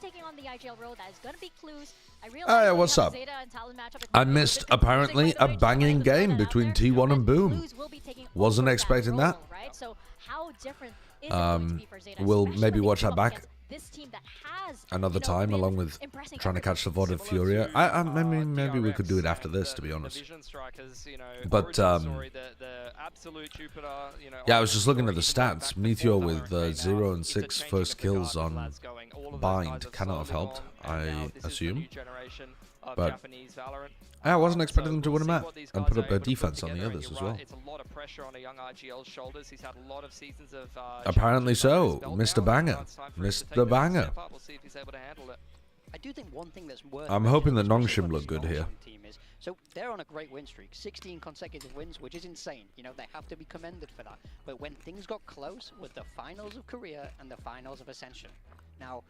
taking on the IGL role. That is going to be clues. Hey, what's up? I missed apparently a banging game between T1 and Boom. Wasn't expecting that. So how different is it going to be for Zeta? We'll maybe watch that back this team that has, another time, along with trying to catch the VOD of Furia. Maybe we could do it after this, to be honest. But yeah, I was just looking at the stats. Meteor with 0 and 6 first kills on Bind cannot have helped, I assume. But I wasn't expecting them to win a map and put up their defense on the others as well. Apparently so. Mr. Banger. Mr. Banger. I do think one thing that's worth I'm hoping that Nongshim look good here. So they're on a great win streak, 16 consecutive wins, which is insane. You know, they have to be commended for that. But when things got close with the finals of Korea and the finals of Ascension, now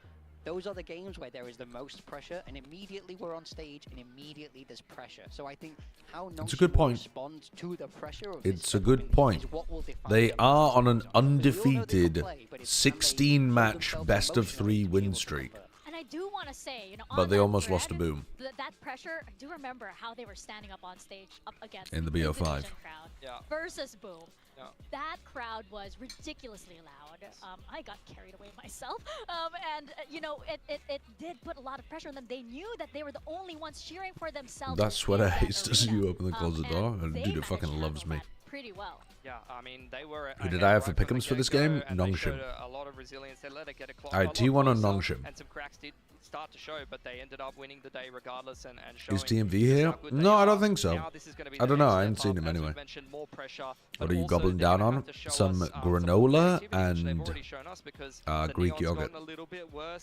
those are the games where there is the most pressure, and immediately we're on stage, and immediately there's pressure. So I think how Nongshim responds to the pressure of it's a good point. They are on an undefeated 16-match best-of-3 win streak. I do want to say, you know, but they almost lost to Boom. That pressure, I do remember how they were standing up on stage up against in the BO5 crowd versus Boom. That crowd was ridiculously loud. I got carried away myself, and you know, it did put a lot of pressure on them. They knew that they were the only ones cheering for themselves. That's sweater hates as you open the closet door, and dude, it fucking loves me. Pretty well. Yeah, I mean, they were. Who did I have for pick'ems for this game? Nongshim. Alright, T1 on Nongshim. And some cracks did start to show, but they ended up winning the day regardless and is TMV here? No, I don't think so. I don't know, I haven't seen him anyway. What are you gobbling down on? Some granola and Greek yogurt.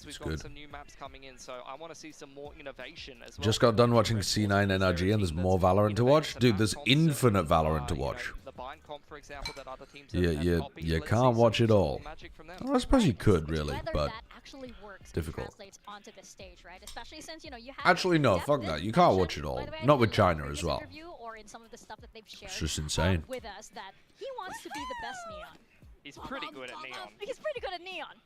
It's good. Just got done watching C9 NRG and there's more Valerant to watch? Dude, there's infinite Valerant to watch. You can't watch it all. Well, I suppose you could, really, but difficult. Actually, no, fuck that. You can't watch it all. Not with China as well. It's just insane. He wants to be the best Neon. He's pretty good at Neon. He's pretty good at Neon.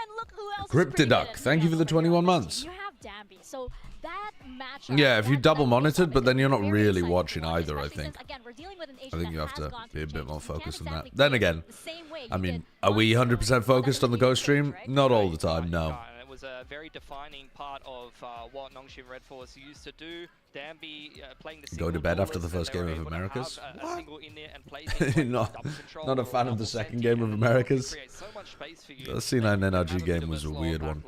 And look who else Cryptiduck, thank you for the 21 months. You have Danby, so that match. Yeah, if you double monitored, but then you're not really watching either, I think. I think you have to be a bit more focused on that. Then again, I mean, are we 100% focused on the Ghost stream? Not all the time, no. It was a very defining part of what Nongshim Red Force used to do. Danby playing the go to bed after the first game of Americas? Not a fan of the second game of Americas. The C9 NRG game was a weird one.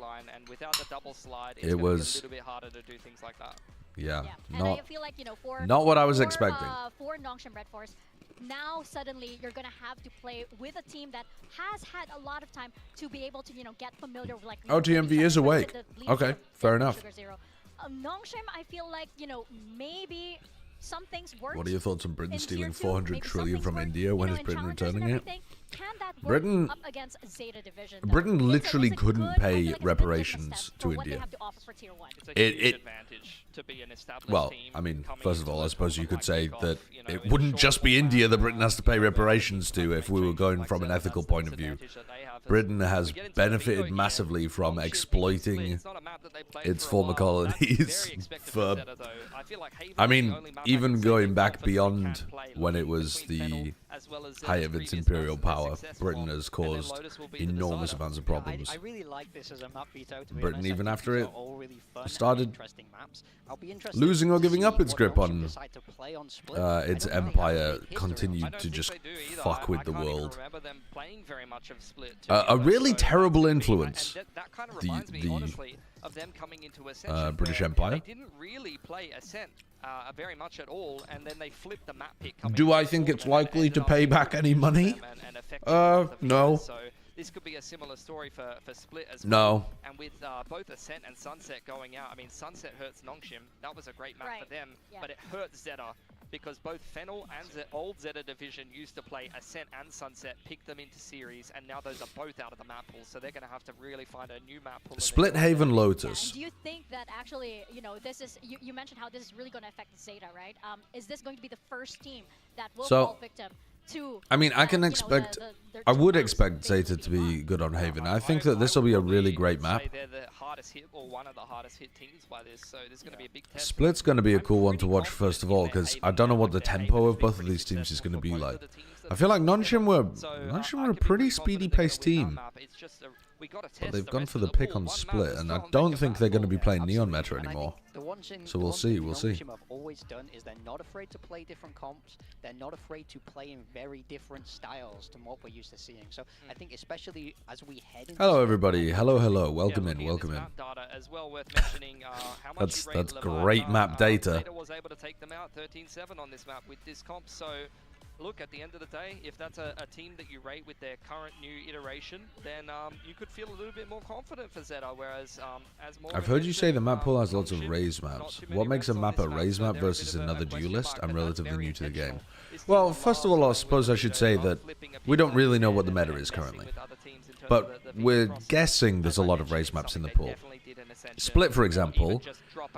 It was, yeah, not what I was expecting. For Nongshim Red Force, now suddenly you're gonna have to play with a team that has had a lot of time to be able to, you know, get familiar with, like. Oh, TMV is awake. Okay, fair enough. Nongshim, I feel like, you know, maybe some things work. What are your thoughts on Britain stealing 400 trillion from India? When is Britain returning it? Britain literally couldn't pay reparations to India. Well, I mean, first of all, I suppose you could say that it wouldn't just be India that Britain has to pay reparations to if we were going from an ethical point of view. Britain has benefited massively from exploiting its former colonies for, I mean, even going back beyond when it was the height of its imperial power, Britain has caused enormous amounts of problems. Britain, even after it started losing or giving up its grip on its empire, continued to just fuck with the world. A really terrible influence, the British Empire. They didn't really play Ascent very much at all, and then they flipped the map pick. Do I think it's likely to pay back any money? No. So this could be a similar story for Split as well. No. And with both Ascent and Sunset going out, I mean, Sunset hurts Nongshim. That was a great map for them, but it hurts Zeta. Because both Fennel and the old Zeta Division used to play Ascent and Sunset, pick them into series, and now those are both out of the map pool, so they're going to have to really find a new map pool. Split Haven Lotus. Do you think that actually, you know, this is, you mentioned how this is really going to affect Zeta, right? Is this going to be the first team that will fall victim to. I mean, I can expect. I would expect Zeta to be good on Haven. I think that this will be a really great map. They're the hardest hit or one of the hardest hit teams by this, so there's going to be a big test. Split's going to be a cool one to watch first of all, because I don't know what the tempo of both of these teams is going to be like. I feel like Nongshim were a pretty speedy paced team. But they've gone for the pick on Split, and I don't think they're going to be playing Neon meta anymore. So we'll see, we'll see. Nongshim have always done is they're not afraid to play different comps. They're not afraid to play in very different styles than what we're used to seeing. So I think especially as we head into hello everybody, hello, welcome in, welcome in. That's great map data. Zeta was able to take them out 13-7 on this map with this comp, so look, at the end of the day, if that's a team that you rate with their current new iteration, then you could feel a little bit more confident for Zeta, whereas as more... I've heard you say the map pool has lots of Raze maps. What makes a map a Raze map versus another duelist? I'm relatively new to the game. Well, first of all, I suppose I should say that we don't really know what the meta is currently. But we're guessing there's a lot of Raze maps in the pool. Split, for example.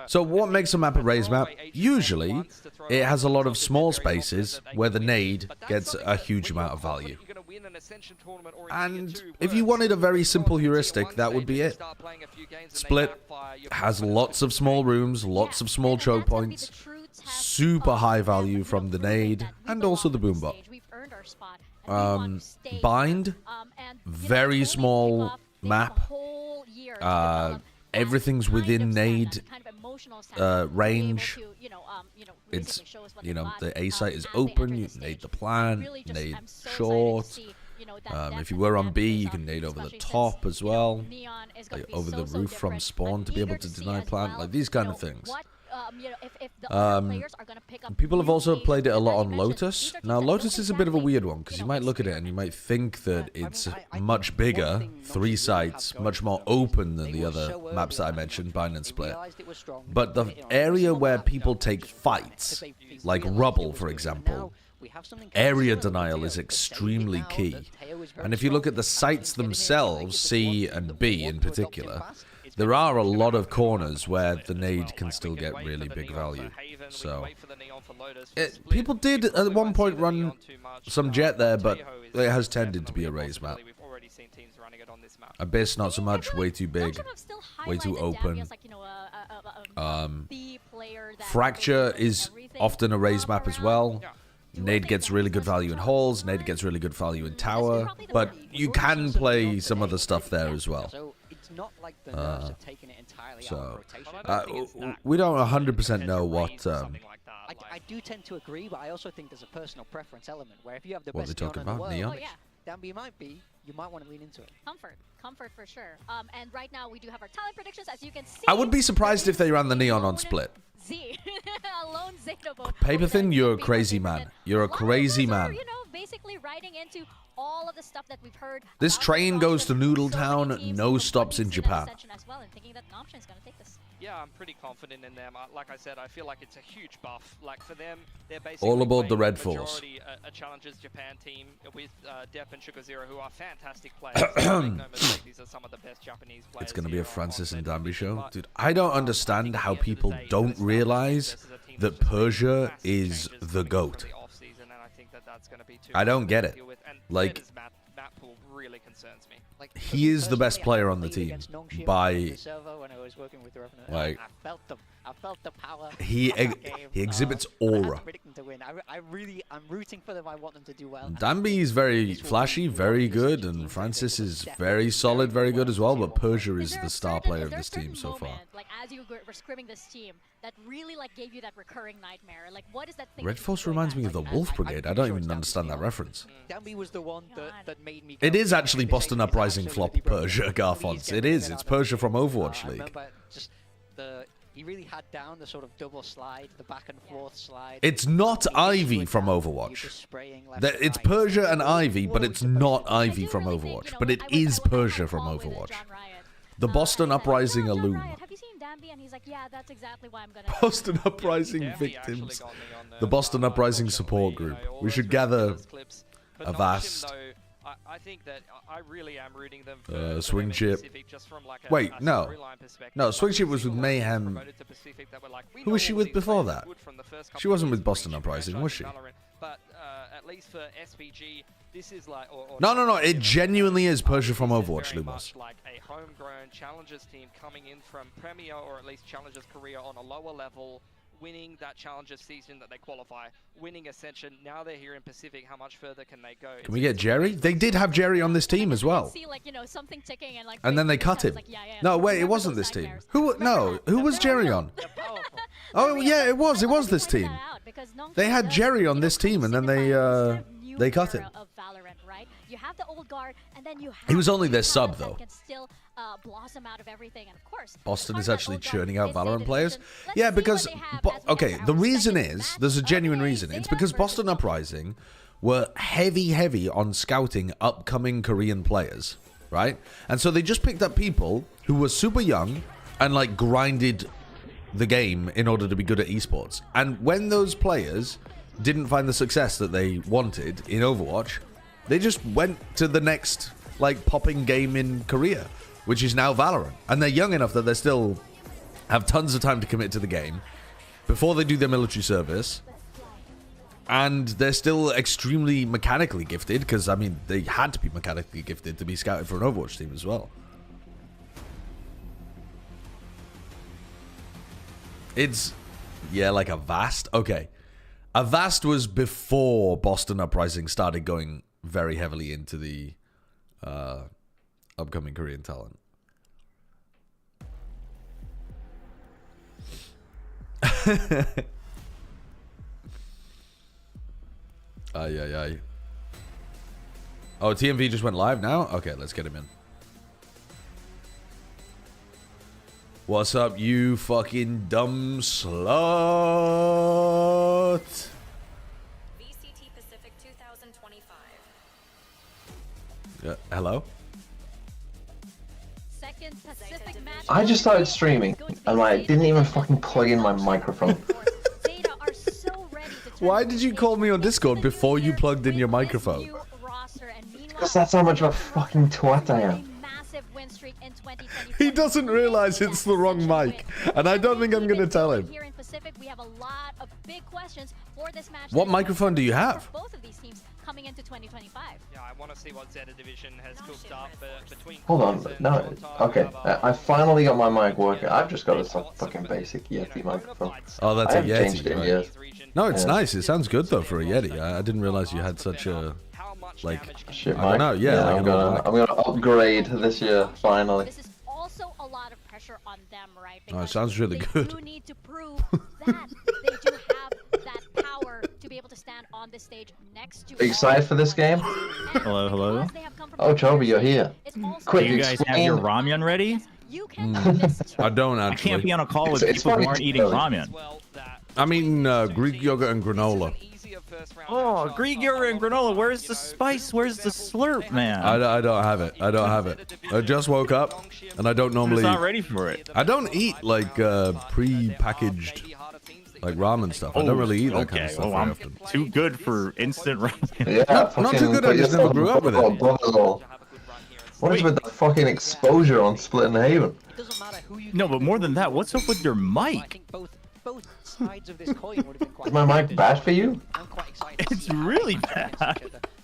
So what makes a map a Raze map? Usually, it has a lot of small spaces where the nade gets a huge amount of value. And if you wanted a very simple heuristic, that would be it. Split has lots of small rooms, lots of small choke points, super high value from the nade, and also the boombot. Bind, very small map. Everything's within nade range. It's, the A site is open, you can nade the plant, nade short. If you were on B, you can nade over the top as well, like over the roof from spawn to be able to deny plant, like these kind of things. People have also played it a lot on Lotus. Now, Lotus is a bit of a weird one, because you might look at it and you might think that it's much bigger, 3 sites, much more open than the other maps that I mentioned, Bind and Split. But the area where people take fights, like Rubble, for example, area denial is extremely key. And if you look at the sites themselves, C and B in particular, there are a lot of corners where the nade can still get really big value. So people did at one point run some jet there, but it has tended to be a Raze map. Abyss not so much, way too big, way too open. Fracture is often a Raze map as well. Nade gets really good value in halls, Nade gets really good value in tower, but you can play some other stuff there as well. Not like the nerfs have taken it entirely out of rotation. We don't 100% know what... I do tend to agree, but I also think there's a personal preference element, where if you have the what best are they talking in the about? world, Neon? then you might want to lean into it. Comfort for sure. And right now we do have our talent predictions, as you can see. I would be surprised if they ran the Neon on Split. Z. Alone Zeta vote. Paperthin, you're a crazy man. You're a crazy man. Basically writing into all of the stuff that we've heard. This train goes to Noodletown, no stops in Japan. Yeah, I'm pretty confident in them. Like I said, I feel like it's a huge buff. Like for them, they're basically all aboard the Red Force. Majority a Challengers Japan team with Depp and Sugar Zero, who are fantastic players. Make no mistake, these are some of the best Japanese players. It's going to be a Francis and Danby show. Dude, I don't understand how people don't realize that Persia is the GOAT. I don't get it. Like, he is the best player on the team by, like, I felt the power. He exhibits aura. I'm rooting for them. I want them to do well. Danby is very flashy, very good, and Francis is very solid, very good as well. But Persia is the star player of this team so far. Like as you were scrimming this team, that really like gave you that recurring nightmare. Like what is that thing? Red Force reminds me of the Wolf Brigade. I don't even understand that reference. Danby was the one that made me. It is actually Boston Uprising flop Persia Garfons. It is. It's Persia from Overwatch League. He really had down the sort of double slide, the back and forth slide. It's not Ivy from Overwatch. It's Persia and Ivy, but it's not Ivy from Overwatch. But it is Persia from Overwatch. The Boston Uprising alum. Have you seen Danby? And he's like, yeah, that's exactly why I'm gonna. Boston Uprising victims. The Boston Uprising support group. We should gather a vast I think that I really am rooting them for Swing Chip. just from like Wait, a no. storyline perspective. No, Swing Chip was with Mayhem. Who was she with before that? She wasn't with Boston Uprising, was she? But at least for SPG, this is like... No. It genuinely is Persia from Overwatch, Lumos. Like a homegrown Challengers team coming in from Premier or at least Challengers career on a lower level, winning that Challengers season that they qualify, winning Ascension. Now they're here in Pacific. How much further can they go? Can we get Jerry? They did have Jerry on this team as well. See, like, you know, something ticking and, like, and then they cut him. like, yeah, No, wait, it wasn't this team. Who? No, who was Jerry on? Oh, yeah, it was. It was this team. They had Jerry on this team, and then they cut him. Of Valerant, right? You have the old guard, and then you have He was only their sub, though. can still blossom out of everything, and of course, Boston is actually churning out Valorant players. Yeah, because okay, the reason is there's a genuine reason. It's because Boston Uprising were heavy on scouting upcoming Korean players, right? And so they just picked up people who were super young and like grinded the game in order to be good at esports. And when those players didn't find the success that they wanted in Overwatch, they just went to the next like popping game in Korea, which is now Valorant. And they're young enough that they still have tons of time to commit to the game before they do their military service. And they're still extremely mechanically gifted, because, I mean, they had to be mechanically gifted to be scouted for an Overwatch team as well. It's, yeah, like a Vast. Okay. A Vast was before Boston Uprising started going very heavily into the upcoming Korean talent. Ay. Oh, TMV just went live now? Okay, let's get him in. What's up, you fucking dumb slut? VCT Pacific 2025. Hello? Second Pacific match. I just started streaming and I didn't even fucking plug in my microphone. Why did you call me on Discord before you plugged in your microphone? Because that's how much of a fucking twat I am. He doesn't realize it's the wrong mic, and I don't think I'm going to tell him. What microphone do you have? Both of these teams coming into 2025. Yeah, I want to see what Zeta Division has cooked up between. Hold on, no, okay. I finally got my mic working. I've just got a fucking basic Yeti microphone. Oh, that's a Yeti. Changed it in years. No, it's nice. It sounds good though for a Yeti. I didn't realize you had such a like. Shit, I don't know. Yeah, like I'm gonna upgrade this year finally. This is also a lot of pressure on them, right? Oh, it sounds really good. They do need to prove that they do have that power to be able to stand on the stage next to. Excited for this game? Hello. Oh, Chobi, you're here. Quick, do you guys have your ramen ready? I don't actually. I can't be on a call with people who aren't eating ramen. I mean, Greek yogurt and granola. Oh, Greek yogurt and granola. Where's the spice? Where's the slurp, man? I don't have it. I don't have it. I just woke up, and I don't normally. I'm not ready for it. I don't eat like pre-packaged like ramen stuff. I don't really eat that kind of stuff very often. Too good for instant ramen. Yeah, not too good. I just never grew up with it. What is with the fucking exposure on Split and Haven? No, but more than that, what's up with your mic? Both sides of this coin would have been quite. Is my mic bad for you? I'm quite excited. It's really bad.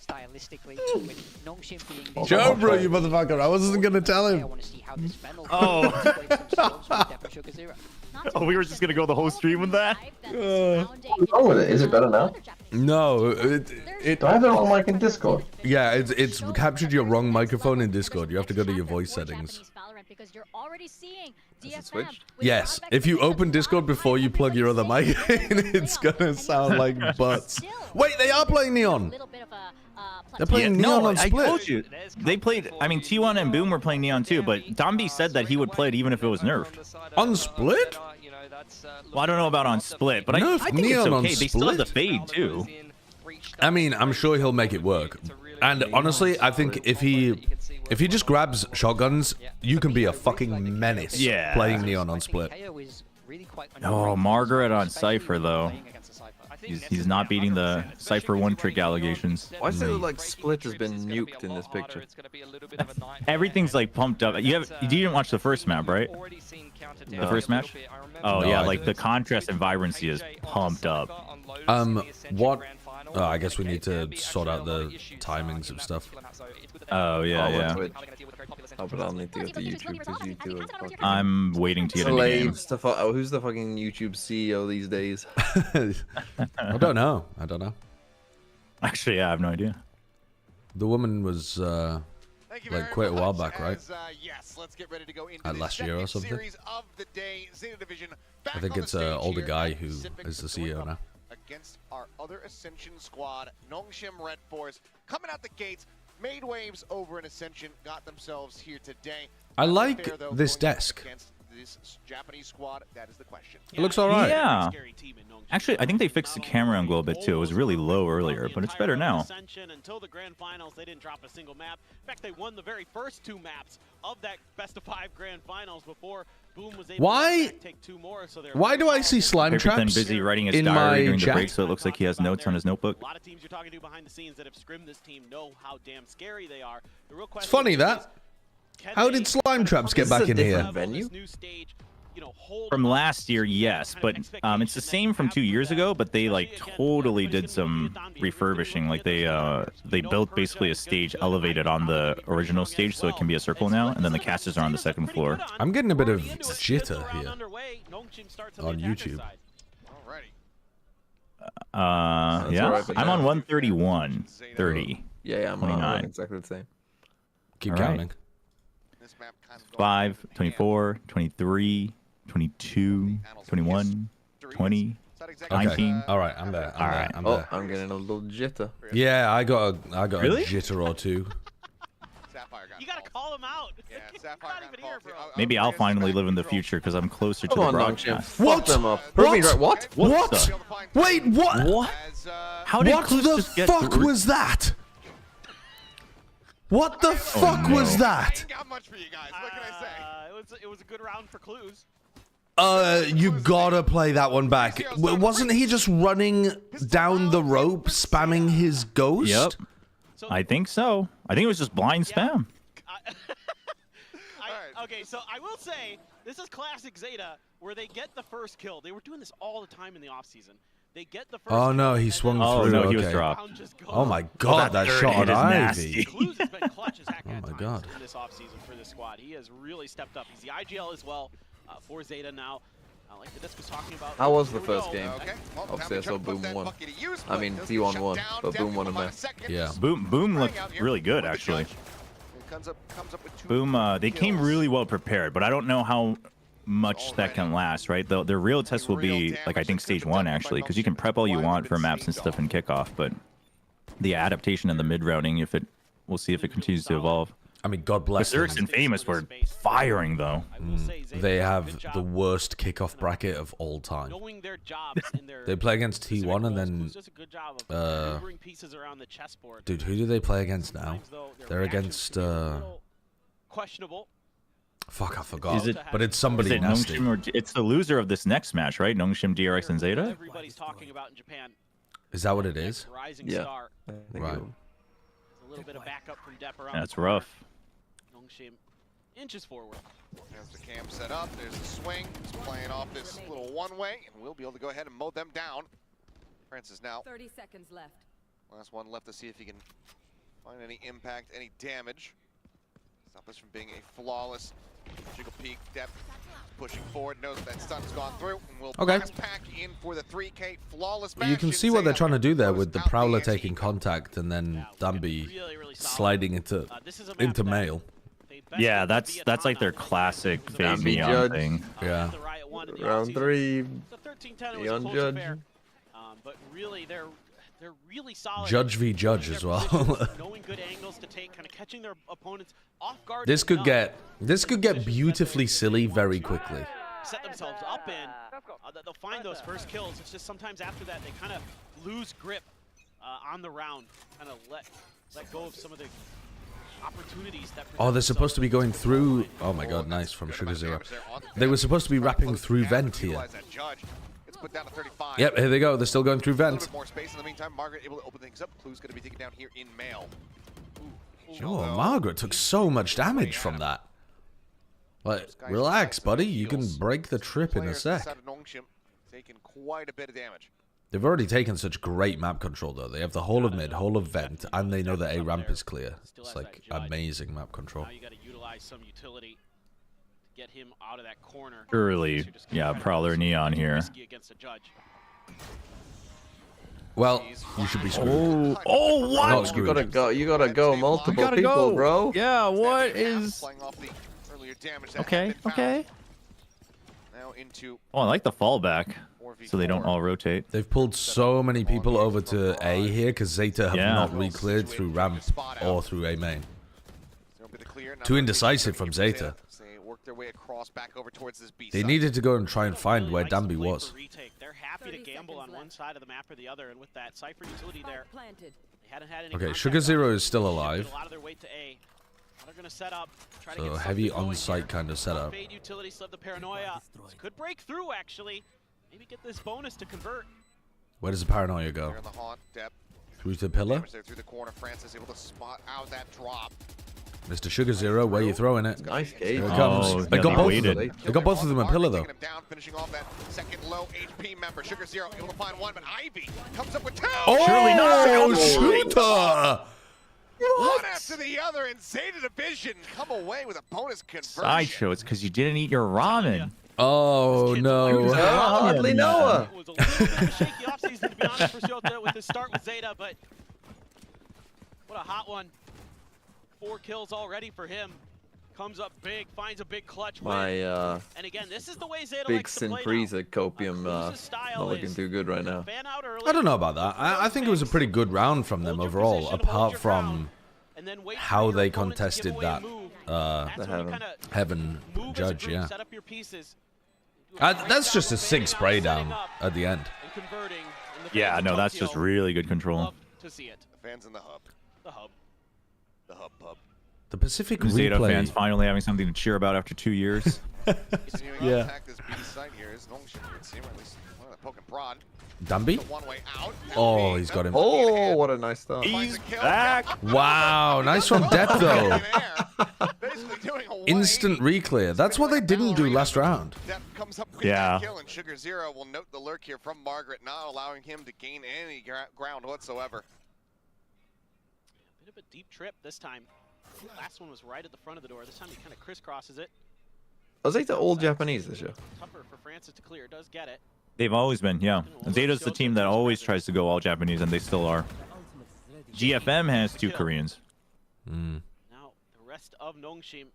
Stylistically, with Nongshim being Joe, bro, you motherfucker! I wasn't gonna tell him. I want to see how this Oh. Oh, we were just gonna go the whole stream with that? What's wrong with it? Is it better now? No, Do I have the wrong mic in Discord? Yeah, it's captured your wrong microphone in Discord. You have to go to your voice settings. Yes, if you open Discord before you plug your other mic in, it's gonna sound like butts. Wait, they are playing Neon. They're playing Neon on Split. I told you. They played, I mean, T1 and Boom were playing Neon too, but Domby said that he would play it even if it was nerfed. On Split? Well, I don't know about on Split, but I think Neon it's on okay. They still have the Split? fade too. I mean, I'm sure he'll make it work. And honestly, I think if he just grabs shotguns, you can be a fucking menace playing Neon on Split. Oh, Margaret on Cypher though. He's not beating the Cypher one-trick allegations. Why does it look like Split has been nuked in this picture? Everything's like pumped up. You didn't watch the first map, right? The first match? Oh yeah, like the contrast and vibrancy is pumped up. What? Oh, I guess we need to sort out the timings of stuff. Oh yeah. Oh, but I'll need to get to YouTube because YouTube is fucking... I'm waiting to get in the game. Oh, who's the fucking YouTube CEO these days? I don't know. Actually, yeah, I have no idea. The woman was like quite a while back, right? Yes, let's get ready to go into last year or something. of the day. Zeta Division I think it's an older guy who is the CEO now. Against our other Ascension squad, Nongshim Red Force coming out the gates, made waves over an Ascension, got themselves here today. I like this desk. This Japanese squad, that is the question. It looks alright. Yeah. Actually, I think they fixed the camera angle a bit too. It was really low earlier, but it's better now. Until the grand finals, they didn't drop a single map. In fact, they won the very first 2 maps of that best-of-5 grand finals before Boom was able to take 2 more. So why do I see slime traps busy writing his in diary my during the chat? break, so it looks like he has notes on his notebook? A lot of teams you're talking to behind the scenes that have scrimmed this team know how damn scary they are. The real question It's funny that. How did slime traps get back in here? Venue? From last year, yes, but it's the same from 2 years ago, but they like totally did some refurbishing. Like they built basically a stage elevated on the original stage so it can be a circle now, and then the casters are on the 2nd floor. I'm getting a bit of jitter here on YouTube. Yeah, I'm on 131, 30. Yeah, I'm 29. on exactly the same. Keep counting. 5, 24, 23, 22, 21, 20, 19. All right, I'm there. I'm there. I'm getting a little jitter. Yeah, I got a Really? jitter or two. You gotta call him out. Maybe I'll finally live in the future because I'm closer to the broadcast. What? Them up. What? What? Wait, what? What? How did What Clues the just get fuck through? was that? What the fuck was that? Ain't got much for you guys. What can I say? It was a good round for Clues. You gotta play that one back. Wasn't he just running down the rope, spamming his ghost? Yep. I think so. I think it was just blind spam. Okay, so I will say, this is classic Zeta, where they get the first kill. They were doing this all the time in the offseason. They get the first Oh kill, no, he swung through. Oh no, he was Okay. dropped. Oh my god, that shot on Ivy. Clues has been clutch as heck at my times God. in this offseason for this squad. He has really stepped up. He's the IGL as well for Zeta now. Like the disc was talking about. How was the Here we first go. game? Okay. Well, Obviously, I time to saw put Boom that 1. bucket to use, I mean, but T1 shut won, down, but Boom won a definitely match. second. Yeah. Boom looked really good actually. Comes up with 2 Boom, they came kills. really well prepared, but I don't know how much that can last, right? The real test will be, like, I think stage 1, actually, because you can prep all you want for maps and stuff in kickoff, but the adaptation and the mid-routing, we'll see if it continues to evolve. I mean, God bless them. Xerxes and Famous were firing, though. They have the worst kickoff bracket of all time. They play against T1 and then... dude, who do they play against now? They're against... questionable. Fuck, I forgot. Is it, but it's somebody nasty. It's the loser of this next match, right? Nongshim, DRX, and Zeta? Everybody's talking about in Japan. Is that what it is? Rising Yeah. star. Right. A little bit of backup from Depp around. That's the corner. rough. Nongshim inches forward. As the cam set up, there's a swing. He's playing off this little one-way, and we'll be able to go ahead and mow them down. Francis now. 30 seconds left. Last one left to see if he can find any impact, any damage. Stop this from being a flawless jiggle peek. Depth pushing forward, knows that stun's gone through, and will blast pack in for the 3K flawless match. You can see what they're trying to do there with the Prowler taking contact and then Dambi sliding into mail. Yeah, that's like their classic Fade Dambi Neon Judge. thing. Yeah. Round 3. Neon Judge. But really, they're really solid. Judge v. Judge as well. Knowing good angles to take, kind of catching their opponents off guard. This could get beautifully silly very quickly. Set themselves up in. They'll find those first kills. It's just sometimes after that they kind of lose grip on the round, kind of let go of some of the opportunities that. Oh, they're supposed to be going through. Oh my god, nice from Sugar Zero. They were supposed to be wrapping through vent here. put down to 35. Yep, here they go. They're still going through A little vent. bit more space in the meantime. Margaret able to open things up. Clue's going to be taken down here in mail. Oh, Margaret took so much damage from that. Like, relax, buddy. You can break the trip in a sec. Nongshim taking quite a bit of damage. They've already taken such great map control, though. They have the whole of mid, whole of vent, and they know that A ramp is clear. It's like amazing map control. Now you got to utilize some utility to get him out of that corner. Surely, yeah, Prowler Neon here. Against a judge. Well, you should be screwed. Oh, what? Not screwed. You gotta go multiple people, bro. Yeah, what is... Playing off the earlier damage that Okay, had been okay. found. Now into Oh, I like the fallback, so they don't all rotate. They've pulled so many people over to A here because Zeta have not re-cleared through ramp or through A main. Too indecisive from Zeta. Work their way across back over towards this B They side. needed to go and try and find where Danby was. They're happy to gamble on one side of the map or the other, and with that Cypher utility there, they hadn't had any Okay, Sugar Zero is still a alive. lot of their weight to A. They're gonna set up, try to So get heavy something going on-site here. kind of setup. Fade utility, still have the paranoia. Could break through actually. Maybe get this bonus to convert. Where does the paranoia go? They're in the haunt, depth. Through to the pillar? Damage there through the corner. Francis able to spot out that drop. Mr. Sugar Zero, where you throwing it? Nice gauge. Here it comes. Oh, They yeah, got they both waited. of them. They got both of them a pillar, though. Taking him down, finishing off that second low HP member. Sugar Zero able to find one, but Ivy comes up with two. Oh, shooter! One after the other, and Zeta Division come away with a bonus conversion. Sideshow, it's because you didn't eat your ramen. Oh, no. Hardly know It was a little bit of a shaky offseason, to be honest, for Zeta with the start with Zeta, but what a hot one. 4 kills already for him. Comes up big, finds a big clutch win. My and again, this is the way Zeta big likes to play Synpreza copium not looking too good right now. I don't know about that. I think it was a pretty good round from them overall, apart from how they contested that Heaven judge, yeah. That's just a sick spray down at the end. Yeah, no, that's just really good control. To see it. The fans in the hub. The hub. The hub pub. The Pacific Zeta replay. fans finally having something to cheer about after 2 years. Continuing Yeah. on attack this B side here is Nongshim. You can see him, or at least one of the poke and prod. Danby? The one way out. Oh, he's got him. Oh, what a nice start. He's back. Wow, nice one, Death, though. Basically doing a Instant reclear. That's what they didn't do last round. Depp comes up with Yeah. that kill, and Sugar Zero will note the lurk here from Margaret, not allowing him to gain any ground whatsoever. Bit of a deep trip this time. Last one was right at the front of the door. This time he kind of crisscrosses it. Was Zeta all Japanese this year? Tougher for Francis to clear. Does get it. They've always been, yeah. Zeta's the team that always tries to go all Japanese, and they still are. GFM has 2 Koreans. Now the rest of Nongshim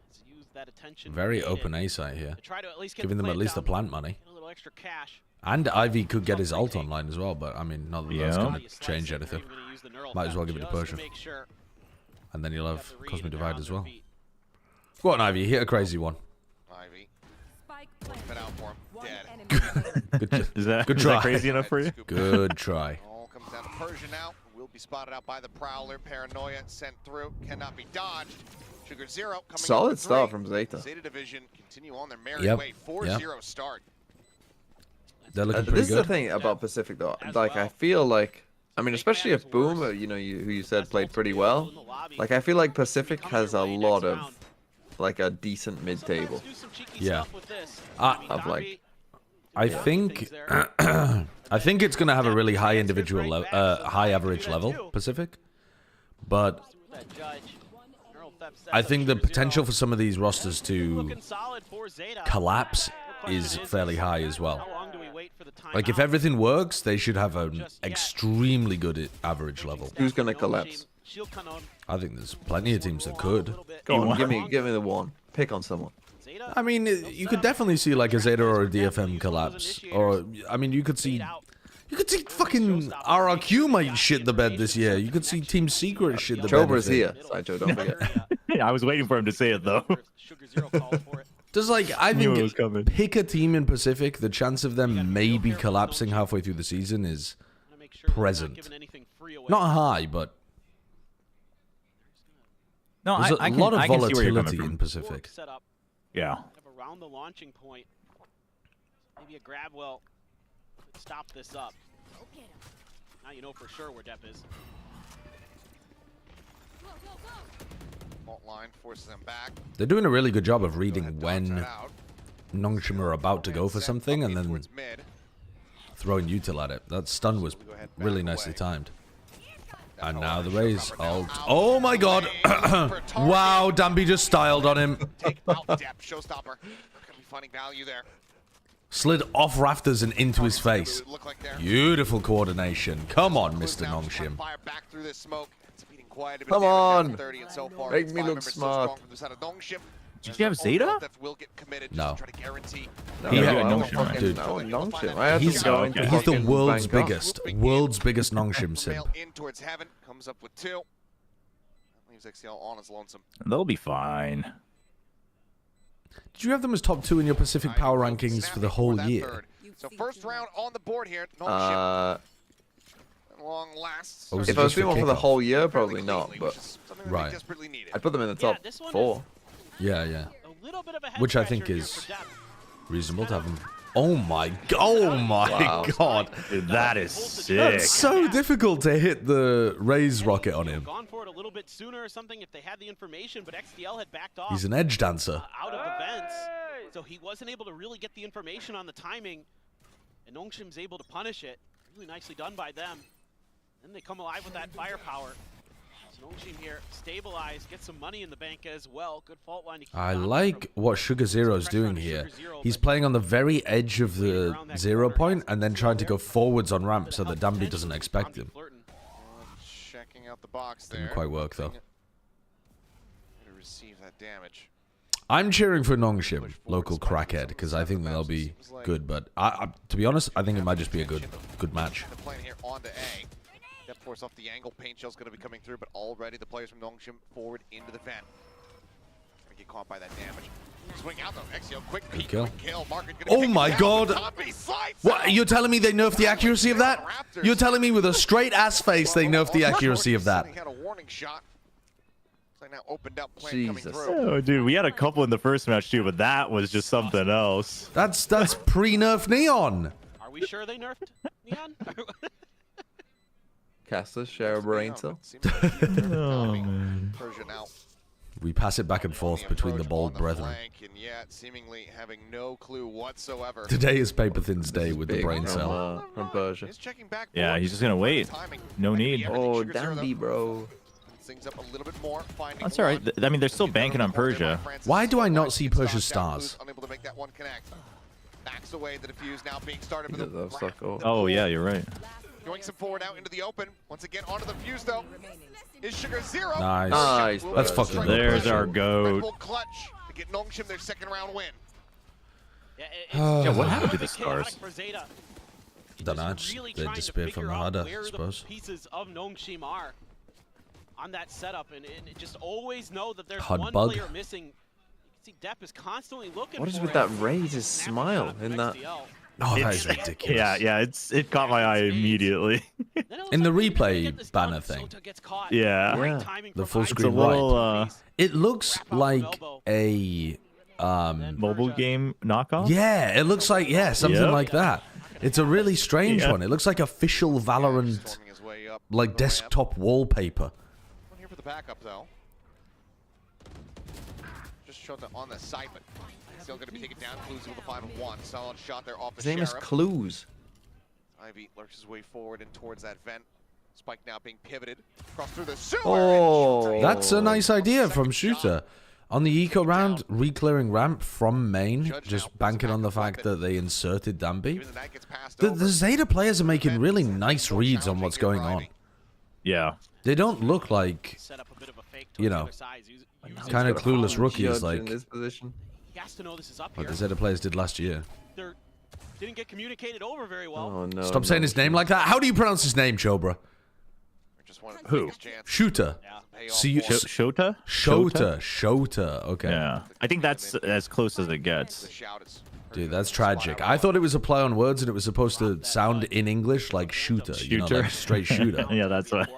has used that attention. Very open A site here. To try to at least get Giving them at least the plant money. a little extra cash. And Ivy could get his ult online as well, but I mean, not that that's going to change anything. Might as well give it to Persia. And then you'll have Cosmic Divide as well. Go on, Ivy. Hit a crazy one. Ivy. Put out for him. Dead. Good, Is try. that crazy enough for you? Good try. All comes down to Persia now. Will be spotted out by the Prowler. Paranoia sent through. Cannot be dodged. Sugar Zero coming Solid in start 3. from Zeta. Zeta Division continue on their merry Yep. way. 4-0 start. They're looking pretty This is the good. thing about Pacific though. Like I feel like, I mean, especially if Boom, who you said played pretty well. Like I feel like Pacific has a lot of, like a decent mid-table. Yeah. Of like, I think I think it's going to have a really high individual high average level, Pacific. But I think the potential for some of these rosters to collapse is fairly high as well. Like if everything works, they should have an extremely good average level. who's gonna collapse? I think there's plenty of teams that could. Go on, give me the one. Pick on someone. I mean, you could definitely see like a Zeta or a DFM collapse, or I mean, you could see fucking RRQ might shit the bed this year. You could see Team Secret shit the bed. Chobra's here, Sideshow, don't forget. Yeah, I was waiting for him to say it though. Does like I think pick a team in Pacific, the chance of them maybe collapsing halfway through the season is present. Not high, but No, there's I a lot of I can see where you're volatility coming in from. Pacific. Yeah. Around the launching point. Maybe a grab well. stop this up. Now you know for sure where Depp is. Fault line forces them back. They're doing a really good job of reading when Nongshim are about to go for something and then throwing util at it. That stun was really nicely timed. And now the Raze ult. Oh my god! Wow, Dambi just styled on him. Take out Depp, showstopper. Gonna be finding value there. Slid off rafters and into his face. Beautiful coordination. Come on, Mr. Nongshim. Come on! Make me look smart. Did you have Zeta? No. He had Nongshim, dude. No, Nongshim. I had to go into He's the fucking world's Bangkok. biggest Nongshim sim. In towards heaven, comes up with 2. Leaves XCL on his lonesome. They'll be fine. Did you have them as top 2 in your Pacific Power rankings for the whole year? So first round on the board here. Nongshim. Long lasts. If I was doing one for the whole year, probably not, but right. I'd put them in the top 4. Yeah. Which I think is reasonable to have them. Oh my god. Dude, that is sick. That's so difficult to hit the Raze rocket on him. Gone for it a little bit sooner or something if they had the information, but XDL had backed off. He's an edge dancer. Out of the vents, so he wasn't able to really get the information on the timing, and Nongshim's able to punish it. Really nicely done by them. Then they come alive with that firepower. So Nongshim here, stabilize, get some money in the bank as well. Good fault line to keep I like what Sugar Zero's doing here. He's playing on the very edge of the 0 point and then trying to go forwards on ramp so that Dambi doesn't expect him. Checking out the box there. Didn't quite work though. Receive that damage. I'm cheering for Nongshim, local crackhead, because I think they'll be good. But to be honest, I think it might just be a good match. Here on to A. Depth force off the angle. Paint shell's going to be coming through, but already the players from Nongshim forward into the vent. Gonna get caught by that damage. Swing out though. XCL, quick peek, quick kill. Oh my god! What? You're telling me they nerfed the accuracy of that? You're telling me with a straight ass face they nerfed the accuracy of that? Had a warning shot. Now opened up, Jesus. Oh, dude, we had a couple in the first match too, but that was just something else. That's pre-nerf Neon. Are we sure they nerfed Neon? Casters share a brain cell. Oh man. Persia now. We pass it back and forth between the bold brethren. And yet, seemingly having no clue whatsoever. Today is Paper Thin's day with the brain cell. From Persia. Yeah, he's just gonna wait. No need. Oh, Dandy, bro. Things up a little bit more, That's all right. I mean, they're still banking on Persia. Why do I not see Persia's stars? Unable to make that one connect. Backs away, the defuse now being started for the Oh yeah, you're right. Going some forward out into the open. Once again onto the fuse though. Is Sugar 0. Nice. That's fucking good. There's our goat. Clutch to get Nongshim their second round win. Yeah, what happened to the stars? Don't know. They disappeared from the HUD, I suppose. Pieces of Nongshim are on that setup, and just always know that there's HUD one bug. player missing. You can see Depp is constantly looking. What is with that Raze's smile in that? Oh, that is ridiculous. Yeah, it caught my eye immediately. In the replay banner thing. Yeah. The full screen right. It looks like a mobile game knockoff? Yeah, it looks like something like that. It's a really strange one. It looks like official Valerant like desktop wallpaper. One here for the backup though. Just showed that on the site, but still going to be taken down. Clues with the final one. Solid shot there off the His name is Clues. Ivy lurks his way forward and towards that vent. Spike now being pivoted. Cross through the sewer. Oh, that's a nice idea from Shooter. On the eco round, re-clearing ramp from main, just banking on the fact that they inserted Dambi. The Zeta players are making really nice reads on what's going on. Yeah. They don't look like, you know, kind of clueless rookies like what the Zeta players did last year. Didn't get communicated over very well. Oh, no, Stop saying his name like that. How do you pronounce his name, Chobra? Who? Shooter. Shota? Shota. Okay. Yeah. I think that's as close as it gets. Dude, that's tragic. I thought it was a play on words and it was supposed to sound in English like shooter. You know, like straight shooter. Yeah, that's right.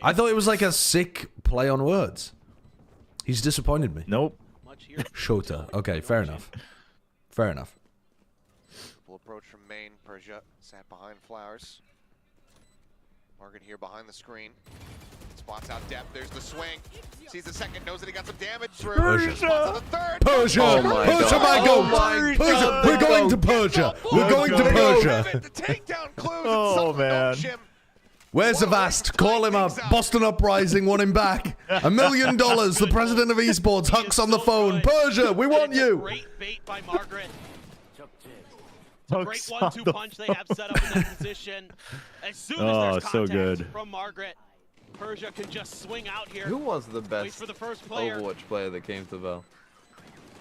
I thought it was like a sick play on words. He's disappointed me. Nope. Shota. Okay, fair enough. Fair enough. Careful approach from main. Persia sat behind Flowers. Margaret here behind the screen. Spots out depth. There's the swing. Sees the second. Knows that he got some damage through. Persia. Spots on the third. Persia. Oh my Persia, God. my Oh goat. my Persia. God. We're going to Persia. We're going to Persia. The takedown clues. Oh, man. Where's the Vast? Call him up. Boston Uprising want him back. $1 million. The president of Esports. Huck's on the phone. Persia, we want you. Great bait by Margaret. Great 1-2 punch they have set up in that position. As soon as there's contact from Margaret, Persia can just swing out here. Who was the best for the first player. Overwatch player that came to Val?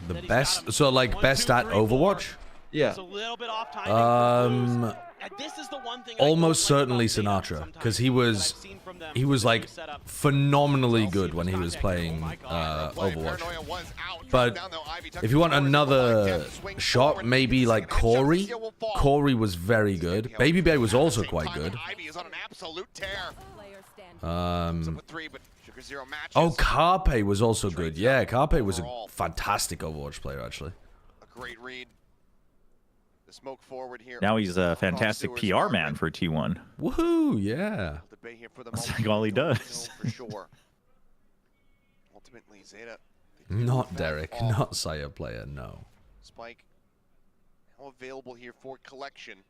The best? So like best at Overwatch? Yeah. It's a little bit off timing. And this is the one thing almost certainly Sinatra, because he was like phenomenally good when he was playing Overwatch. But if you want another shot, maybe like Corey. Corey was very good. Baby Bay was also quite good. Oh, Carpe was also good. Yeah, Carpe was a fantastic Overwatch player, actually. A great read. The smoke forward here. Now he's a fantastic PR man for T1. Woohoo, yeah. That's like all he does. For sure. Ultimately, Zeta. Not Derek, not Sire player, no. Spike now available here for collection.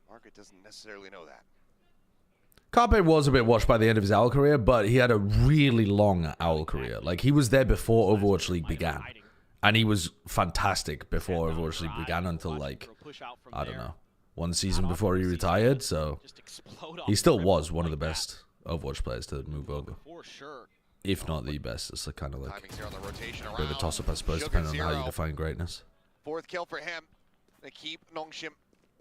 Margaret doesn't necessarily know that. Carpe was a bit watched by the end of his OWL career, but he had a really long OWL career. Like, he was there before Overwatch League began. And he was fantastic before Overwatch League began until, like, I don't know, one season before he retired. So he still was one of the best Overwatch players to move over. If not the best. It's like kind of like a bit of a toss-up, I suppose, depending on how you define greatness. Fourth kill for him. They keep Nongshim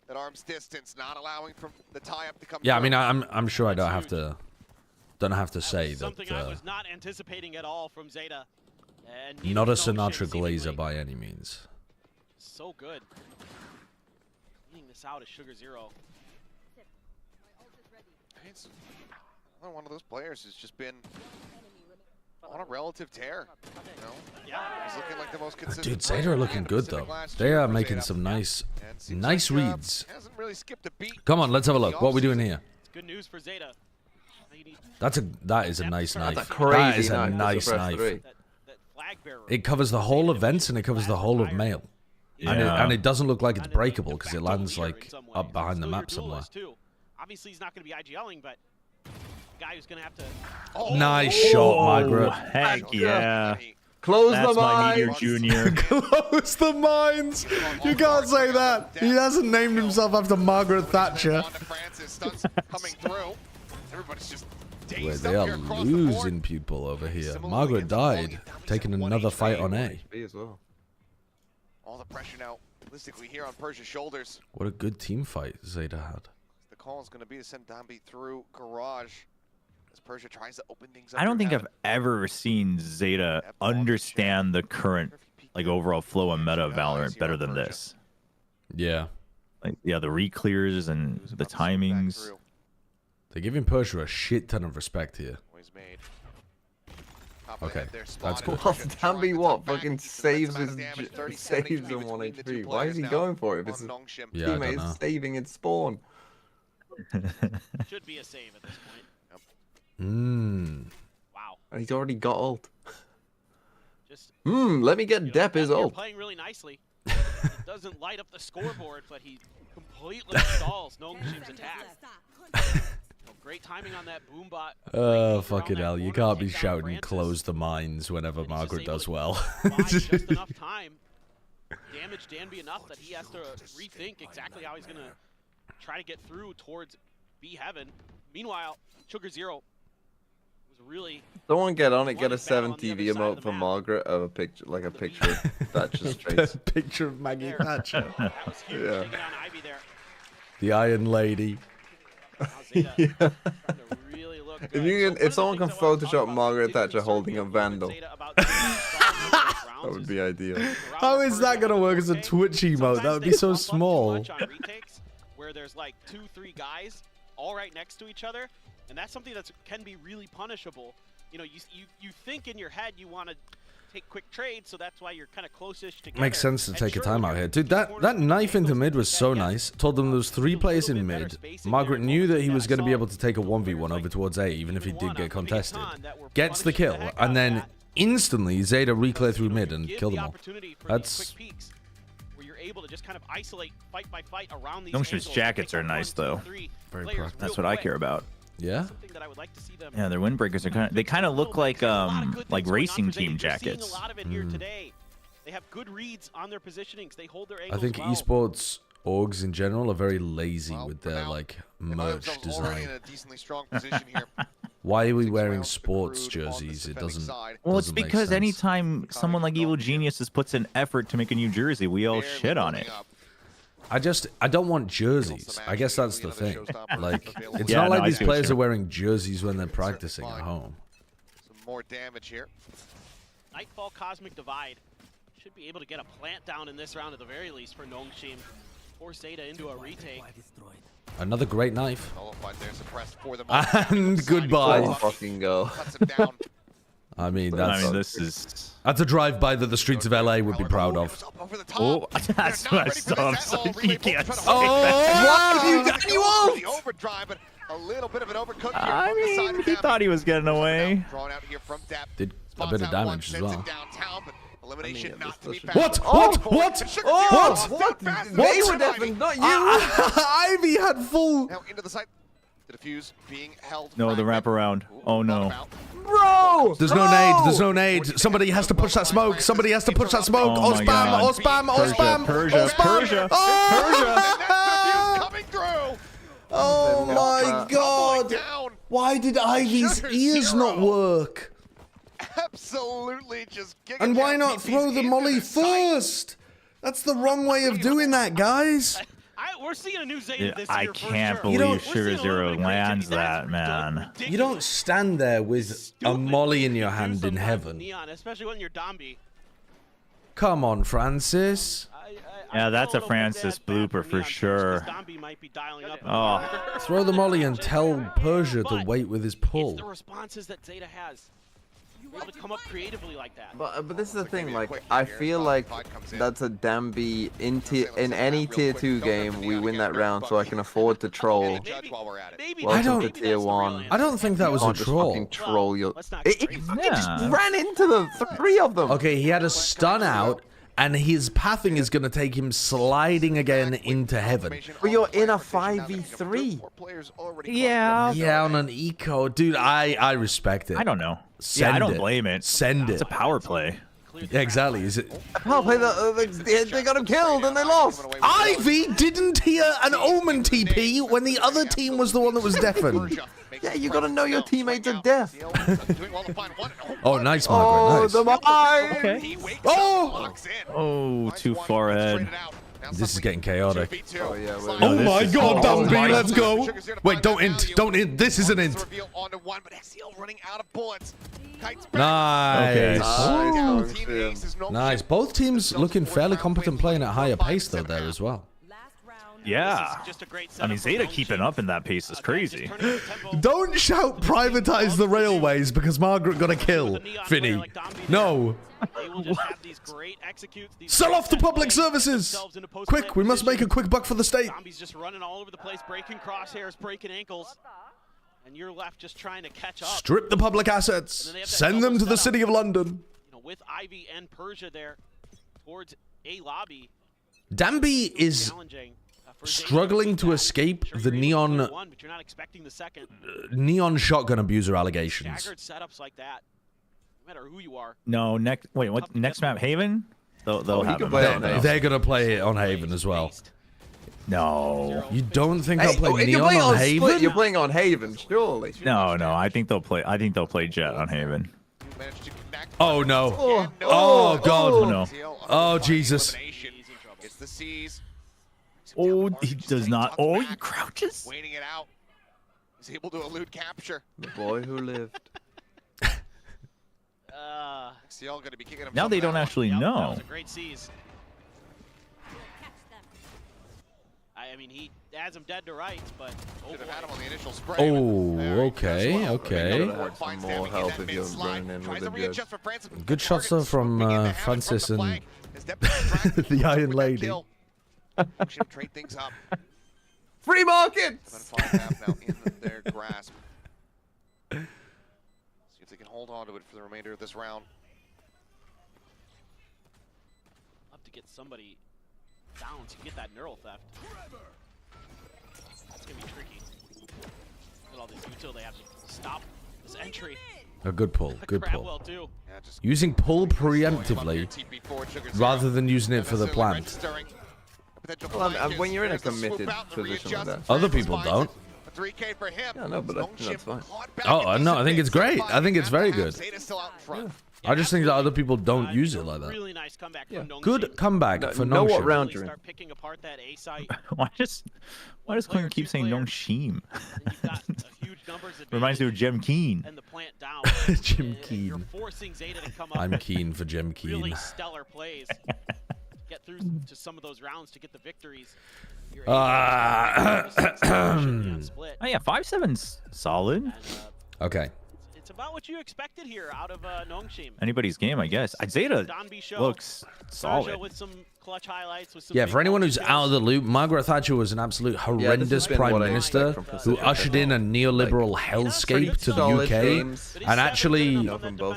at arm's distance, not allowing from the tie-up to come Yeah, I through. mean, I'm sure I don't have to say that. Something I was not anticipating at all from Zeta. Not a Sinatra Glazer by any means. So good. Leading this out is Sugar Zero. It's another one of those players who's just been on a relative tear. You know? Yeah. He's looking like the most consistent. Dude, Zeta are looking good though. They are making some nice reads. Hasn't really skipped a beat. Come on, let's have a look. What are we doing here? It's good news for Zeta. That is a nice knife. That's a crazy that is a knife. nice That's a knife. three. It covers the whole events and it covers the whole of mail. Yeah. And it doesn't look like it's breakable because it lands like up behind the map somewhere. Obviously, he's not going to be IGLing, but the guy who's going to have to. Nice shot, Margaret. Heck yeah. Close That's the my mines. Meteor Junior. Close the mines. You can't say that. He hasn't named himself after Margaret Thatcher. Where they are losing people over here. Margaret died, taking another fight on A. As well. All the pressure now, realistically, here on Persia's shoulders. What a good team fight Zeta had. The call is going to be to send Dambi through Garage as Persia tries to open things up. I don't think I've ever seen Zeta understand the current like overall flow and meta of Valorant better than this. Yeah. Like, yeah, the re-clears and the timings. They're giving Persia a shit ton of respect here. Okay, that's cool. Well, Dambi what? Fucking saves his saves him 1 HP. Why is he going for it if it's his teammate is saving its spawn? Should be a save at this point. Wow. And he's already got ult. Let me get Depp his ult. Playing really nicely. It doesn't light up the scoreboard, but he completely stalls Nongshim's attack. Great timing on that boombot. Oh, fucking hell. You can't be shouting close the mines whenever Margaret does well. Just enough time. Damage Danby enough that he has to rethink exactly how he's going to try to get through towards B Heaven. Meanwhile, Sugar Zero was really... Someone get on it, get a 7 TV emote for Margaret of a picture, like a picture of Thatcher's face. Picture of Maggie Thatcher. That was huge. Yeah. Taking on Ivy there. The Iron Lady. Yeah. If someone can Photoshop Margaret Thatcher holding a Vandal, that would be ideal. How is that gonna work as a Twitch emote? That would be so small. Where there's like 2-3 guys all right next to each other, and that's something that can be really punishable. You know, you think in your head you want to take quick trades, so that's why you're kind of close-ish together. Makes sense to take a timeout here. Dude, that knife into mid was so nice. Told them there was 3 players in mid. Margaret knew that he was going to be able to take a 1v1 over towards A, even if he did get contested. Gets the kill, and then instantly Zeta re-clear through mid and kill them all. That's... able to just kind of isolate fight by fight around these Nongshim's jackets are nice though. Very practical. That's what I care about. Yeah. Yeah, their windbreakers are they kind of look like racing team jackets. They have good reads on their positionings. They hold their I think esports orgs in general are very lazy with their like merch design. Why are we wearing sports jerseys? It doesn't. Well, it's because anytime someone like Evil Geniuses puts an effort to make a new jersey, we all shit on it. I don't want jerseys. I guess that's the thing. Like, it's not like these players are wearing jerseys when they're practicing at home. Some more damage here. Nightfall Cosmic Divide should be able to get a plant down in this round at the very least for Nongshim. Force Zeta into a retake. Another great knife. And goodbye. Let's fucking go. I mean, that's a drive-by that the streets of LA would be proud of. Oh, that's what I saw. You can't say that. You overdrive, but a little bit of an overcook here. I mean, he thought he was getting away. Did a bit of damage as well. Elimination not to be found. What? They were definitely not you. Ivy had full. Now into the site. The defuse being held. No, the wraparound. Oh no. Bro! There's no nade. There's no nade. Somebody has to push that smoke. Somebody has to push that smoke. Oh or spam. Or spam. Or spam. Persia. Coming through. Oh my God! Why did Ivy's ears not work? Absolutely just and why not throw the molly first? That's the wrong way of doing that, guys. We're seeing a new Zeta this year. I can't believe Sugar Zero lands that, man. You don't stand there with a molly in your hand in heaven. Neon, especially when you're Dombi. Come on, Francis. Yeah, that's a Francis blooper for sure. Oh. Throw the molly and tell Persia to wait with his pull. It's the responses that Zeta has. Able to come up creatively like that. But this is the thing, like, I feel like that's a Dambi in any tier 2 game, we win that round so I can afford to troll. Welcome to tier 1. I don't think that was a troll. It just ran into the 3 of them. Okay, he had a stun out, and his pathing is going to take him sliding again into heaven. But you're in a 5v3. Yeah, on an eco. Dude, I respect it. I don't know. Send I don't it. blame it. Send it. It's a power play. Yeah, exactly. Is it? Power play. They got him killed and they lost. Ivy didn't hear an Omen TP when the other team was the one that was deafened. Yeah, you gotta know your teammates are deaf. Oh, nice, Margaret. Nice. The okay. Oh, too far ahead. This is getting chaotic. Oh, yeah, oh my God, Dumby, let's go. Wait, don't int. Don't int. This is an int. Nice. Okay. Nice. Both teams looking fairly competent, playing at higher pace though there as well. Yeah. I mean, Zeta keeping up in that pace is crazy. Don't shout privatize the railways because Margaret got a kill, Finny. No. Sell off the public services! Quick, we must make a quick buck for the state. Zombies just running all over the place, breaking crosshairs, breaking ankles. And you're left just trying to catch up. Strip the public assets. Send them to the city of London. You know, with Ivy and Persia there towards A lobby. Dambi is struggling to escape the neon shotgun abuser allegations. Setups like that, no matter who you are. No, next map Haven? They'll have They're gonna play it on Haven as well. No. You don't think they'll play Neon on Haven? Split, you're playing on Haven, surely. No, I think they'll play Jet on Haven. Oh no. Oh God. Oh no. Oh Jesus. It's the C's. Oh, he does not. Oh, he crouches. Waiting it out. He's able to elude capture. The boy who lived. Gonna be kicking him now they don't actually know. Great C's. I mean, he has him dead to rights, but Should have had him on the initial spray. Oh, There he okay, goes. okay. Have some more help if you're running in with a judge. Good shots though from Francis and the Iron Lady. Should trade things up. Free markets! Now in their grasp. See if they can hold on to it for the remainder of this round. Love to get somebody down to get that neural theft. It's gonna be tricky. With all this util, they have to stop this entry. A good pull, good pull. Well too. Yeah, just Using pull preemptively rather than using it for the plant. Well, when you're in a committed position like that. Other people don't. 3K for him. Yeah, no, but that's fine. Oh, no, I think it's great. I think it's very good. I just think that other people don't use it like that. Really nice comeback from Nongshim. Good comeback for Know what Nongshim. round you're in. Start picking apart that A site. Why does Quinn keep saying Nongshim? You've got a huge numbers Reminds me of Jem Keen. and the plant down. Jim You're Keen. forcing Zeta to come up I'm with keen for Jim really Keen. stellar plays. Get through to some of those rounds to get the victories. You're Oh yeah, 5-7's solid. Okay. It's about what you expected here out of Nongshim. Anybody's game, I guess. Zeta Donby show. looks solid. With some clutch highlights, with some Yeah, big for anyone who's kills. out of the loop, Margaret Thatcher was an absolute horrendous been prime what I minister expect from who Pacific. ushed in a neoliberal hellscape to the Solid UK games. and actually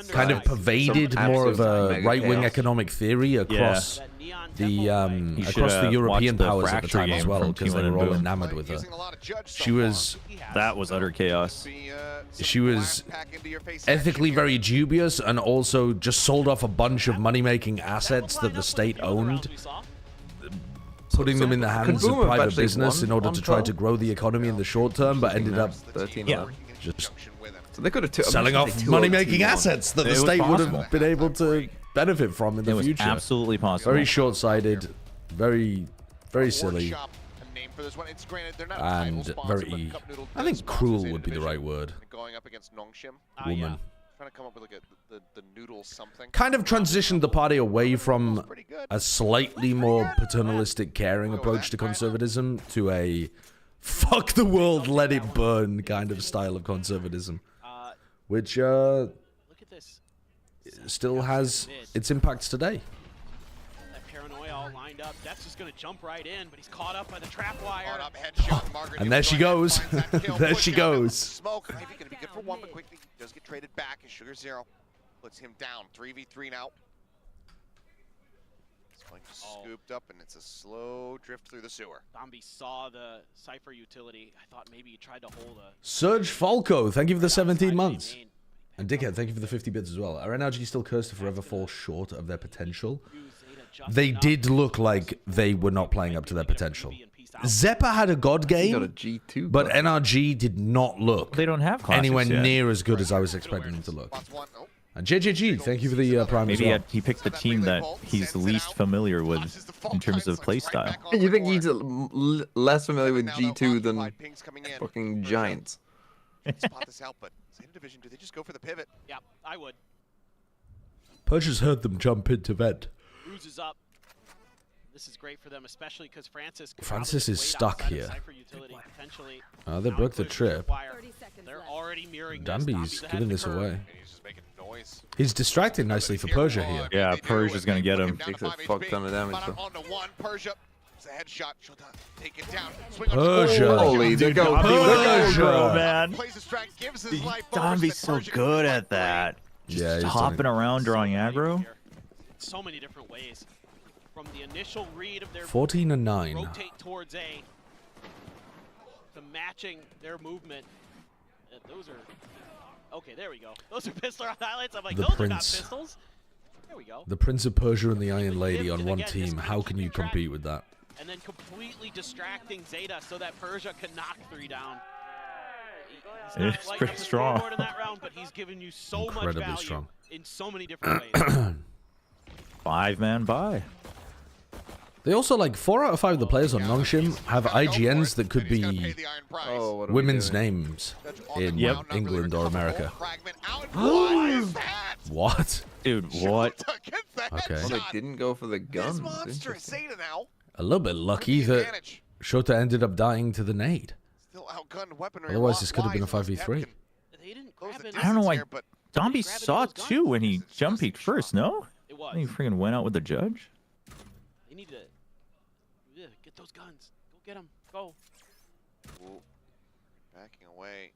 kind of pervaded Some more of absolute a mega right-wing chaos. economic theory across the European powers at the time as well, because they were all enamored with her. She was That was utter chaos. She was ethically very dubious and also just sold off a bunch of money-making assets that the state owned, putting them in the hands of Boom have private actually business in won order on to try to 12. grow the economy in the short term, but ended up 13. Yeah. just So they could have selling off money-making assets that the It was state would possible. have been able to benefit from in It the was future. absolutely possible. Very short-sighted, very silly, and very, I think cruel would be the right word. Going up against Nongshim. Woman. Trying to come up with like the noodle something. Kind of transitioned the party away from a slightly more paternalistic, caring approach to conservatism to a fuck the world, let it burn kind of style of conservatism, which Look at this. still has its impacts today. That paranoia all lined up. That's just going to jump right in, but he's caught up by the trap wire. And there she goes. There she goes. Smoke. Maybe going to be good for one, but quickly does get traded back. And Sugar Zero puts him down. 3v3 now. Spike scooped up, and it's a slow drift through the sewer. Donby saw the Cypher utility. I thought maybe he tried to hold a... Serge Falco, thank you for the 17 months. And Dickhead, thank you for the 50 bits as well. Are NRG still cursed to forever fall short of their potential? They did look like they were not playing up to their potential. Zeppa had a god He got a game, G2. but NRG did not look They don't have classics anywhere yet. near as good as I was expecting them to look. Spots one. Oh, And JJG, thank you for the prime as Maybe well. he picked the team that he's least familiar with in terms of playstyle. You think he's less familiar with G2 than fucking Giants? Spot this out, but Zeta Division, do they just go for the pivot? Yeah, I would. Persia's heard them jump into vent. Bruise is up. This is great for them, especially because Francis Is stuck here. They broke the trip. They're already mirroring Danby's giving this away. He's just making noise. He's distracting nicely for Persia here. Yeah, Persia's gonna get him. Takes a fuck ton of damage, though. Onto one, Persia. It's a headshot. She'll take it down. Swing on Persia. Holy, they go Persia. Bro, man. Plays the strike, gives his life over, Donby's so so Persia good can at that. Yeah, he's Hopping done around drawing aggro. So many different ways. From the initial read of their 14 and 9. rotate towards A to matching their movement. Those are okay. There we go. Those are pistol highlights. I'm like, The those are not Prince. pistols. There we go. The Prince of Persia and the Iron Lady on one team. How can you compete with that? And then completely distracting Zeta so that Persia can knock 3 down. He's not It's lighting pretty up the strong. scoreboard in that round, but he's given you so much Incredibly value strong. in so many different ways. 5-man buy. They also, like, 4 out of 5 of the players on Nongshim have IGNs that could be Oh, what are we women's doing? names in England or America. What? What? Dude, what? Okay. Oh, they didn't go for the guns. This monster is Interesting. Zeta now. A little bit lucky that Shota ended up dying to the nade. Still outgunned weaponry. Otherwise, this could have been a 5v3. They didn't grab it. I don't know why. Dombey saw it too when he jump peeked first, no? It was. I think he freaking went out with the judge. They need to get those guns. Go get them. Go. Ooh. Backing away.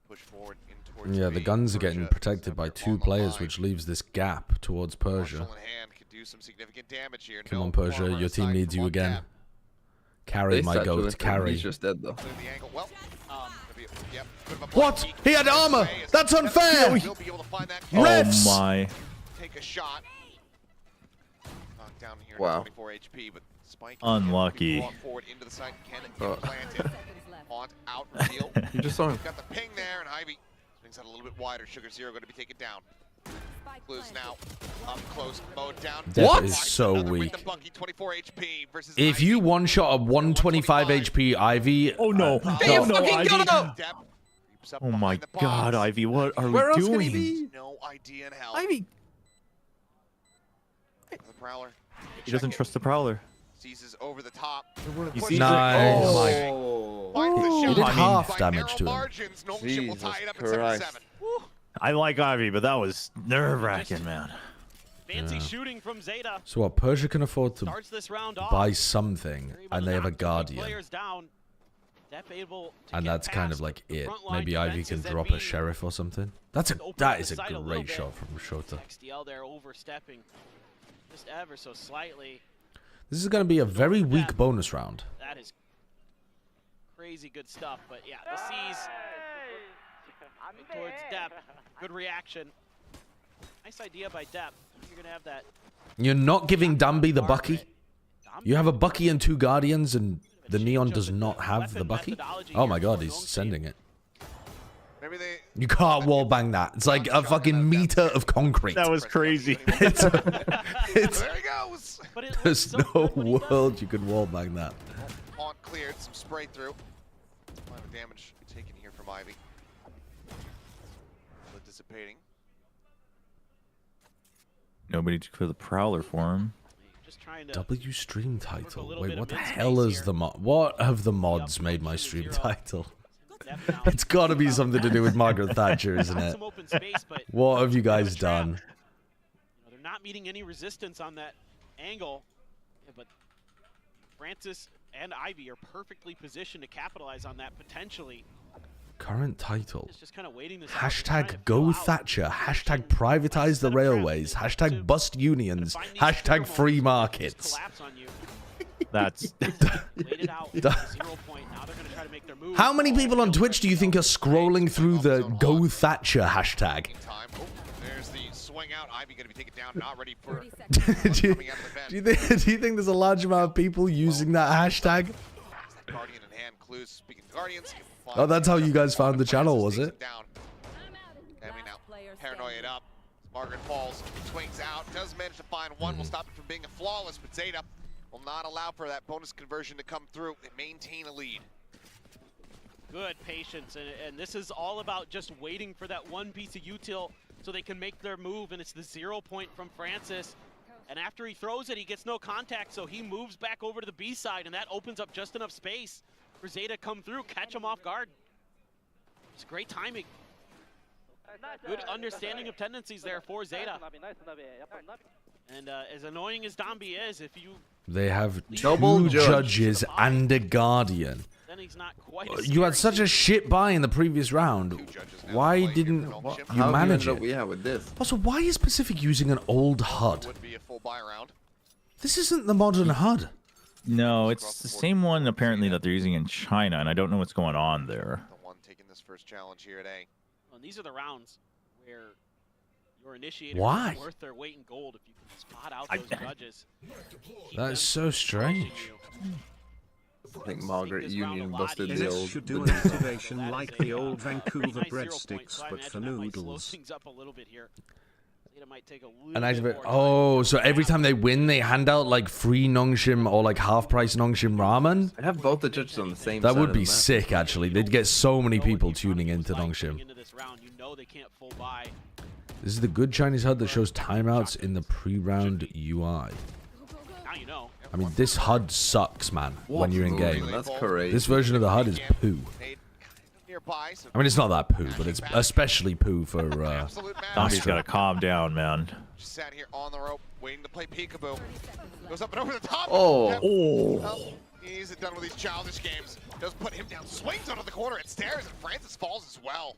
Push forward in towards Yeah, the B. guns are getting Persia protected by center 2 on the players, line. which leaves this gap towards Persia. Marshall in hand could do some significant damage here. Come No on, Persia, armor your team aside needs from you one again. tap. Carry, my goat, carry. He's just dead though. Clear the angle. Well, yep, bit of a What? block. He had armor! That's unfair! Will be able to find that Refs! Oh my. take a shot. Knocked down here Wow. to 24 HP, but Spike Unlucky. can be brought forward into the site, can get planted. Haunt out, reveal. You just saw him. Got the ping there, and Ivy swings out a little bit wider. Sugar Zero going to be taken down. Clues now up close, mowed down. Death is so Another with weak. the Bucky, 24 HP versus If Ivy. you one-shot a 125 HP Ivy... Oh no. no. Oh no, Ivy. Depp creeps up Oh my behind the god, box. Ivy, what are Where we else can he doing? be? No idea in hell. Ivy. The Prowler. He doesn't trust the Prowler. Seizes over the top. You see? Nice. Oh. Finds the He shot. did I mean, half By damage narrow to him. margins, Nongshim will tie it up at Christ. 7-7. I like Ivy, but that was nerve-wracking, man. Fancy shooting from Zeta. So what, Persia can afford to Starts this round off. buy something, They're able and to they have a knock the Guardian. players down. Depp able to And get that's kind past of like the it. front line Maybe Ivy can defenses drop and a Sheriff or something. That is a great shot from Shota. XDL there overstepping just ever so slightly. This is going to be a very weak bonus round. That is crazy good stuff. But yeah, the C's towards Depp. Good reaction. Nice idea by Depp. You're going to have that. You're not giving Dambi the Bucky? You have a Bucky and 2 Guardians, and the Neon does not have the Bucky? Oh my god, he's sending it. Maybe they. You can't wallbang that. It's like a fucking meter of concrete. That was crazy. It's, There he goes. But it there's looks so no good when he does. world you could wallbang that. Haunt cleared, some spray through. A lot of damage taken here from Ivy. Dissipating. Nobody for the Prowler for him. Just trying to W stream work a title. little Wait, bit what of the mid hell space is here. the mod? What have the mods made my stream Zero. title? Depp now. It's got to be something to do with Margaret Thatcher, isn't Got it? some open space, but What have you bit of a guys trap. done? You know, they're not meeting any resistance on that angle, yeah, but Francis and Ivy are perfectly positioned to capitalize on that potentially. Current title. It's just kind of waiting this out. They're trying to Hashtag fill go out. Thatcher. Hashtag privatize the railways. Hashtag bust unions. Hashtag free markets. Collapse on you. That's Laid it out. 0 point. Now they're going to try to make their move. How many people on Twitch do you think are scrolling through the go Thatcher hashtag? Time. Oh, there's the swing out. Ivy going to be taken down. Not ready for do, you, coming out of the do, you vent. think, there's a large amount of people using that hashtag? Guardian in hand. Clues. Speaking of Guardians. Oh, that's how you guys found the channel, was it? Down. And we now paranoia it up. Margaret falls, swings out, does manage to find one. Will stop it from being a flawless, but Zeta will not allow for that bonus conversion to come through. They maintain a lead. Good patience, and this is all about just waiting for that one piece of util so they can make their move, and it's the 0 point from Francis. And after he throws it, he gets no contact, so he moves back over to the B side, and that opens up just enough space for Zeta to come through, catch him off guard. It's great timing. Good understanding of tendencies there for Zeta. And as annoying as Dombey is, if you They have Double 2 judge. judges and a guardian. then he's not quite as You had scary. such a shit buy in the previous round. 2 judges now Why in play didn't here for Nongshim. you How manage up it? we have with this? Also, why is Pacific using an old HUD? Would be a full buy round. This isn't the modern HUD. no, it's the same one apparently that they're using in China, and I don't know what's going on there. The one taking this first challenge here today. Well, and these are the rounds where your initiator Why? is worth their weight in gold if you can spot out I- those judges. Keep That them is so strange. pushing you. I think Margaret Make this round Union a lot busted easier. the NS old. should the do an new- activation That like is the a, old pretty Vancouver nice 0 point, breadsticks, so I but imagine for that might slow noodles. things up a little bit here. Zeta might take a little And bit activate. more time. Oh, so every time they win, they hand out like free Nongshim or like half-price Nongshim ramen. I'd have both the judges on the same That side would of be the map. sick, actually. They'd get so many You know what people the tuning economy into is like Nongshim. going into this round. You know they can't full buy. This is the good Chinese HUD that shows timeouts in the pre-round UI. Now you know. I mean, this HUD sucks, man, when you're in game. That's crazy. This version of the HUD is poo. I mean, it's not that poo, but it's especially poo for He's got to calm down, man. Just sat here on the rope, waiting to play peekaboo. Goes up and over the top. Oh. He's done with these childish games. Does put him down. Swings onto the corner. It stares, and Francis falls as well.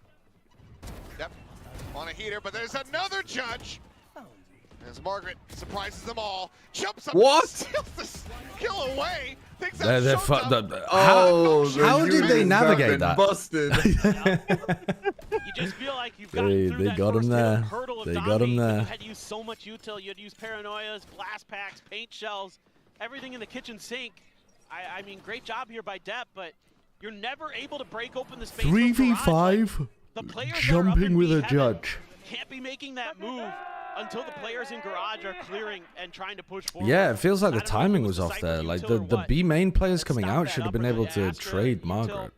Yep. On a heater, but there's another judge. As Margaret surprises them all, jumps up, steals this kill away. Thinks how did they navigate that? Busted. You just feel like you've gotten through that got him there. hurdle of They got him there. You had to use so much util. You had to use paranoias, blast packs, paint shells, everything in the kitchen sink. I mean, great job here by Depp, but you're never able to break open the space. 3v5, jumping with a judge. Can't be making that move until the players in garage are clearing and trying to push forward. Yeah, it feels like the timing was off there. Like the B main players coming out should have been able to trade Margaret.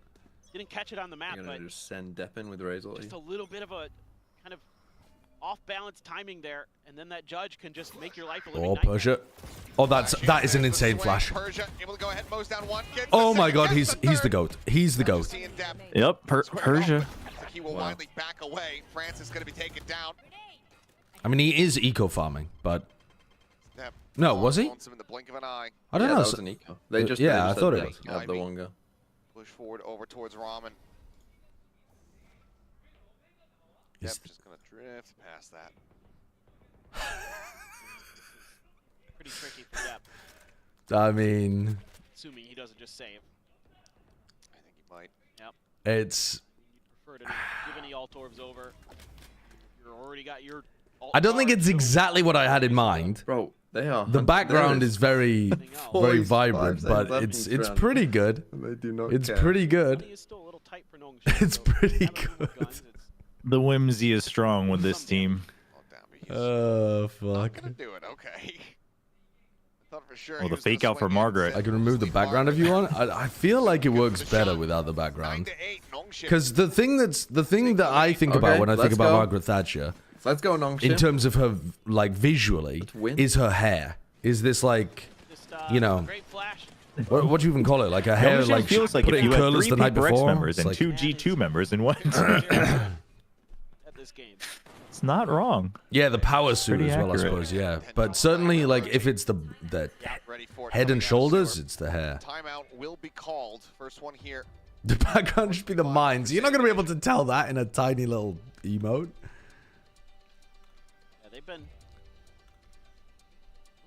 Didn't catch it on the map, but just send Depp in with Raze. Just a little bit of a kind of off-balance timing there, and then that judge can just make your life a living nightmare. Persia. Oh, that is an insane flash. Oh my God, he's the goat. He's the goat. Yep, Persia. He will widely back away. Francis is going to be taken down. I mean, he is eco-farming, but... No, was he? I don't know. That was an eco. They just I thought it was. Have the Wonga. Push forward over towards Ramen. Yep, just going to drift past that. Pretty tricky for Depp. I mean... Assuming he doesn't just save. I think he might. Yep. It's... You'd prefer to give any alt orbs over. You're already got your... I don't think it's exactly what I had in mind. Bro, they are. The background is very vibrant, but it's pretty good. They do not It's pretty good. It's pretty good. The whimsy is strong with this team. Oh, fuck. Do it, okay. For sure well, the fake out for Margaret. I can remove the background if you want. I feel like it works better without the background. Because the thing that I think about when I think about Margaret Thatcher... Let's go, Nongshim. In terms of her, like, visually, is her hair. Is this, like, you know, what do you even call it? Like, her hair, like, feels like put if it in you had curlers 3 the night Paper X before. members and like... 2 G2 members in one team. It's not wrong. Yeah, the power suit Pretty as well, accurate. I suppose, yeah. But certainly, like, if it's the head and shoulders, it's the hair. Timeout will be called. First one here. The background should be the mines. You're not going to be able to tell that in a tiny little emote. They've been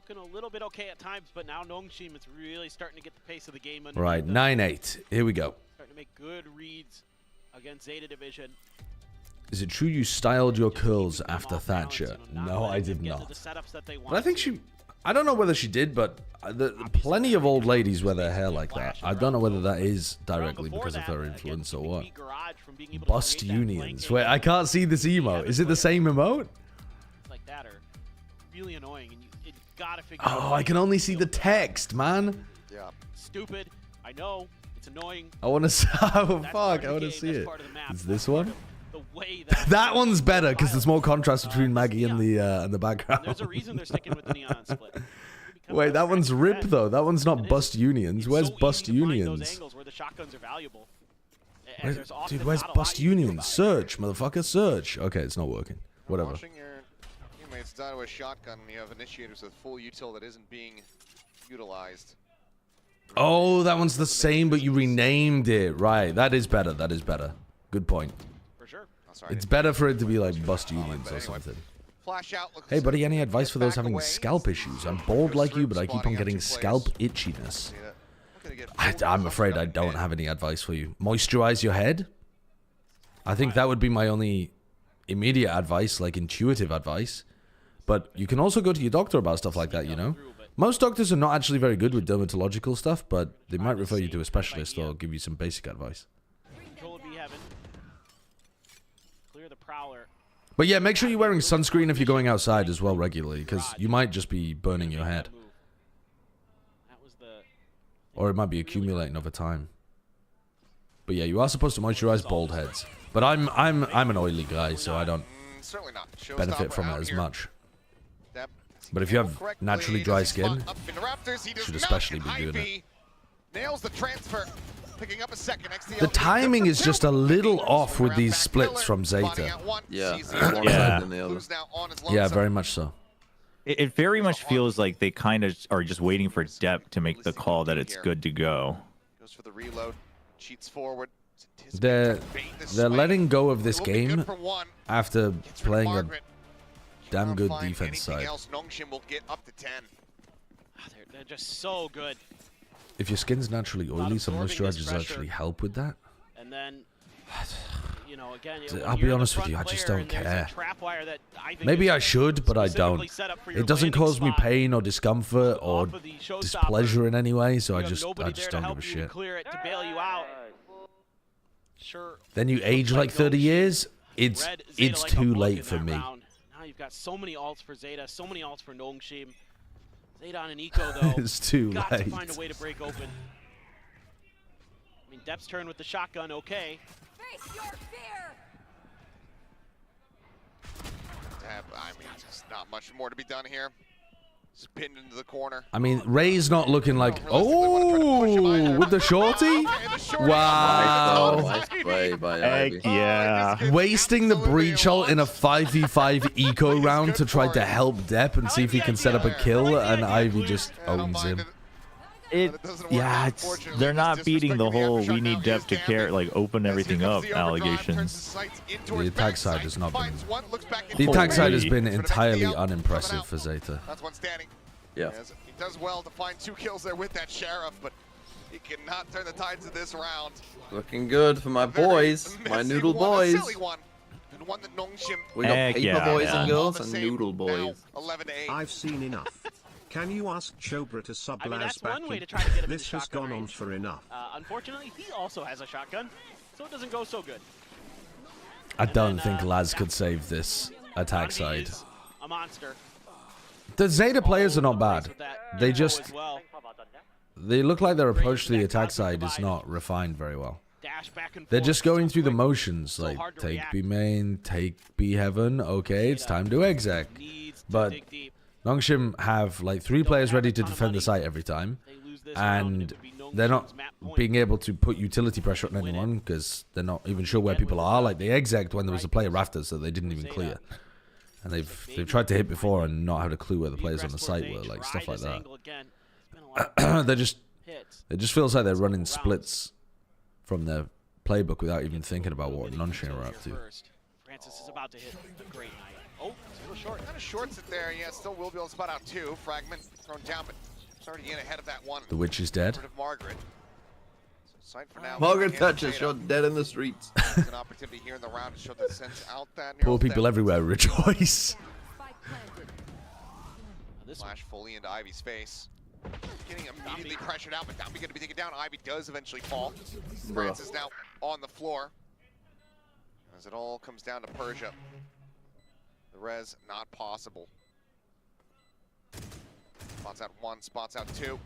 looking a little bit okay at times, but now Nongshim is really starting to get the pace of the game. Right, 9-8. Here we go. Starting to make good reads against Zeta Division. Is it true you styled your curls after Thatcher? No, I did not. But I think she... I don't know whether she did, but plenty of old ladies wear their hair like that. I don't know whether that is directly because of her influence or what. Bust unions. Wait, I can't see this emote. Is it the same emote? Like that are really annoying, and you gotta figure out. Oh, I can only see the text, man. Yeah. Stupid. I know. It's annoying. I want to... Oh, fuck. I want to see it. Is this one? That one's better because there's more contrast between Maggie and the background. There's a reason they're sticking with the neon split. Wait, that one's RIP though. That one's not Bust Unions. Where's Bust Unions? Dude, where's Bust Unions? Search, motherfucker, search. Okay, it's not working. Whatever. Watching your teammates die with a shotgun, you have initiators with full util that isn't being utilized. Oh, that one's the same, but you renamed it. Right, that is better. That is better. Good point. It's better for it to be like Bust Unions or something. Hey buddy, any advice for those having scalp issues? I'm bald like you, but I keep on getting scalp itchiness. I'm afraid I don't have any advice for you. Moisturize your head? I think that would be my only immediate advice, like intuitive advice. But you can also go to your doctor about stuff like that, you know? Most doctors are not actually very good with dermatological stuff, but they might refer you to a specialist or give you some basic advice. But yeah, make sure you're wearing sunscreen if you're going outside as well regularly, because you might just be burning your head. Or it might be accumulating over time. But yeah, you are supposed to moisturize bald heads. But I'm an oily guy, so I don't benefit from it as much. But if you have naturally dry skin, you should especially be doing it. Nails the transfer, picking up a second. The timing is just a little off with these splits from Zeta. Yeah. Yeah, very much so. It very much feels like they kind of are just waiting for Depp to make the call that it's good to go. Goes for the reload, cheats forward. They're letting go of this game after playing a damn good defense side. Nongshim will get up to 10. They're just so good. If your skin's naturally oily, some moisturizers actually help with that. And then, you know, again, I'll be honest with you, I just don't care. Maybe I should, but I don't. It doesn't cause me pain or discomfort or displeasure in any way, so I just don't give a shit. Then you age like 30 years, it's too late for me. Now you've got so many ults for Zeta, so many ults for Nongshim. Zeta and Eco, though, it's too got late. to find a way to break open. I mean, Depp's turn with the shotgun, okay. Face your fear. I mean, just not much more to be done here. Just pinned into the corner. I mean, Raze not looking like... Oh, with the shorty? Wow. Nice play by Heck Ivy. yeah. Wasting the breach ult in a 5v5 eco round to try to help Depp and see if he can set up a kill, and Ivy just owns him. They're not beating the whole we need Depp to care, like open everything up allegations. The attack side has not been... The attack side has been entirely unimpressive for Zeta. That's one standing. Yeah. He does well to find 2 kills there with that Sheriff, but he cannot turn the tides of this round. Looking good for my boys, my noodle boys. One that Nongshim We got paper boys and girls and Same noodle boys. 11 to 8. I've seen enough. Can you ask Chobra to sub I mean, Laz that's back one way in? to try to get him This in has gone on for enough. Unfortunately, he also has a shotgun, so it doesn't go so good. I don't think Laz could save this attack side. A monster. The Zeta players are not bad. They just... They look like their approach to the attack side is not refined very well. They're just going through the motions, like, take B main, take B heaven, okay, it's time to exec. But Nongshim have, like, 3 players ready to defend the site every time, and they're not being able to put utility pressure on anyone, because they're not even sure where people are. Like, they exec'd when there was a player rafters that they didn't even clear. And they've tried to hit before and not had a clue where the players on the site were, like, stuff like that. It just feels like they're running splits from their playbook without even thinking about what Nongshim are up to. Francis is about to hit a great night. Oh, it's a little short. Kind of shorts it there. Yeah, still will be able to spot out 2. Fragment thrown down, but it's already in ahead of that one. The witch is dead. Margaret. So sight for now. Margaret Thatcher shot dead in the streets. An opportunity here in the round to show the sense out that. Poor people everywhere rejoice. Flash fully into Ivy's face. Getting immediately pressured out, but Dombey going to be taken down. Ivy does eventually fall. Francis now on the floor. As it all comes down to Persia. The res not possible. Spots out 1, spots out 2.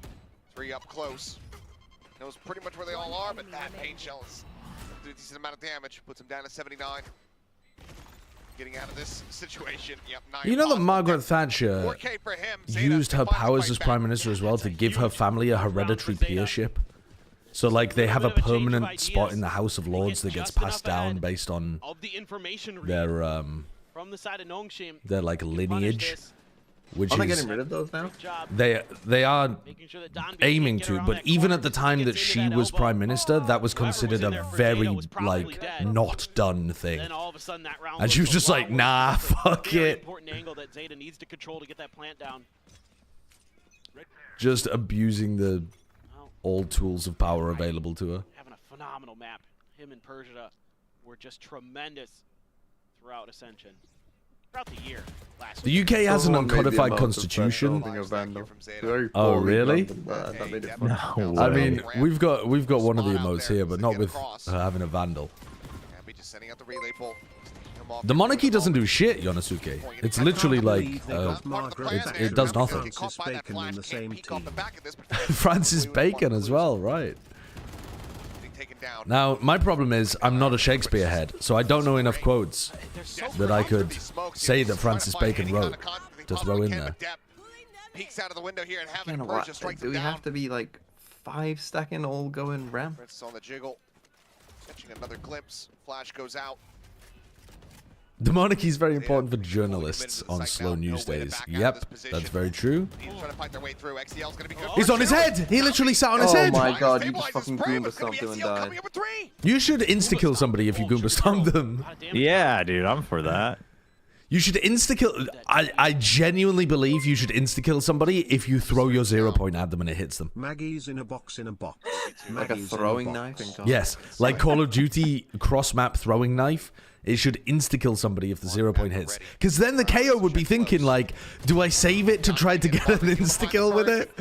3 up close. Knows pretty much where they all are, but that paint shell is doing a decent amount of damage. Puts him down to 79. Getting out of this situation. Yep, You know that Margaret Thatcher used her powers as Prime Minister as well to give her family a hereditary peership? So, like, they have a permanent spot in the House of Lords that gets passed down based on their like, lineage. Which Are they is, getting rid of those now? They are aiming to, but even at the time that she was Prime Minister, that was considered a very, like, not done thing. And she was just like, nah, fuck it. Just abusing the old tools of power available to her. Having a phenomenal map. Him and Persia were just tremendous throughout Ascension. Throughout the year. The UK has an uncodified constitution. Oh, really? No I mean, we've got one of the emotes here, but not with having a vandal. The monarchy doesn't do shit, Yonosuke. It's literally like it does nothing. Francis Bacon as well, right? Now, my problem is I'm not a Shakespeare head, so I don't know enough quotes that I could say that Francis Bacon wrote to throw in there. peeks out of the window here and having Again, Persia strike do we down. have to be like 5 stacking all going ramp? Prince on the jiggle, catching another glimpse. Flash goes out. The monarchy is very important for journalists on slow news days. Yep, that's very true. He's on his head! He literally sat on his head! Oh my god, you just fucking Goomba stomped him and died. You should insta-kill somebody if you Goomba stomp them. Yeah, dude, I'm for that. You should insta-kill... I genuinely believe you should insta-kill somebody if you throw your 0 point at them and it hits them. Maggie's in a box in a box. Like a throwing knife? Yes, like Call of Duty cross-map throwing knife. It should insta-kill somebody if the 0 point hits. Because then the KO would be thinking, like, do I save it to try to get an insta-kill with it?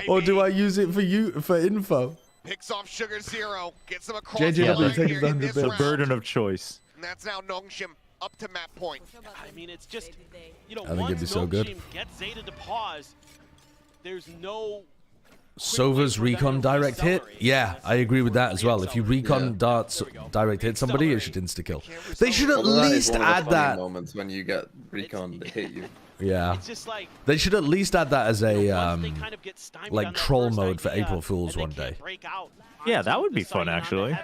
Or do I use it for info? Picks off Sugar Zero, gets him across the burden of choice. And that's now Nongshim up to map point. I mean, it's just, you know, I think it'd be so good. Gets Zeta to pause, there's no... Sova's recon direct hit? Yeah, I agree with that as well. If you recon darts direct hit somebody, it should insta-kill. They should at least add that. Moments when you get recon to hit you. Yeah. They should at least add that as a like troll mode for April Fools one day. Yeah, that would be fun actually.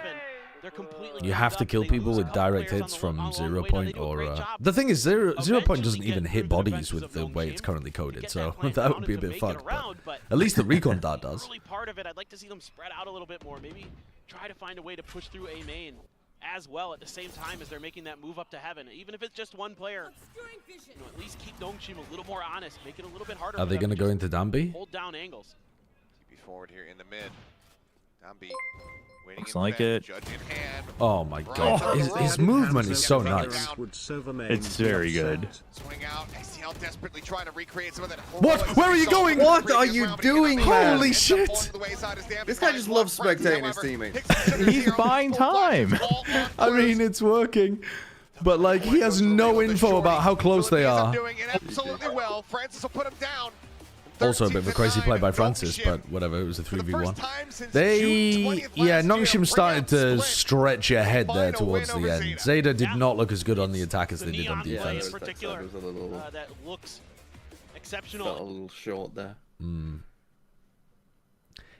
You have to kill people with direct hits from 0 point or... The thing is, 0 point doesn't even hit bodies with the way it's currently coded, so that would be a bit fucked. But at least the recon dart does. Part of it, I'd like to see them spread out a little bit more. Maybe try to find a way to push through A main as well at the same time as they're making that move up to heaven. Even if it's just one player, you know, at least keep Nongshim a little more honest, make it a little bit harder. Are they going to go into Dambi? Hold down angles. TP forward here in the mid. Dambi. Looks like it. Oh my god. His movement is so nice. It's very good. What? Where are you going? What are you doing, man? Holy shit! This guy just loves spectating his teammates. He's buying time. I mean, it's working. But, like, he has no info about how close they are. Also a bit of a crazy play by Francis, but whatever, it was a 3v1. Yeah, Nongshim started to stretch ahead there towards the end. Zeta did not look as good on the attack as they did on defense. That looks exceptional. Felt a little short there.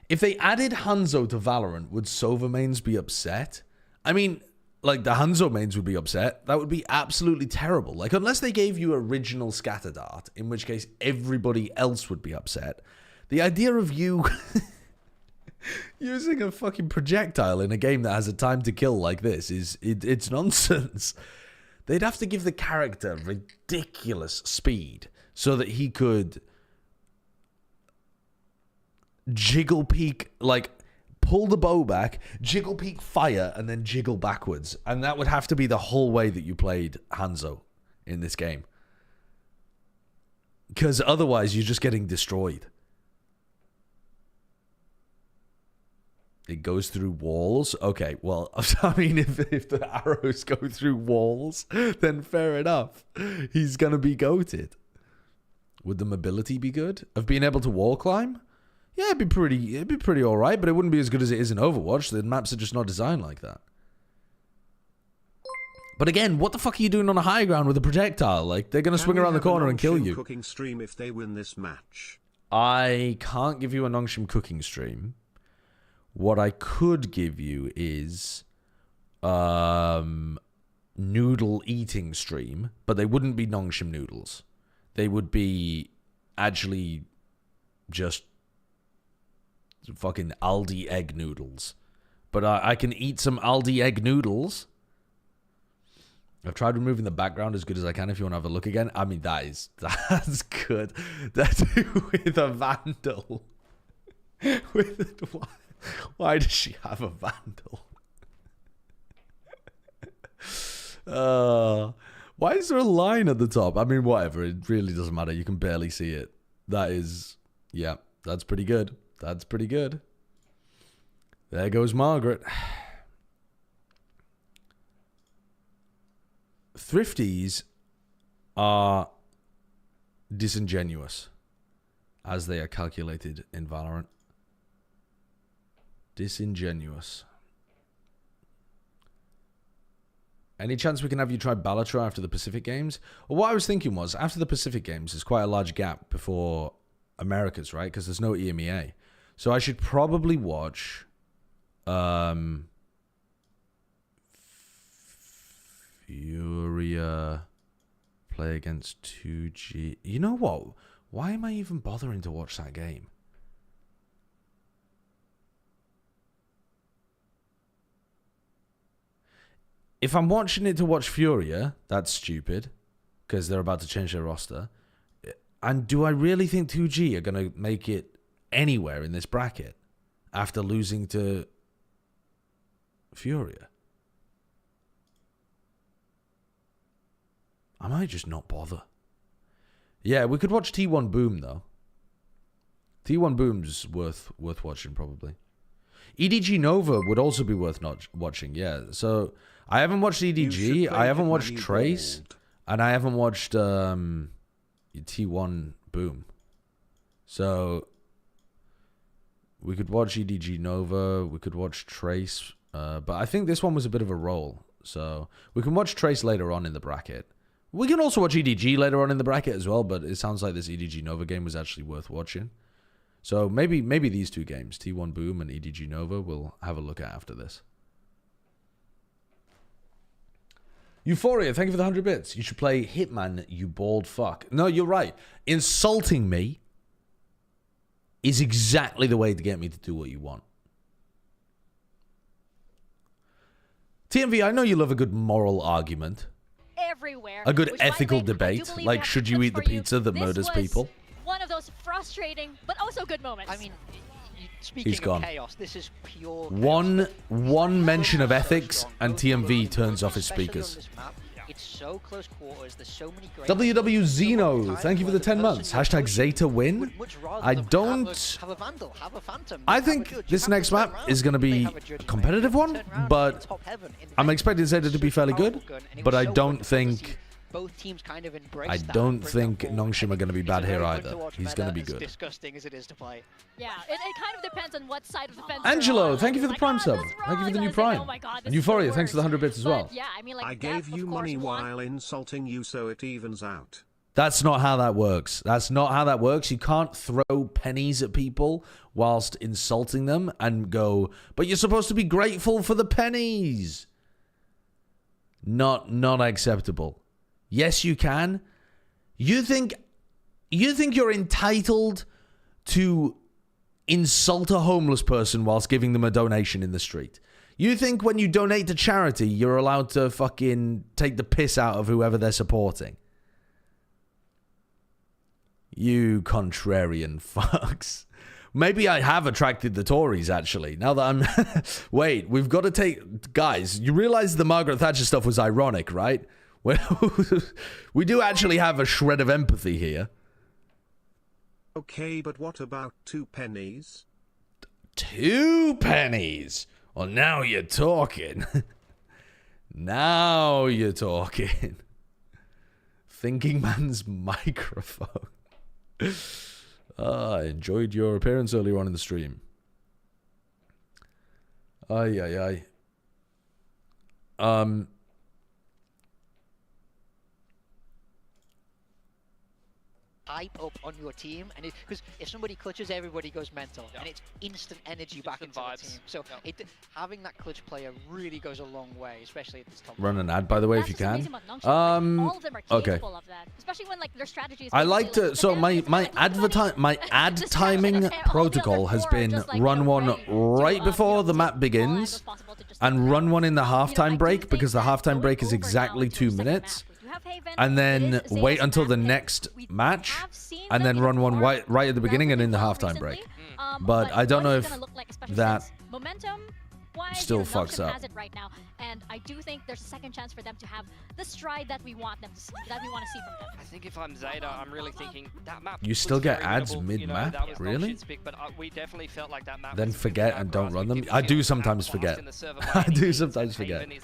If they added Hanzo to Valorant, would Sova mains be upset? I mean, like, the Hanzo mains would be upset. That would be absolutely terrible. Like, unless they gave you original scatter dart, in which case everybody else would be upset. The idea of you using a fucking projectile in a game that has a time to kill like this it's nonsense. They'd have to give the character ridiculous speed so that he could jiggle peek, like, pull the bow back, jiggle peek fire, and then jiggle backwards. And that would have to be the whole way that you played Hanzo in this game. Because otherwise, you're just getting destroyed. It goes through walls? Okay, well, I mean, if the arrows go through walls, then fair enough. He's going to be goated. Would the mobility be good? Of being able to wall climb? Yeah, it'd be pretty alright, but it wouldn't be as good as it is in Overwatch. The maps are just not designed like that. But again, what the fuck are you doing on a high ground with a projectile? Like, they're going to swing around the corner and kill you. Cooking stream if they win this match. I can't give you a Nongshim cooking stream. What I could give you is noodle eating stream, but they wouldn't be Nongshim noodles. They would be actually just fucking Aldi egg noodles. But I can eat some Aldi egg noodles. I've tried removing the background as good as I can if you want to have a look again. I mean, that's good. That's with a vandal. Why does she have a vandal? Why is there a line at the top? I mean, whatever. It really doesn't matter. You can barely see it. That is, yeah, that's pretty good. That's pretty good. There goes Margaret. Thrifties are disingenuous as they are calculated in Valorant. Disingenuous. Any chance we can have you try Balatro after the Pacific Games? Well, what I was thinking was, after the Pacific Games, there's quite a large gap before Americas, right? Because there's no EMEA. So I should probably watch Furia play against 2G. You know what? Why am I even bothering to watch that game? If I'm watching it to watch Furia, that's stupid, because they're about to change their roster. And do I really think 2G are going to make it anywhere in this bracket after losing to Furia? I might just not bother. Yeah, we could watch T1 Boom, though. T1 Boom's worth watching, probably. EDG Nova would also be worth not watching, yeah. So, I haven't watched EDG, I haven't watched Trace, and I haven't watched T1 Boom. So, we could watch EDG Nova, we could watch Trace, but I think this one was a bit of a roll. So, we can watch Trace later on in the bracket. We can also watch EDG later on in the bracket as well, but it sounds like this EDG Nova game was actually worth watching. So maybe these two games, T1 Boom and EDG Nova, we'll have a look at after this. Euphoria, thank you for the 100 bits. You should play Hitman, you bald fuck. No, you're right. Insulting me is exactly the way to get me to do what you want. TMV, I know you love a good moral argument. Everywhere. A good ethical debate. Like, should you eat the pizza that murders people? One of those frustrating, but also good moments. I mean, speaking of chaos, this is pure one mention of ethics, and TMV turns off his speakers. It's so close quarters. There's so many great WW Zeno, thank you for the 10 months. Hashtag Zeta win. I don't. I think this next map is going to be a competitive one, but I'm expecting Zeta to be fairly good. But I don't think. Both teams kind of I don't think Nongshim are going to be bad here either. He's going to be good. Disgusting as it is to play. Yeah, it kind of depends on what side of the fence. Angelo, thank you for the Prime sub. Thank you for the new Prime. And Euphoria, thanks for the 100 bits as well. Yeah, I mean, like, I gave you money while insulting you, so it evens out. That's not how that works. That's not how that works. You can't throw pennies at people whilst insulting them and go, but you're supposed to be grateful for the pennies. Not acceptable. Yes, you can. You think you're entitled to insult a homeless person whilst giving them a donation in the street? You think when you donate to charity, you're allowed to fucking take the piss out of whoever they're supporting? You contrarian fucks. Maybe I have attracted the Tories, actually. Now that I'm... Wait, we've got to take... Guys, you realize the Margaret Thatcher stuff was ironic, right? Well, we do actually have a shred of empathy here. Okay, but what about 2 pennies? 2 pennies? Well, now you're talking. Now you're talking. Thinking man's microphone. I enjoyed your appearance earlier on in the stream. Ay. Hype up on your team, and because if somebody clutches, everybody goes mental, and it's instant energy back into the team. So having that clutch player really goes a long way, especially at this top. Run an ad, by the way, if you can. All of them are capable of that, especially when like their strategy is. I like to. So my ad timing protocol has been run one right before the map begins, and run one in the halftime break, because the halftime break is exactly 2 minutes. And then wait until the next match, and then run one right at the beginning and in the halftime break. But I don't know if that still fucks up. Right now, and I do think there's a second chance for them to have the stride that we want them to see, that we want to see from them. I think if I'm Zeta, I'm really thinking that map. You still get ads mid-map, really? But we definitely felt like that map. Then forget and don't run them. I do sometimes forget. I do sometimes forget. Do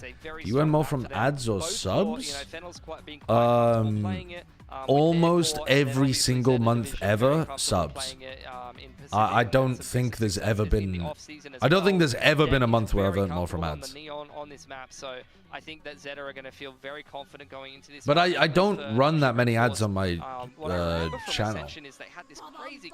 you earn more from ads or subs? almost every single month ever subs. I don't think there's ever been. I don't think there's ever been a month where I've earned more from ads. On this map, so I think that Zeta are going to feel very confident going into this. But I don't run that many ads on my channel.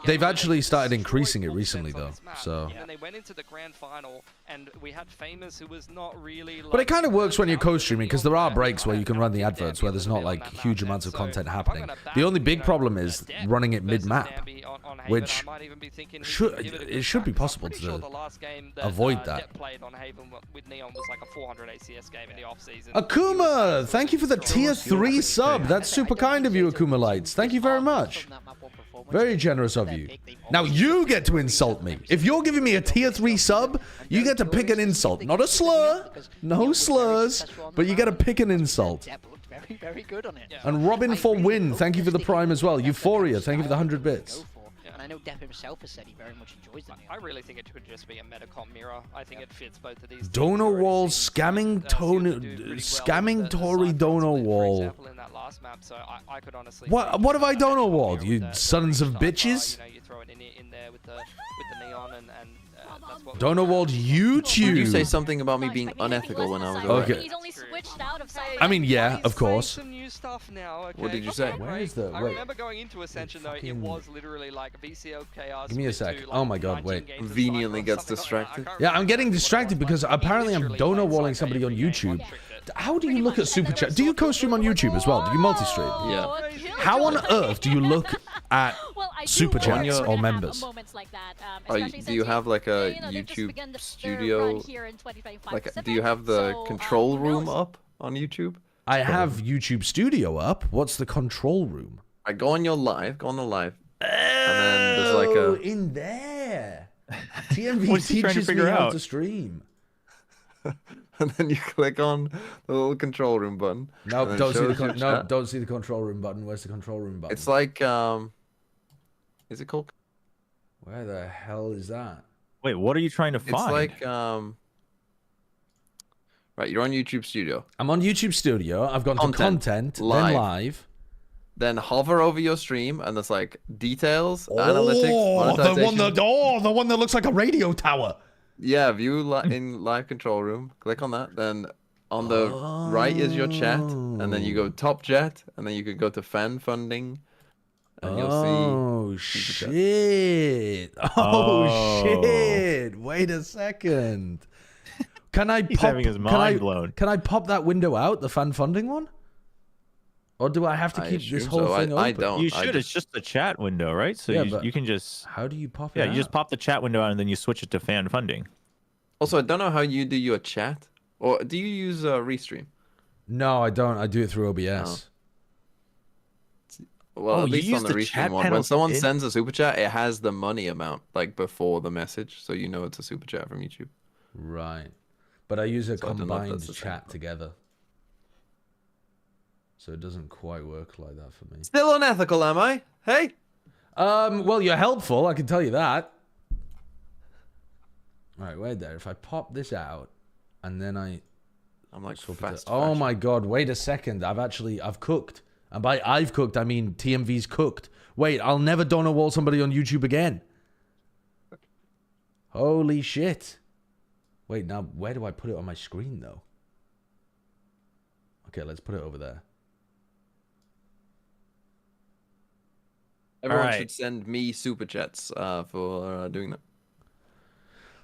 They've actually started increasing it recently, though. So. And then they went into the grand final, and we had Famous, who was not really. But it kind of works when you're co-streaming, because there are breaks where you can run the adverts where there's not like huge amounts of content happening. The only big problem is running it mid-map, which should be possible to avoid that. Akuma, thank you for the tier 3 sub. That's super kind of you, Akuma Lights. Thank you very much. Very generous of you. Now you get to insult me. If you're giving me a tier 3 sub, you get to pick an insult. Not a slur. No slurs. But you get to pick an insult. Very good on it. And Robin for win, thank you for the prime as well. Euphoria, thank you for the 100 bits. And I know Depp himself has said he very much enjoys the I really think it could just be a Metacom mirror. I think it fits both of these. Dono Wall, scamming Tory Dono Wall. What have I Dono Walled, you sons of bitches? You throw it in there with the neon and that's what Dono Walled YouTube. Did you say something about me being unethical when I was away? Okay. I mean, yeah, of course. What did you say? Where is the? I remember going into Ascension though, it was literally like VCOKR. Give me a sec. Oh my god, wait. Conveniently gets distracted. Yeah, I'm getting distracted because apparently I'm Dono Walling somebody on YouTube. How do you look at Super Chat? Do you co-stream on YouTube as well? Do you multi-stream? Yeah. How on earth do you look at Super Chats or members? Do you have like a YouTube studio? Like, do you have the control room up on YouTube? I have YouTube Studio up. What's the control room? I go on your live, go on the live, and then there's like a in there. TMV teaches me how to stream. And then you click on the little control room button. No, don't see the don't see the control room button. Where's the control room button? It's like is it called? Where the hell is that? Wait, what are you trying to find? It's like right, you're on YouTube Studio. I'm on YouTube Studio. I've gone to content, then live. Then hover over your stream, and there's like details, analytics, monetization. The one that looks like a radio tower. Yeah, view in live control room. Click on that. Then on the right is your chat, and then you go top chat, and then you could go to fan funding, and you'll see. Shit! Oh shit! Wait a second. Can I He's pop? Having his mind blown. Can I pop that window out, the fan funding one? Or do I have to keep this whole thing open? I don't. You should. It's just the chat window, right? So yeah, you can just. How do you pop it? Yeah, out? you just pop the chat window out and then you switch it to fan funding. Also, I don't know how you do your chat, or do you use Restream? No, I don't. I do it through OBS. Oh. Well, at least on the Restream one, when someone sends a super chat, it has the money amount like before the message, so you know it's a super chat from YouTube. Right, but I use a combined chat together. So it doesn't quite work like that for me. Still unethical, am I? Hey? Well, you're helpful, I can tell you that. Alright, wait there. If I pop this out, and then I'm like, oh my god, wait a second. I've cooked. And by I've cooked, I mean TMV's cooked. Wait, I'll never Dono Wall somebody on YouTube again. Holy shit. Wait, now, where do I put it on my screen, though? Okay, let's put it over there. Everyone should send me super chats for doing that.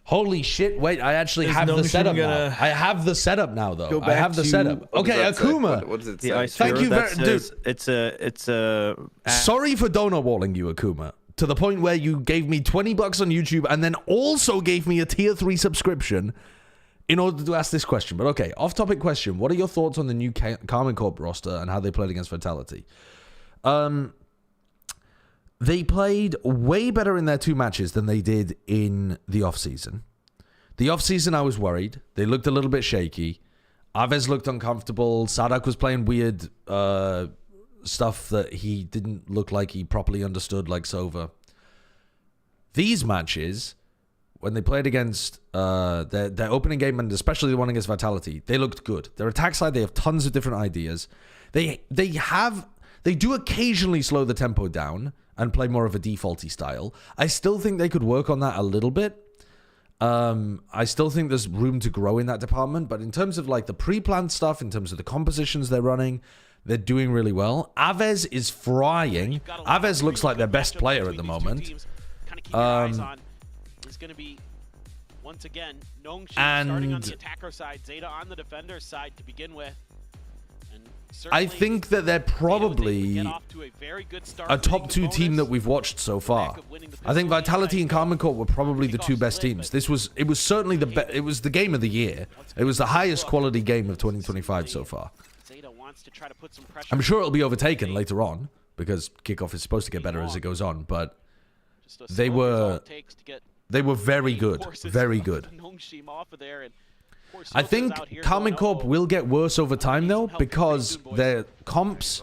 Holy shit! Wait, I actually have the setup now. I have the setup now, though. I have the setup. Okay, Akuma. What does it say? Thank you very much. It's a. Sorry for Dono Walling you, Akuma. To the point where you gave me $20 on YouTube and then also gave me a tier 3 subscription in order to ask this question. But okay, off-topic question. What are your thoughts on the new Karmine Corp roster and how they played against Vitality? They played way better in their 2 matches than they did in the off-season. The off-season, I was worried. They looked a little bit shaky. Aves looked uncomfortable. Sadak was playing weird stuff that he didn't look like he properly understood, like Sova. These matches, when they played against their opening game, and especially the one against Vitality, they looked good. Their attack side, they have tons of different ideas. They have They do occasionally slow the tempo down and play more of a defaulty style. I still think they could work on that a little bit. I still think there's room to grow in that department, but in terms of like the pre-planned stuff, in terms of the compositions they're running, they're doing really well. Aves is frying. Aves looks like their best player at the moment. Is going to be once again Nongshim starting on the attacker side, Zeta on the defender side to begin with. I think that they're probably a top 2 team that we've watched so far. I think Vitality and Karmine Corp were probably the 2 best teams. It was certainly it was the game of the year. It was the highest quality game of 2025 so far. I'm sure it'll be overtaken later on because kickoff is supposed to get better as it goes on, but they were very good, very good. I think Karmine Corp will get worse over time, though, because their comps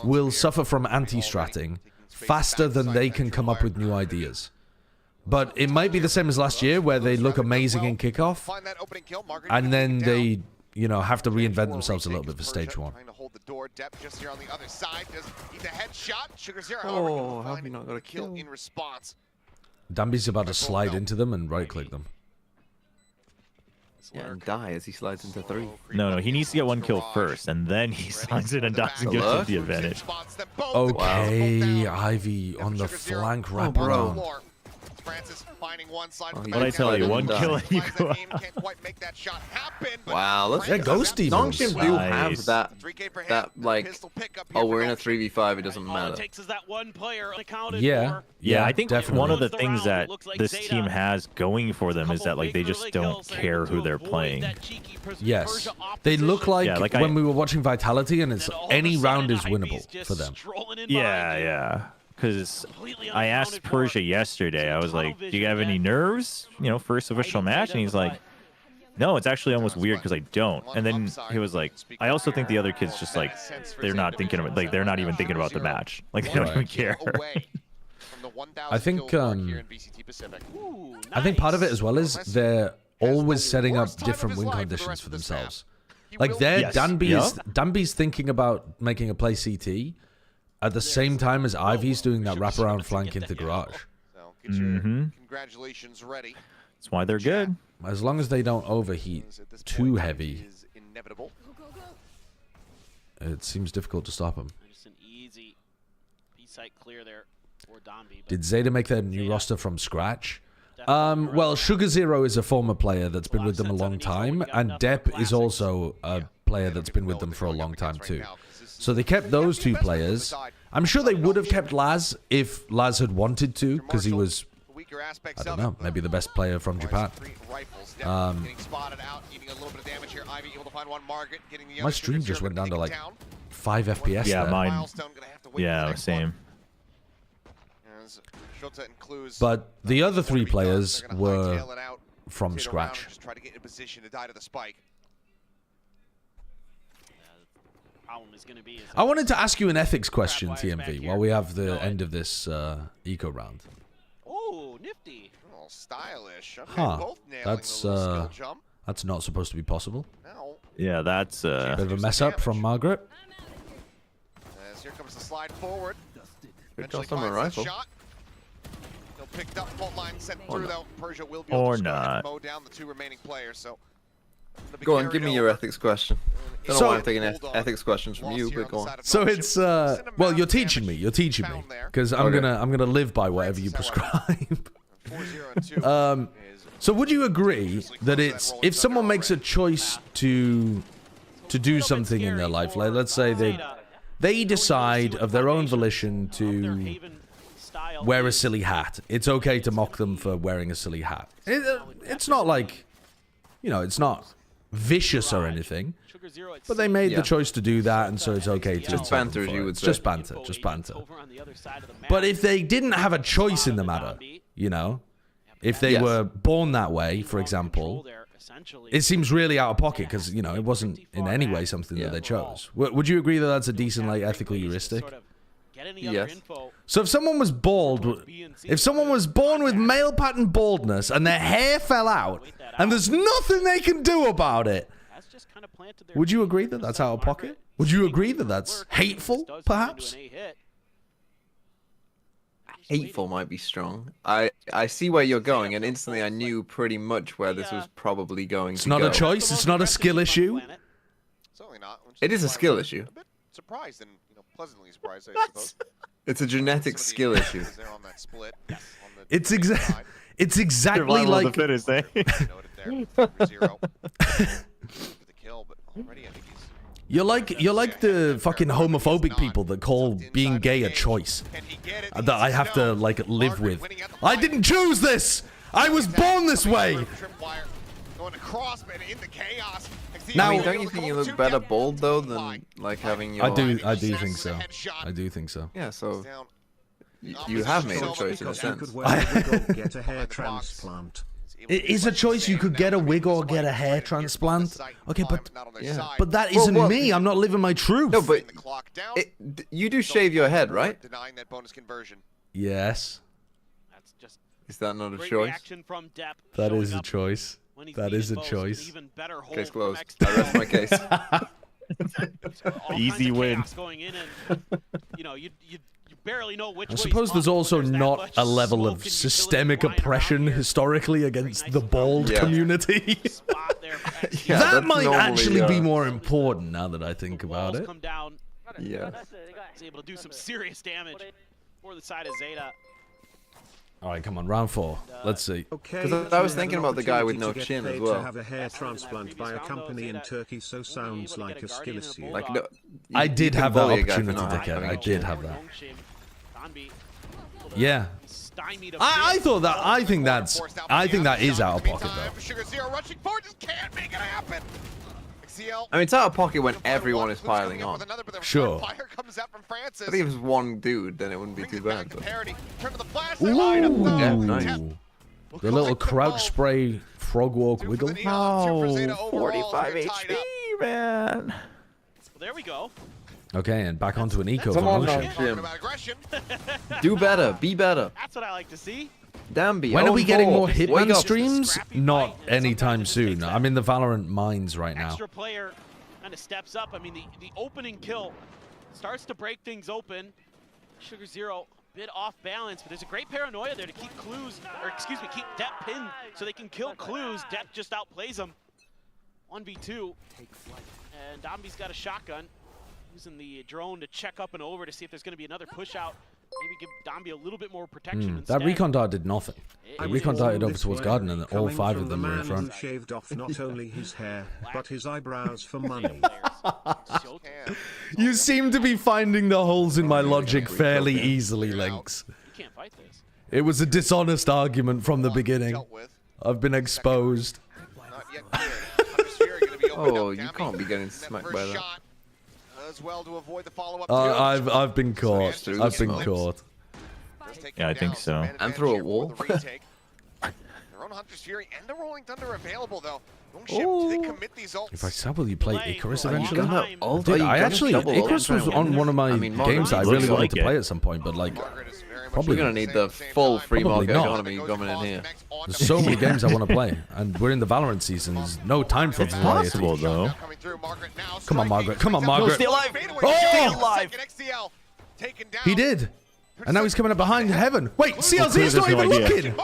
will suffer from anti-stratting faster than they can come up with new ideas. But it might be the same as last year, where they look amazing in kickoff, and then they, you know, have to reinvent themselves a little bit for stage 1. Oh, how have you not got a kill? Dambi's about to slide into them and right-click them. Yeah, and die as he slides into 3. No, he needs to get 1 kill first, and then he slides in and dies and gives us the advantage. Okay, Ivy on the flank wraparound. What I tell you, 1 kill and you go out. Wow, let's ghosty. Nongshim do have that like, oh, we're in a 3v5, it doesn't matter. Yeah, I think definitely. one of the things that this team has going for them is that like they just don't care who they're playing. Yes, they look like when we were watching Vitality, and it's any round is winnable for them. Yeah. Because I asked Persia yesterday, I was like, do you have any nerves? You know, first official match? And he's like, no, it's actually almost weird because I don't. And then he was like, I also think the other kids just like, they're not thinking about, like, they're not even thinking about the match. Like, they don't even care. I think part of it as well is they're always setting up different win conditions for themselves. Like, Danby's thinking about making a play CT at the same time as Ivy's doing that wraparound flank into garage. Congratulations, ready. That's why they're good. As long as they don't overheat too heavy, it seems difficult to stop them. Just an easy B-site clear there for Domby. Did Zeta make their new roster from scratch? Well, Sugar Zero is a former player that's been with them a long time, and Depp is also a player that's been with them for a long time too. So they kept those 2 players. I'm sure they would have kept Laz if Laz had wanted to, because he was, I don't know, maybe the best player from Japan. My stream just went down to like 5 FPS. Yeah, there. mine. Yeah, same. But the other 3 players were from scratch. I wanted to ask you an ethics question, TMV, while we have the end of this eco round. Oh, nifty. Oh, stylish. Okay, Huh. That's not supposed to be possible. Yeah, that's bit of a mess up from Margaret. As here comes the slide forward. Good job on a rifle. Picked up, fault line sent through though. Persia will be or able to not. mow down the 2 remaining players. So go on, give me your ethics question. Don't know why I'm taking ethics questions from you, but go on. So it's well, you're teaching me, because I'm gonna live by whatever you prescribe. So would you agree that it's, if someone makes a choice to do something in their life, like let's say they decide of their own volition to wear a silly hat, it's okay to mock them for wearing a silly hat. It's not like, you know, it's not vicious or anything, but they made the choice to do that, and so it's okay to just banter, you would say. Just banter. But if they didn't have a choice in the matter, you know, if they were born that way, for example, it seems really out of pocket because, you know, it wasn't in any way something that they chose. Would you agree that that's a decent, like, ethical heuristic? Yes. So if someone was bald, if someone was born with male pattern baldness and their hair fell out and there's nothing they can do about it, just kind of planted their Would you agree that that's out of pocket? Would you agree that that's hateful, perhaps? Hateful might be strong. I see where you're going, and instantly I knew pretty much where this was probably going to go. It's not a choice. It's not a skill issue. Certainly not. It is a skill issue. A bit surprised and pleasantly surprised, I suppose. It's a genetic skill issue. On that split, It's exactly like. Noted there. 0 for the kill, but already I think he's You're like the fucking homophobic people that call being gay a choice that I have to like live with. I didn't choose this. I was born this way. Going across and into chaos. Now, I mean, don't you think you look better bald though than like having your? I do think so. I do think so. Yeah, so you have made a choice in a sense. Get a hair transplant. It is a choice. You could get a wig or get a hair transplant. Okay, yeah. but that isn't me. I'm not living my truth. No, but you do shave your head, right? Denying that bonus conversion. Yes. That's just is that not a choice? That is a choice. That is a choice. Case closed. I rest my case. Easy win. Going in and, you barely know which I suppose there's also not a level of systemic oppression historically against the bald community. That might actually be more important now that I think about it. Yeah. He's able to do some serious damage for the side of Zeta. All right, come on, round 4. Let's see. Because I was thinking about the guy with no chin as well. To have a hair transplant by a company in Turkey, so sounds like a skill issue. Like, no, I did have that opportunity, dickhead. I did have that. Yeah. I thought that. I think that is out of pocket though. I mean, it's out of pocket when everyone is piling on. Sure. I think if it was one dude, then it wouldn't be too bad. Ooh. Nice. The little crouch spray frog walk wiggle. Oh, 45 HP, man. Well, there we go. Okay, and back onto an eco. Come on, Nongshim. Do better. Be better. That's what I like to see. Damn, when are we getting more Hitman streams? Not anytime soon. I'm in the Valorant mines right now. Extra player kind of steps up. I mean, the opening kill starts to break things open. Sugar Zero a bit off balance, but there's a great paranoia there to keep clues, or excuse me, keep Depp pinned so they can kill clues. Depp just outplays them. 1v2. And Dombi's got a shotgun. Using the drone to check up and over to see if there's going to be another push out. Maybe give Dombi a little bit more protection instead. That recon dart did nothing. The recon darted over towards Garden and all 5 of them were in front. Shaved off not only his hair, but his eyebrows for money. You seem to be finding the holes in my logic fairly easily, Lynx. You can't fight this. It was a dishonest argument from the beginning. I've been exposed. Oh, you can't be getting smacked by that. As well to avoid the follow-up. I've been caught. I've been caught. Yeah, I think so. And through a wall. Their own Hunter's Fury and the Rolling Thunder available though. Do they commit these ults? If I said, will you play Icarus eventually? Dude, I actually, Icarus was on one of my games that I really wanted to play at some point, but like, probably we're gonna need the full free market economy coming in here. There's so many games I want to play, and we're in the Valorant season. There's no time for variety. Possible though. Come on, Margaret. Come on, Margaret. Stay alive. Oh! He did. And now he's coming up behind Heaven. Wait, CLZ's not even looking.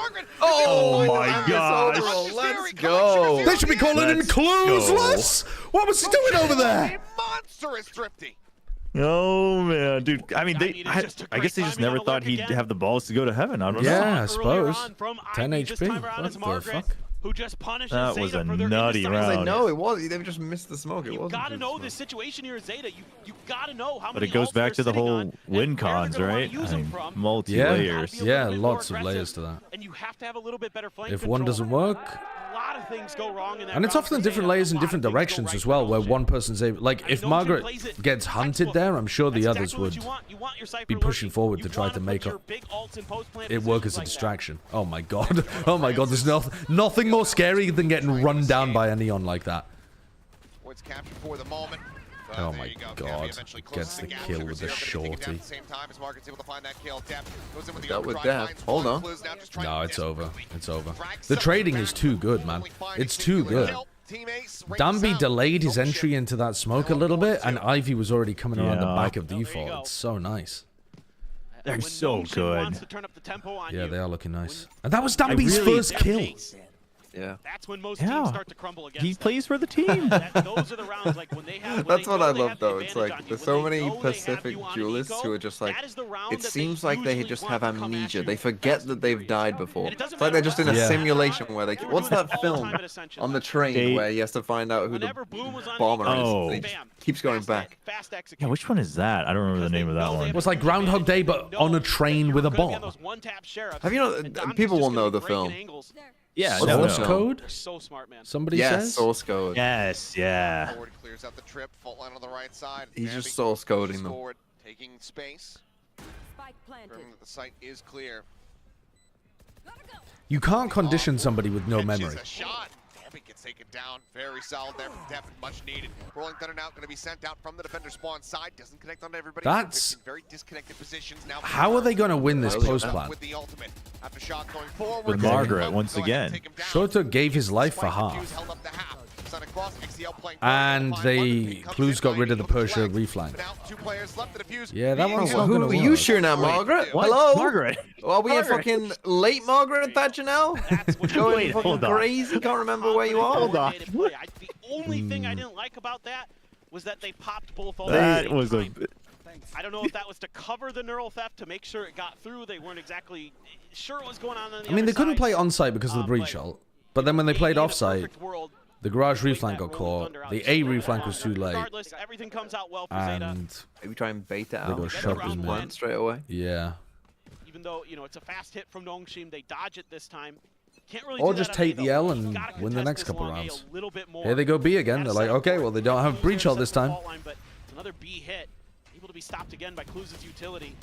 Oh my god. Let's go. They should be calling him Clueless. What was he doing over there? Monstrous Thrifty. Oh man, dude. I mean, I guess they just never thought he'd have the balls to go to Heaven. I don't know. Yeah, I suppose. 10 HP. What the fuck? Who just punished that Zeta was a for their nutty round. No, it was. They just missed the smoke. It you wasn't. You gotta know the situation here, Zeta. You gotta know how many. But it goes back to the whole win cons, right? I mean, multi-layers. Yeah, lots of layers to that. And you have to have a little bit better flank If one doesn't work. A lot of things go wrong in that and it's often different layers in different directions as well, where one person's able. Like, if Margaret gets hunted there, I'm sure the others would be pushing forward to try to make it work as a distraction. Oh my god. Oh my god, there's nothing more scary than getting run down by a neon like that. Oh my god, gets the kill with the shorty. That with that. Hold on. No, it's over. It's over. The trading is too good, man. It's too good. Team Ace, Danby delayed his entry into that smoke a little bit, and Ivy was already coming around the back of default. It's so nice. They're so good. Yeah, they are looking nice. And that was Danby's first kill. Yeah. That's when most teams start to crumble against He plays for the team. Those are the rounds like when they have. That's what I love though. It's like there's so many Pacific duelists who are just like. It seems like they just have amnesia. They forget that they've died before. It's like they're just in a simulation where they. What's that film on the train where he has to find out who the bomber is? And he just keeps going back. Yeah, which one is that? I don't remember the name of that one. It was like Groundhog Day, but on a train with a bomb. Have you know? People will know the film. Yeah, source code? So smart, man. Somebody says? Source code. Yes, yeah. Forward clears out the trip, fault line on the right side. He's just source coding them. Forward, taking space. Confirming that the site is clear. You can't condition somebody with no memory. A shot. Devin gets taken down. Very solid there from Devin. Much needed. Rolling Thunder now going to be sent out from the defender spawn side. Doesn't connect on everybody. That's very disconnected positions now. How are they going to win this post plan? With the ultimate. After shot going forward. With Margaret once again. Shota gave his life for half. And Clues got rid of the Persia reflank. Yeah, that one's not Who gonna are you work. shooting at, Margaret? What? Hello? Margaret? Are we in fucking late Margaret and Thatcher now? Going fucking crazy? Can't remember where you are? Hold on. The only thing I didn't like about that was that they popped both ultimates. That was a... I don't know if that was to cover the neural theft, to make sure it got through. They weren't exactly sure what was going on the I mean, they couldn't play on-site because of the breach ult. But then when they played off-site, the garage reflank got caught. The A reflank was too late. Everything comes out well for And maybe try and bait it out. they got shot in mid. Straight away. Yeah. Even though, you know, it's a fast hit from Nongshim, they dodge it this time. Can't really Or just take the L and win the next couple rounds. Here they go B again. They're like, okay, well, they don't have breach ult this time. But another B hit, able to be stopped again by Clues' utility.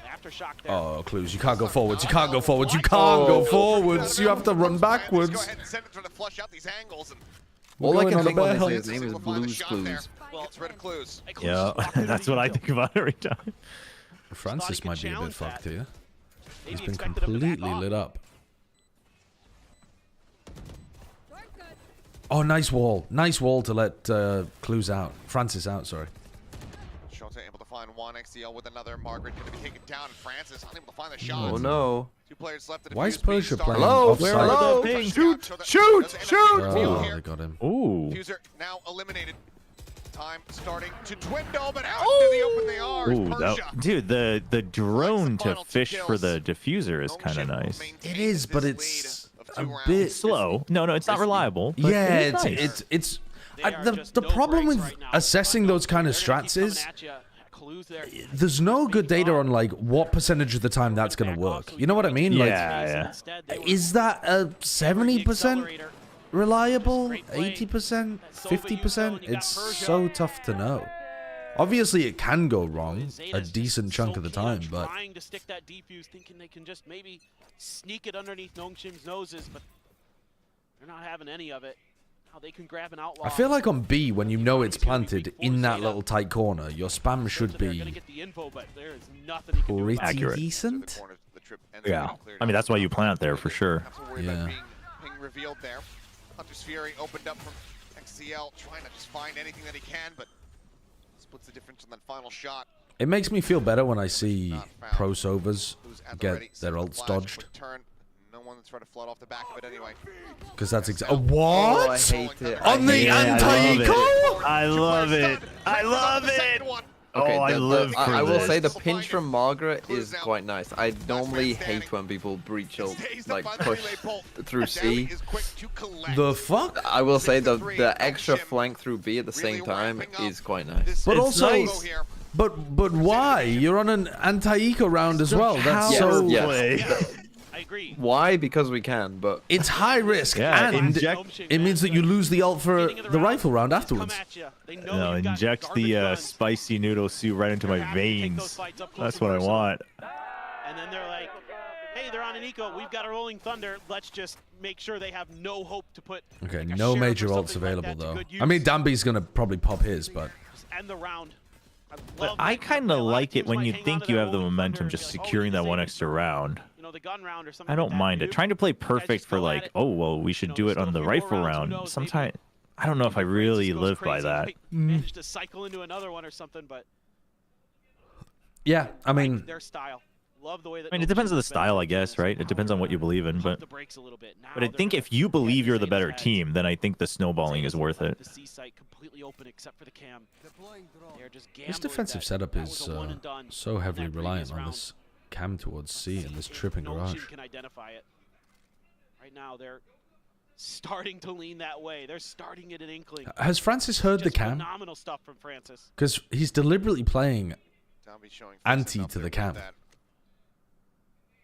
Aftershock there. Oh, Clues, you can't go forwards. You can't go forwards. You can't go forwards. You have to run backwards. All I can think of is his name is Blues Clues. Yeah, that's what I think about every time. Francis might be a bit fucked here. He's been completely lit up. Oh, nice wall. Nice wall to let Clues out. Francis out, sorry. Shota able to find one XDL with another. Margaret going to be taken down. And Francis unable to find the shot. Oh no. Two players left. Why is Persia playing Hello? offside? Hello? Shoot! Shoot! Shoot! Oh, they got him. Ooh. Fuser now eliminated. Time starting to dwindle, but out into the open they are. Ooh, dude, the drone to fish for the diffuser is kind of nice. It is, but it's a bit slow. No, it's not reliable. But yeah, it's nice. the problem with assessing those kind of strats is there's no good data on like what percentage of the time that's gonna work. You know what I mean? Yeah, like, is that a 70% reliable? 80%? 50%? It's so tough to know. Obviously, it can go wrong a decent chunk of the time, but trying to stick that defuse, thinking they can just maybe sneak it underneath Nongshim's noses, but they're not having any of it. How they can grab an outlaw. I feel like on B, when you know it's planted in that little tight corner, your spam should be pretty accurate. Decent. Yeah, I mean that's why you plant there for sure. Yeah. Ping revealed there. Hunter's Fury opened up from XCL, trying to just find anything that he can, but splits the difference on that final shot. It makes me feel better when I see pro sovers get their ults dodged. No one that's trying to flood off the back of it anyway. Because that's exactly what? Oh, I hate it. On the anti-eco? I love it. I love it. Okay, I love I will say the pinch from Margaret is quite nice. I normally hate when people breach ult, like push through C. The fuck? I will say the extra flank through B at the same time is quite nice. But also, but why? You're on an anti-eco round as well. That's so. Yes. I agree. Why? Because we can, but it's high risk, and it means that you lose the ult for the rifle round afterwards. No, inject the spicy noodle soup right into my veins. That's what I want. And then they're like, hey, they're on an eco. We've got a rolling thunder. Let's just make sure they have no hope to put. Okay, no major ults available though. I mean, Danby's gonna probably pop his, but. End the round. But I kind of like it when you think you have the momentum, just securing that one extra round. you know, the gun round or something. I don't mind it. Trying to play perfect for like, oh well, we should do it on the rifle round. Sometimes I don't know if I really live by that. Managed to cycle into another one or something, but yeah, I mean, their style. Love the way that. I mean, it depends on the style, I guess, right? It depends on what you believe in, but I think if you believe you're the better team, then I think the snowballing is worth it. The C site completely open except for the cam. This defensive setup is so heavily reliant on this cam towards C and this tripping garage. Can identify it. Right now, they're starting to lean that way. They're starting at an inkling. Has Francis heard the cam? Phenomenal stuff from Francis. Because he's deliberately playing anti to the cam.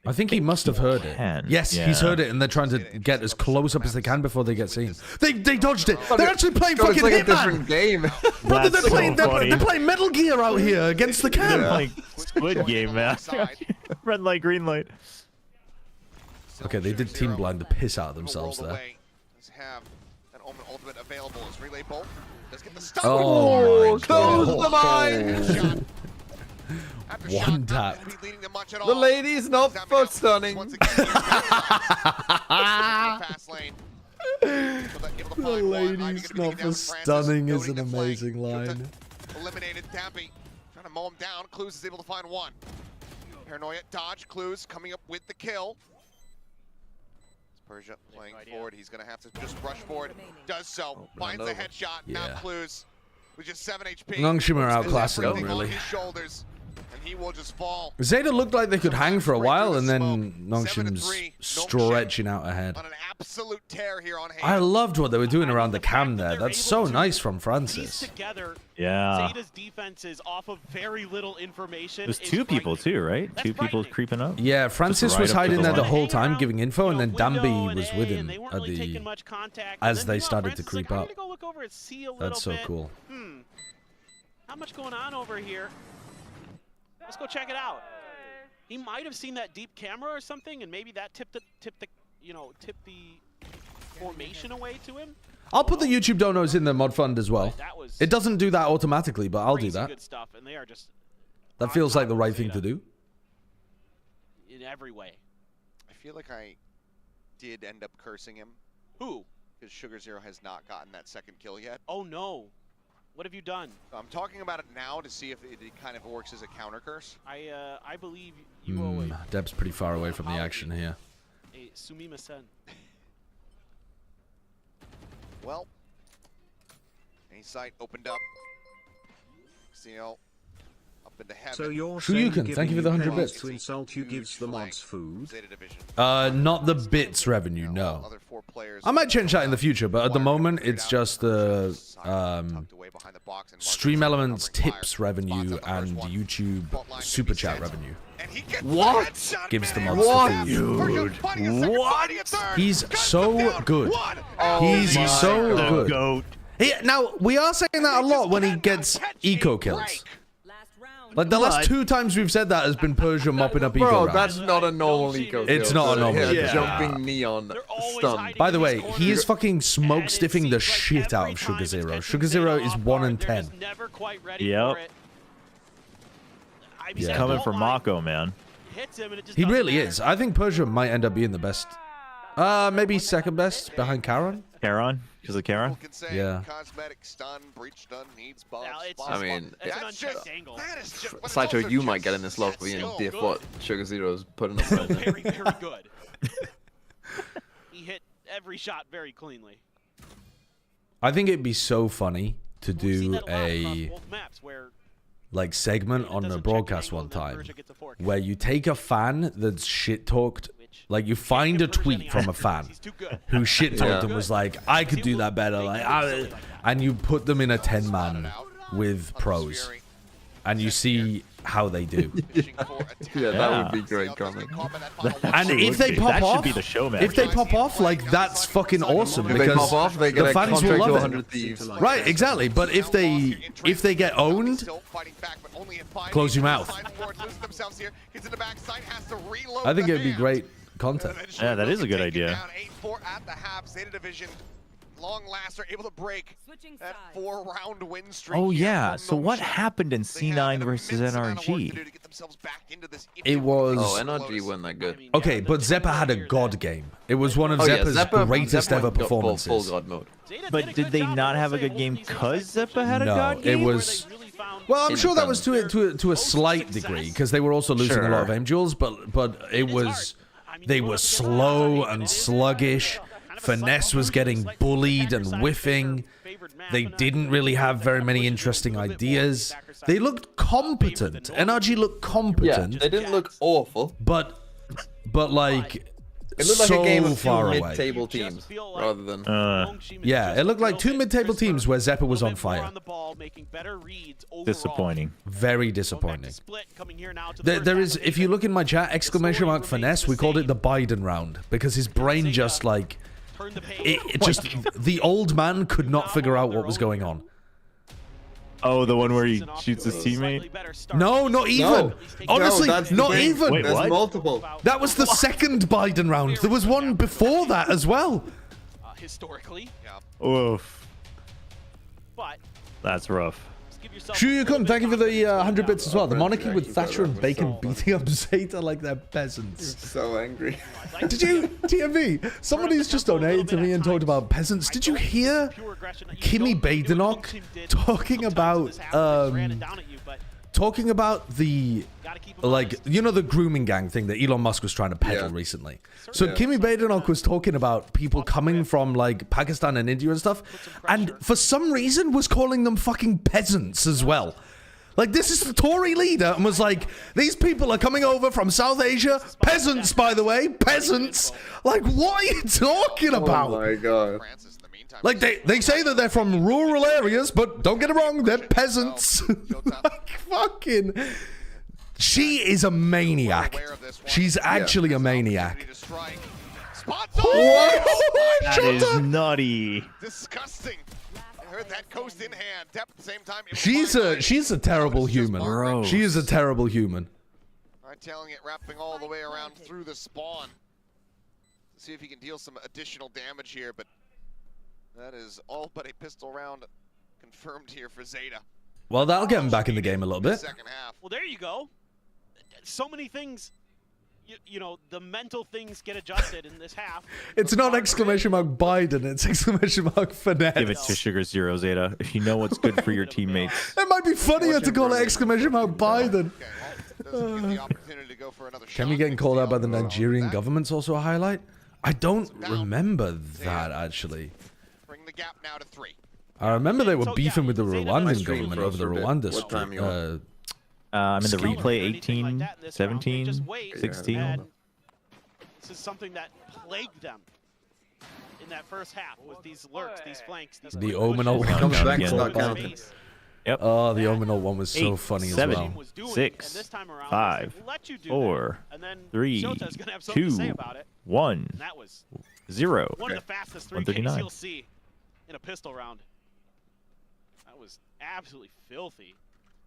I think he must have heard it. Yes, he's heard it, and they're trying to get as close up as they can before they get seen. They dodged it. They're actually playing fucking like Hitman. a different game. But they're playing Metal Gear out here against the cam. Like Squid Game, man. Red light, green light. Okay, they did team blind the piss out of themselves there. Let's have an Omen ultimate available as Relay Bolt. Let's get the stun. Oh, close the mine. One tap. The lady's not for stunning. The lady's not for stunning is an amazing line. Eliminated Tappy. Trying to mow him down. Clues is able to find one. Paranoia dodge. Clues coming up with the kill. Persia playing forward. He's going to have to just rush forward. Does so. Finds a headshot. Now Clues with just 7 HP. Nongshim are outclassing him, really. And he will just fall. Zeta looked like they could hang for a while, and then Nongshim's stretching out ahead. On an absolute tear here on I loved what they were doing around the cam there. That's so nice from Francis. Yeah. Zeta's defense is off of very little information. There's two people too, right? Two people creeping up. Yeah, Francis was hiding there the whole time, giving info, and then Dambi was with him as they started to creep up. That's so cool. Not much going on over here. Let's go check it out. He might have seen that deep camera or something, and maybe that tipped the formation away to him. I'll put the YouTube donos in the mod fund as well. It doesn't do that automatically, but I'll do that. Good stuff, and they are just that feels like the right thing to do. In every way. I feel like I did end up cursing him. Who? Because Sugar Zero has not gotten that second kill yet. Oh no. What have you done? I'm talking about it now to see if it kind of works as a counter curse. I believe you owe a Deb's pretty far away from the action here. Sumima-sen. Well, A site opened up. CL up into heaven. So you're Shoryuken, thank you for the 100 bits. To insult you gives the mods food. Zeta Division. Not the bits revenue, no. I might change that in the future, but at the moment it's just the Stream Elements tips revenue and YouTube super chat revenue. What? Gives the mods the food. Dude. What? He's so good. He's so good. Goat. Now, we are saying that a lot when he gets eco kills. Like, the last 2 times we've said that has been Persia mopping up eco rounds. That's not a normal eco kill. It's not a normal eco. Jumping neon stun. By the way, he is fucking smoke stiffing the shit out of Sugar Zero. Sugar Zero is 1 in 10. Yep. He's coming for Mako, man. He really is. I think Persia might end up being the best. Maybe second best behind Karon. Karon? Because of Karon? Yeah. Cosmetic stun, breach stun, needs buffs. I mean, Saito, Saito, you might get in this lobby and diff what Sugar Zero's putting up right now. Very, very good. He hit every shot very cleanly. I think it'd be so funny to do a like segment on the broadcast one time where you take a fan that's shit talked. Like, you find a tweet from a fan who shit-talked and was like, I could do that better. Like, and you put them in a 10-man with pros. And you see how they do. Yeah, that would be great comic. And if they pop off, be the show, man. if they pop off, like, that's fucking awesome. If because they pop off, they get the a fans will contract to love 100 it. Thieves. Right, exactly. But if they get owned, close your mouth. I think it'd be great content. Yeah, that is a good idea. long last are able to break that 4-round win streak. Oh yeah. from So what Nongshim. happened in They have C9 an versus immense amount of work to NRG? do to get themselves back into this if It they want to was- Oh, go NRG Lotus. wasn't that good. Okay, but Zeppa had a god game. It was one of Oh, yeah, Zeppa's Zeppa greatest went ever full performances. god mode. But did they not have a good game because Zeppa had a No, god it game? was. Well, I'm sure that was to a slight degree because they were also losing a lot of aim duels, but it was they were slow and sluggish. Finesse was getting bullied and whiffing. They didn't really have very many interesting ideas. They looked competent. NRG looked Yeah, competent, they didn't look awful. but like It looked like so a game of two far away. mid-table teams rather than. Yeah, it looked like two mid-table teams where Zeppa was on fire. Disappointing. Very disappointing. There is, if you look in my chat, exclamation mark finesse, we called it the Biden round because his brain just like, it just, the old man could not figure out what was going on. Oh, the one where he shoots his teammate? No, not even. No. Honestly, No, that's the not thing. even. Wait, There's what? multiple. That was the second Biden round. There was one before that as well. Historically, Oof. but That's rough. give yourself Shuyukun, thank you for the 100 bits as well. The monarchy Yeah, with keep Thatcher that and up. Bacon beating up Zeta like they're peasants. So angry. Did you, TMV, somebody's just donated to me and talked about peasants. Did you hear Kimi Badenoch talking about the, like, you know, the grooming gang thing that Elon Musk was trying to peddle recently? So Yeah. Kimi Badenoch was talking about people coming from, like, Pakistan and India and stuff, and for some reason was calling them fucking peasants as well. Like, this is the Tory leader and was like, these people are coming over from South Asia. Peasants, by the way. Peasants. Like, what are you talking about? Oh my god. Francis, in the meantime, Like, they say that they're from rural areas, but don't get it wrong, they're peasants. Like, fucking... She is a maniac. She's actually a maniac. That is nutty. Disgusting. I heard that coast in hand. Depth at the same time. She's a terrible human. Gross. She is a terrible human. Telling it, wrapping all the way around through the spawn. See if he can deal some additional damage here, but that is all but a pistol round confirmed here for Zeta. Well, that'll get him back in the game a little bit. Second half. Well, there you go. So many things, you know, the mental things get adjusted in this half. It's not exclamation mark Biden, it's exclamation mark finesse. Give it to Sugar Zero, Zeta. If you know what's good for your teammates. It might be funnier to call it exclamation mark Biden. Doesn't give the opportunity to go for another Can we shot. getting called out by the Mixed Nigerian that. government's also a highlight? I don't remember that, actually. Bring the gap now to 3. I remember they were beefing with the My Rwandan stream government froze over the for a bit. Rwanda What time you on? I'm in the Skill. replay 18, 17, 16. And this is something that plagued them in that first half with these lurks, these flanks, these The quick Omenal pushes. one. Comes back, Yeah. start counting. Yep. Oh, the Omenal one was so 8, funny 7, as well. Was doing, 6, and this time around, 5, they let you do 4, that, and then 3, Shota's gonna have something to say 2, about it. 1, And that was 0. one of the fastest 3 Ks 139. you'll see in a pistol round. That was absolutely filthy.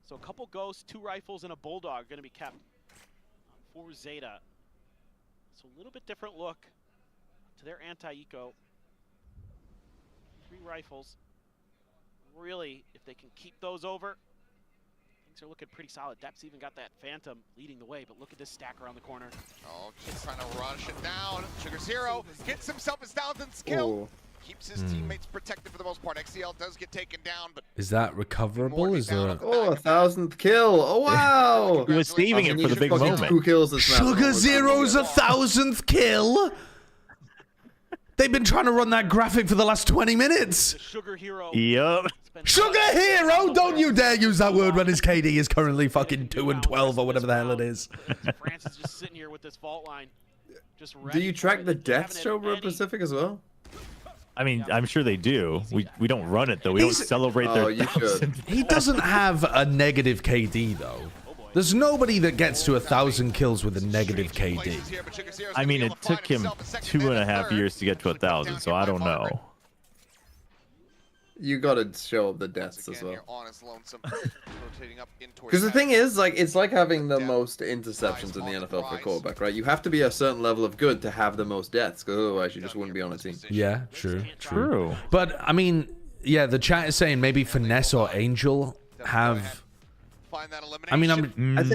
So a couple ghosts, 2 rifles, and a bulldog going to be kept for Zeta. So a little bit different look to their anti-eco. 3 rifles. Really, if they can keep those over, things are looking pretty solid. Dep's even got that Phantom leading the way, but look at this stack around the corner. Oh, just trying to rush it down. Sugar Zero gets himself his 1000th kill. Ooh. Keeps his teammates protected for the most part. XCL does get taken down, but Is that recoverable? Is there a... Oh, 1,000th kill. Oh, wow. He was saving it for the big moment. 2 kills this match. Sugar Zero's 1,000th kill? They've been trying to run that graphic for the last 20 minutes. The Sugar Hero. Yep. Sugar Hero! Don't you dare use that word when his KD is currently fucking 2 and 12 or whatever the hell it is. France is just sitting here with this fault line. Just Do ready you for track it. the They deaths haven't show had over any. Pacific as well? I mean, I'm sure they do. We don't run it, though. We don't He's- celebrate Oh, their you should. 1,000th. He doesn't have a negative KD, though. There's nobody that gets to 1,000 kills with a negative KD. I mean, it took him 2.5 years to get to 1,000, so I don't know. you gotta show up the deaths as well. Honest, lonesome, rotating up in towards Because the thing center. is, like, it's like having the most interceptions in the NFL for a quarterback, right? You have to be a certain level of good to have the most deaths, because otherwise you just wouldn't be on a team. Yeah, true. But I mean, yeah, the chat is saying maybe Finesse or Angel have. I mean,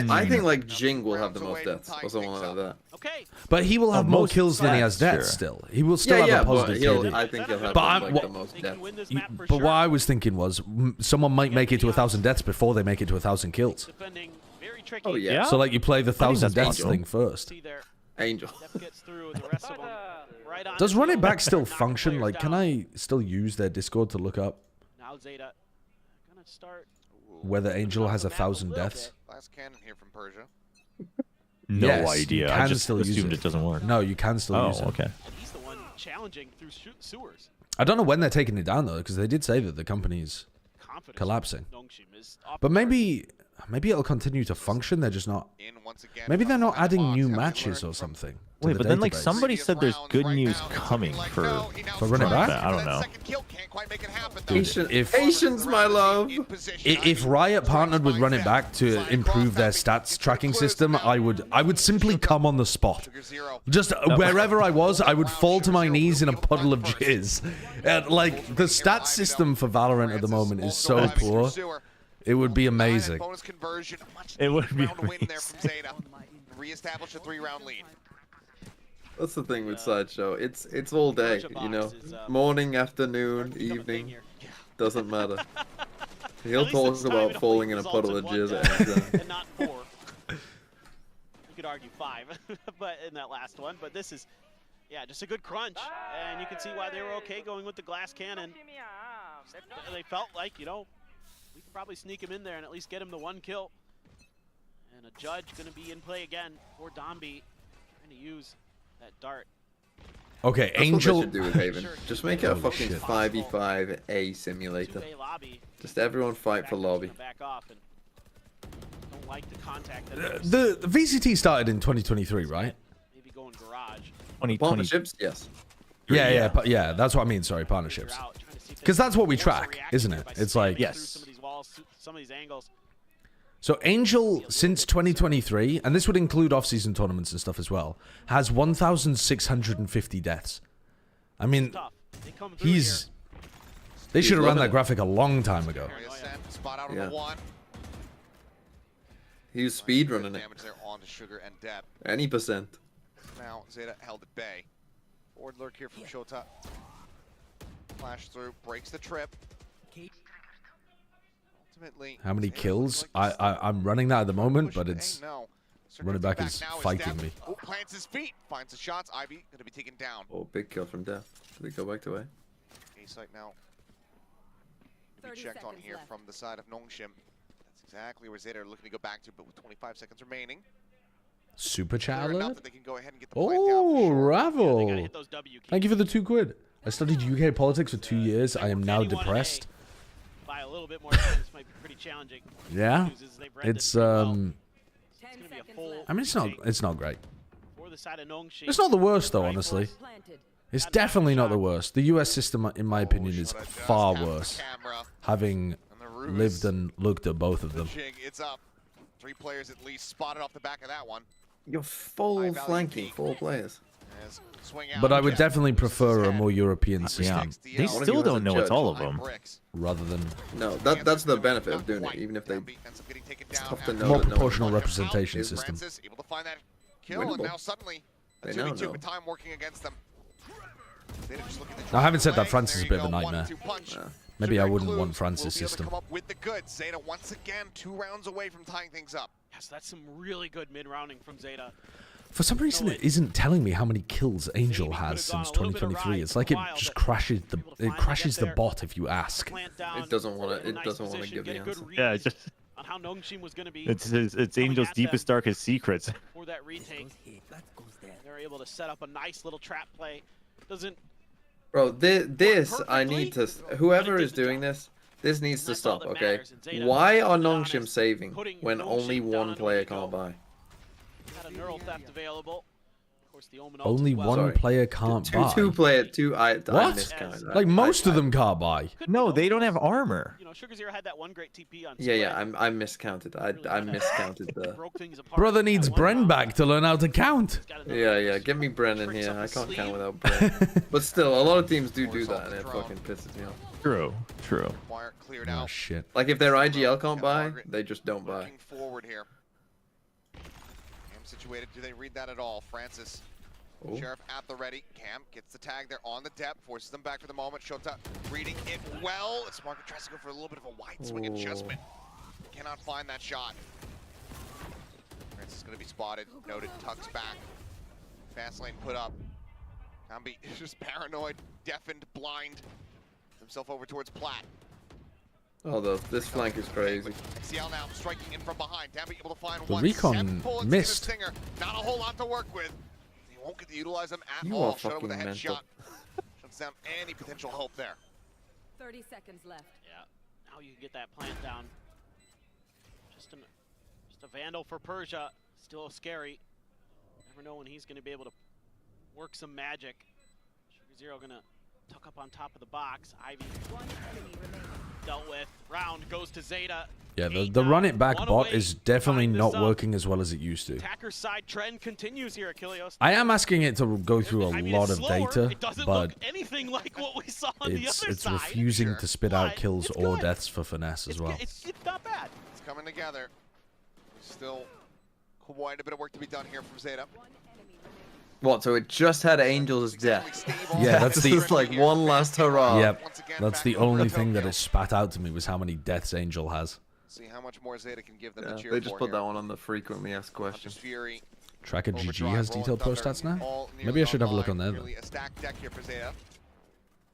I think like Jing will have the most deaths or someone like that. Okay. But he will have more kills than he has deaths still. He will still have a positive KD. I think he'll have the most deaths. But what I was thinking was, someone might make it to 1,000 deaths before they make it to 1,000 kills. Oh yeah. So like you play the 1,000 deaths thing first. Angel. Does run it back still function? Like, can I still use their Discord to look up Now Zeta gonna start whether Angel has 1,000 deaths? Last cannon here from Persia. No Yes, idea. you I can just still use assumed it. it doesn't work. No, you can still use it. Okay. He's the one challenging through sewers. I don't know when they're taking it down though, because they did say that the company's collapsing. But maybe it'll continue to function. They're just not. Maybe they're not adding new matches or something. Wait, but then like somebody said there's good news coming for Run It Back. I don't know. Dude, Patience, my love. If Riot partnered with Run It Back to improve their stats tracking system, I would simply come on the spot. Just wherever I was, I would fall to my knees in a puddle of jizz. Like, the stats system for Valorant at the moment is so poor. It would be amazing. It would be amazing. Reestablish a 3-round lead. That's the thing with Sideshow. It's all day, you know. Morning, afternoon, evening. Doesn't matter. He'll talk about falling in a puddle of jizz at any time. And not 4. You could argue 5, but in that last one. But this is, yeah, just a good crunch, and you can see why they were okay going with the glass cannon. They felt like, you know, we could probably sneak him in there and at least get him the 1 kill. And a judge going to be in play again for Domby, trying to use that dart. Okay, That's Angel. What they should do with Haven. Just make it a fucking 5v5 A simulator. Just everyone fight for lobby. Back off and don't like the contact. The VCT started in 2023, right? Maybe going garage. 2020. Partnerships, yes. Yeah. That's what I mean. Sorry, partnerships. Because that's what we track, isn't it? It's like yes. Some of these walls, some of these angles. So Angel, since 2023, and this would include off-season tournaments and stuff as well, has 1,650 deaths. I mean, he's... They should have run that graphic a long time ago. Yeah. He was speedrunning it. Damage there onto Sugar and Deb. Any percent. Now Zeta held at bay. Forward lurk here from Shota. Flash through, breaks the trip. Ultimately, How many kills? I'm running that at the moment, but it's... Run It Back is fighting me. Oh, plants his feet, finds the shots. Ivy going to be taken down. Oh, big kill from Death. Did we go back to A? A site now. To be checked on here from the side of Nongshim. That's exactly where Zeta are looking to go back to, but with 25 seconds remaining. Super chat alert? That they can go ahead and get the plant down for Oh, sure. Ravel. Thank you for the £2. I studied UK politics for 2 years. I am now depressed. By a little bit more time, this might be pretty challenging. Yeah, it's I mean, it's not great. For the side of Nongshim. It's not the worst though, honestly. It's definitely not the worst. The US system, in my opinion, is far worse. Having lived and looked at both of them. It's up. 3 players at least spotted off the back of that one. You're full flanking 4 players. But I would definitely prefer a more European system. Yeah. They still don't know it's all of them. Rather than... No, that's the benefit of doing it, even if they... It's tough to know more that proportional representation system. Able to find that kill, and now suddenly a 2v2 with time working against them. Now, having said that, Francis is a bit of a nightmare. Maybe I wouldn't want Francis' system. Come up with the goods. Zeta once again 2 rounds away from tying things up. Yes, that's some really good mid-rounding from Zeta. For some reason, it isn't telling me how many kills Angel has since 2023. It's like it just crashes the bot if you ask. It doesn't want to. It doesn't want to give the answer. Yeah, it just. On how Nongshim was going to be. It's Angel's deepest, darkest secrets. For that retake, they're able to set up a nice little trap play. Doesn't. Bro, this I need to. Whoever is doing this, this needs to stop. Okay. Why are Nongshim saving when only one player can't buy? Had a neural theft available. Only one player can't buy. Two player, I What? miscounted. Like most of them can't buy. No, they don't have armor. You know, Sugar Zero had that one great TP on. Yeah, I miscounted. I miscounted the. Brother needs Bren back to learn how to count. Yeah, get me Bren in here. I can't count without Bren. But still, a lot of teams do that, and it fucking pisses me off. True. Oh shit. Like if their IGL can't buy, they just don't buy. Looking forward here. Cam situated. Do they read that at all? Francis. Sheriff at the ready. Cam gets the tag there on the depth, forces them back for the moment. Shota reading it well. Smarker tries to go for a little bit of a wide swing adjustment. Cannot find that shot. Francis is going to be spotted. Noted. Tucks back. Fast lane put up. Kambi is just paranoid, deafened, blind. Himself over towards Platt. Oh, this flank is crazy. XCL now striking in from behind. Tambi able to find The one. recon missed. Stinger. Not a whole lot to work with. He won't get to utilize them at You all. are Shut up with a fucking headshot. Shuts down any potential hope there. 30 seconds left. Yeah, now you can get that plant down. Just a vandal for Persia. Still scary. Never know when he's going to be able to work some magic. Sugar Zero going to tuck up on top of the box. Ivy dealt with. Round goes to Zeta. Yeah, the run it back bot is definitely not working as well as it used to. Attacker side trend continues here, Achilleos. I am asking it to go through a lot of data, but anything like what we saw on the other it's side. refusing to spit out kills or deaths for finesse as well. It's not bad. It's coming together. Still quite a bit of work to be done here from Zeta. What? So it just had Angel's death. Yeah, that's just like one last hurrah. Yep, that's the only thing that it spat out to me was how many deaths Angel has. See how much more Zeta can give them Yeah, to cheer they just for put here. that one on the frequently asked questions. Fury, Tracker GG has detailed post stats now? all Maybe I should have a look on there then. nearly a stacked deck here for Zeta.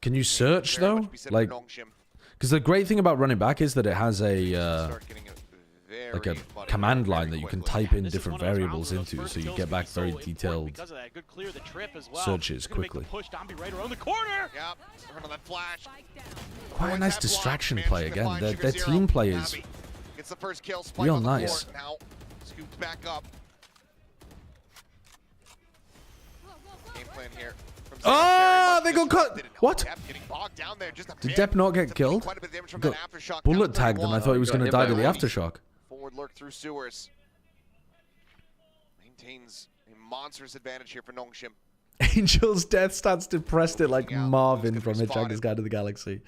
Can you search Very though? much be said Like, for Nongshim. because the great thing about running back is that it has a Start getting it like a very muddy command very line that you can quickly. type in different variables into, so you get back very detailed searches quickly. Yep, turn on that flash. Quite a nice distraction play again. Their team play is Gets the first kill, spike real on the nice. board. Now scooped back up. Game plan here. from Zeta, Oh, very they much got just cut. didn't help. What? Depp getting bogged down there, just a Did bit. Depp not get Took killed? quite a bit of damage from Got that aftershock. bullet Down tagged him. I 31. thought he was going to die to the hit by aftershock. Forward lurk through sewers. Maintains a monstrous advantage here for Nongshim. Angel's death stats depressed it like Yeah, Marvin who's from gonna be Hitchhiker's spotted. Guide to the Galaxy.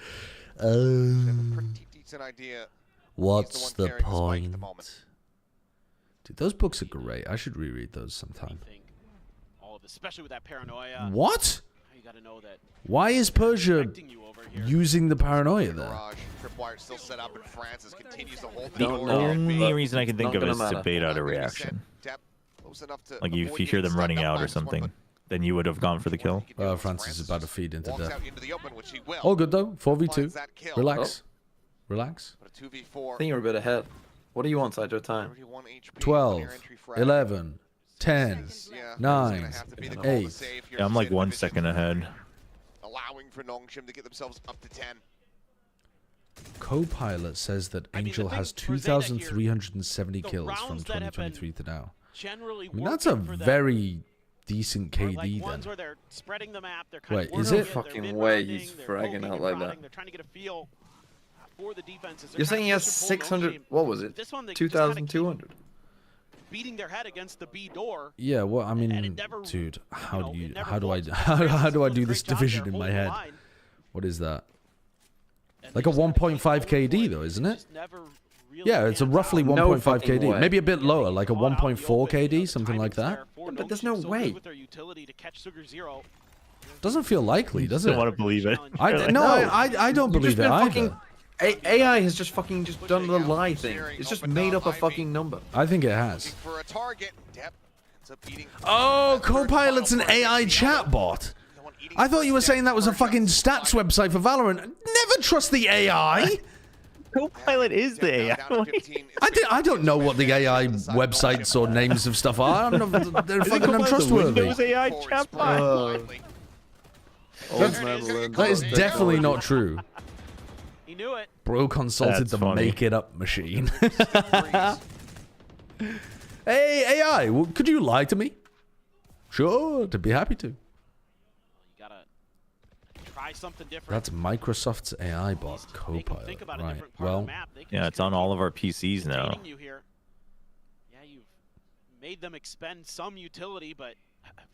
Have a pretty decent idea. What's the carrying the spike at the point? moment. Dude, those books are great. I should reread those sometime. All of this, especially with that paranoia. What? You gotta know that. Why is Persia Protecting you over here. using the paranoia there? Garage, tripwire still set up, and Francis continues to hold The door. only reason I can think not of gonna is to matter. bait out a Not gonna be reaction. set. Depp close enough to Like if avoid you hear getting them running stunned up out by or this one, something, then you would have gone for the kill. but Francis is about to feed into walks death. out into the open, which he will. All good though. 4v2. Finds that kill. Relax. Relax. But a 2v4. I think you're a bit ahead. What do you want, Sidro time? 31 HP, 12, clear entry frag. 11, 10, Yeah, he's gonna 9, have to be the call to 8. save here Yeah, I'm for like Zeta 1 Division, second ahead. allowing for Nongshim to get themselves up to 10. Copilot says that I mean, the Angel thing has for Zeta here, 2,370 the kills from rounds that have been 2023 to now. Generally I mean, that's a working for them. very decent Or KD like then. ones where they're spreading the map, they're kind Wait, of is working it? they're Fucking mid way rounding, he's they're fragging poking out and like prodding, that. They're trying to get a feel for the defenses. You're saying he has 600? What was it? 2,200. Beating their head against the B door. Yeah, well, I and mean, it never, dude, how do you, it never how do I, floats. how do I do Francis this does a great division job in there my holding head? the line, What is that? and Like they a just gotta keep 1.5 going for KD it. though, isn't It it? just never really Yeah, it's a pans roughly out. 1.5 No fucking KD. way. Maybe a bit lower, like a Caught out in the 1.4 open, you know, KD, the something like timing's that. there for But there's Nongshim, no so good way. with their utility to catch Sugar Zero. Doesn't feel likely, does Don't it? want to believe it. I Really. no, No. I don't You've believe just it been either. fucking. AI has just fucking just done the lie thing. It's just made up a fucking number. I think it has. Looking for a target. Depp ends up beating Oh, that third Copilot's an final AI target. chatbot. The one eating I thought you were first saying that was a Persia fucking stats spotted. website for Valorant. Never trust the AI. Copilot is the AI. Down to 15. I don't know what the AI websites or names of stuff are. I'm not, they're Isn't fucking Copilot the untrustworthy. Windows AI Forward chatbot? spread blindly. Old Madeline. That is definitely not true. He knew it. Bro consulted That's the funny. make it up machine. Hey, AI, could you lie to me? Sure, to be happy to. You gotta try something different. That's Microsoft's AI bot, Copilot. Right. Well, yeah, it's on all of our PCs now. You here. Yeah, you've made them expend some utility, but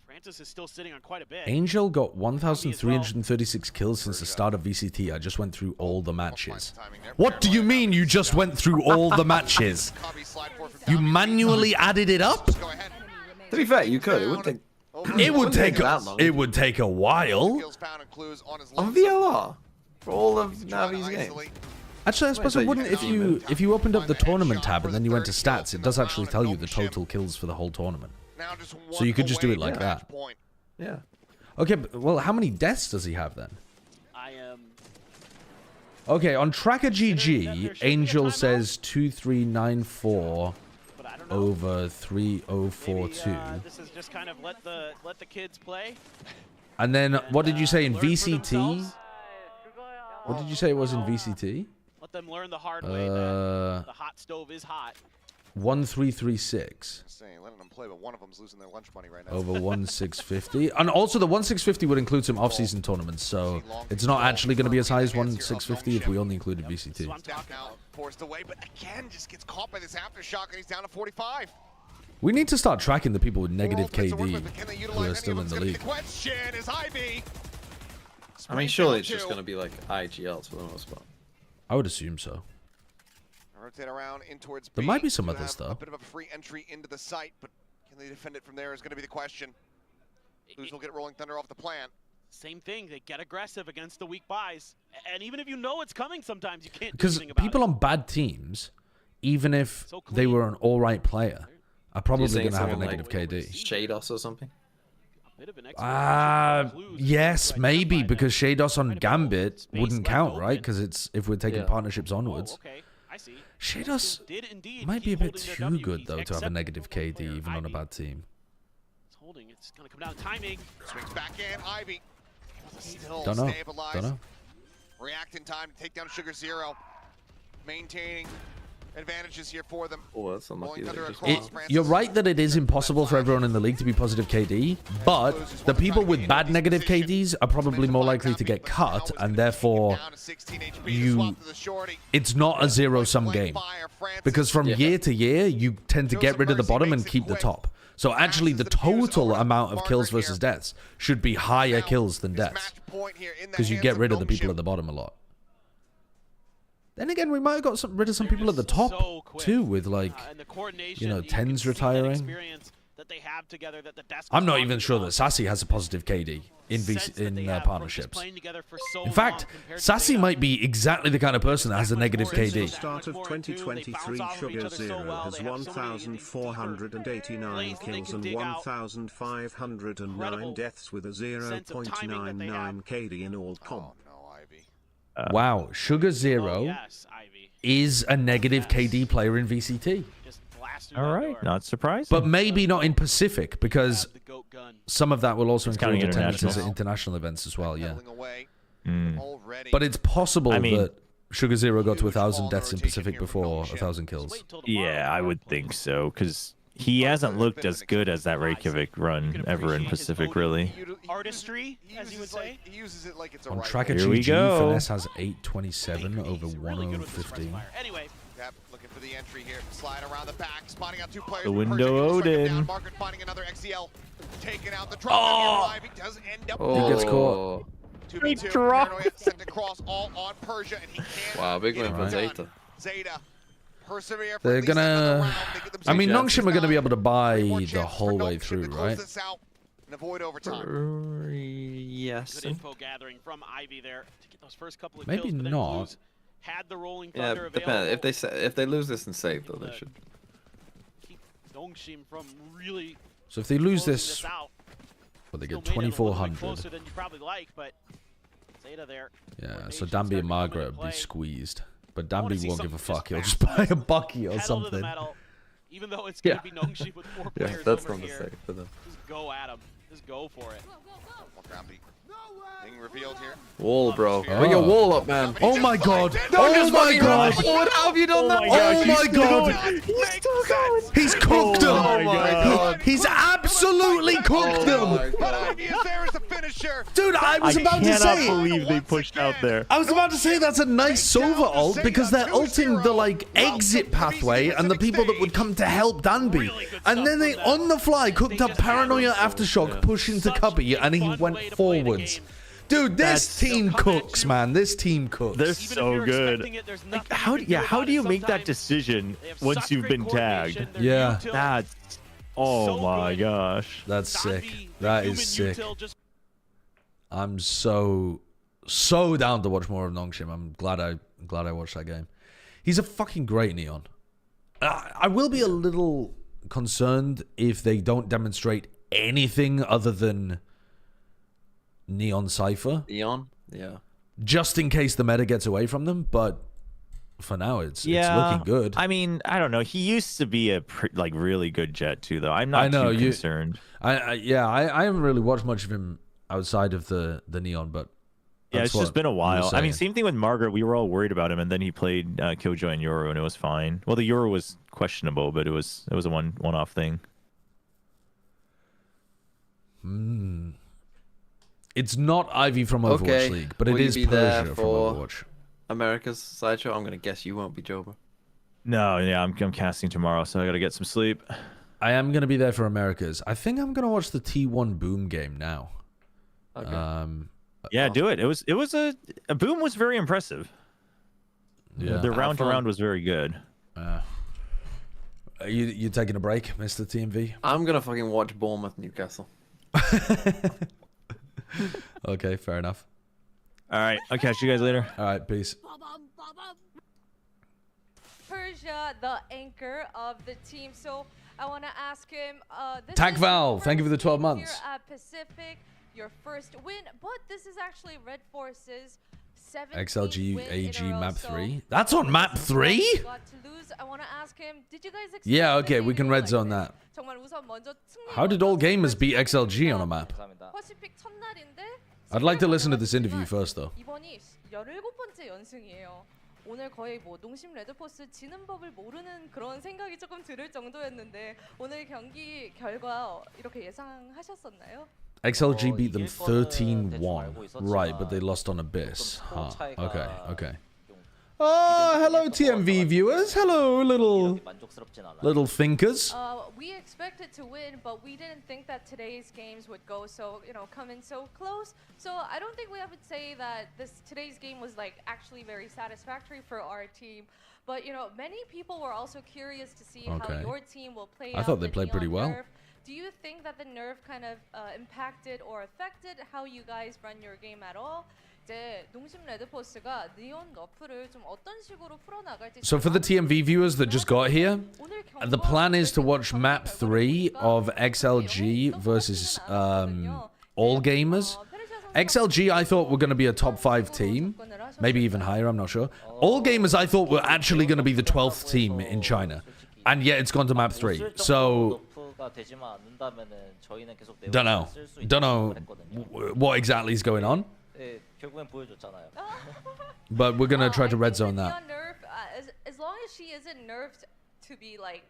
Francis is still sitting on quite a bit. Angel got 1,336 kills since the start of VCT. I just went through all the matches. What do you mean you just went through all the matches? You manually added it up? To be fair, you could. It would take. It would take a while. On VLR for all of Navi's games. Actually, I suppose it wouldn't if you opened up the tournament tab and then you went to stats. It does actually tell you the total kills for the whole tournament. So you could just do it like that. Yeah. Okay, but, well, how many deaths does he have then? I am. Okay, on Tracker GG, Angel says 2394 over 3042. This is just kind of let the kids play. And then what did you say in VCT? What did you say it was in VCT? Let them learn the hard way that the hot stove is hot. 1336. Letting them play, but one of them's losing their lunch money right now. Over 1650. And also the 1650 would include some off-season tournaments, so it's not actually going to be as high as 1650 if we only included VCT. Forced away, but again just gets caught by this aftershock and he's down to 45. We need to start tracking the people with negative KD who are still in the league. I mean, surely it's just going to be like IGLs for the most part. I would assume so. Rotate around in towards B. There might be some others though. A bit of a free entry into the site, but can they defend it from there is going to be the question. Who's will get Rolling Thunder off the plant? Same thing. They get aggressive against the weak buys, and even if you know it's coming, sometimes you can't. Because people on bad teams, even if they were an all right player, are probably going to have a negative KD. Shados or something. Yes, maybe because Shados on Gambit wouldn't count, right? Because it's if we're taking partnerships onwards. Shados might be a bit too good though to have a negative KD even on a bad team. It's holding. It's gonna come down to timing. Swings back in. Ivy. Still Don't know. Stabilized. Don't know. React in time to take down Sugar Zero. Maintaining advantages here for them. Oh, that's unlucky. You're right that it is impossible for everyone in the league to be positive KD, but the people with bad negative KDs are probably more likely to get cut, and therefore it's not a zero-sum game. Because from year to year, you tend to get rid of the bottom and keep the top. So actually, the total amount of kills versus deaths should be higher kills than deaths, because you get rid of the people at the bottom a lot. Then again, we might have got rid of some people at the top too, with like, you know, Tens retiring. I'm not even sure that Sassy has a positive KD in partnerships. In fact, Sassy might be exactly the kind of person that has a negative KD. Start of 2023, Sugar Zero has 1,489 kills and 1,509 deaths with a 0.99 KD in all comp. Wow, Sugar Zero is a negative KD player in VCT. All right, not surprised. But maybe not in Pacific, because some of that will also include attendances at international events as well, yeah. But it's possible that Sugar Zero got to 1,000 deaths in Pacific before 1,000 kills. Yeah, I would think so, because he hasn't looked as good as that Reykjavik run ever in Pacific, really. Artistry, as you would say. He uses it like it's a On Tracker GG, Finesse has 827 over 1050. Anyway. Yep, looking for the entry here. Slide around the back, spotting out two players. The window Odin. Margaret finding another XCL. Taking out the drop. Does end up. He gets caught. 2v2. Paranoia sent across all on Persia, and he can't. Wow, big win for Zeta. Zeta. Persevere. They're gonna. I mean, Nongshim are gonna be able to buy the whole way through, right? Avoid overtime. Yes. Good info gathering from Ivy there to get those first couple of Maybe kills, but not. Blues had the Rolling Thunder available. Depends. If they lose this and save, though, they should keep Nongshim from really. So if they lose this, well, they get 2,400. Closer than you probably like, but Zeta there. Yeah. So Danby and Margaret will be squeezed, but Danby won't give a fuck. He'll just buy a Bucky or something. Even though it's gonna be Nongshim with 4 players that's over not here. mistake for them. Just go at him. Just go for it. Being revealed here. Wall, bro. Oh. Put your wall up, man. Oh my god! Oh my god! How have you done that? Oh my god! He's still going. He's cooked them! Oh my god. He's absolutely cooked them! There is the finisher. Dude, I was about to say... I cannot believe they pushed out there. I was about to say that's a nice Sova ult because they're ulting the like exit pathway and the people that would come to help Danby. And then they on the fly cooked up Paranoia Aftershock, push into Cubby, and he went forwards. Dude, this team cooks, man. This team cooks. They're so good. Like, how do you make that decision once you've been tagged? Yeah. That's... Oh my gosh. That's sick. That is sick. I'm so down to watch more of Nongshim. I'm glad I watched that game. He's a fucking great Neon. I will be a little concerned if they don't demonstrate anything other than Neon Cypher. Neon? Yeah. Just in case the meta gets away from them, but for now it's looking good. I mean, I don't know. He used to be a really good Jet too, though. I'm not too concerned. I haven't really watched much of him outside of the Neon, but yeah, it's just been a while. I mean, same thing with Margaret. We were all worried about him, and then he played Killjoy and Euro, and it was fine. Well, the Euro was questionable, but it was a one-off thing. It's not Ivy from Overwatch League, but it is Persia from Overwatch. America's sideshow. I'm gonna guess you won't be Joba. No, yeah, I'm casting tomorrow, so I gotta get some sleep. I am gonna be there for America's. I think I'm gonna watch the T1 Boom game now. Okay. Yeah, do it. It was a Boom was very impressive. Yeah, the round to round was very good. You taking a break, Mr. TMV? I'm gonna fucking watch Bournemouth Newcastle. Okay, fair enough. All right, I'll catch you guys later. All right, peace. Persia, the anchor of the team. So I want to ask him. Tag Val, thank you for the 12 months. Here at Pacific, your first win, but this is actually Red Force's 7th XLG AG map 3. That's on map 3? I want to ask him, did you guys Yeah, okay, we can red zone that. How did all gamers beat XLG on a map? I'd like to listen to this interview first, though. 이번이 17번째 연승이에요. 오늘 거의 뭐 농심 레드포스 지는 법을 모르는 그런 생각이 조금 들을 정도였는데 오늘 경기 결과 이렇게 예상하셨었나요? XLG beat them 13-1. Right, but they lost on Abyss. Huh. Okay, okay. Hello TMV viewers. Hello little thinkers. We expected to win, but we didn't think that today's games would go so, come in so close. So I don't think we have to say that today's game was like actually very satisfactory for our team. But many people were also curious to see how your team will play. I thought they played pretty well. Do you think that the nerf kind of impacted or affected how you guys run your game at all? So for the TMV viewers that just got here, the plan is to watch map 3 of XLG versus all gamers. XLG I thought were going to be a top 5 team, maybe even higher, I'm not sure. All gamers I thought were actually going to be the 12th team in China, and yet it's gone to map 3. So don't know what exactly is going on. But we're gonna try to red zone that. As long as she isn't nerfed to be like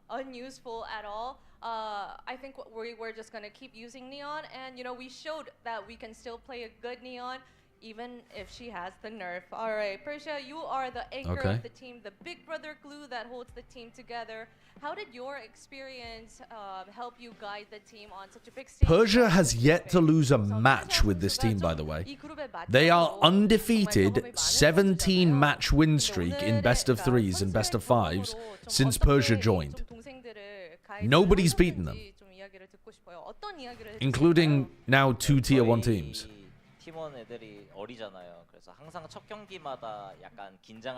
unuseful at all, I think we're just gonna keep using Neon, and we showed that we can still play a good Neon even if she has the nerf. All right, Persia, you are the anchor of the team, the big brother glue that holds the team together. How did your experience help you guide the team on such a big stage? Persia has yet to lose a match with this team, by the way. They are undefeated, 17 match win streak in best of 3s and best of 5s since Persia joined. Nobody's beaten them, including now 2 tier 1 teams.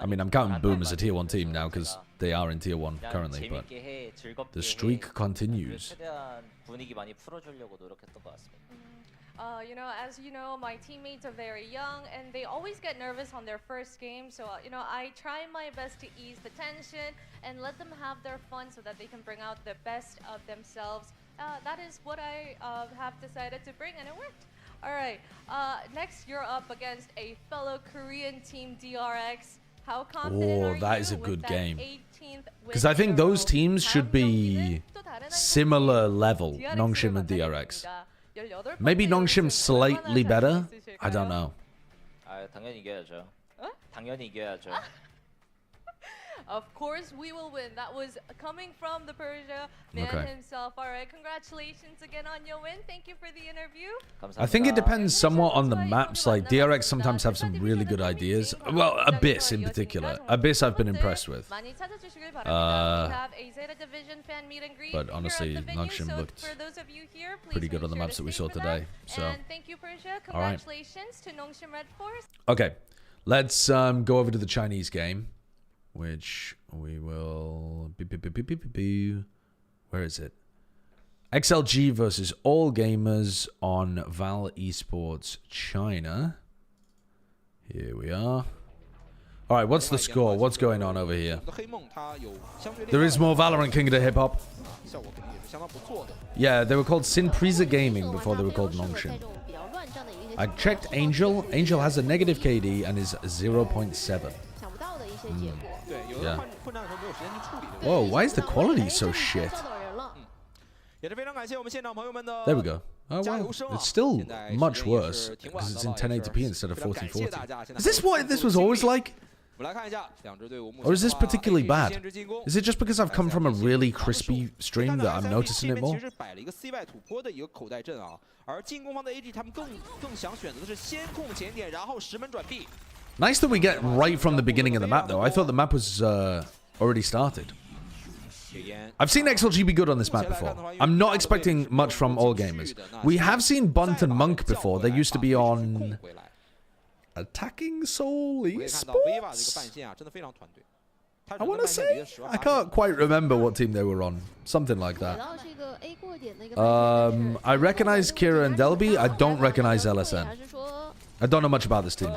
I mean, I'm counting Boom as a tier 1 team now because they are in tier 1 currently, but the streak continues. As you know, my teammates are very young and they always get nervous on their first game. So, I try my best to ease the tension and let them have their fun so that they can bring out the best of themselves that is what I have decided to bring, and it worked. All right. Next, you're up against a fellow Korean team, DRX. How confident are you that is a good with game. that 18th Because I think those win teams should be similar level, Nongshim and DRX. Maybe Nongshim slightly better. I don't know. 당연히 이겨야죠. 당연히 이겨야죠. Of course we will win. That was coming from the Persia man himself. All right, congratulations again on your win. Thank you for the interview. I think it depends somewhat on the maps. Like DRX sometimes have some really good ideas. Well, Abyss in particular. Abyss I've been impressed with. But honestly, Nongshim looked pretty good on the maps that we saw today. So, thank you, Persia. All right. Congratulations to Nongshim Red Force. Okay, let's go over to the Chinese game. Which we will... Where is it? XLG versus All Gamers on Val Esports China. Here we are. Alright, what's the score? What's going on over here? There is more Valerant King of the Hip Hop. Yeah, they were called Sinprisa Gaming before they were called Nongshim. I checked Angel. Angel has a negative KD and is 0.7. Yeah. Whoa, why is the quality so shit? There we go. Oh well, it's still much worse because it's in 1080p instead of 1440. Is this what this was always like? Or is this particularly bad? Is it just because I've come from a really crispy stream that I'm noticing it more? Nice that we get right from the beginning of the map, though. I thought the map was already started. I've seen XLG be good on this map before. I'm not expecting much from All Gamers. We have seen Bunt and Monk before. They used to be on Attacking Soul Esports? I want to say? I can't quite remember what team they were on. Something like that. I recognize Kira and Delby. I don't recognize LSN. I don't know much about this team.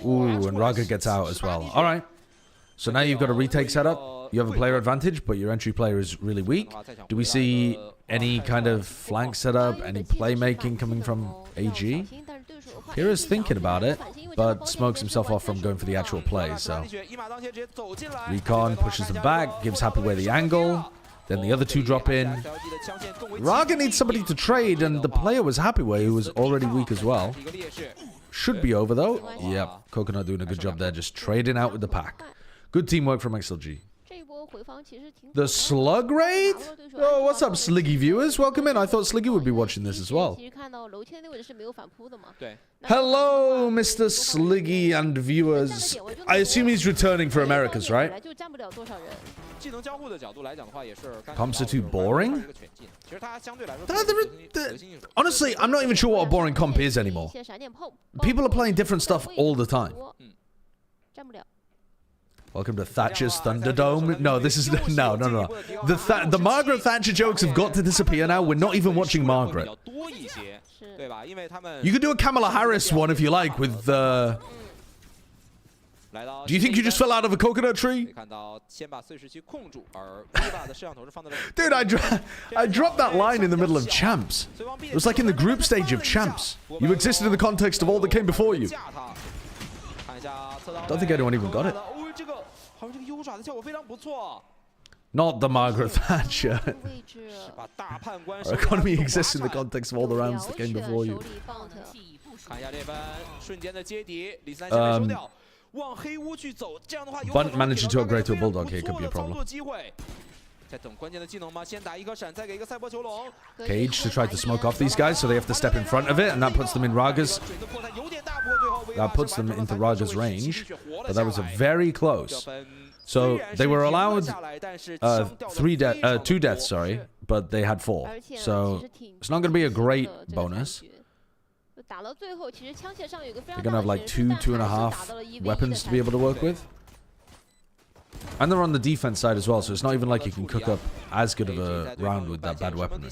Ooh, and Raga gets out as well. All right. So now you've got a retake setup. You have a player advantage, but your entry player is really weak. Do we see any kind of flank setup, any playmaking coming from AG? Kira's thinking about it, but smokes himself off from going for the actual play. So Recon pushes them back, gives Happyway the angle. Then the other two drop in. Raga needs somebody to trade, and the player was Happyway, who was already weak as well. Should be over, though. Yep, Coconut doing a good job there, just trading out with the pack. Good teamwork from XLG. The Slug Raid? Oh, what's up, Sliggy viewers? Welcome in. I thought Sliggy would be watching this as well. Hello, Mr. Sliggy and viewers. I assume he's returning for Americas, right? Comps are too boring? Honestly, I'm not even sure what a boring comp is anymore. People are playing different stuff all the time. Welcome to Thatcher's Thunderdome. No, this is... No. The Margaret Thatcher jokes have got to disappear now. We're not even watching Margaret. You could do a Kamala Harris one if you like with... Do you think you just fell out of a coconut tree? Dude, I dropped that line in the middle of Champs. It was like in the group stage of Champs. You existed in the context of all that came before you. Don't think anyone even got it. Not the Margaret Thatcher. Our economy exists in the context of all the rounds that came before you. Bunt managing to upgrade to a Bulldog here could be a problem. Cage to try to smoke off these guys, so they have to step in front of it, and that puts them in Raga's... That puts them into Raga's range, but that was a very close. So they were allowed 2 deaths, sorry, but they had 4. So it's not going to be a great bonus. They're going to have like 2.5 weapons to be able to work with. And they're on the defense side as well, so it's not even like you can cook up as good of a round with that bad weaponry.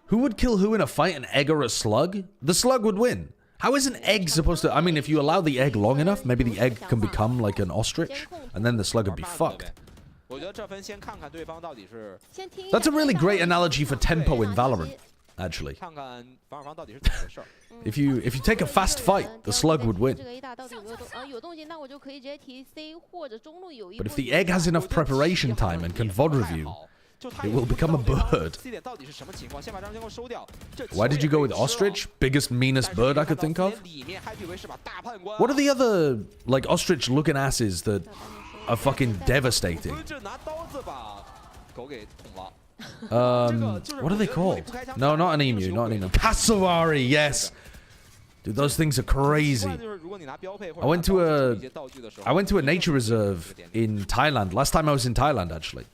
Who would kill who in a fight, an egg or a slug? The slug would win. How is an egg supposed to... I mean, if you allow the egg long enough, maybe the egg can become like an ostrich, and then the slug would be fucked. That's a really great analogy for tempo in Valorant, actually. If you take a fast fight, the slug would win. But if the egg has enough preparation time and can VOD review, it will become a bird. Why did you go with ostrich? Biggest, meanest bird I could think of? What are the other, like, ostrich-looking asses that are fucking devastating? What are they called? No, not an emu, not an emu. Cassowary, yes! Dude, those things are crazy. I went to a nature reserve in Thailand. Last time I was in Thailand, actually.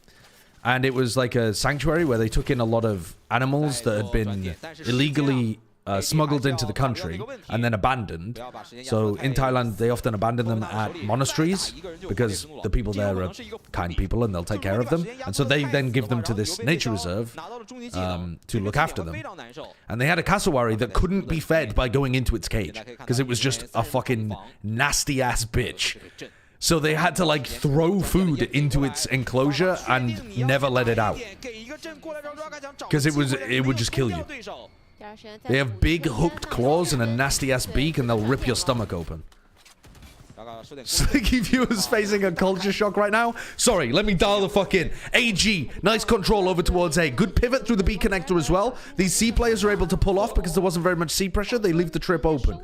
And it was like a sanctuary where they took in a lot of animals that had been illegally smuggled into the country and then abandoned. So in Thailand, they often abandon them at monasteries because the people there are kind people and they'll take care of them. And so they then give them to this nature reserve to look after them. And they had a cassowary that couldn't be fed by going into its cage because it was just a fucking nasty-ass bitch. So they had to, like, throw food into its enclosure and never let it out. Because it would just kill you. They have big hooked claws and a nasty-ass beak, and they'll rip your stomach open. Slicky viewers facing a culture shock right now. Sorry, let me dial the fuck in. AG, nice control over towards A. Good pivot through the B connector as well. These C players are able to pull off because there wasn't very much C pressure. They leave the trip open.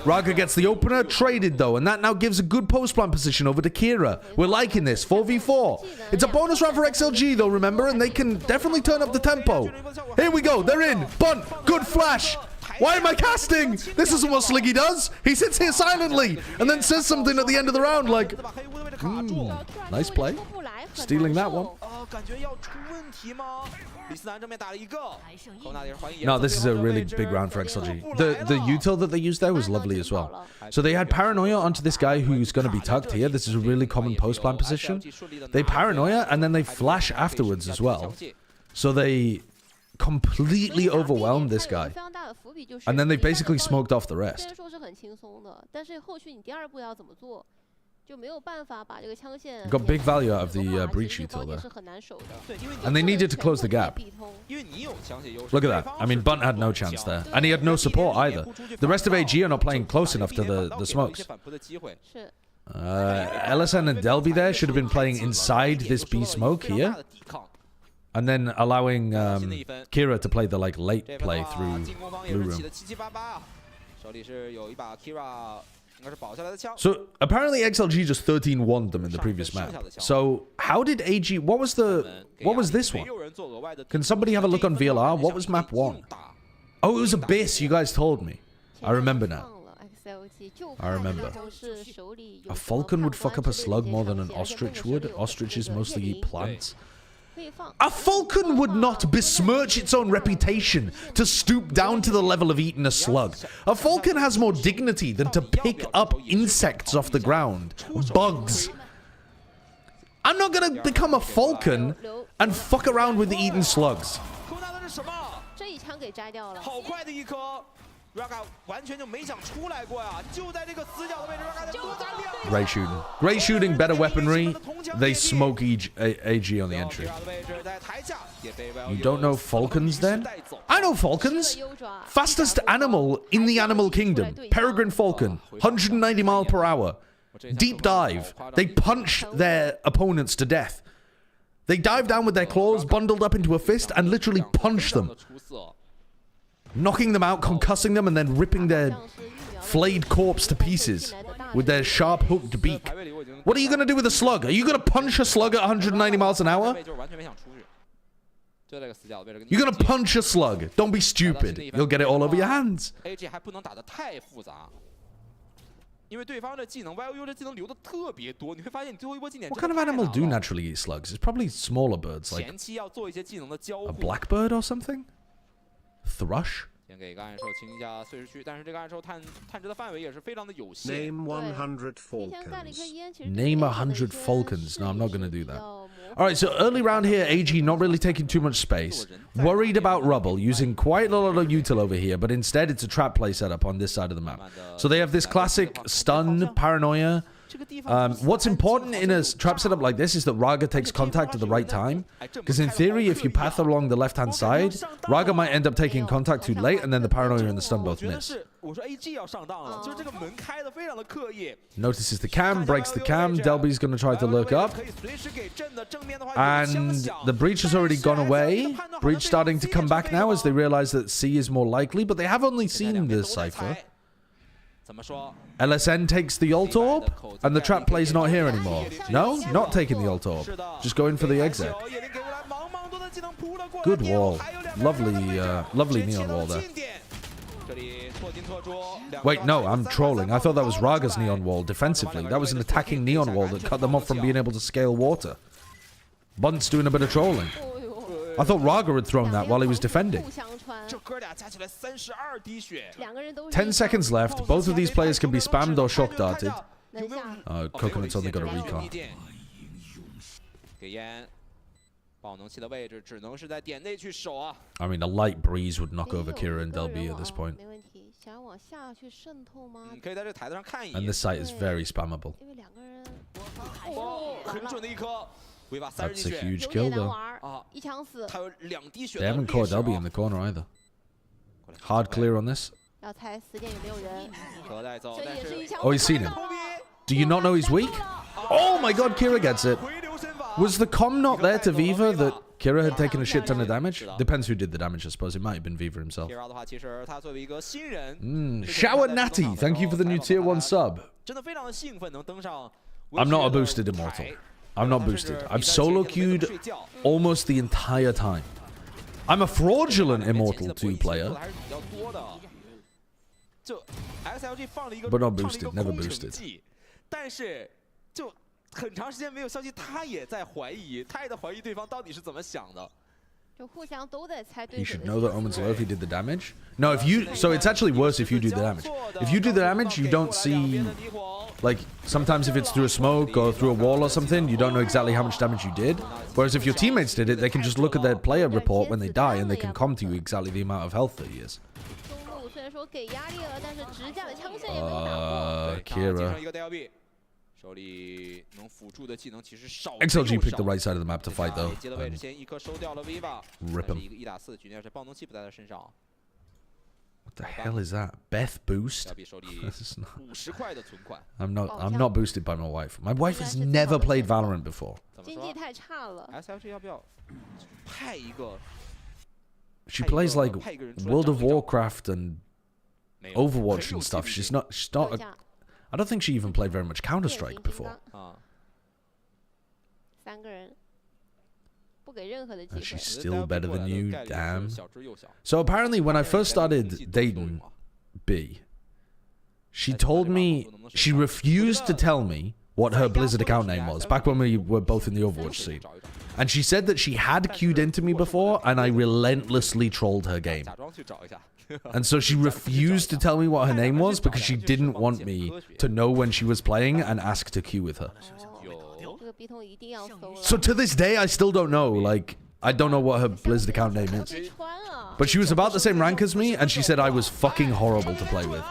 Raga gets the opener, traded though, and that now gives a good post-plant position over to Kira. We're liking this, 4v4. It's a bonus round for XLG though, remember, and they can definitely turn up the tempo. Here we go, they're in. Bunt, good flash. Why am I casting? This isn't what Sliggy does. He sits here silently and then says something at the end of the round like, nice play. Stealing that one. No, this is a really big round for XLG. The util that they used there was lovely as well. So they had Paranoia onto this guy who's going to be tucked here. This is a really common post-plant position. They Paranoia and then they flash afterwards as well. So they completely overwhelmed this guy. And then they basically smoked off the rest. Got big value out of the breach util there. And they needed to close the gap. Look at that. I mean, Bunt had no chance there. And he had no support either. The rest of AG are not playing close enough to the smokes. LSN and Delby there should have been playing inside this B smoke here. And then allowing Kira to play the late play through blue room. So apparently XLG just 13-1'd them in the previous map. So how did AG? What was this one? Can somebody have a look on VLR? What was map 1? Oh, it was Abyss. You guys told me. I remember now. I remember. A falcon would fuck up a slug more than an ostrich would. Ostriches mostly eat plants. A falcon would not besmirch its own reputation to stoop down to the level of eating a slug. A falcon has more dignity than to pick up insects off the ground. Bugs. I'm not gonna become a falcon and fuck around with eating slugs. Great shooting. Great shooting, better weaponry. They smoke AG on the entry. You don't know falcons then? I know falcons. Fastest animal in the animal kingdom. Peregrine falcon. 190 miles per hour. Deep dive. They punch their opponents to death. They dive down with their claws, bundled up into a fist, and literally punch them. Knocking them out, concussing them, and then ripping their flayed corpse to pieces with their sharp hooked beak. What are you going to do with a slug? Are you going to punch a slug at 190 miles an hour? You're going to punch a slug. Don't be stupid. You'll get it all over your hands. What kind of animal do naturally eat slugs? It's probably smaller birds, like a blackbird or something? Thrush? Name 100 falcons. Name 100 falcons. No, I'm not going to do that. All right, so early round here, AG not really taking too much space. Worried about rubble, using quite a lot of util over here, but instead it's a trap play setup on this side of the map. So they have this classic stun, paranoia. What's important in a trap setup like this is that Raga takes contact at the right time. Because in theory, if you path along the left-hand side, Raga might end up taking contact too late, and then the paranoia and the stun both miss. Notices the cam, breaks the cam. Delby's going to try to lurk up. And the breach has already gone away. Breach starting to come back now as they realize that C is more likely, but they have only seen the Cypher. LSN takes the ult orb, and the trap play's not here anymore. No, not taking the ult orb. Just going for the exec. Good wall. Lovely, lovely neon wall there. Wait, no, I'm trolling. I thought that was Raga's neon wall defensively. That was an attacking neon wall that cut them off from being able to scale water. Bunt's doing a bit of trolling. I thought Raga had thrown that while he was defending. 10 seconds left. Both of these players can be spammed or shock darted. Coconut's only got a recon. I mean, a light breeze would knock over Kira and Delby at this point. And this site is very spammable. That's a huge kill, though. They haven't caught Delby in the corner either. Hard clear on this. Oh, he's seen him. Do you not know he's weak? Oh my god, Kira gets it. Was the comm not there to Viva that Kira had taken a shit ton of damage? Depends who did the damage, I suppose. It might have been Viva himself. Shower Natty, thank you for the new tier 1 sub. I'm not a boosted immortal. I'm not boosted. I've solo queued almost the entire time. I'm a fraudulent Immortal 2 player. But not boosted. Never boosted. You should know that Omen's low if he did the damage. No, if you... So it's actually worse if you do the damage. If you do the damage, you don't see... Like, sometimes if it's through a smoke or through a wall or something, you don't know exactly how much damage you did. Whereas if your teammates did it, they can just look at their player report when they die and they can com to you exactly the amount of health that he is. Kira. XLG picked the right side of the map to fight, though. Rip him. What the hell is that? Beth boost? I'm not boosted by my wife. My wife has never played Valorant before. She plays like World of Warcraft and Overwatch and stuff. She's not I don't think she even played very much Counter-Strike before. And she's still better than you, damn. So apparently when I first started dating B, she told me, she refused to tell me what her Blizzard account name was, back when we were both in the Overwatch scene. And she said that she had queued into me before, and I relentlessly trolled her game. And so she refused to tell me what her name was because she didn't want me to know when she was playing and ask to queue with her. So to this day, I still don't know. Like, I don't know what her Blizzard account name is. But she was about the same rank as me, and she said I was fucking horrible to play with.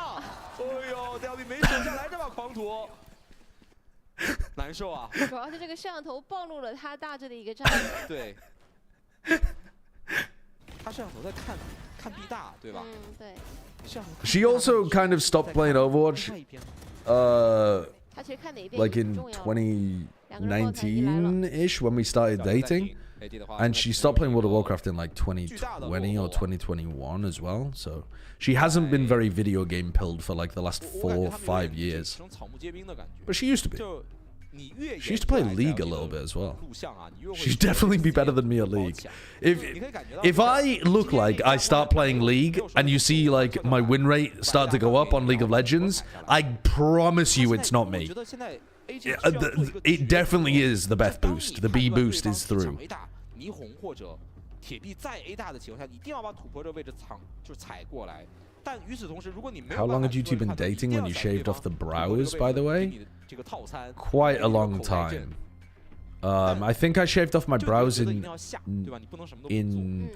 She also kind of stopped playing Overwatch, like in 2019-ish when we started dating, and she stopped playing World of Warcraft in like 2020 or 2021 as well. So she hasn't been very video game pilled for like the last 4 or 5 years, but she used to be. She used to play League a little bit as well. She'd definitely be better than me at League. If I look like I start playing League and you see like my win rate start to go up on League of Legends, I promise you it's not me. It definitely is the Beth boost. The B boost is through. 铁壁在 A 大的情况下，你一定要把土坡这个位置踩过来。但与此同时，如果你没有 How long had you two been dating when you shaved off the brows, by the way? Quite a long time. I think I shaved off my brows in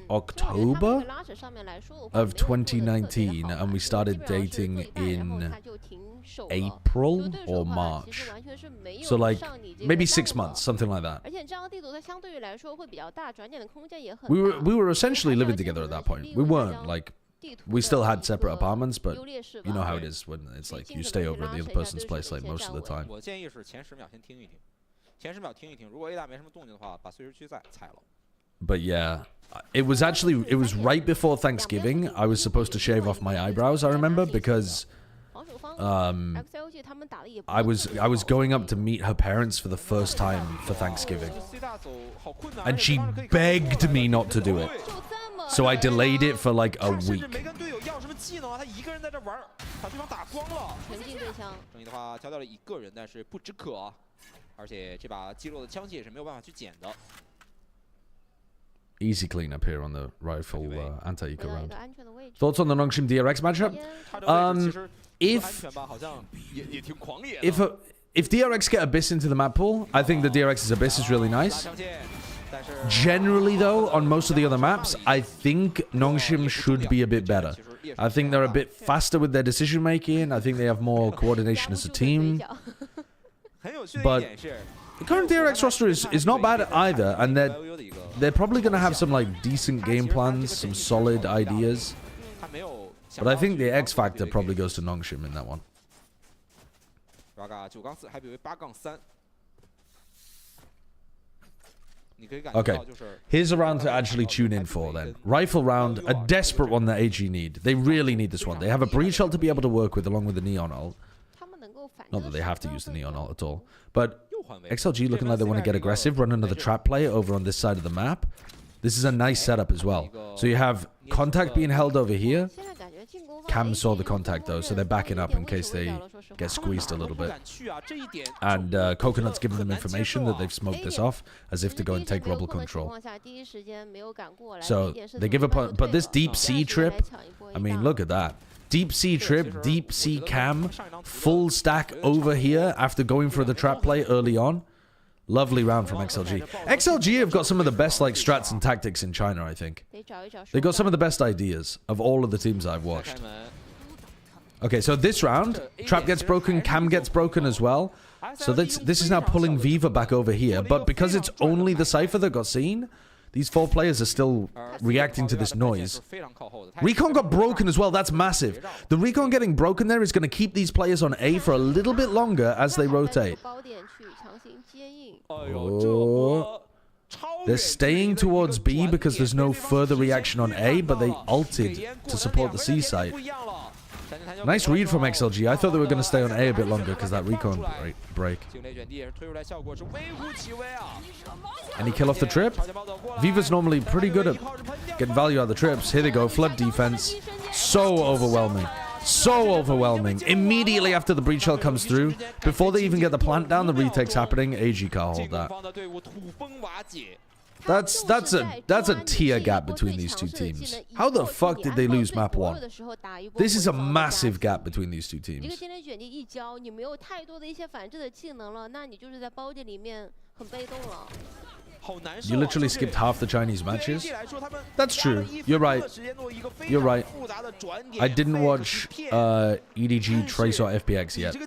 October of 2019, and we started dating in April or March. So like maybe 6 months, something like that. We were essentially living together at that point. We weren't like, we still had separate apartments, but you know how it is when it's like you stay over at the other person's place like most of the time. But yeah, it was right before Thanksgiving. I was supposed to shave off my eyebrows, I remember, because I was going up to meet her parents for the first time for Thanksgiving, and she begged me not to do it, so I delayed it for like a week. Easy cleanup here on the rifle anti-eco round. Thoughts on the Nongshim DRX matchup? If DRX get Abyss into the map pool, I think the DRX's Abyss is really nice. Generally, though, on most of the other maps, I think Nongshim should be a bit better. I think they're a bit faster with their decision making. I think they have more coordination as a team. But the current DRX roster is not bad either, and they're probably going to have some like decent game plans, some solid ideas. But I think the X factor probably goes to Nongshim in that one. Okay, here's a round to actually tune in for then. Rifle round, a desperate one that AG need. They really need this one. They have a breach ult to be able to work with along with the Neon ult. Not that they have to use the Neon ult at all. But XLG looking like they want to get aggressive, run another trap play over on this side of the map. This is a nice setup as well. So you have contact being held over here. Cam saw the contact though, so they're backing up in case they get squeezed a little bit. And Coconut's giving them information that they've smoked this off, as if to go and take rubble control. So they give up, but this deep sea trip, I mean, look at that. Deep sea trip, deep sea cam, full stack over here after going for the trap play early on. Lovely round from XLG. XLG have got some of the best like strats and tactics in China, I think. They got some of the best ideas of all of the teams I've watched. Okay, so this round, trap gets broken, cam gets broken as well. So this is now pulling Viva back over here, but because it's only the Cypher that got seen, these 4 players are still reacting to this noise. Recon got broken as well. That's massive. The Recon getting broken there is going to keep these players on A for a little bit longer as they rotate. Oh. They're staying towards B because there's no further reaction on A, but they ulted to support the C site. Nice read from XLG. I thought they were going to stay on A a bit longer because that recon break. Any kill off the trip? Viva's normally pretty good at getting value out of the trips. Here they go. Flood defense. So overwhelming. So overwhelming. Immediately after the breach shell comes through, before they even get the plant down, the retake's happening. AG can't hold that. That's a tier gap between these two teams. How the fuck did they lose map 1? This is a massive gap between these two teams. You literally skipped half the Chinese matches? That's true. You're right. You're right. I didn't watch EDG, Trace, or FPX yet.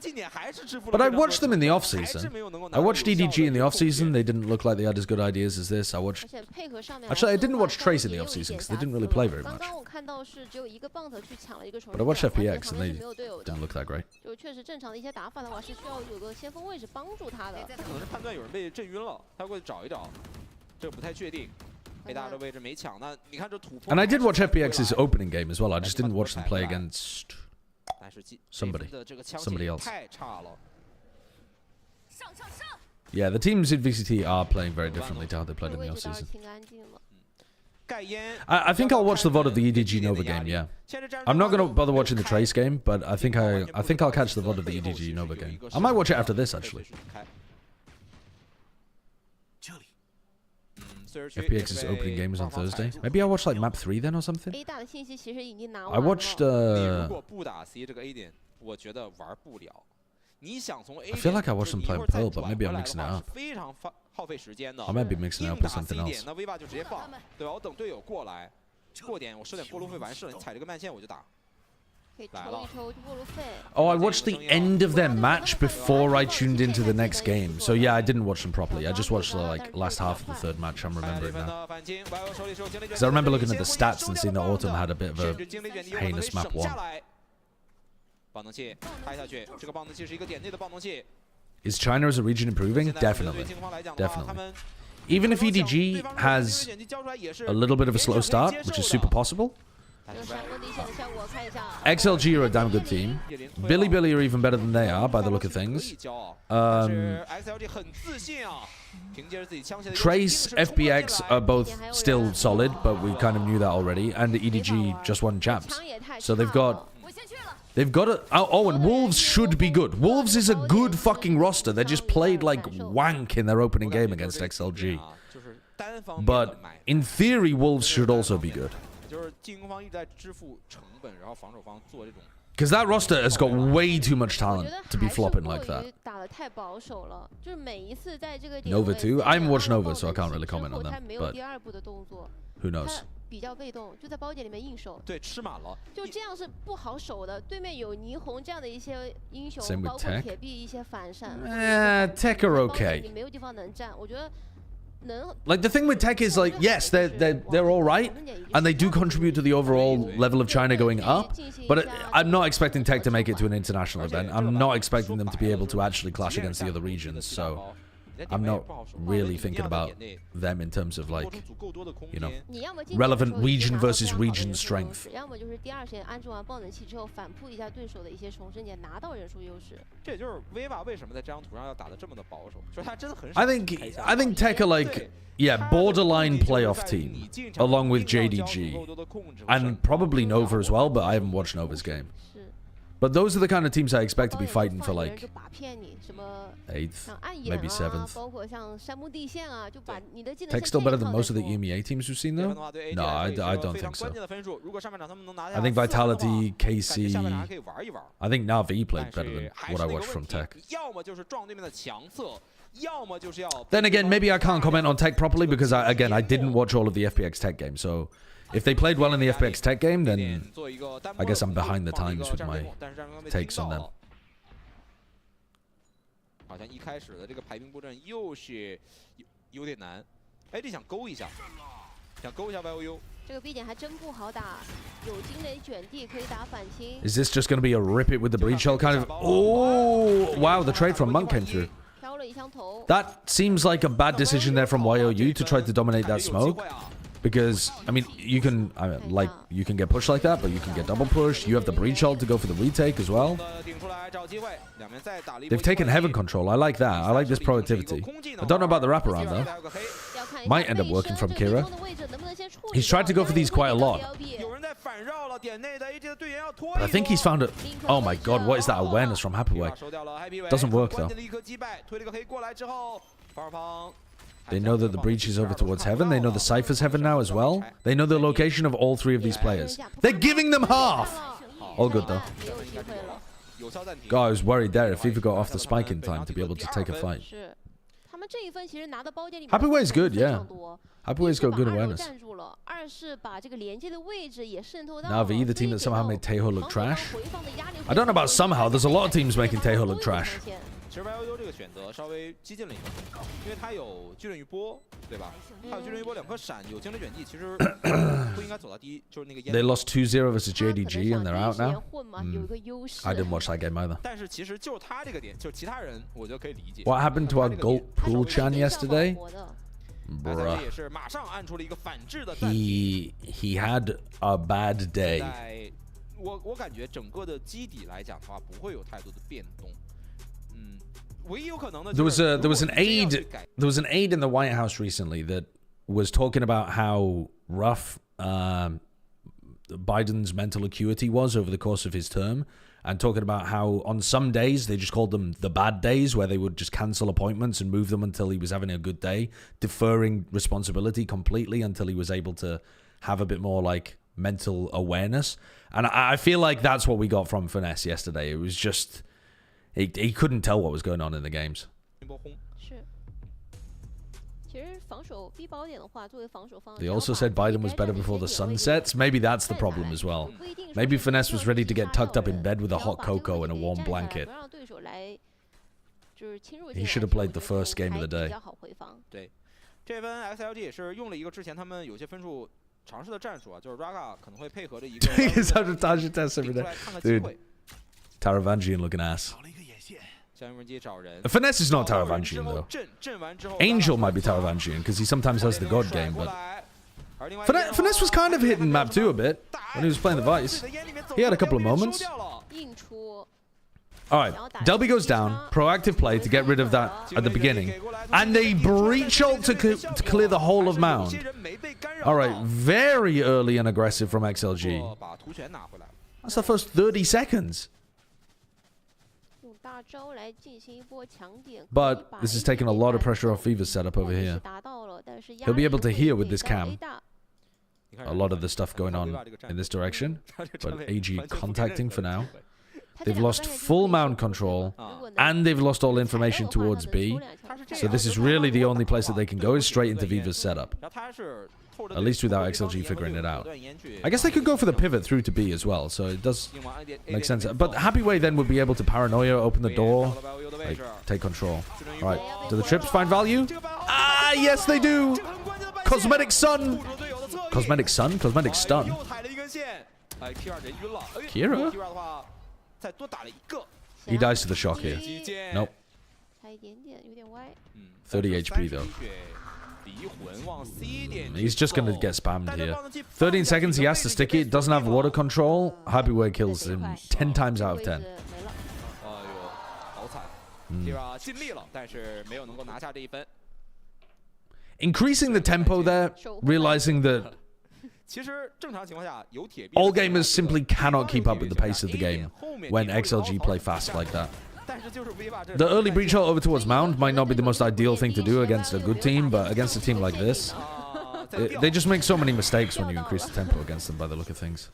But I watched them in the off-season. I watched EDG in the off-season. They didn't look like they had as good ideas as this. Actually, I didn't watch Trace in the off-season because they didn't really play very much. But I watched FPX and they didn't look that great. And I did watch FPX's opening game as well. I just didn't watch them play against somebody else. Yeah, the teams in VCT are playing very differently to how they played in the offseason. I think I'll watch the VOD of the EDG Nova game, yeah. I'm not going to bother watching the Trace game, but I think I'll catch the VOD of the EDG Nova game. I might watch it after this, actually. FPX's opening game is on Thursday. Maybe I'll watch like map 3 then or something. I watched I feel like I watched them playing Pearl, but maybe I'm mixing it up. I might be mixing it up with something else. Oh, I watched the end of their match before I tuned into the next game. So yeah, I didn't watch them properly. I just watched the like last half of the third match. I'm remembering now. Because I remember looking at the stats and seeing that Autumn had a bit of a heinous map 1. Is China as a region improving? Definitely. Definitely. Even if EDG has a little bit of a slow start, which is super possible, XLG are a damn good team. Billy are even better than they are, by the look of things. Trace, FBX are both still solid, but we kind of knew that already. And the EDG just won champs. So they've got a... Oh, and Wolves should be good. Wolves is a good fucking roster. They just played like wank in their opening game against XLG. But in theory, Wolves should also be good. Because that roster has got way too much talent to be flopping like that. Nova too? I haven't watched Nova, so I can't really comment on them. But who knows? Same with Tech. Tech are okay. Like the thing with Tech is like, yes, they're all right, and they do contribute to the overall level of China going up. But I'm not expecting Tech to make it to an international event. I'm not expecting them to be able to actually clash against the other regions. So I'm not really thinking about them in terms of like, you know, relevant region versus region strength. I think Tech are like, yeah, borderline playoff team, along with JDG, and probably Nova as well, but I haven't watched Nova's game. But those are the kind of teams I expect to be fighting for like 8th, maybe 7th. Tech's still better than most of the EMEA teams we've seen though? No, I don't think so. I think Vitality, KC, I think Na'Vi played better than what I watched from Tech. Then again, maybe I can't comment on Tech properly because I didn't watch all of the FPX Tech games, so if they played well in the FPX Tech game, then I guess I'm behind the times with my takes on them. Is this just going to be a rip it with the breach shell kind of? Oh, wow, the trade from Monk came through. That seems like a bad decision there from YOU to try to dominate that smoke. Because, I mean, you can get pushed like that, but you can get double pushed. You have the breach ult to go for the retake as well. They've taken heaven control. I like that. I like this proactivity. I don't know about the wraparound, though. Might end up working from Kira. He's tried to go for these quite a lot. But I think he's found it. Oh my god, what is that awareness from Happyway? Doesn't work, though. They know that the breach is over towards heaven. They know the Cypher's heaven now as well. They know the location of all 3 of these players. They're giving them half! All good, though. God, I was worried there if Eva got off the spike in time to be able to take a fight. Happyway's good, yeah. Happyway's got good awareness. Na'Vi, the team that somehow made Taeho look trash. I don't know about somehow. There's a lot of teams making Taeho look trash. They lost 2-0 versus JDG and they're out now. I didn't watch that game either. What happened to our Gold Pool Chan yesterday? Bruh. He had a bad day. There was an aide in the White House recently that was talking about how rough Biden's mental acuity was over the course of his term, and talking about how on some days they just called them the bad days, where they would just cancel appointments and move them until he was having a good day, deferring responsibility completely until he was able to have a bit more like mental awareness. And I feel like that's what we got from Finesse yesterday. It was just he couldn't tell what was going on in the games. They also said Biden was better before the sun sets. Maybe that's the problem as well. Maybe Finesse was ready to get tucked up in bed with a hot cocoa and a warm blanket. He should have played the first game of the day. 这分 XLG 也是用了一个之前他们有些分数尝试的战术啊，就是 Raga 可能会配合着一个 Dude, Taravangian looking ass. 向无人机找人 Finesse is not Taravangian though. Angel might be Taravangian because he sometimes has the god game, but Finesse was kind of hitting map 2 a bit when he was playing the Vice. He had a couple of moments. Alright, Delby goes down, proactive play to get rid of that at the beginning, and they breach ult to clear the whole of Mound. Alright, very early and aggressive from XLG. That's the first 30 seconds. But this is taking a lot of pressure off Viva's setup over here. He'll be able to hear with this cam. A lot of the stuff going on in this direction, but AG contacting for now. They've lost full mount control, and they've lost all information towards B. So this is really the only place that they can go is straight into Viva's setup. At least without XLG figuring it out. I guess they could go for the pivot through to B as well, so it does make sense. But Happy Way then would be able to paranoia, open the door, like, take control. Alright, do the trips find value? Ah, yes they do! Cosmetic Sun! Cosmetic Sun? Cosmetic Stun? Kira? He dies to the shock here. Nope. 30 HP though. He's just gonna get spammed here. 13 seconds, he has to stick it. Doesn't have water control. Happy Way kills him 10 times out of 10. Increasing the tempo there, realizing that all gamers simply cannot keep up with the pace of the game when XLG play fast like that. The early breach ult over towards Mound might not be the most ideal thing to do against a good team, but against a team like this, they just make so many mistakes when you increase the tempo against them by the look of things.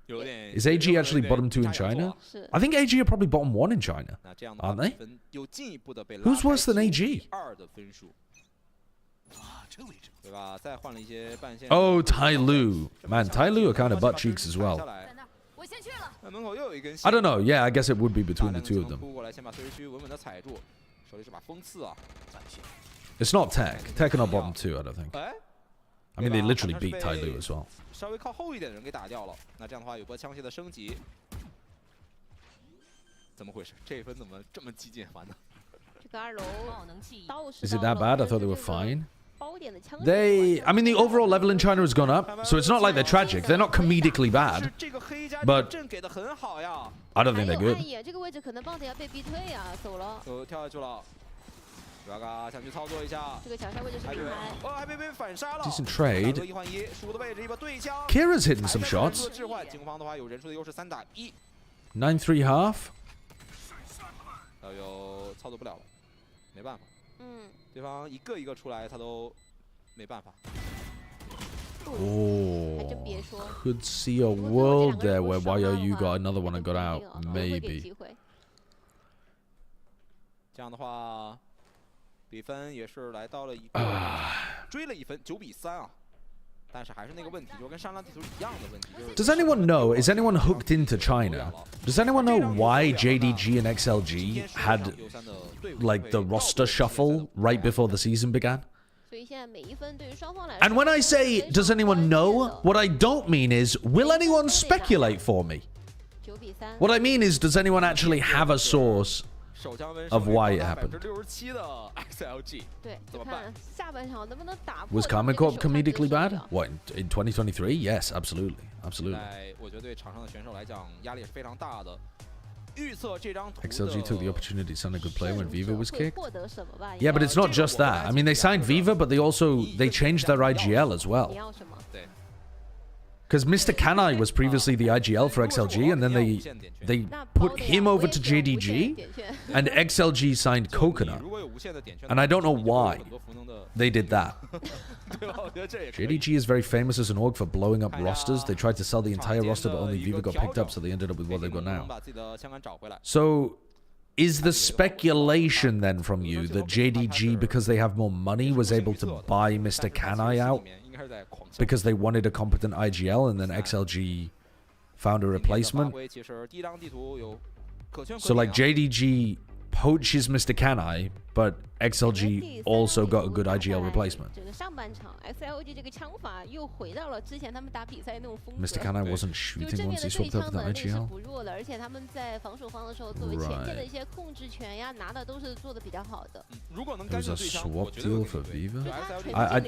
Is AG actually bottom 2 in China? I think AG are probably bottom 1 in China, aren't they? Who's worse than AG? Oh, Tai Lu. Man, Tai Lu are kind of butt cheeks as well. I don't know. Yeah, I guess it would be between the two of them. It's not Tech. Tech are not bottom 2, I don't think. I mean, they literally beat Tai Lu as well. Is it that bad? I thought they were fine. I mean, the overall level in China has gone up, so it's not like they're tragic. They're not comedically bad, but I don't think they're good. Decent trade. Kira's hitting some shots. 9-3 half. 对方一个一个出来，他都没办法。 Oh, could see a world there where YOU got another one and got out, maybe. 这样的话，比分也是来到了一个追了一分，9比3啊。 Does anyone know, is anyone hooked into China? Does anyone know why JDG and XLG had, like, the roster shuffle right before the season began? And when I say, does anyone know, what I don't mean is, will anyone speculate for me? What I mean is, does anyone actually have a source of why it happened? Was Karmine Corp comedically bad? What, in 2023? Yes, absolutely. Absolutely. XLG took the opportunity to sign a good player when Viva was kicked. Yeah, but it's not just that. I mean, they signed Viva, but they changed their IGL as well. Because Mr. Kanai was previously the IGL for XLG, and then they put him over to JDG, and XLG signed Coconut. And I don't know why they did that. JDG is very famous as an org for blowing up rosters. They tried to sell the entire roster, but only Viva got picked up, so they ended up with what they've got now. So, is the speculation then from you that JDG, because they have more money, was able to buy Mr. Kanai out because they wanted a competent IGL, and then XLG found a replacement? So like JDG poaches Mr. Kanai, but XLG also got a good IGL replacement. Mr. Kanai wasn't shooting once he swapped over the IGL. Right. There was a swap deal for Viva? I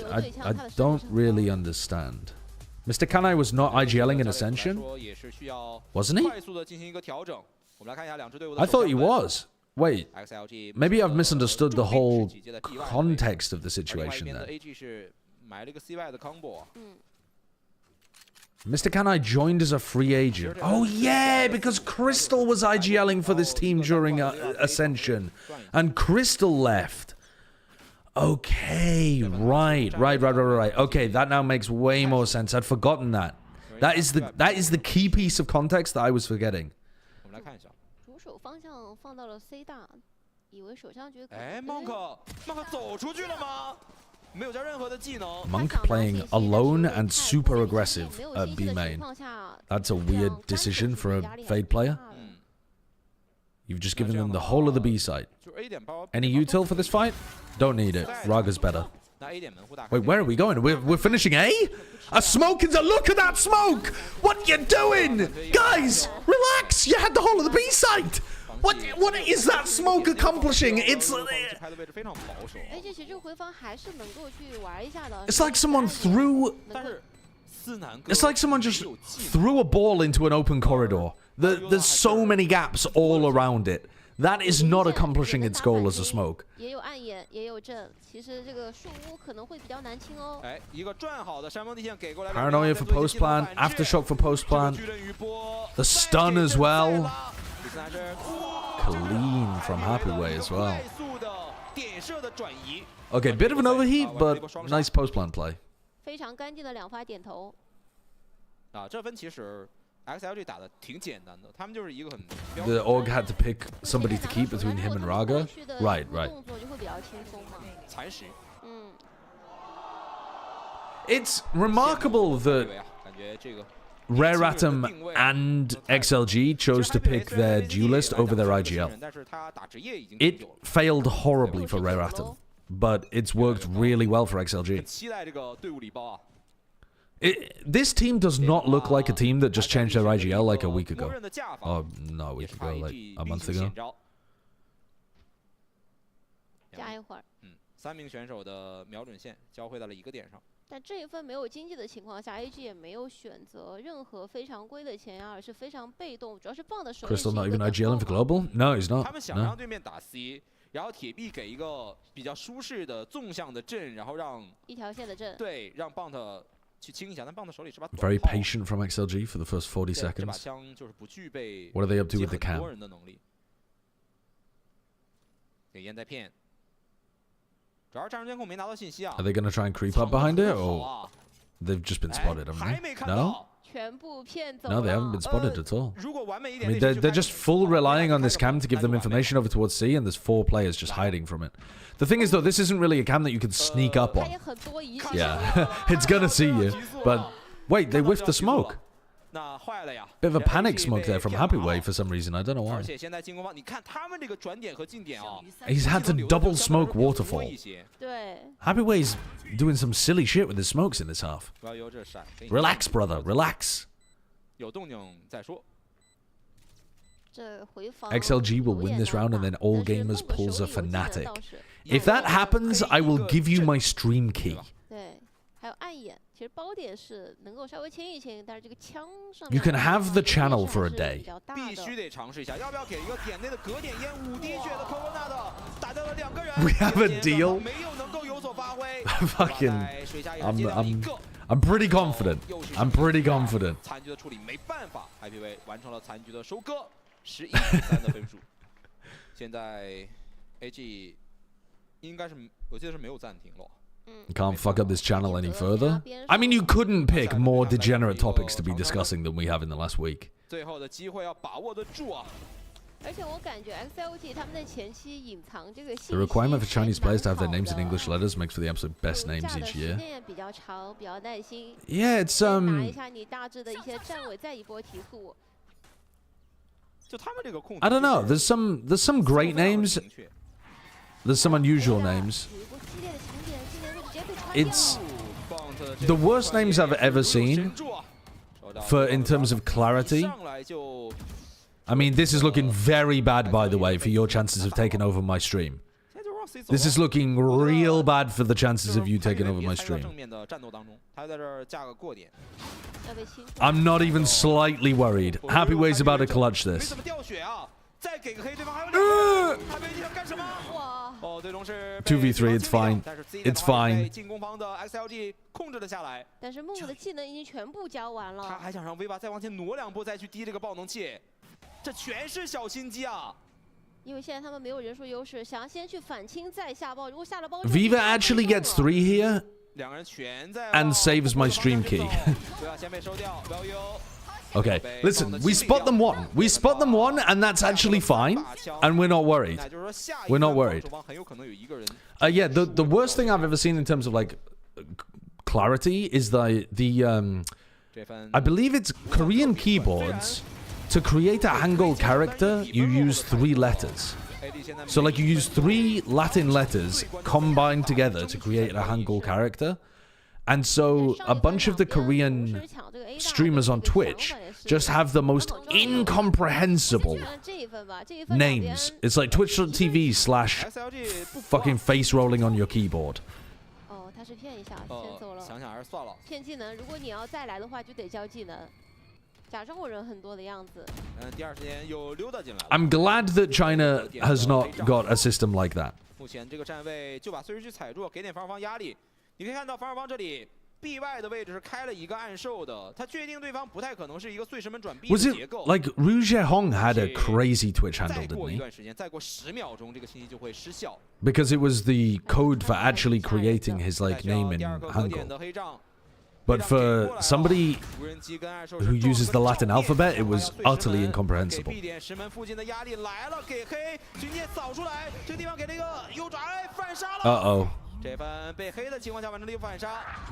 don't really understand. Mr. Kanai was not IGLing in Ascension? Wasn't he? I thought he was. Wait, maybe I've misunderstood the whole context of the situation then. Mr. Kanai joined as a free agent. Oh yeah, because Crystal was IGLing for this team during Ascension, and Crystal left. Okay, right. Okay, that now makes way more sense. I'd forgotten that. That is the key piece of context that I was forgetting. Monk playing alone and super aggressive at B main. That's a weird decision for a Fade player. You've just given them the whole of the B site. Any util for this fight? Don't need it. Raga's better. Wait, where are we going? We're finishing A? A smoke is a look at that smoke! What are you doing? Guys, relax! You had the whole of the B site! What is that smoke accomplishing? It's like someone threw... It's like someone just threw a ball into an open corridor. There's so many gaps all around it. That is not accomplishing its goal as a smoke. Paranoia for post plan, aftershock for post plan. The stun as well. Clean from Happy Way as well. Okay, bit of an overheat, but nice post plan play. The org had to pick somebody to keep between him and Raga. Right. It's remarkable that Rareatom and XLG chose to pick their duelist over their IGL. It failed horribly for Rareatom, but it's worked really well for XLG. This team does not look like a team that just changed their IGL like a week ago. Oh, not a week ago, like a month ago. Crystal not even IGLing for global? No, he's not. No. Very patient from XLG for the first 40 seconds. What are they up to with the cam? Are they going to try and creep up behind it, or they've just been spotted, haven't they? No? No, they haven't been spotted at all. I mean, they're just full relying on this cam to give them information over towards C, and there's 4 players just hiding from it. The thing is, though, this isn't really a cam that you can sneak up on. Yeah, it's gonna see you. But wait, they whiffed the smoke. Bit of a panic smoke there from Happy Way for some reason. I don't know why. He's had to double smoke waterfall. Happy Way's doing some silly shit with his smokes in this half. Relax, brother. Relax. XLG will win this round, and then All Gamers pulls a Fnatic. If that happens, I will give you my stream key. You can have the channel for a day. We have a deal? Fucking... I'm pretty confident. I'm pretty confident. 残局的处理没办法 ，IPV 完成了残局的收割，11-3的分数。现在 AG 应该是我记得是没有暂停了。 You can't fuck up this channel any further. I mean, you couldn't pick more degenerate topics to be discussing than we have in the last week. 最后的机会要把握得住啊！ 而且我感觉 XLT 他们在前期隐藏这个信息 The requirement for Chinese players to have their names in English letters makes for the absolute best names each year. 时间比较长，比较耐心。 Yeah, it's 拿一下你大致的一些站位，再一波提速。 就他们这个控制 I don't know. There's some great names. There's some unusual names. It's the worst names I've ever seen for in terms of clarity. I mean, this is looking very bad, by the way, for your chances of taking over my stream. This is looking real bad for the chances of you taking over my stream. I'm not even slightly worried. Happy Way's about to clutch this. 再给个黑，对方还有2个，他被你要干什么？哦，最终是 2v3, it's fine. It's fine. 进攻方的 XLG 控制了下来。但是木木的技能已经全部交完了。他还想让 V8再往前挪2步，再去滴这个爆能器，这全是小心机啊！因为现在他们没有人数优势，想要先去反清再下爆。如果下了爆 Viva actually gets 3 here and saves my stream key. Okay, listen, we spot them one. We spot them one, and that's actually fine, and we're not worried. We're not worried. Yeah, the worst thing I've ever seen in terms of like clarity is the I believe it's Korean keyboards. To create a Hangul character, you use 3 letters. So like you use 3 Latin letters combined together to create a Hangul character. And so a bunch of the Korean streamers on Twitch just have the most incomprehensible names. It's like twitch.tv / fucking face rolling on your keyboard. 哦，他是骗一下，先走了。想想还是算了。骗技能，如果你要再来的话，就得交技能。假装我人很多的样子。第二时间又溜达进来了。I'm glad that China has not got a system like that. 目前这个站位就把碎石去踩住，给点防守方压力。 你可以看到防守方这里 B 外的位置是开了一个暗售的，他确定对方不太可能是一个碎石门转 B 的结构。 Was it like Rouge Hong had a crazy Twitch handle, 再过 didn't 一 he? 段时间，再过10秒钟，这个信息就会失效。 Because it was the code for actually creating his like name in Hangul. But for somebody who uses the Latin alphabet, it was utterly incomprehensible. Uh-oh.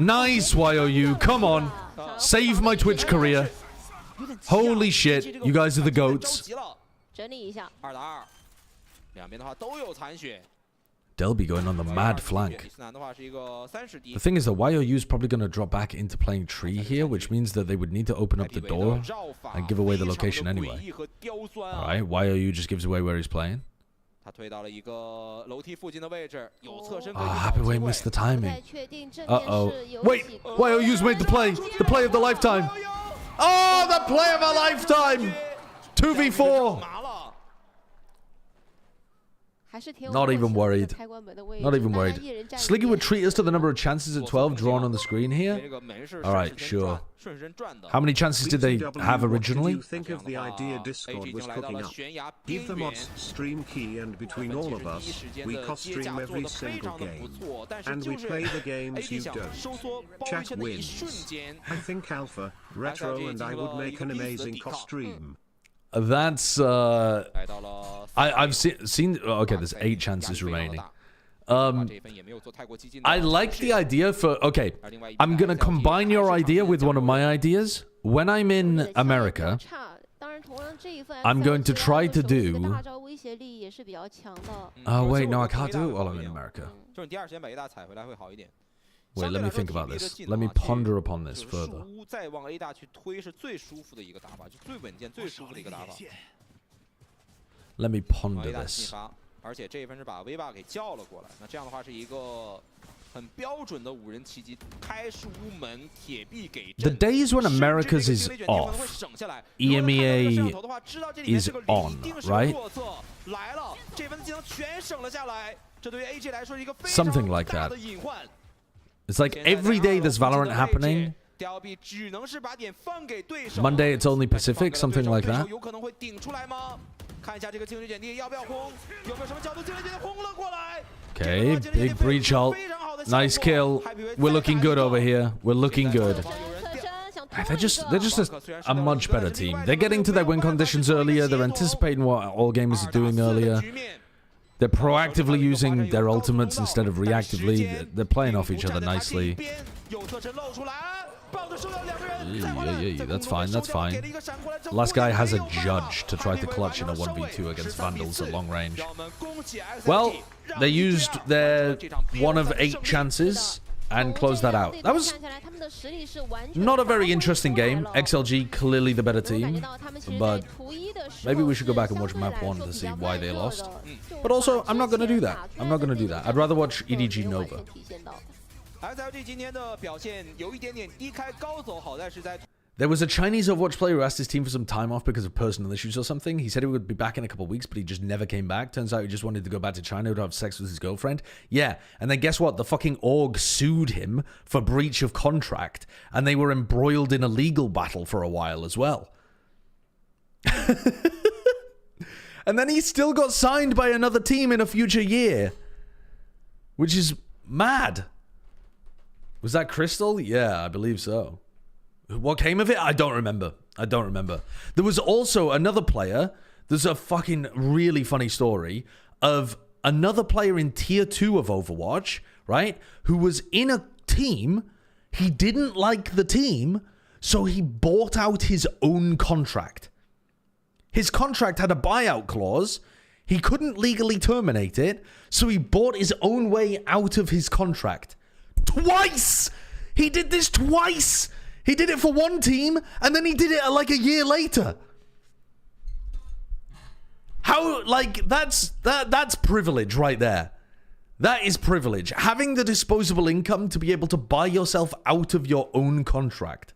Nice, YOU. Come on. Save my Twitch career. Holy shit. You guys are the goats. Delby going on the mad flank. The thing is that YOU is probably going to drop back into playing tree here, which means that they would need to open up the door and give away the location anyway. Alright, YOU just gives away where he's playing. Happy Way missed the timing. Uh-oh. Wait! YOU's made the play of the lifetime! Oh, the play of a lifetime! 2v4! Not even worried. Not even worried. Sliggy would treat us to the number of chances at 12 drawn on the screen here. Alright, sure. How many chances did they have originally? What do you think of the idea Discord was cooking up? Give the mods stream key, and between all of us, we cost-stream every single game. And we play the games you don't. Chat wins. I think Alpha, Retro and I would make an amazing cost-stream. That's I've seen okay, there's 8 chances remaining. I like the idea for okay, I'm gonna combine your idea with one of my ideas. When I'm in America, I'm going to try to do oh wait, no, I can't do it while I'm in America. Wait, let me think about this. Let me ponder upon this further. Let me ponder this. The days when America's is off, EMEA is on, right? Something like that. It's like every day there's Valorant happening. Monday it's only Pacific, something like that. Okay, big breach ult. Nice kill. We're looking good over here. We're looking good. They're just a much better team. They're getting to their win conditions earlier. They're anticipating what all gamers are doing earlier. They're proactively using their ultimates instead of reactively. They're playing off each other nicely. Yeah, that's fine, that's fine. Last guy has a judge to try to clutch in a 1v2 against Vandals at long range. Well, they used their 1 of 8 chances and closed that out. That was not a very interesting game. XLG clearly the better team, but maybe we should go back and watch map 1 to see why they lost. But also, I'm not going to do that. I'm not going to do that. I'd rather watch EDG Nova. There was a Chinese Overwatch player who asked his team for some time off because of personal issues or something. He said he would be back in a couple of weeks, but he just never came back. Turns out he just wanted to go back to China to have sex with his girlfriend. Yeah, and then guess what? The fucking org sued him for breach of contract, and they were embroiled in a legal battle for a while as well. And then he still got signed by another team in a future year, which is mad. Was that Crystal? Yeah, I believe so. What came of it? I don't remember. I don't remember. There was also another player. There's a fucking really funny story of another player in tier 2 of Overwatch, right? Who was in a team. He didn't like the team, so he bought out his own contract. His contract had a buyout clause. He couldn't legally terminate it, so he bought his own way out of his contract. Twice! He did this twice! He did it for one team, and then he did it like a year later. How, like, that's privilege right there. That is privilege. Having the disposable income to be able to buy yourself out of your own contract.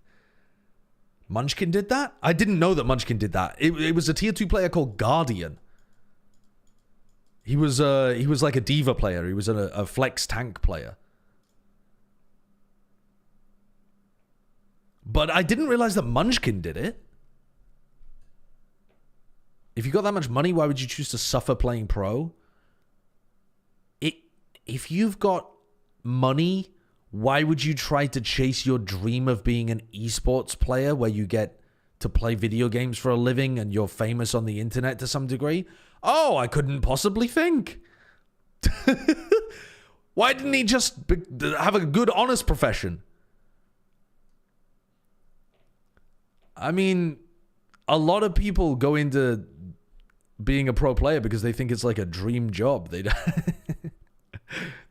Munchkin did that? I didn't know that Munchkin did that. It was a tier 2 player called Guardian. He was like a diva player. He was a flex tank player. But I didn't realize that Munchkin did it. If you got that much money, why would you choose to suffer playing pro? If you've got money, why would you try to chase your dream of being an esports player where you get to play video games for a living and you're famous on the internet to some degree? Oh, I couldn't possibly think. Why didn't he just have a good, honest profession? I mean, a lot of people go into being a pro player because they think it's like a dream job.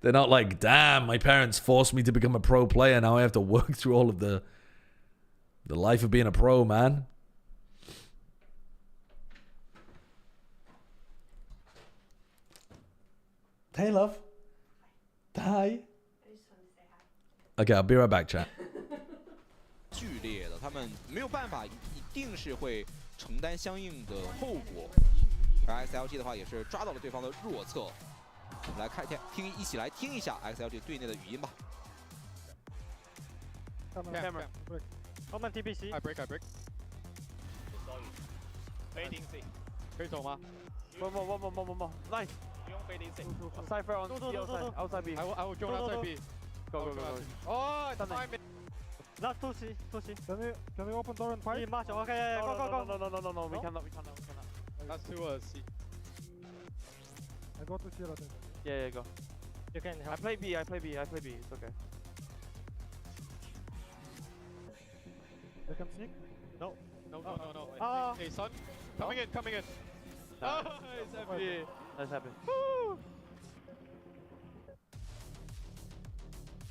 They're not like, damn, my parents forced me to become a pro player. Now I have to work through all of the life of being a pro, man. Hey, love. Hi. Okay, I'll be right back, chat. 剧烈的，他们没有办法，一定是会承担相应的后果。而 XLG 的话也是抓到了对方的弱侧。我们来看一起来听一下 XLG 队内的语音吧。Camera. Come on TPC. I break. Fading C. 可以走吗？One. Nice. 不用 fading C. Cypher on outside B. I will join outside B. Go. Oh, it's 5 minutes. Last 2C. Can we open door and fight? Okay, go. No. We cannot. That's 2 C. I go to C. Yeah, go. You can help. I play B. It's okay. They can sneak? No. Hey, son. Coming in. Oh, it's happy. That's happy.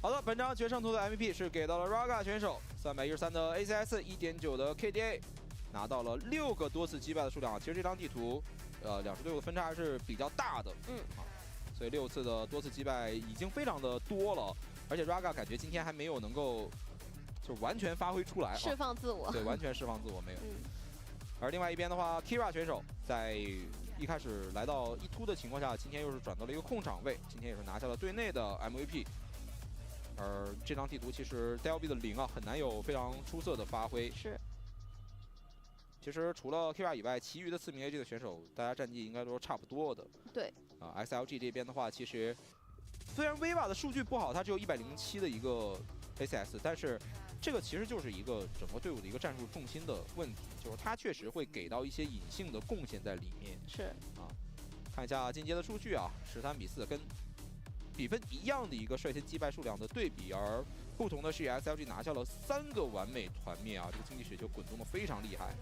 好的，本场决胜图的 MVP 是给到了 Raga 选手，313的 ACS，1.9的 KDA， 拿到了6个多次击败的数量。其实这张地图，206的分差还是比较大的，所以6次的多次击败已经非常的多了。而且 Raga 感觉今天还没有能够就完全发挥出来，释放自我，对，完全释放自我没有。而另外一边的话 ，Kira 选手在一开始来到1突的情况下，今天又是转到了一个控场位，今天也是拿下了队内的 MVP。而这张地图其实 DLB 的0啊很难有非常出色的发挥。是。其实除了 QR 以外，其余的4名 AG 的选手，大家战绩应该都是差不多的。对。SLG 这边的话，其实虽然 Viva 的数据不好，它只有107的一个 ACS， 但是这个其实就是一个整个队伍的一个战术重心的问题，就是它确实会给到一些隐性的贡献在里面。是。看一下进阶的数据啊，13-4，跟比分一样的一个率先击败数量的对比，而不同的是 SLG 拿下了3个完美团灭啊，这个经济血就滚动的非常厉害。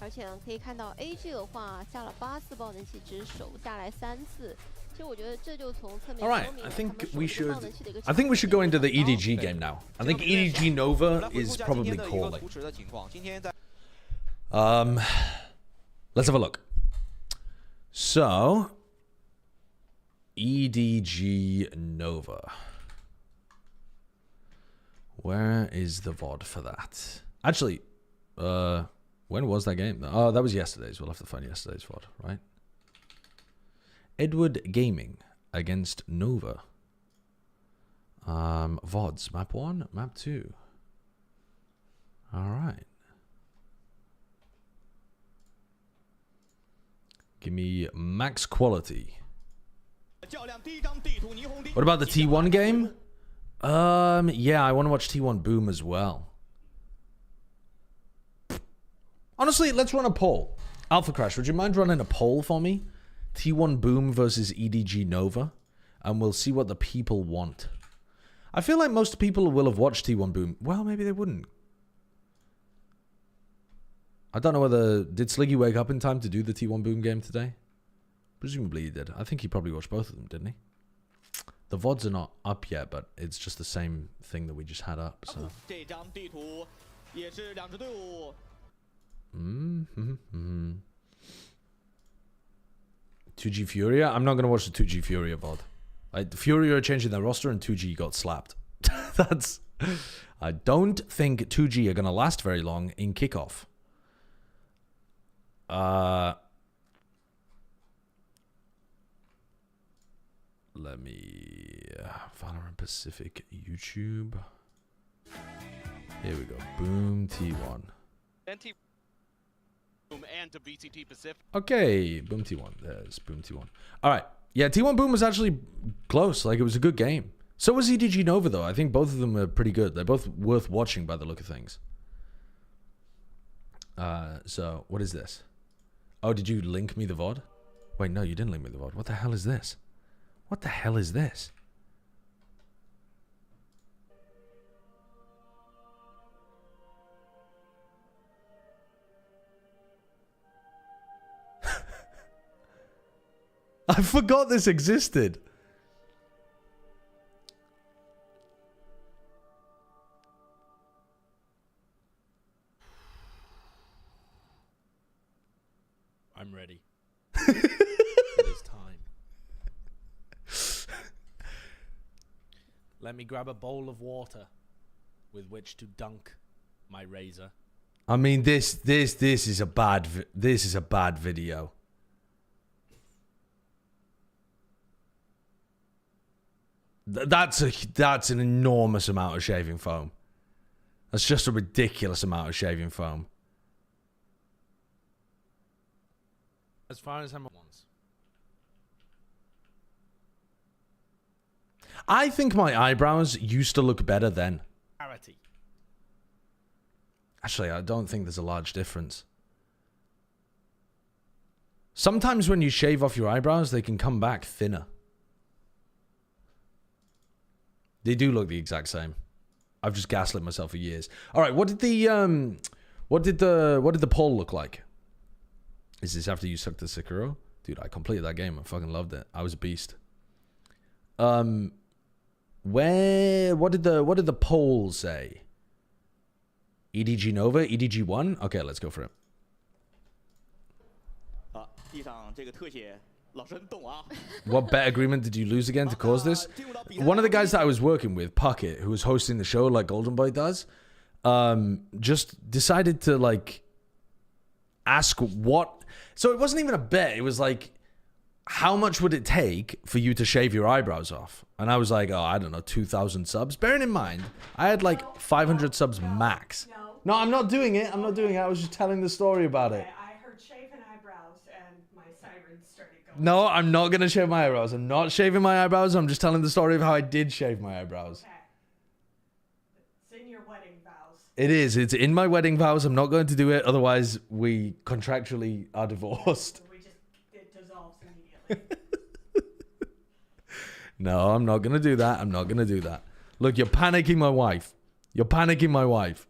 而且可以看到 AG 的话下了8次爆能器，只守下来3次。其实我觉得这就从侧面说明 I think we should go into the EDG game now. I think EDG Nova is probably calling. Let's have a look. So, EDG Nova. Where is the VOD for that? Actually, when was that game? Oh, that was yesterday's. We'll have to find yesterday's VOD, right? Edward Gaming against Nova. VODs. Map 1, map 2. Alright. Give me max quality. What about the T1 game? Yeah, I want to watch T1 Boom as well. Honestly, let's run a poll. Alpha Crash, would you mind running a poll for me? T1 Boom versus EDG Nova. And we'll see what the people want. I feel like most people will have watched T1 Boom. Well, maybe they wouldn't. I don't know whether... Did Sliggy wake up in time to do the T1 Boom game today? Presumably he did. I think he probably watched both of them, didn't he? The VODs are not up yet, but it's just the same thing that we just had up, so... 2G Furia? I'm not going to watch the 2G Furia VOD. Like, Furia are changing their roster and 2G got slapped. That's... I don't think 2G are going to last very long in kickoff. Let me... Valerant Pacific YouTube. Here we go. Boom T1. And to VCT Pacific. Okay, Boom T1. There's Boom T1. All right. Yeah, T1 Boom was actually close. Like, it was a good game. So was EDG Nova, though. I think both of them are pretty good. They're both worth watching by the look of things. So, what is this? Oh, did you link me the VOD? Wait, no, you didn't link me the VOD. What the hell is this? What the hell is this? I forgot this existed. I'm ready. It is time. Let me grab a bowl of water with which to dunk my razor. I mean, this is a bad video. That's an enormous amount of shaving foam. That's just a ridiculous amount of shaving foam. As far as how much ones. I think my eyebrows used to look better then. Parity. Actually, I don't think there's a large difference. Sometimes when you shave off your eyebrows, they can come back thinner. They do look the exact same. I've just gaslit myself for years. All right, what did the poll look like? Is this after you sucked the Sekiro? Dude, I completed that game. I fucking loved it. I was a beast. What did the poll say? EDG Nova, EDG 1? Okay, let's go for it. What bet agreement did you lose again to cause this? One of the guys that I was working with, Puckett, who was hosting the show like Golden Boy does, just decided to like ask what. So it wasn't even a bet. It was like how much would it take for you to shave your eyebrows off? And I was like, oh, I don't know, 2,000 subs. Bearing in mind, I had like 500 subs max. No, I'm not doing it. I'm not doing it. I was just telling the story about it. I heard shaving eyebrows and my sirens started going. No, I'm not going to shave my eyebrows. I'm not shaving my eyebrows. I'm just telling the story of how I did shave my eyebrows. Okay. It's in your wedding vows. It is. It's in my wedding vows. I'm not going to do it. Otherwise, we contractually are divorced. It dissolves immediately. No, I'm not going to do that. I'm not going to do that. Look, you're panicking my wife. You're panicking my wife.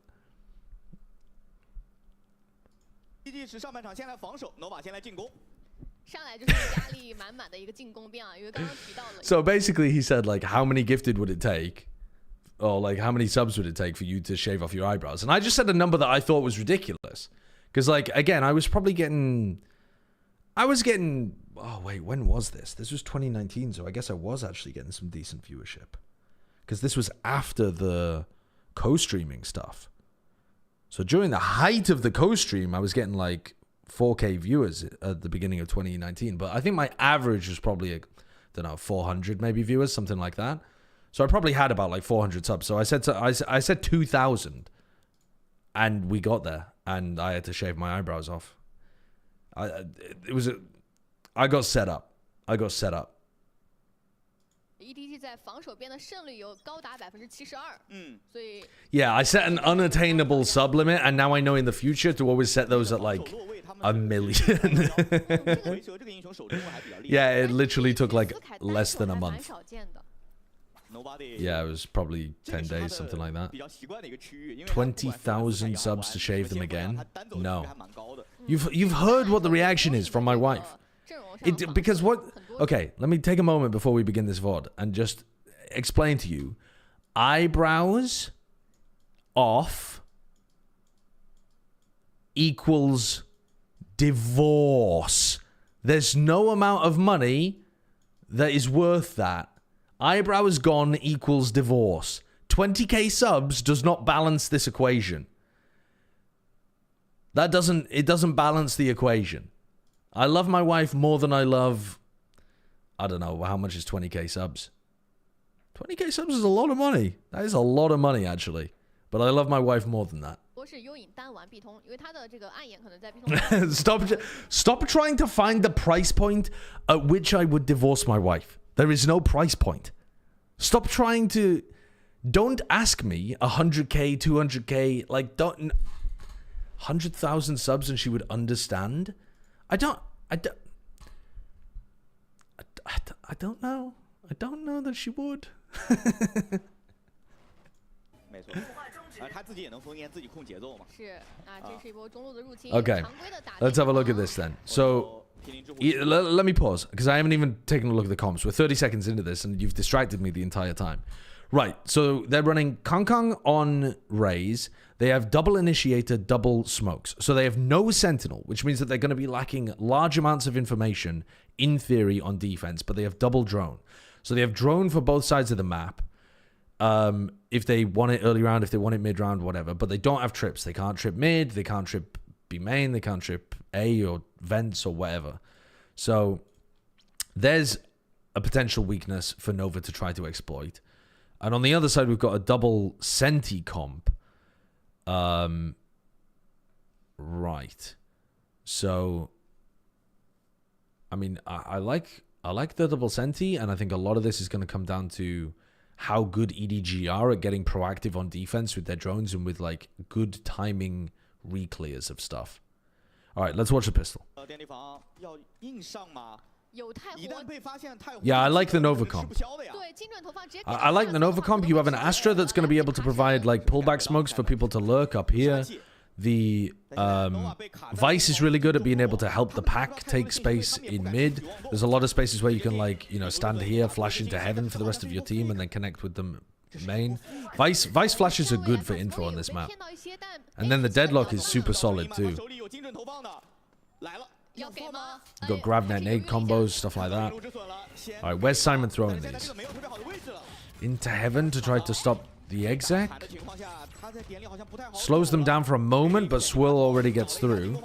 So basically he said like, how many gifted would it take? Or like, how many subs would it take for you to shave off your eyebrows? And I just said a number that I thought was ridiculous. Because like, again, I was getting, oh wait, when was this? This was 2019. So I guess I was actually getting some decent viewership. Because this was after the co-streaming stuff. So during the height of the co-stream, I was getting like 4K viewers at the beginning of 2019. But I think my average was probably, I don't know, 400 maybe viewers, something like that. So I probably had about like 400 subs. So I said 2,000, and we got there, and I had to shave my eyebrows off. I got set up. I got set up. Yeah, I set an unattainable sub limit, and now I know in the future to always set those at like 1 million. Yeah, it literally took like less than a month. Yeah, it was probably 10 days, something like that. 20,000 subs to shave them again? No. You've heard what the reaction is from my wife. Because what... Okay, let me take a moment before we begin this VOD and just explain to you. Eyebrows off equals divorce. There's no amount of money that is worth that. Eyebrows gone equals divorce. 20k subs does not balance this equation. It doesn't balance the equation. I love my wife more than I love... I don't know, how much is 20k subs? 20k subs is a lot of money. That is a lot of money, actually. But I love my wife more than that. Stop trying to find the price point at which I would divorce my wife. There is no price point. Stop trying to... Don't ask me 100k, 200k, like, don't... 100,000 subs and she would understand? I don't know. I don't know that she would. Okay, let's have a look at this then. So, let me pause, because I haven't even taken a look at the comps. We're 30 seconds into this, and you've distracted me the entire time. Right, so they're running Kong on Raze. They have double initiator, double smokes. So they have no sentinel, which means that they're going to be lacking large amounts of information, in theory, on defense. But they have double drone. So they have drone for both sides of the map. If they want it early round, if they want it mid round, whatever. But they don't have trips. They can't trip mid. They can't trip B main. They can't trip A or vents or whatever. So there's a potential weakness for Nova to try to exploit. And on the other side, we've got a double Senti comp. Right. So, I mean, I like the double Senti, and I think a lot of this is going to come down to how good EDG are at getting proactive on defense with their drones and with like good timing reclears of stuff. All right, let's watch the pistol. Yeah, I like the Nova comp. I like the Nova comp. You have an Astra that's going to be able to provide like pullback smokes for people to lurk up here. The Vice is really good at being able to help the pack take space in mid. There's a lot of spaces where you can like, you know, stand here, flash into heaven for the rest of your team and then connect with them main. Vice flashes are good for info on this map. And then the Deadlock is super solid too. You've got grab net nade combos, stuff like that. Alright, where's Simon throwing these? Into heaven to try to stop the exec. Slows them down for a moment, but Swill already gets through.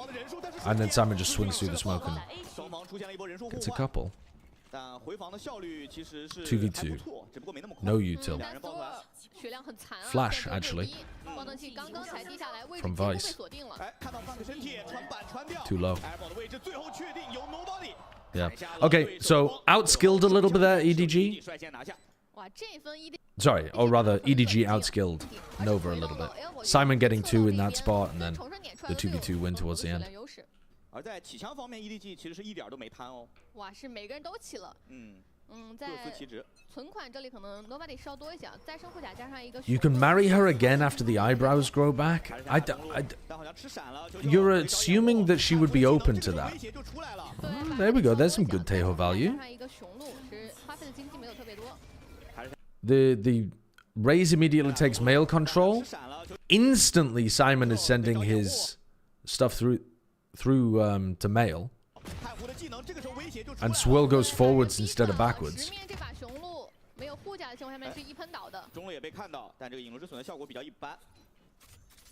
And then Simon just swings through the smoke and It's a couple. 2v2. No util. Flash, actually. From Vice. Too low. Yeah. Okay, so outskilled a little bit there, EDG. Sorry, or rather, EDG outskilled Nova a little bit. Simon getting 2 in that spot, and then the 2v2 win towards the end. 而在起枪方面 ，EDG 其实是一点都没贪哦。哇，是每个人都起了。在存款这里可能 nobody 稍多一些，再生护甲加上一个。You can marry her again after the eyebrows grow back. You're assuming that she would be open to that. There we go. There's some good Taeho value. The Raze immediately takes male control. Instantly, Simon is sending his stuff through to male, and Swirl goes forwards instead of backwards.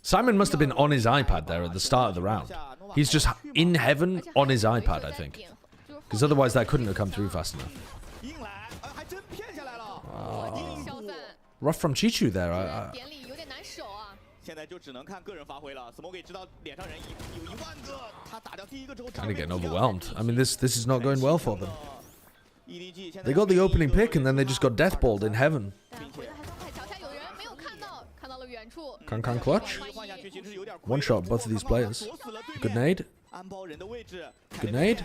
Simon must have been on his iPad there at the start of the round. He's just in heaven on his iPad, I think, because otherwise that couldn't have come through fast enough. Rough from Chichu there. Kind of getting overwhelmed. I mean, this is not going well for them. They got the opening pick and then they just got deathballed in heaven. Kankan clutch. One shot both of these players. Good nade. Good nade.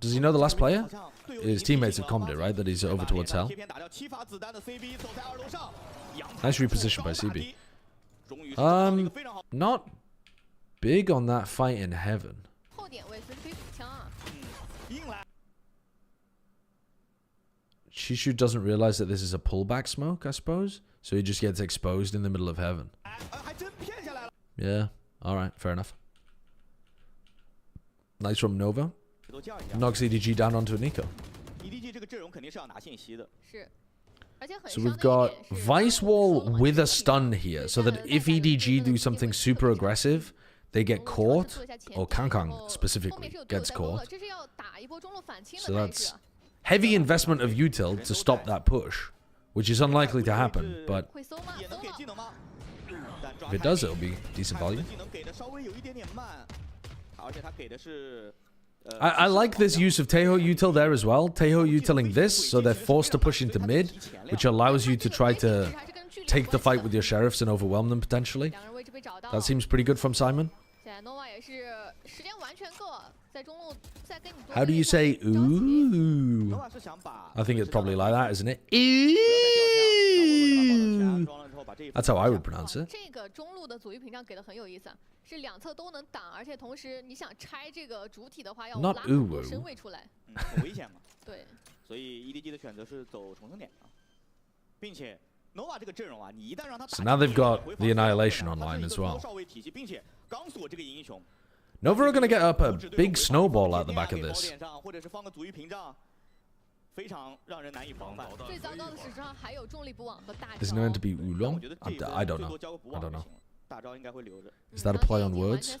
Does he know the last player? His teammates have commed it, right? That he's over towards hell. Nice reposition by CB. Not big on that fight in heaven. Shishu doesn't realize that this is a pullback smoke, I suppose. So he just gets exposed in the middle of heaven. Yeah, alright, fair enough. Nice from Nova. Knocks EDG down onto a Nico. So we've got Vice Wall with a stun here, so that if EDG do something super aggressive, they get caught, or Kankang specifically gets caught. So that's heavy investment of util to stop that push, which is unlikely to happen, but if it does, it'll be decent value. I like this use of Taeho util there as well. Taeho utiling this, so they're forced to push into mid, which allows you to try to take the fight with your sheriffs and overwhelm them potentially. That seems pretty good from Simon. How do you say ooh? I think it's probably like that, isn't it? Ooh. That's how I would pronounce it. Not ooh. So now they've got the Annihilation online as well. Nova are going to get up a big snowball out the back of this. Isn't it meant to be oolong? I don't know. I don't know. Is that a play on words?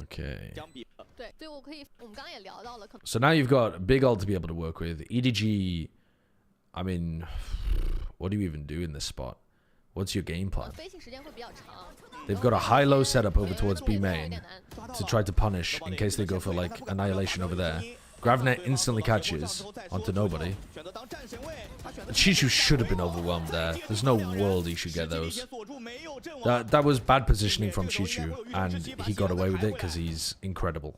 Okay. So now you've got a big ult to be able to work with. EDG, I mean, what do you even do in this spot? What's your game plan? They've got a high-low setup over towards B main to try to punish in case they go for like Annihilation over there. Gravnet instantly catches onto nobody. Chichu should have been overwhelmed there. There's no world he should get those. That was bad positioning from Chichu, and he got away with it because he's incredible.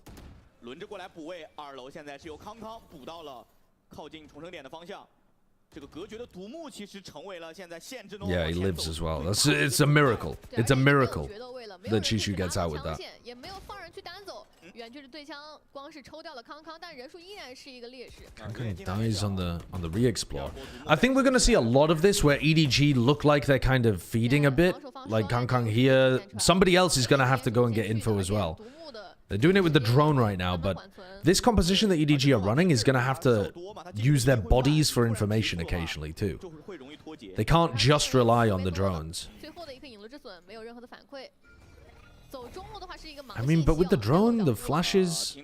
Yeah, he lives as well. It's a miracle. It's a miracle that Chichu gets out with that. Kankang dies on the re-explore. I think we're going to see a lot of this where EDG look like they're kind of feeding a bit. Like Kankang here. Somebody else is going to have to go and get info as well. They're doing it with the drone right now, but this composition that EDG are running is going to have to use their bodies for information occasionally too. They can't just rely on the drones. I mean, but with the drone, the flashes,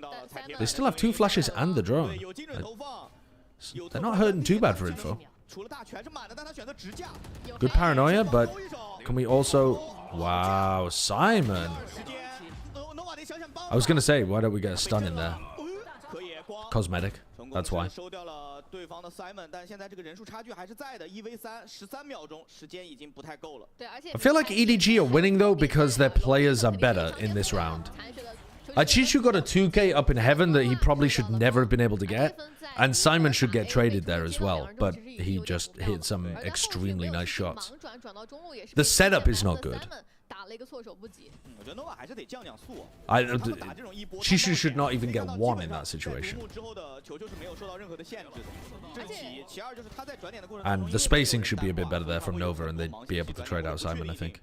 they still have 2 flashes and the drone. They're not hurting too bad for info. Good paranoia, but can we also... Wow, Simon. I was going to say, why don't we get a stun in there? Cosmetic, that's why. I feel like EDG are winning though because their players are better in this round. Chichu got a 2K up in heaven that he probably should never have been able to get, and Simon should get traded there as well, but he just hit some extremely nice shots. The setup is not good. Chichu should not even get 1 in that situation. And the spacing should be a bit better there from Nova, and they'd be able to trade out Simon, I think.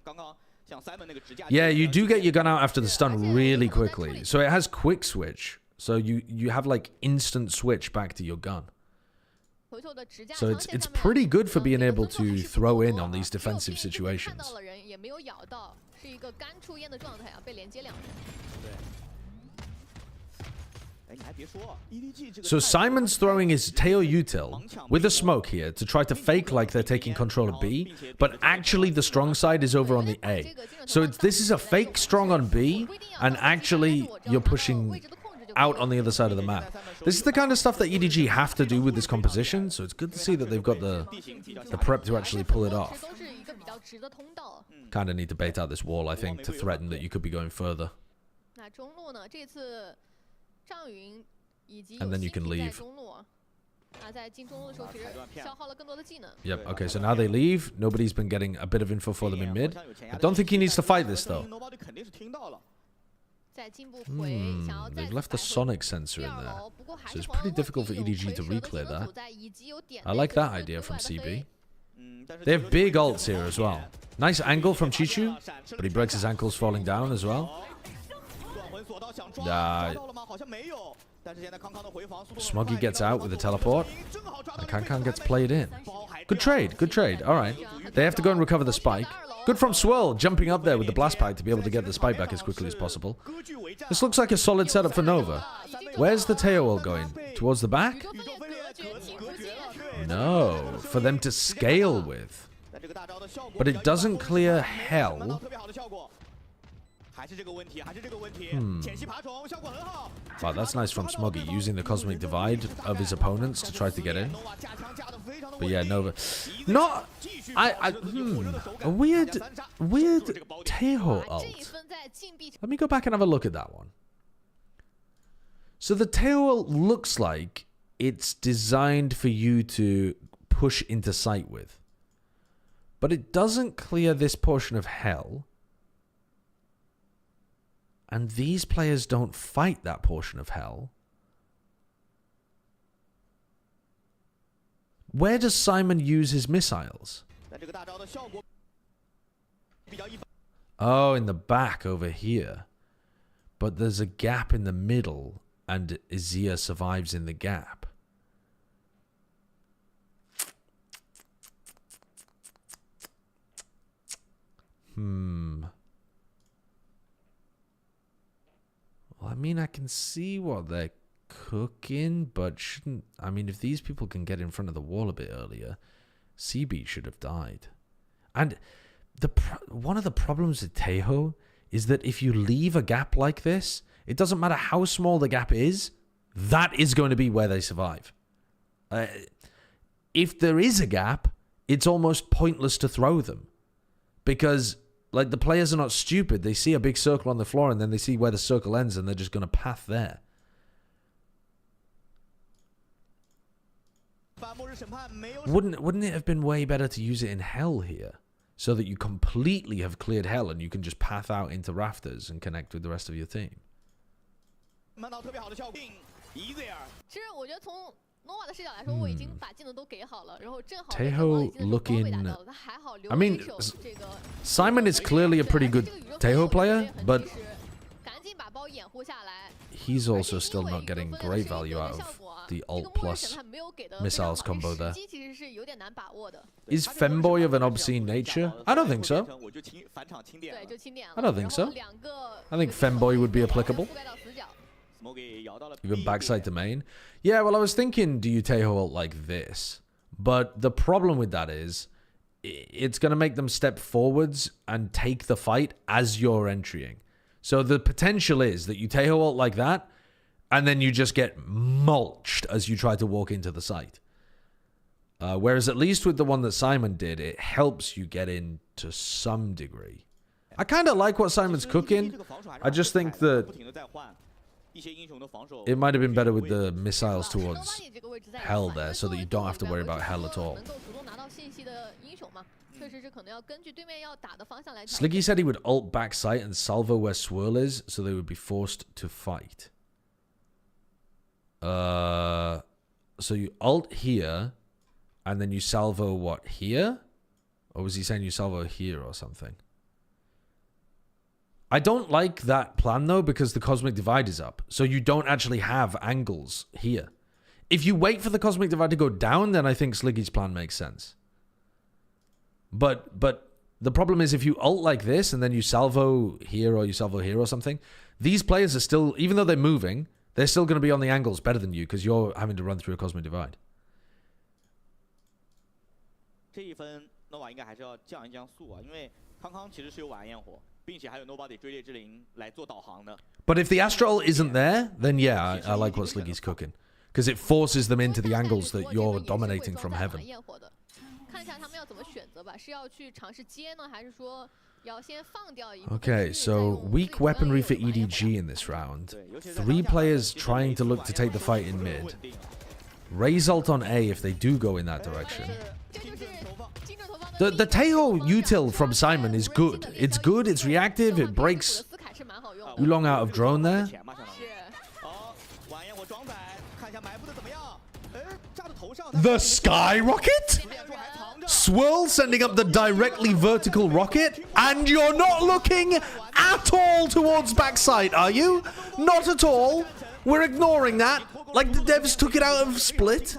Yeah, you do get your gun out after the stun really quickly. So it has quick switch. So you have like instant switch back to your gun. So it's pretty good for being able to throw in on these defensive situations. So Simon's throwing his Teo util with a smoke here to try to fake like they're taking control of B, but actually the strong side is over on the A. So this is a fake strong on B, and actually you're pushing out on the other side of the map. This is the kind of stuff that EDG have to do with this composition, so it's good to see that they've got the prep to actually pull it off. Kind of need to bait out this wall, I think, to threaten that you could be going further. And then you can leave. Yep, okay, so now they leave. Nobody's been getting a bit of info for them in mid. I don't think he needs to fight this, though. They've left the sonic sensor in there. So it's pretty difficult for EDG to re-clear that. I like that idea from CB. They have big ults here as well. Nice angle from Chichu, but he breaks his ankles falling down as well. Smoggy gets out with the teleport. And Kankan gets played in. Good trade, good trade. Alright. They have to go and recover the spike. Good from Swirl, jumping up there with the blast pipe to be able to get the spike back as quickly as possible. This looks like a solid setup for Nova. Where's the Teo ult going? Towards the back? No, for them to scale with. But it doesn't clear hell. Wow, that's nice from Smoggy, using the Cosmic Divide of his opponents to try to get in. But yeah, Nova. Not... A weird Teo ult. Let me go back and have a look at that one. So the Teo ult looks like it's designed for you to push into sight with. But it doesn't clear this portion of hell. And these players don't fight that portion of hell. Where does Simon use his missiles? Oh, in the back over here. But there's a gap in the middle, and Izia survives in the gap. Well, I mean, I can see what they're cooking, but shouldn't... I mean, if these people can get in front of the wall a bit earlier, CB should have died. And one of the problems with Teo is that if you leave a gap like this, it doesn't matter how small the gap is, that is going to be where they survive. If there is a gap, it's almost pointless to throw them. Because... like, the players are not stupid. They see a big circle on the floor, and then they see where the circle ends, and they're just going to path there. Wouldn't it have been way better to use it in Hell here? So that you completely have cleared Hell, and you can just path out into Rafters and connect with the rest of your team. Teho looking... I mean, Simon is clearly a pretty good Teho player, but he's also still not getting great value out of the ult plus missiles combo there. Is Femboy of an obscene nature? I don't think so. I don't think so. I think Femboy would be applicable. Even backside to main. Yeah, well, I was thinking, do you Teho ult like this? But the problem with that is, it's going to make them step forwards and take the fight as you're entering. So the potential is that you Teho ult like that, and then you just get mulched as you try to walk into the site. Whereas at least with the one that Simon did, it helps you get in to some degree. I kind of like what Simon's cooking. I just think that it might have been better with the missiles towards Hell there, so that you don't have to worry about Hell at all. Sliggy said he would ult back sight and salvo where Swirl is, so they would be forced to fight. So you ult here, and then you salvo what, here? Or was he saying you salvo here or something? I don't like that plan though, because the Cosmic Divide is up. So you don't actually have angles here. If you wait for the Cosmic Divide to go down, then I think Sliggy's plan makes sense. But the problem is if you ult like this and then you salvo here or you salvo here or something, these players are still, even though they're moving, they're still going to be on the angles better than you because you're having to run through a Cosmic Divide. But if the Astral isn't there, then yeah, I like what Sliggy's cooking. Because it forces them into the angles that you're dominating from heaven. Okay, so weak weaponry for EDG in this round. 3 players trying to look to take the fight in mid. Raze ult on A if they do go in that direction. The Teho util from Simon is good. It's good, it's reactive, it breaks Oolong out of drone there. The sky rocket? Swirl sending up the directly vertical rocket, and you're not looking at all towards backside, are you? Not at all. We're ignoring that, like the devs took it out of Split.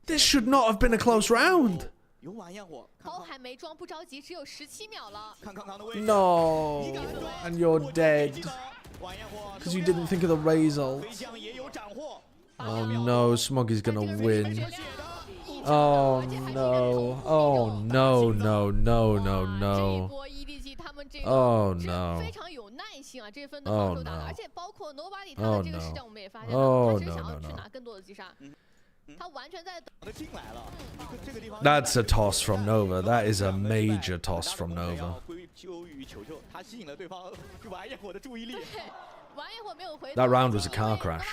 This should not have been a close round. No, and you're dead because you didn't think of the Raze ult. Oh no, Smoggy's gonna win. Oh no. Oh no, no, no, no, no. Oh no. Oh no. Oh no. Oh no, no, no. That's a toss from Nova. That is a major toss from Nova. That round was a car crash.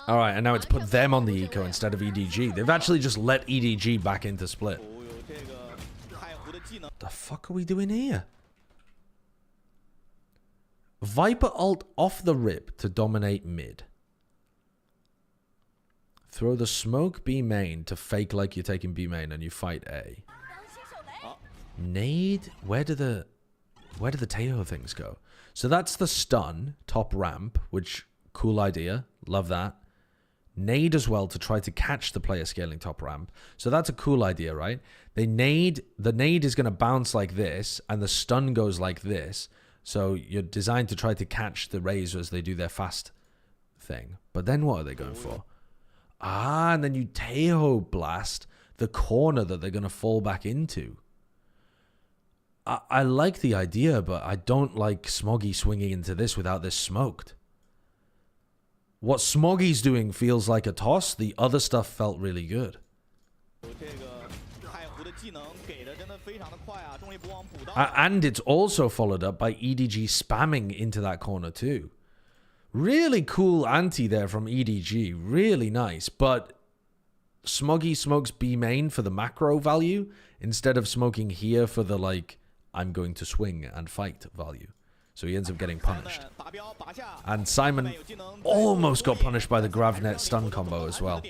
Alright, and now it's put them on the eco instead of EDG. They've actually just let EDG back into Split. The fuck are we doing here? Viper ult off the rip to dominate mid. Throw the smoke B main to fake like you're taking B main and you fight A. Nade? Where do the Teho things go? So that's the stun, top ramp, which, cool idea. Love that. Nade as well to try to catch the player scaling top ramp. So that's a cool idea, right? The nade is going to bounce like this, and the stun goes like this. So you're designed to try to catch the Raze as they do their fast thing. But then what are they going for? Ah, and then you Teho blast the corner that they're going to fall back into. I like the idea, but I don't like Smoggy swinging into this without this smoked. What Smoggy's doing feels like a toss. The other stuff felt really good. And it's also followed up by EDG spamming into that corner too. Really cool anti there from EDG. Really nice. But Smoggy smokes B main for the macro value instead of smoking here for the, like, I'm going to swing and fight value. So he ends up getting punished. And Simon almost got punished by the Gravnet stun combo as well.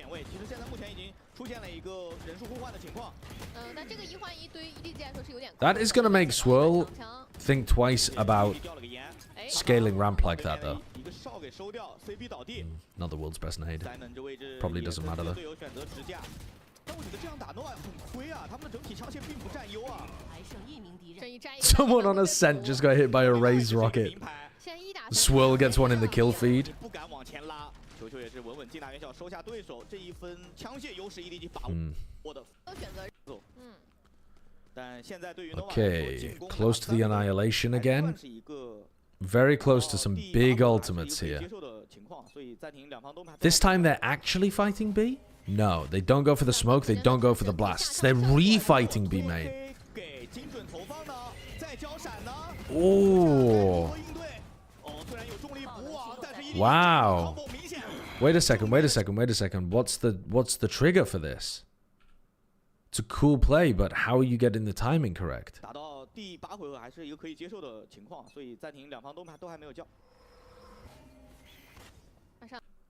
That is going to make Swirl think twice about scaling ramp like that, though. Not the world's best nade. Probably doesn't matter, though. Someone on Ascent just got hit by a Raze rocket. Swirl gets one in the kill feed. Okay, close to the annihilation again. Very close to some big ultimates here. This time they're actually fighting B? No, they don't go for the smoke, they don't go for the blasts. They're re-fighting B main. Oh. Wow. Wait a second. What's the trigger for this? It's a cool play, but how are you getting the timing correct?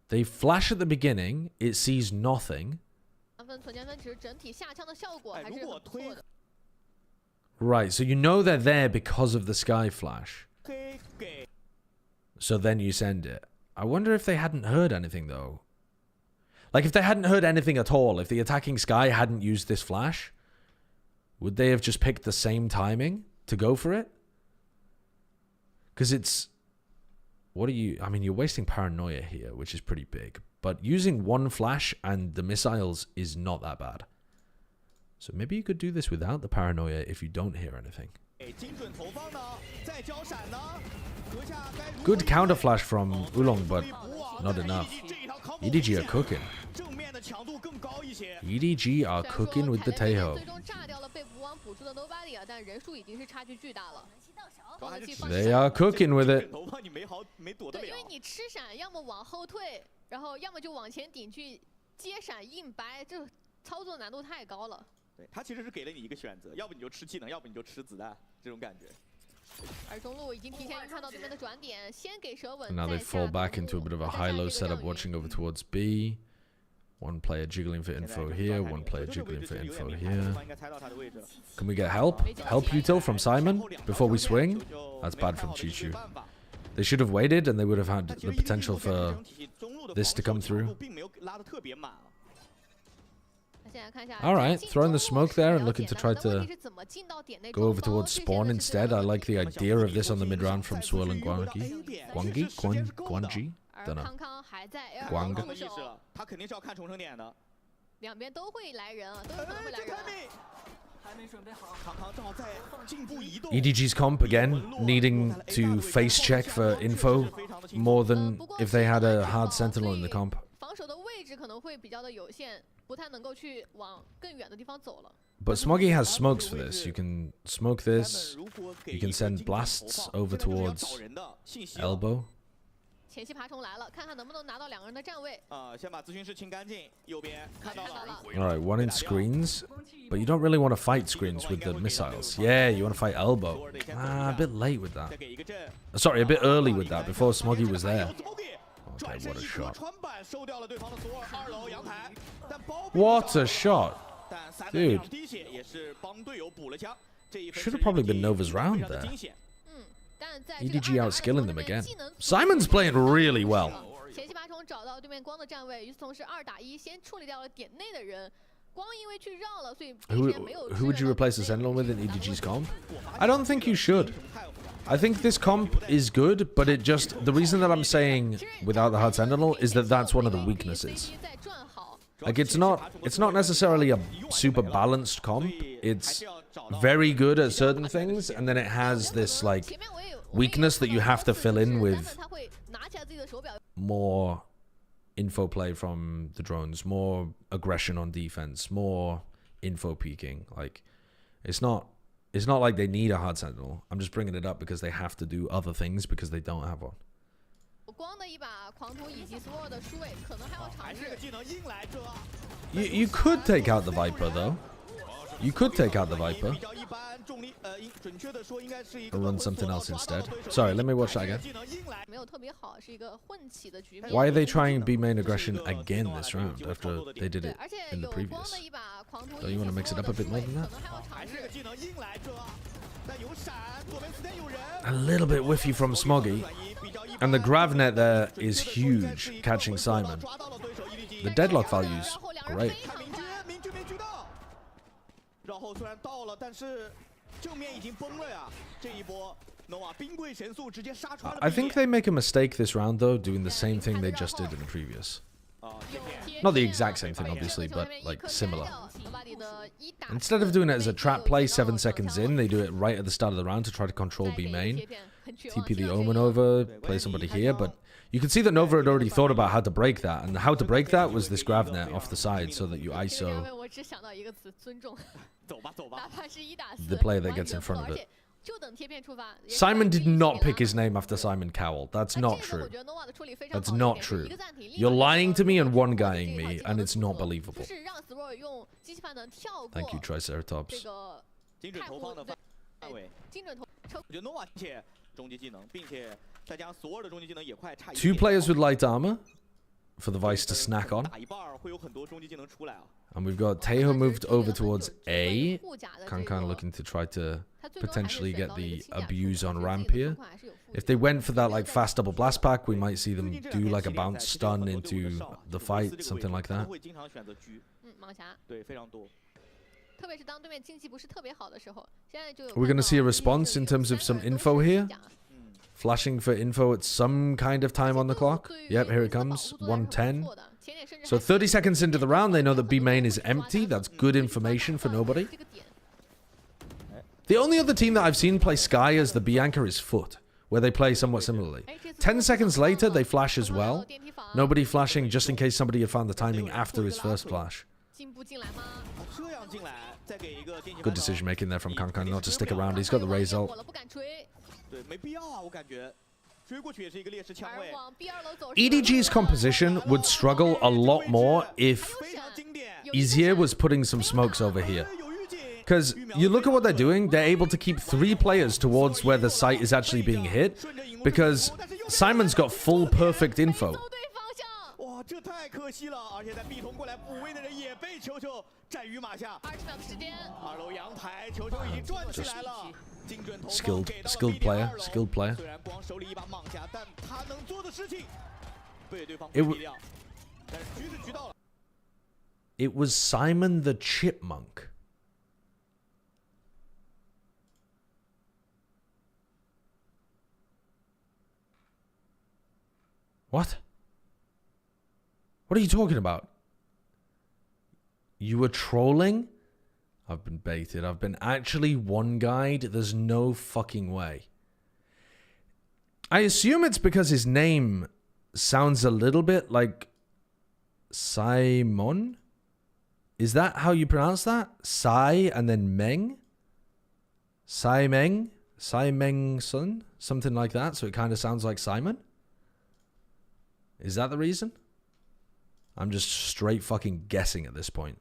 They flash at the beginning, it sees nothing. Right, so you know they're there because of the sky flash. So then you send it. I wonder if they hadn't heard anything, though. Like, if they hadn't heard anything at all, if the attacking sky hadn't used this flash, would they have just picked the same timing to go for it? Because it's... What are you... I mean, you're wasting paranoia here, which is pretty big. But using one flash and the missiles is not that bad. So maybe you could do this without the paranoia if you don't hear anything. Good counter flash from Oolong, but not enough. EDG are cooking. EDG are cooking with the Taeho. They are cooking with it. And now they fall back into a bit of a high-low setup, watching over towards B. One player jiggling for info here, one player jiggling for info here. Can we get help? Help util from Simon before we swing? That's bad from Chichu. They should have waited and they would have had the potential for this to come through. Alright, throwing the smoke there and looking to try to go over towards spawn instead. I like the idea of this on the mid-round from Swirl and Guangi. Guangi? Don't know. Guang. EDG's comp again, needing to face check for info more than if they had a hard sentinel in the comp. But Smoggy has smokes for this. You can smoke this. You can send blasts over towards elbow. Alright, one in screens. But you don't really want to fight screens with the missiles. Yeah, you want to fight elbow. A bit late with that. Sorry, a bit early with that, before Smoggy was there. Okay, what a shot. What a shot. Dude. Should have probably been Nova's round there. EDG outskilling them again. Simon's playing really well. Who would you replace the Sentinel with in EDG's comp? I don't think you should. I think this comp is good, but it just... The reason that I'm saying without the hard Sentinel is that that's one of the weaknesses. Like, it's not necessarily a super balanced comp. It's very good at certain things, and then it has this, like, weakness that you have to fill in with more info play from the drones, more aggression on defense, more info peeking. Like, it's not like they need a hard sentinel. I'm just bringing it up because they have to do other things because they don't have one. You could take out the Viper, though. You could take out the Viper. I'll run something else instead. Sorry, let me watch that again. 没有特别好，是一个混起的局面。 Why are they trying B main aggression again this round after they did it in the previous? 光的一把狂徒 Don't you want to mix it up a bit more than that? 可能还要尝试。 A little bit whiffy from Smoggy. And the grav net there is huge, catching Simon. The deadlock value's great. I think they make a mistake this round though, doing the same thing they just did in the previous. Not the exact same thing, obviously, but like similar. Instead of doing it as a trap play 7 seconds in, they do it right at the start of the round to try to control B main. TP the Omen over, play somebody here, but you can see that Nova had already thought about how to break that, and how to break that was this grav net off the side so that you ISO the player that gets in front of it. Simon did not pick his name after Simon Cowell. That's not true. That's not true. You're lying to me and one-guying me, and it's not believable. Thank you, Triceratops. Two players with light armor for the Vice to snack on. And we've got Tejo moved over towards A. Kankan looking to try to potentially get the abuse on ramp here. If they went for that like fast double blast pack, we might see them do like a bounce stun into the fight, something like that. We're going to see a response in terms of some info here. Flashing for info at some kind of time on the clock. Yep, here it comes. 1:10. So 30 seconds into the round, they know that B main is empty. That's good information for nobody. The only other team that I've seen play Sky as the B anchor is Foot, where they play somewhat similarly. 10 seconds later, they flash as well. Nobody flashing just in case somebody had found the timing after his first flash. Good decision making there from Kankan not to stick around. He's got the Raze ult. EDG's composition would struggle a lot more if Izir was putting some smokes over here. Because you look at what they're doing, they're able to keep 3 players towards where the site is actually being hit, because Simon's got full perfect info. Just skilled player. It was Simon the Chipmunk. What? What are you talking about? You were trolling? I've been baited. I've been actually one-guyed. There's no fucking way. I assume it's because his name sounds a little bit like Simon? Is that how you pronounce that? Sai and then Meng? Sai Meng? Sai Meng Sun? Something like that, so it kind of sounds like Simon? Is that the reason? I'm just straight fucking guessing at this point.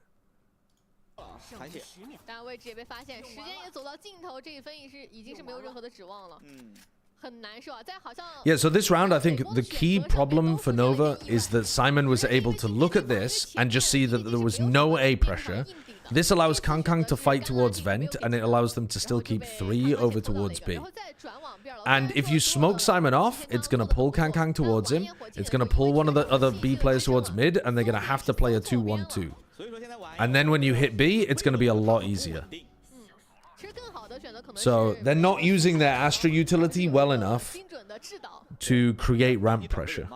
Yeah, so this round, I think the key problem for Nova is that Simon was able to look at this and just see that there was no A pressure. This allows Kankang to fight towards Vent, and it allows them to still keep 3 over towards B. And if you smoke Simon off, it's going to pull Kankang towards him. It's going to pull one of the other B players towards mid, and they're going to have to play a 2-1-2. And then when you hit B, it's going to be a lot easier. So they're not using their Astra utility well enough to create ramp pressure.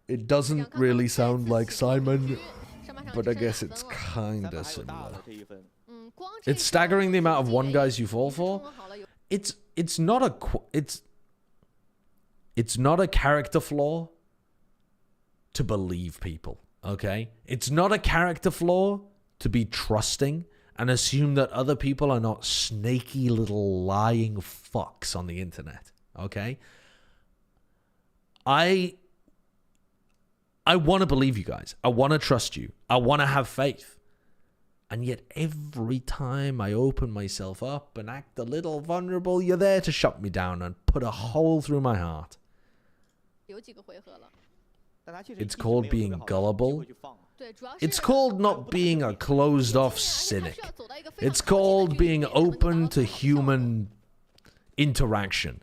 It doesn't really sound like Simon, but I guess it's kinda similar. It's staggering the amount of one guys you fall for. It's not a character flaw to believe people, okay? It's not a character flaw to be trusting and assume that other people are not snaky little lying fucks on the internet, okay? I want to believe you guys. I want to trust you. I want to have faith. And yet every time I open myself up and act a little vulnerable, you're there to shut me down and put a hole through my heart. It's called being gullible. It's called not being a closed-off cynic. It's called being open to human interaction.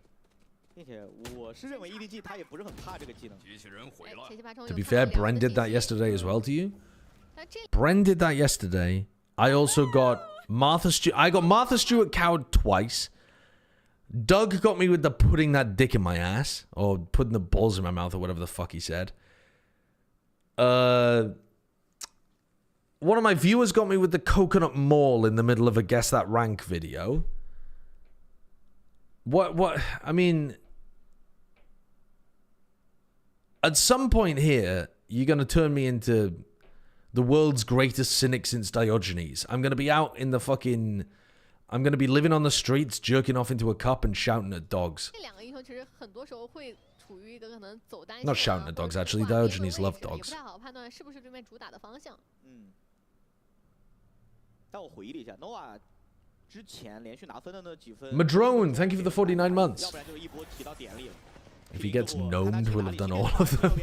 To be fair, Bren did that yesterday as well to you. Bren did that yesterday. I also got Martha Stewart. I got Martha Stewart cowed twice. Doug got me with the putting that dick in my ass. Or putting the balls in my mouth or whatever the fuck he said. One of my viewers got me with the coconut mall in the middle of a Guess That Rank video. What? I mean... At some point here, you're going to turn me into the world's greatest cynic since Diogenes. I'm going to be out in the fucking... I'm going to be living on the streets, jerking off into a cup and shouting at dogs. Not shouting at dogs, actually. Diogenes loved dogs. Madrone, thank you for the 49 months. If he gets gnomed, we'll have done all of them.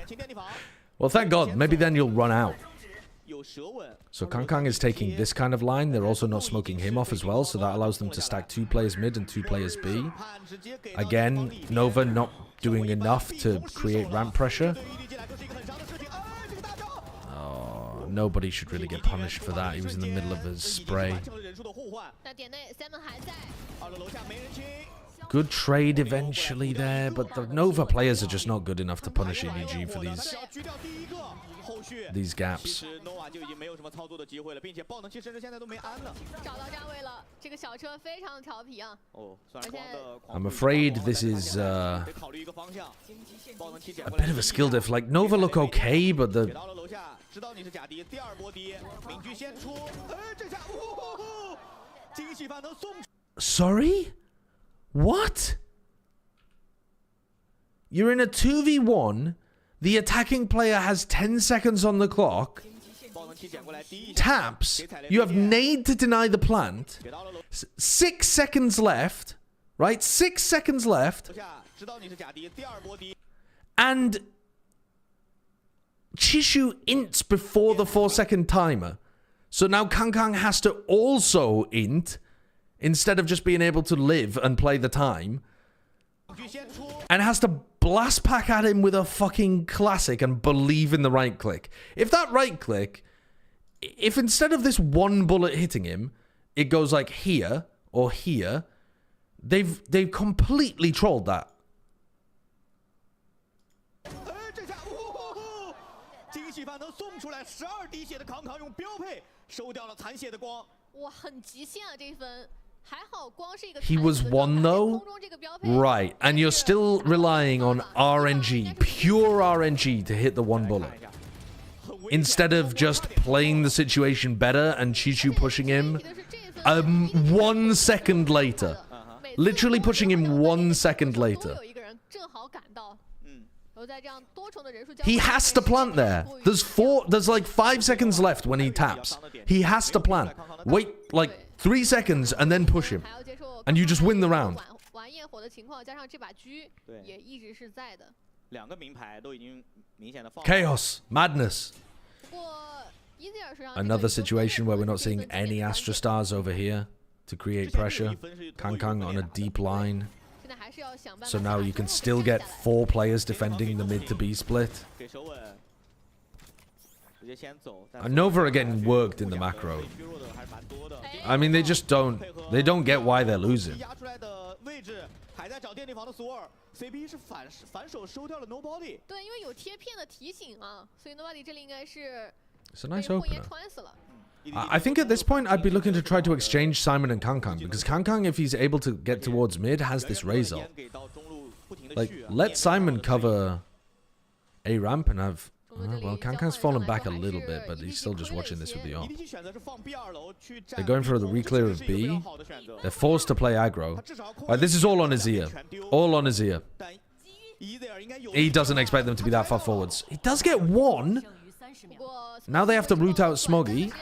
Well, thank God. Maybe then you'll run out. So Kang is taking this kind of line. They're also not smoking him off as well, so that allows them to stack 2 players mid and 2 players B. Again, Nova not doing enough to create ramp pressure. Oh, nobody should really get punished for that. He was in the middle of his spray. Good trade eventually there, but the Nova players are just not good enough to punish EDG for these gaps. I'm afraid this is a bit of a skill diff. Like, Nova look okay, but the... Sorry? What? You're in a 2v1. The attacking player has 10 seconds on the clock. Taps. You have nade to deny the plant. 6 seconds left. Right? 6 seconds left. And Chishu ints before the 4-second timer. So now Kang has to also int instead of just being able to live and play the time. And has to blast pack at him with a fucking classic and believe in the right click. If that right click, if instead of this one bullet hitting him, it goes like here or here, they've completely trolled that. He was 1 though? Right, and you're still relying on RNG, pure RNG to hit the 1 bullet. Instead of just playing the situation better and Chishu pushing him 1 second later. Literally pushing him 1 second later. He has to plant there. There's like 5 seconds left when he taps. He has to plant. Wait like 3 seconds and then push him. And you just win the round. Chaos. Madness. Another situation where we're not seeing any Astra Stars over here to create pressure. Kang on a deep line. So now you can still get 4 players defending the mid to B split. And Nova are getting worked in the macro. I mean, they just don't get why they're losing. It's a nice opener. I think at this point I'd be looking to try to exchange Simon and Kang, because Kang, if he's able to get towards mid, has this Raze ult. Like, let Simon cover A ramp and have... well, Kang's fallen back a little bit, but he's still just watching this with the ult. They're going for the re-clear of B. They're forced to play aggro. This is all on his ear. All on his ear. he doesn't expect them to be that far forwards. He does get one. Now they have to root out Smoggy.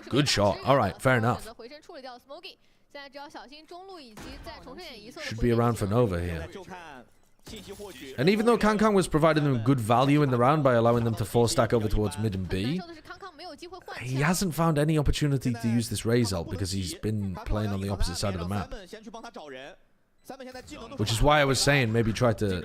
Good shot. All right, fair enough. Should be around for Nova here. And even though Kankang was providing them good value in the round by allowing them to 4-stack over towards mid and B, he hasn't found any opportunity to use this Raze ult because he's been playing on the opposite side of the map. Which is why I was saying maybe try to...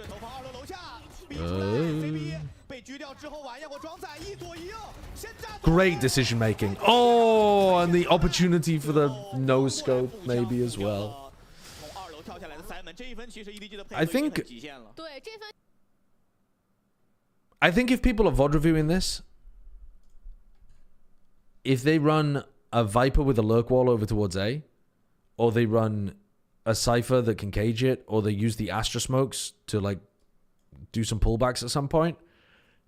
Great decision making. Oh, and the opportunity for the no scope maybe as well. I think if people are VOD reviewing this, if they run a Viper with a lurk wall over towards A, or they run a Cypher that can cage it, or they use the Astra smokes to like do some pullbacks at some point,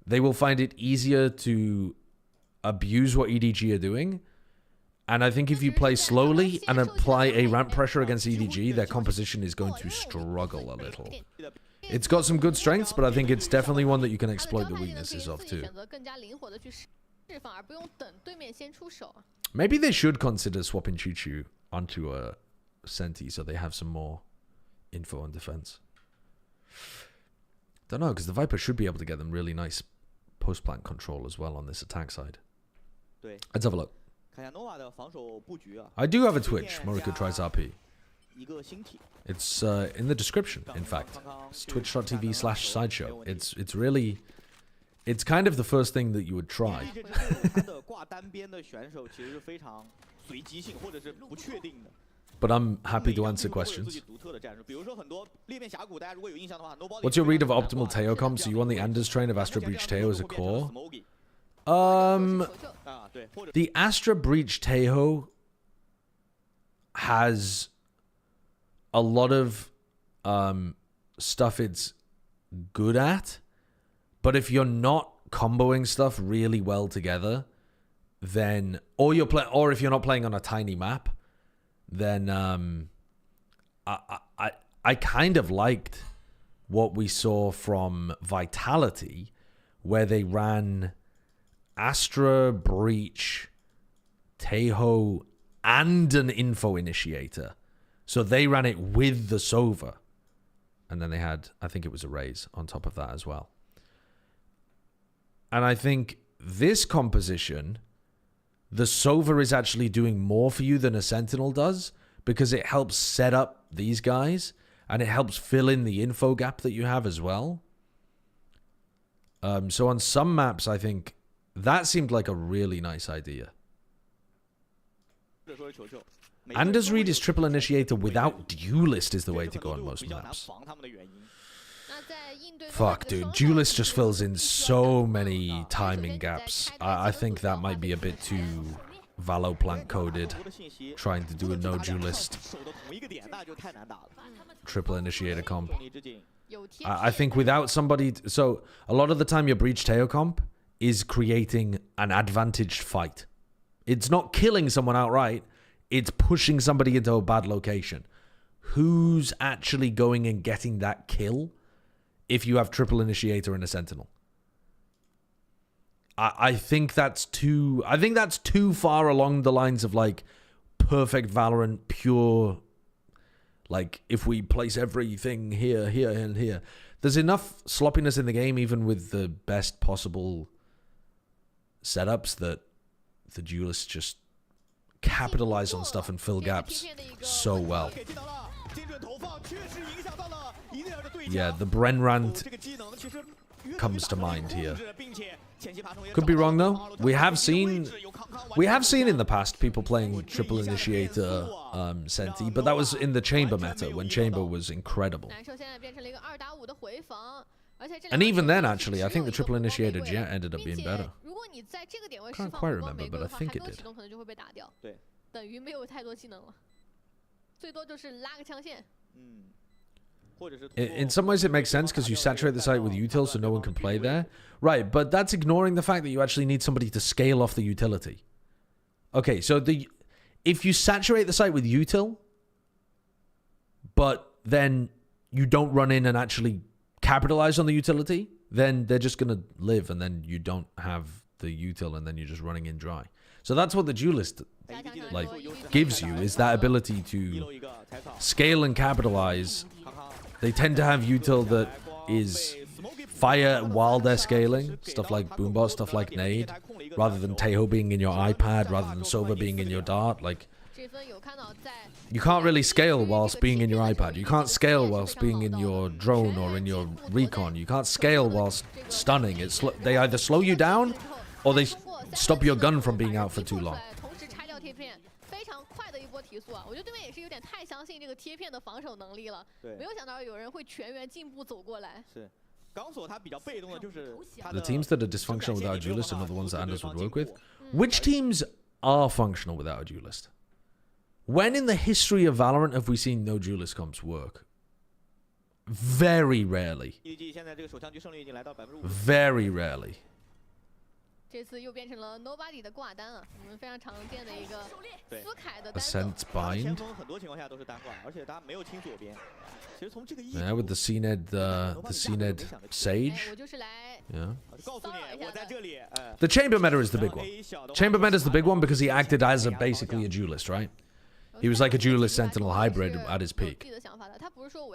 they will find it easier to abuse what EDG are doing. And I think if you play slowly and apply a ramp pressure against EDG, their composition is going to struggle a little. It's got some good strengths, but I think it's definitely one that you can exploit the weaknesses of too. Maybe they should consider swapping Choo Choo onto a Senti so they have some more info and defense. Don't know, because the Viper should be able to get them really nice post-plant control as well on this attack side. Let's have a look. I do have a Twitch. Morika tries RP. It's in the description, in fact. It's twitch.tv/sideshow. It's really... It's kind of the first thing that you would try. But I'm happy to answer questions. What's your read of optimal Teo comp? So you on the Anders train of Astra Breach Teo as a core? The Astra Breach Teo has a lot of stuff it's good at, but if you're not comboing stuff really well together, then or if you're not playing on a tiny map, then I kind of liked what we saw from Vitality, where they ran Astra, Breach, Teho, and an Info Initiator. So they ran it with the Sova. And then they had, I think it was a Raze on top of that as well. And I think this composition, the Sova is actually doing more for you than a Sentinel does, because it helps set up these guys, and it helps fill in the info gap that you have as well. So on some maps, I think that seemed like a really nice idea. Anders read is triple initiator without duelist is the way to go on most maps. Fuck, dude. Duelist just fills in so many timing gaps. I think that might be a bit too Valo plant coded, trying to do a no duelist triple initiator comp. I think without somebody... So, a lot of the time your Breach Teo comp is creating an advantaged fight. It's not killing someone outright, it's pushing somebody into a bad location. Who's actually going and getting that kill if you have triple initiator and a sentinel? I think that's too far along the lines of like perfect Valorant, pure, like if we place everything here, here, and here. There's enough sloppiness in the game, even with the best possible setups, that the duelists just capitalize on stuff and fill gaps so well. Yeah, the Bren rant comes to mind here. Could be wrong though. We have seen in the past people playing triple initiator Senti, but that was in the chamber meta when chamber was incredible. And even then, actually, I think the triple initiator jet ended up being better. Can't quite remember, but I think it did. In some ways it makes sense because you saturate the site with util so no one can play there. Right, but that's ignoring the fact that you actually need somebody to scale off the utility. Okay, so if you saturate the site with util, but then you don't run in and actually capitalize on the utility, then they're just going to live, and then you don't have the util, and then you're just running in dry. So that's what the duelist like gives you, is that ability to scale and capitalize. They tend to have util that is fire while they're scaling, stuff like Boombot, stuff like Nade, rather than Taeho being in your iPad, rather than Sova being in your dart. Like, you can't really scale whilst being in your iPad. You can't scale whilst being in your drone or in your recon. You can't scale whilst stunning. They either slow you down or they stop your gun from being out for too long. The teams that are dysfunctional without a duelist are not the ones that Anders would work with. Which teams are functional without a duelist? When in the history of Valorant have we seen no duelist comps work? Very rarely. Very rarely. Ascent bind. Yeah, with the CNED, the CNED Sage. Yeah. The chamber meta is the big one. Chamber meta is the big one because he acted as basically a duelist, right? He was like a duelist sentinel hybrid at his peak.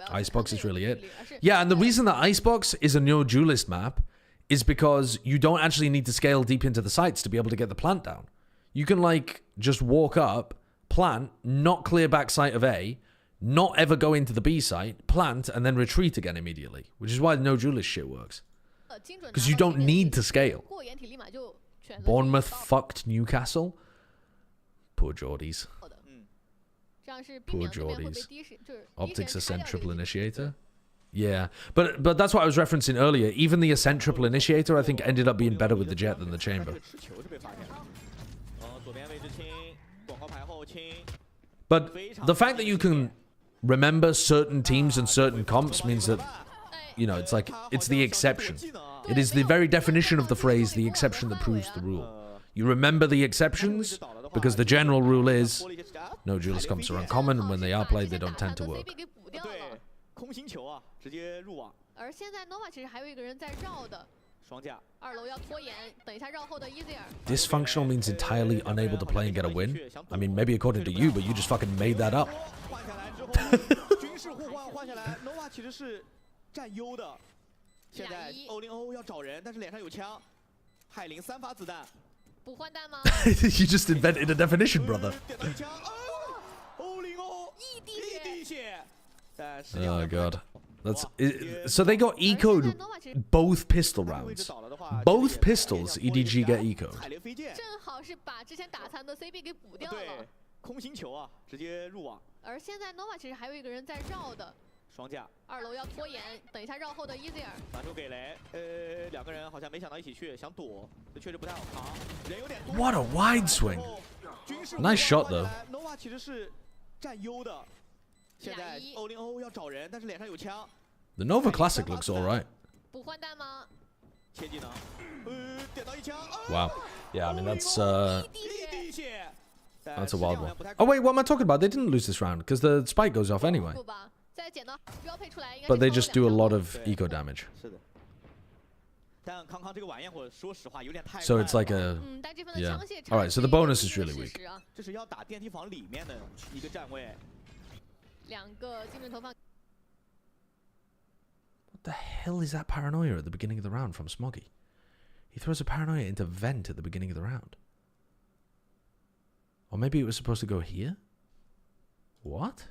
Icebox is really it. Yeah, and the reason that Icebox is a no duelist map is because you don't actually need to scale deep into the sites to be able to get the plant down. You can, like, just walk up, plant, not clear back site of A, not ever go into the B site, plant, and then retreat again immediately, which is why the no duelist shit works. Because you don't need to scale. Bournemouth fucked Newcastle. Poor Geordies. Poor Geordies. Optics Ascent Triple Initiator. Yeah, but that's what I was referencing earlier. Even the Ascent Triple Initiator, I think, ended up being better with the Jet than the Chamber. But the fact that you can remember certain teams and certain comps means that, you know, it's like, it's the exception. It is the very definition of the phrase, the exception that proves the rule. You remember the exceptions because the general rule is no duelist comps are uncommon, and when they are played, they don't tend to work. Dysfunctional means entirely unable to play and get a win. I mean, maybe according to you, but you just fucking made that up. You just invented a definition, brother. Oh god. So they got ecoed both pistol rounds. Both pistols EDG get ecoed. What a wide swing. Nice shot though. The Nova Classic looks alright. Wow. Yeah, I mean, that's a wild one. Oh wait, what am I talking about? They didn't lose this round because the spike goes off anyway. But they just do a lot of eco damage. So it's like a... Yeah. Alright, so the bonus is really weak. What the hell is that paranoia at the beginning of the round from Smoggy? He throws a paranoia into vent at the beginning of the round. Or maybe it was supposed to go here? What?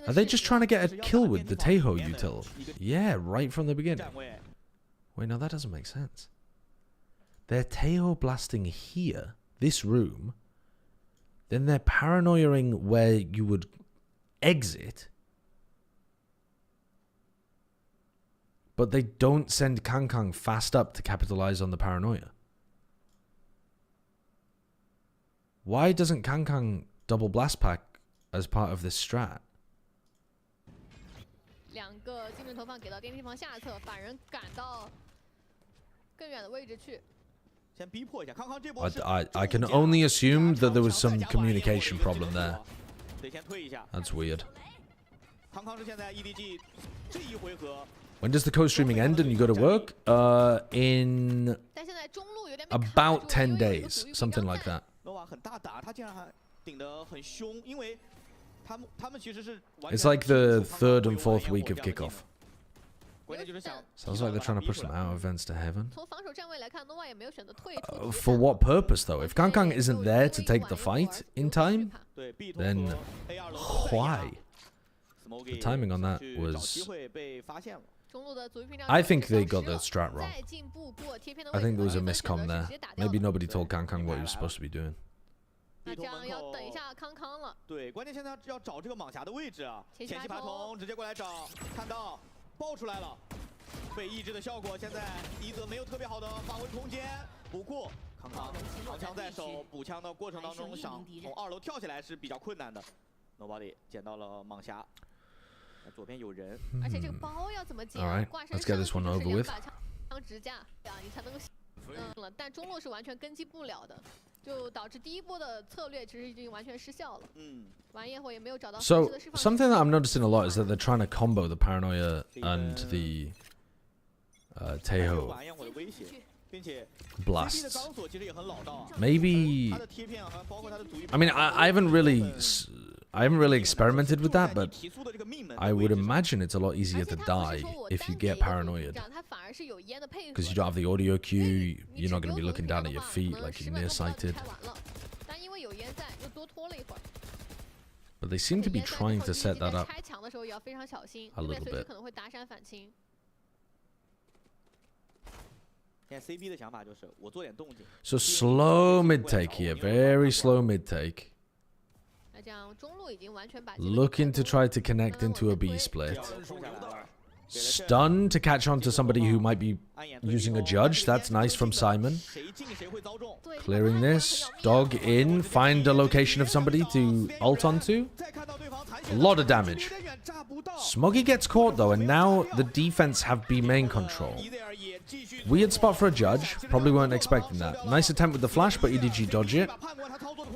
Are they just trying to get a kill with the Taeho util? Yeah, right from the beginning. Wait, no, that doesn't make sense. They're Taeho blasting here, this room. Then they're paranoiaing where you would exit. But they don't send Kangkang fast up to capitalize on the paranoia. Why doesn't Kangkang double blast pack as part of this strat? I can only assume that there was some communication problem there. That's weird. 康康是现在 EDG 这一回合 When does the co-streaming end and you go to work? In about 10 days, something like that. It's like the 3rd and 4th week of kickoff. Sounds like they're trying to push some out events to heaven. For what purpose, though? If Kang isn't there to take the fight in time, then why? The timing on that was... I think they got the strat wrong. I think there was a miscom there. Maybe nobody told Kang what he was supposed to be doing. 那这样要等一下康康了。对，关键现在要找这个蟒侠的位置啊。前期爬虫直接过来找，看到爆出来了，被抑制的效果。现在一泽没有特别好的发挥空间，不过康康长枪在手，补枪的过程当中想从2楼跳起来是比较困难的。Nobody 捡到了蟒侠，左边有人。而且这个包要怎么捡？ Alright, let's get this one over with. 枪支架，你才能够但中路是完全根基不了的。 就导致第一波的策略其实已经完全失效了。完业后也没有找到。So something that I'm noticing a lot is that they're trying to combo the paranoia and the Taeho blasts. Maybe. I mean, I haven't really experimented with that, but I would imagine it's a lot easier to die if you get paranoid. Because you don't have the audio cue, you're not going to be looking down at your feet like you're nearsighted. But they seem to be trying to set that up a little bit. So slow mid-take here, very slow mid-take. Looking to try to connect into a B split. Stun to catch on to somebody who might be using a judge. That's nice from Simon. Clearing this. Dog in. Find a location of somebody to ult onto. A lot of damage. Smoggy gets caught though, and now the defense have B main control. Weird spot for a judge. Probably weren't expecting that. Nice attempt with the flash, but EDG dodge it.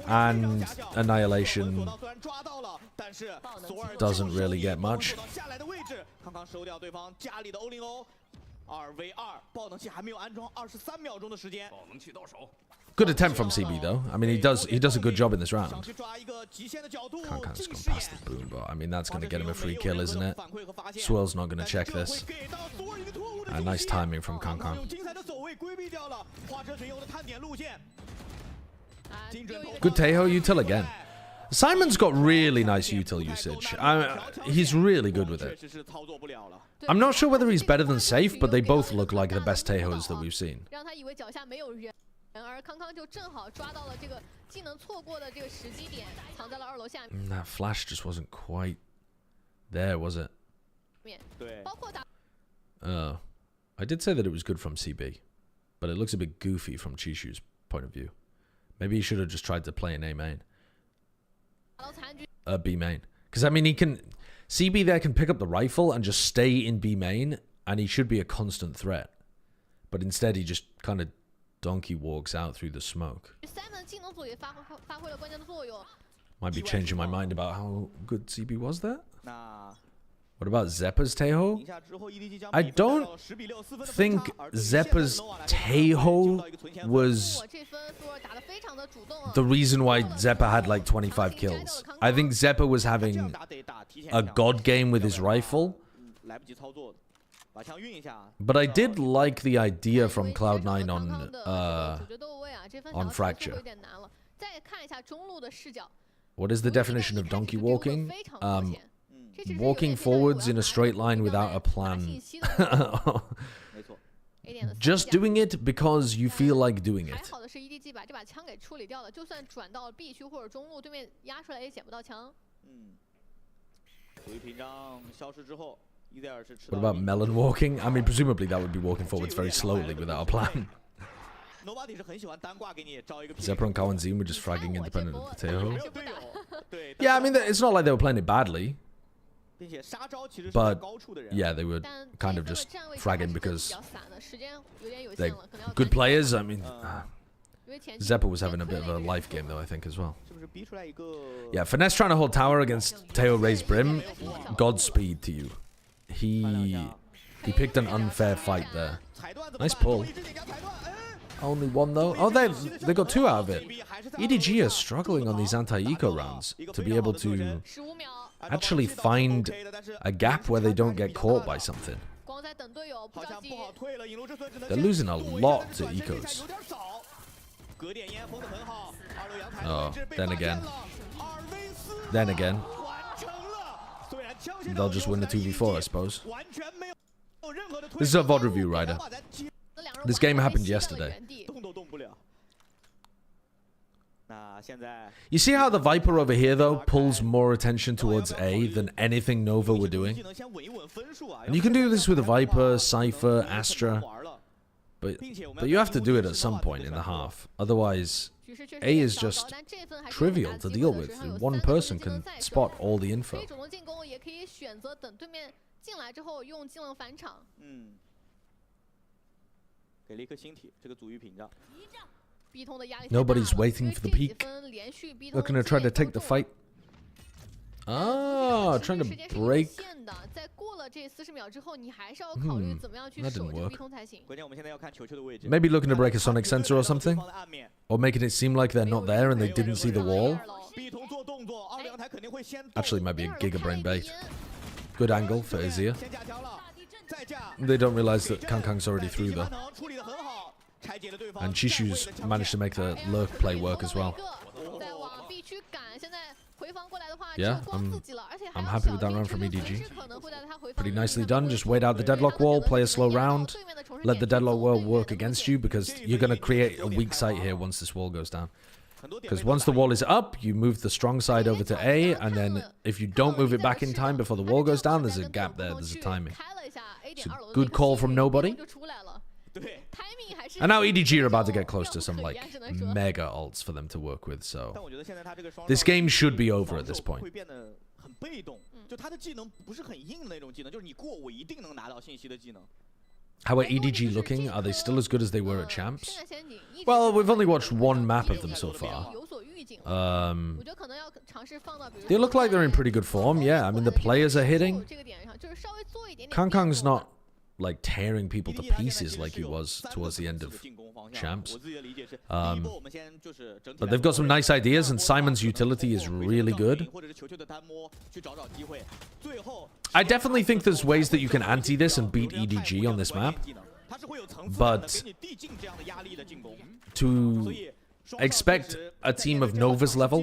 And Annihilation doesn't really get much. Good attempt from CB though. I mean, he does a good job in this round. Kang's gone past the boom, but I mean that's going to get him a free kill, isn't it? Swirl's not going to check this. Nice timing from Kang. Good Taeho util again. Simon's got really nice util usage. He's really good with it. I'm not sure whether he's better than Safe, but they both look like the best Taehos that we've seen. That flash just wasn't quite there, was it? I did say that it was good from CB, but it looks a bit goofy from Chishu's point of view. Maybe he should have just tried to play an A main. B main. Because, I mean, CB there can pick up the rifle and just stay in B main, and he should be a constant threat. But instead, he just kind of donkey walks out through the smoke. Might be changing my mind about how good CB was there. What about Zeppa's Taeho? I don't think Zeppa's Taeho was the reason why Zeppa had like 25 kills. I think Zeppa was having a god game with his rifle. But I did like the idea from Cloud9 on Fracture. What is the definition of donkey walking? Walking forwards in a straight line without a plan. Just doing it because you feel like doing it. What about melon walking? I mean, presumably that would be walking forwards very slowly without a plan. Zeppa and Kawan were just fragging independent of the Taeho. Yeah, I mean, it's not like they were playing it badly. But, yeah, they were kind of just fragging because they're good players. I mean, Zeppa was having a bit of a life game though, I think, as well. Yeah, Finesse trying to hold tower against Teo Raze Brim. Godspeed to you. He picked an unfair fight there. Nice pull. Only one though. Oh, they got 2 out of it. EDG are struggling on these anti-eco rounds to be able to actually find a gap where they don't get caught by something. They're losing a lot to ecos. Oh, then again. They'll just win the 2v4, I suppose. This is a VOD review, Ryder. This game happened yesterday. You see how the Viper over here, though, pulls more attention towards A than anything Nova were doing? And you can do this with a Viper, Cypher, Astra. But you have to do it at some point in the half. Otherwise, A is just trivial to deal with. One person can spot all the info. Nobody's waiting for the peak. They're going to try to take the fight. Ah, trying to break. That didn't work. Maybe looking to break a sonic sensor or something? Or making it seem like they're not there and they didn't see the wall? Actually, might be a Gigabrain bait. Good angle for Azir. They don't realize that Kangkang's already through though. And Chishu's managed to make the lurk play work as well. Yeah, I'm happy with that round from EDG. Pretty nicely done. Just wait out the deadlock wall, play a slow round, let the deadlock wall work against you because you're going to create a weak site here once this wall goes down. Because once the wall is up, you move the strong side over to A, and then if you don't move it back in time before the wall goes down, there's a gap there, there's a timing. It's a good call from nobody. And now EDG are about to get close to some like mega ults for them to work with, so this game should be over at this point. How are EDG looking? Are they still as good as they were at Champs? Well, we've only watched one map of them so far. They look like they're in pretty good form, yeah. I mean, the players are hitting. Kangkang's not like tearing people to pieces like he was towards the end of Champs. But they've got some nice ideas, and Simon's utility is really good. I definitely think there's ways that you can anti this and beat EDG on this map. But to expect a team of Nova's level,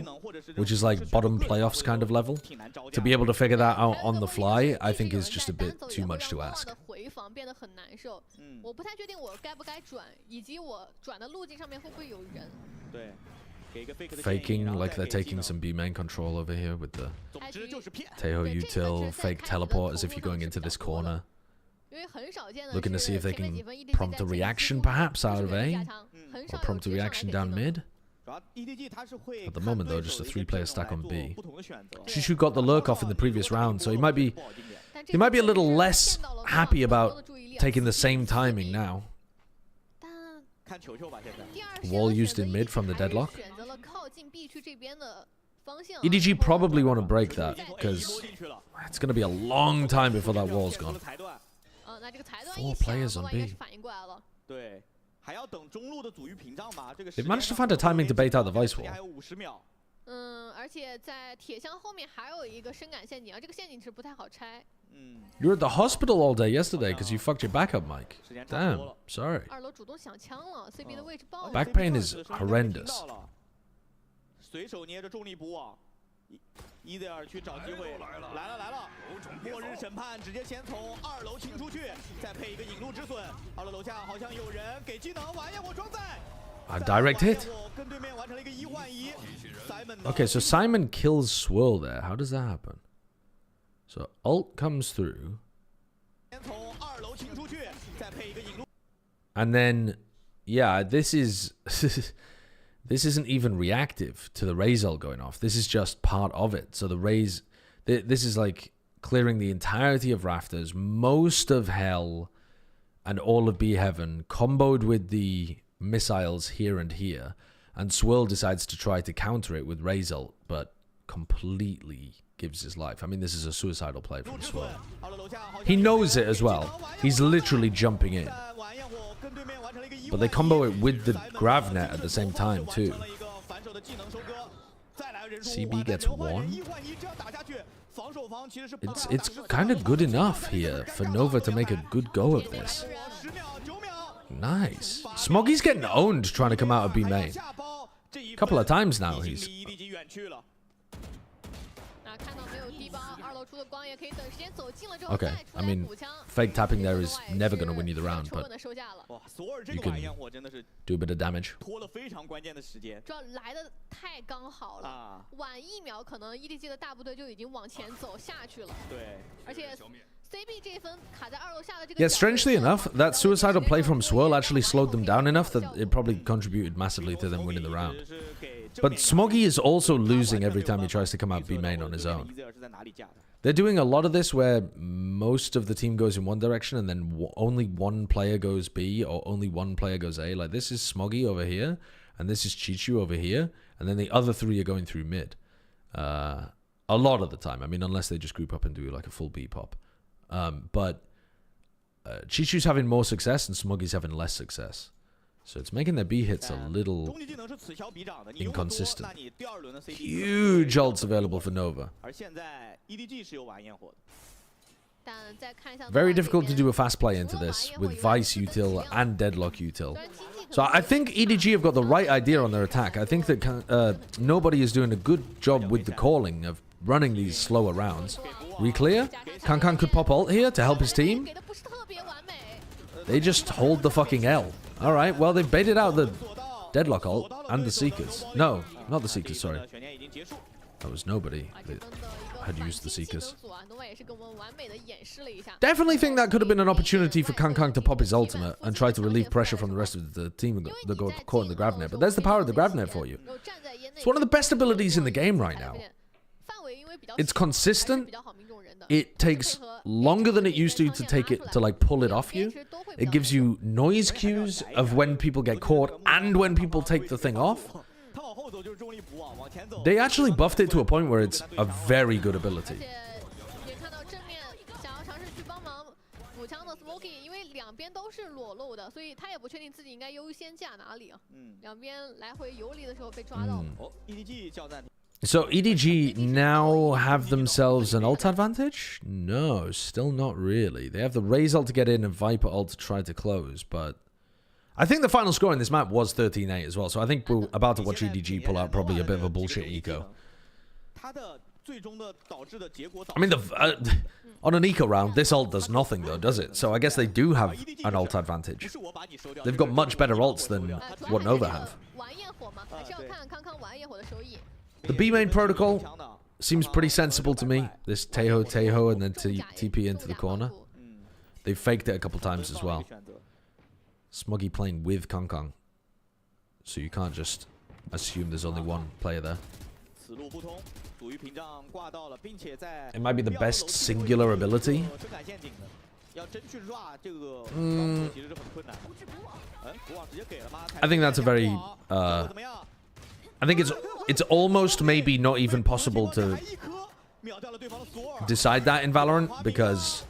which is like bottom playoffs kind of level, to be able to figure that out on the fly, I think is just a bit too much to ask. Faking like they're taking some B main control over here with the Teho util, fake teleport as if you're going into this corner. Looking to see if they can prompt a reaction perhaps out of A, or prompt a reaction down mid. At the moment though, just a 3-player stack on B. Shishu got the lurk off in the previous round, so he might be a little less happy about taking the same timing now. Wall used in mid from the deadlock. EDG probably want to break that, because it's going to be a long time before that wall's gone. 4 players on B. They've managed to find a timing to bait out the Vice wall. You were at the hospital all day yesterday because you fucked your back up, Mike. Damn, sorry. Back pain is horrendous. A direct hit. Okay, so Simon kills Swirl there. How does that happen? So ult comes through. And then, yeah, this is... This isn't even reactive to the Raze ult going off. This is just part of it. So the Raze... This is like clearing the entirety of Rafters, most of Hell, and all of B Heaven, comboed with the missiles here and here, and Swirl decides to try to counter it with Raze ult, but completely gives his life. I mean, this is a suicidal play from Swirl. He knows it as well. He's literally jumping in. But they combo it with the Gravnet at the same time, too. CB gets 1. It's kind of good enough here for Nova to make a good go of this. Nice. Smoggy's getting owned trying to come out of B main. A couple of times now he's... Okay, I mean, fake tapping there is never going to win you the round, but you can do a bit of damage. Yeah, strangely enough, that suicidal play from Swirl actually slowed them down enough that it probably contributed massively to them winning the round. But Smoggy is also losing every time he tries to come out B main on his own. They're doing a lot of this where most of the team goes in one direction and then only one player goes B or only one player goes A. Like, this is Smoggy over here and this is Chichu over here, and then the other 3 are going through mid. A lot of the time. I mean, unless they just group up and do like a full B pop. But Chichu's having more success and Smoggy's having less success. So it's making their B hits a little inconsistent. Huge ults available for Nova. Very difficult to do a fast play into this with Vice util and Deadlock util. So I think EDG have got the right idea on their attack. I think that nobody is doing a good job with the calling of running these slower rounds. Reclear? Kankan could pop ult here to help his team. They just hold the fucking L. Alright, well, they've baited out the Deadlock ult and the Seekers. No, not the Seekers, sorry. That was nobody that had used the Seekers. Definitely think that could have been an opportunity for Kankan to pop his ultimate and try to relieve pressure from the rest of the team that got caught in the Gravnet. But there's the power of the Gravnet for you. It's one of the best abilities in the game right now. It's consistent. It takes longer than it used to take it to like pull it off you. It gives you noise cues of when people get caught and when people take the thing off. They actually buffed it to a point where it's a very good ability. So EDG now have themselves an ult advantage? No, still not really. They have the Raze ult to get in and Viper ult to try to close, but I think the final score in this map was 13-8 as well, so I think we're about to watch EDG pull out probably a bit of a bullshit eco. I mean, on an eco round, this ult does nothing though, does it? So I guess they do have an ult advantage. They've got much better ults than what Nova have. The B main protocol seems pretty sensible to me. This Teho and then TP into the corner. They faked it a couple times as well. Smoggy playing with Kong. So you can't just assume there's only one player there. It might be the best singular ability. I think that's a very... I think it's almost maybe not even possible to decide that in Valorant because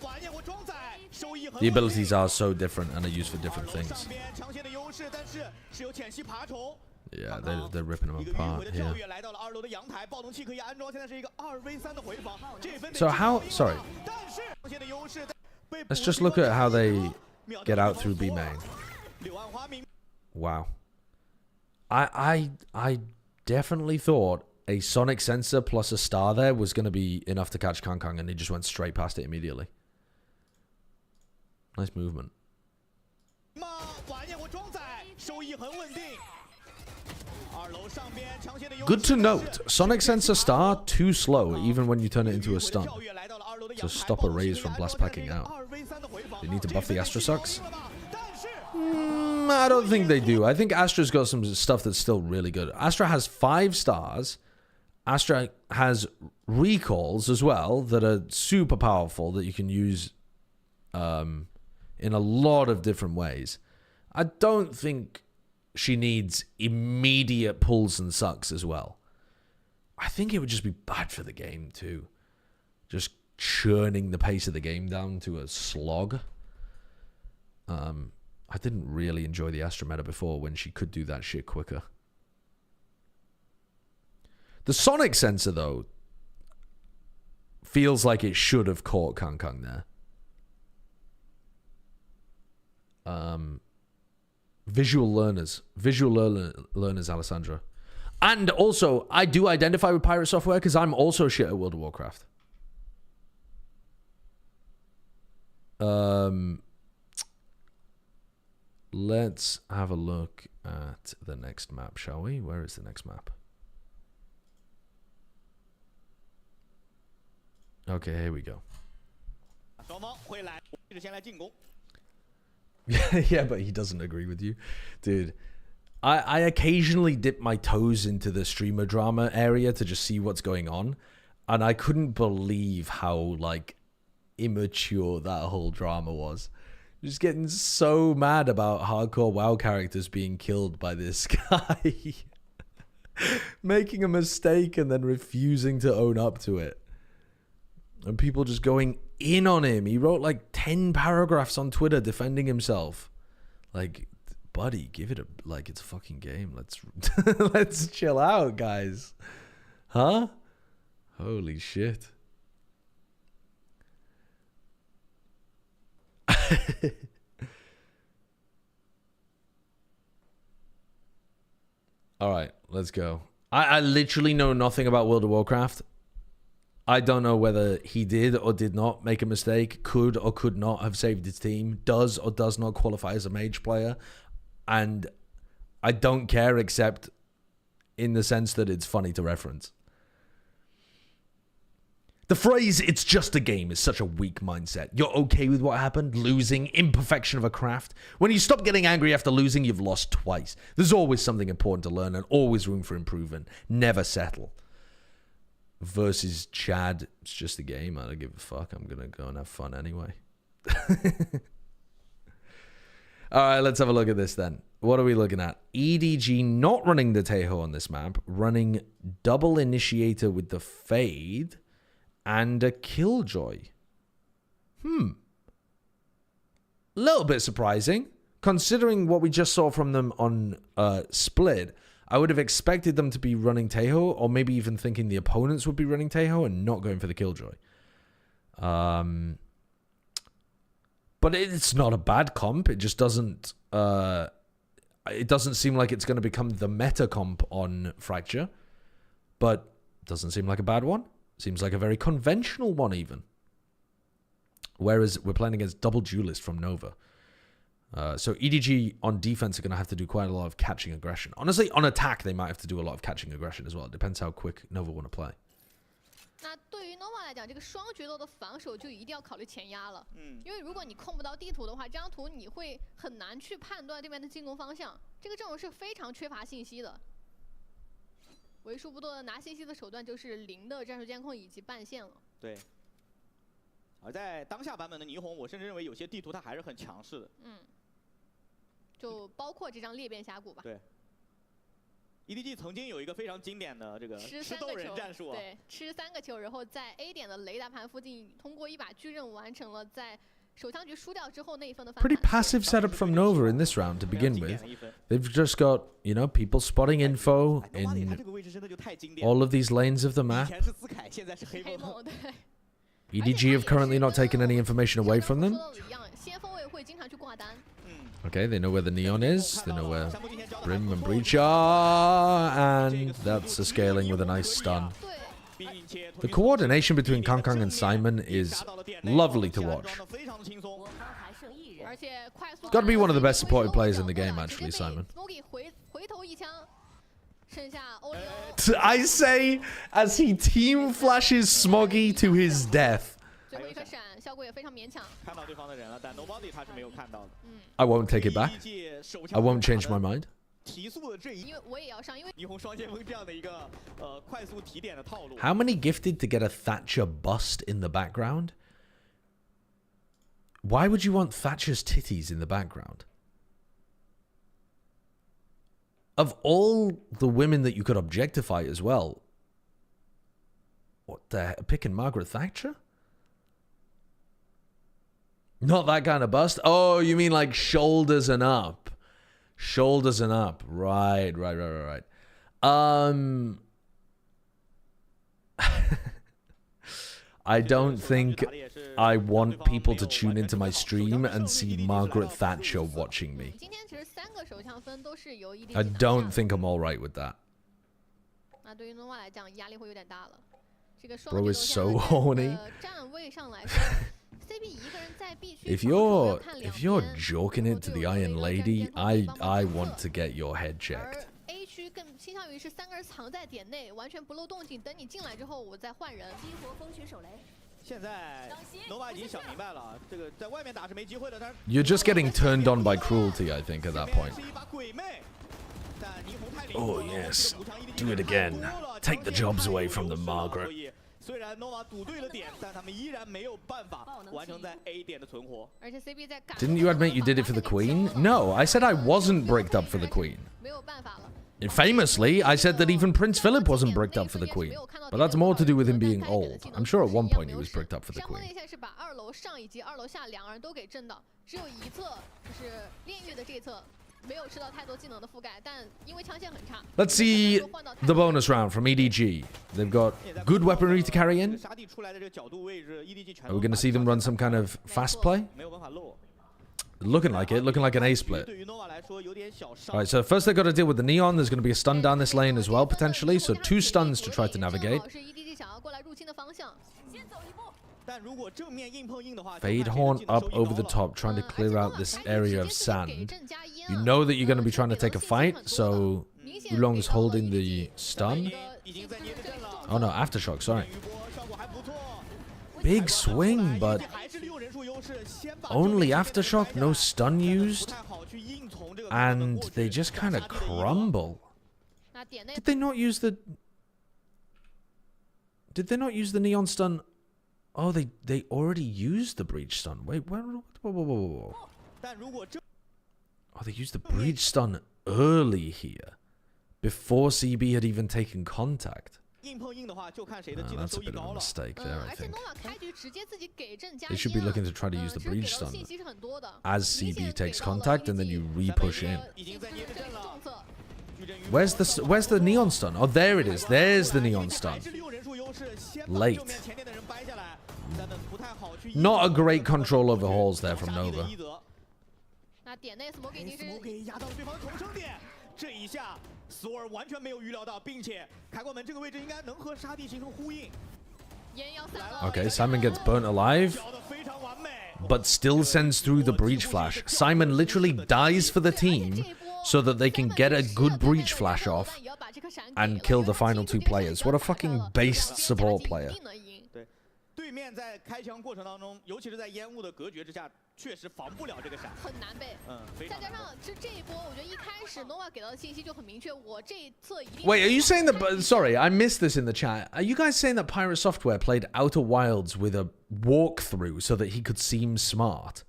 the abilities are so different and are used for different things. Yeah, they're ripping them apart here. So how... Sorry. Let's just look at how they get out through B main. Wow. I definitely thought a sonic sensor plus a star there was going to be enough to catch Kong, and he just went straight past it immediately. Nice movement. Good to note, sonic sensor star too slow even when you turn it into a stun to stop a Raze from blast packing out. They need to buff the Astra sucks. I don't think they do. I think Astra's got some stuff that's still really good. Astra has 5 stars. Astra has recalls as well that are super powerful that you can use in a lot of different ways. I don't think she needs immediate pulls and sucks as well. I think it would just be bad for the game too. Just churning the pace of the game down to a slog. I didn't really enjoy the Astra meta before when she could do that shit quicker. The sonic sensor, though, feels like it should have caught Kang Kang there. Visual learners, Alessandra. And also, I do identify with pirate software because I'm also shit at World of Warcraft. Let's have a look at the next map, shall we? Where is the next map? Okay, here we go. Yeah, but he doesn't agree with you. Dude, I occasionally dip my toes into the streamer drama area to just see what's going on. And I couldn't believe how, like, immature that whole drama was. Just getting so mad about hardcore WoW characters being killed by this guy. Making a mistake and then refusing to own up to it. And people just going in on him. He wrote like 10 paragraphs on Twitter defending himself. Like, buddy, give it a, like, it's a fucking game. Let's chill out, guys. Huh? Holy shit. All right, let's go. I literally know nothing about World of Warcraft. I don't know whether he did or did not make a mistake, could or could not have saved his team, does or does not qualify as a mage player. And I don't care except in the sense that it's funny to reference. The phrase, it's just a game, is such a weak mindset. You're okay with what happened, losing, imperfection of a craft. When you stop getting angry after losing, you've lost twice. There's always something important to learn and always room for improvement. Never settle. Versus Chad, it's just a game. I don't give a fuck. I'm going to go and have fun anyway. All right, let's have a look at this then. What are we looking at? EDG not running the Tejo on this map, running double initiator with the Fade and a Killjoy. Little bit surprising. Considering what we just saw from them on Split, I would have expected them to be running Tejo, or maybe even thinking the opponents would be running Tejo and not going for the Killjoy. But it's not a bad comp. It just doesn't... it doesn't seem like it's going to become the meta comp on Fracture. But it doesn't seem like a bad one. Seems like a very conventional one even. Whereas we're playing against double duelist from Nova. So EDG on defense are going to have to do quite a lot of catching aggression. Honestly, on attack, they might have to do a lot of catching aggression as well. It depends how quick Nova want to play. 那对于 Nova 来讲，这个双决斗的防守就一定要考虑前压了。因为如果你控不到地图的话，这张图你会很难去判断对面的进攻方向。这个阵容是非常缺乏信息的。为数不多的拿信息的手段就是零的战术监控以及半线了。对。而在当下版本的霓虹，我甚至认为有些地图它还是很强势的。就包括这张裂变峡谷吧。对。EDG 曾经有一个非常经典的这个吃豆人战术啊，对，吃3个球，然后在 A 点的雷达盘附近通过一把巨任务完成了在手枪局输掉之后那一分的翻盘。Pretty passive setup from Nova in this round to begin with. They've just got, you know, people spotting info in all of these lanes of the map. EDG have currently not taken any information away from them. Okay, they know where the Neon is. They know where Brim and Breach are. And that's a scaling with a nice stun. The coordination between Kang Kang and Simon is lovely to watch. Got to be one of the best supported players in the game, actually, Simon. I say as he team flashes Smoggy to his death. I won't take it back. I won't change my mind. How many gifted to get a Thatcher bust in the background? Why would you want Thatcher's titties in the background? of all the women that you could objectify as well, what the heck? Picking Margaret Thatcher? Not that kind of bust. Oh, you mean like shoulders and up. Shoulders and up. Right. I don't think I want people to tune into my stream and see Margaret Thatcher watching me. I don't think I'm all right with that. Bro is so horny. If you're joking it to the Iron Lady, I want to get your head checked. 更倾向于是3个人藏在点内，完全不漏动静，等你进来之后，我再换人。激活风群手雷。现在 Nova 已经想明白了，这个在外面打是没机会的。但 You're just getting turned on by cruelty, I think, at that point. Oh yes, do it again. Take the jobs away from them, Margaret. 虽然 Nova 赌对了点，但他们依然没有办法完成在 A 点的存活。而且 CB 在 Didn't you admit you did it for the Queen? No, I said I wasn't bricked up for the Queen. 没有办法了。 Famously, I said that even Prince Philip wasn't bricked up for the Queen. But that's more to do with him being old. I'm sure at one point he was bricked up for the Queen. 相关的一下是把2楼上以及2楼下2个人都给震到，只有一侧就是炼狱的这一侧。 Let's see the bonus round from EDG. They've got good weaponry to carry in. Are we going to see them run some kind of fast play? Looking like it, looking like an A split. Alright, so first they've got to deal with the Neon. There's going to be a stun down this lane as well, potentially. So 2 stuns to try to navigate. Fade Horn up over the top, trying to clear out this area of sand. You know that you're going to be trying to take a fight, so Oolong's holding the stun. Oh no, Aftershock, sorry. Big swing, but only Aftershock, no stun used. And they just kind of crumble. Did they not use the... Did they not use the Neon stun? Oh, they already used the breach stun. Wait, whoa. Oh, they used the breach stun early here, before CB had even taken contact. That's a bit of a mistake there, I think. They should be looking to try to use the breach stun as CB takes contact, and then you re-push in. Where's the Neon stun? Oh, there it is. There's the Neon stun. Late. Not a great control over halls there from Nova. 那点内 smoke 已经是压到了对方的重生点，这一下索尔完全没有预料到，并且开关门这个位置应该能和沙地形成呼应。Okay, Simon gets burnt alive, but still sends through the breach flash. Simon literally dies for the team so that they can get a good breach flash off and kill the final 2 players. What a fucking based support player. 对面在开枪过程当中，尤其是在烟雾的隔绝之下，确实防不了这个闪，很难被。再加上这一波，我觉得一开始 Nova 给到的信息就很明确，我这一侧一定。Wait, are you saying that? Sorry, I missed this in the chat. Are you guys saying that Pirate Software played Outer Wilds with a walkthrough so that he could seem smart?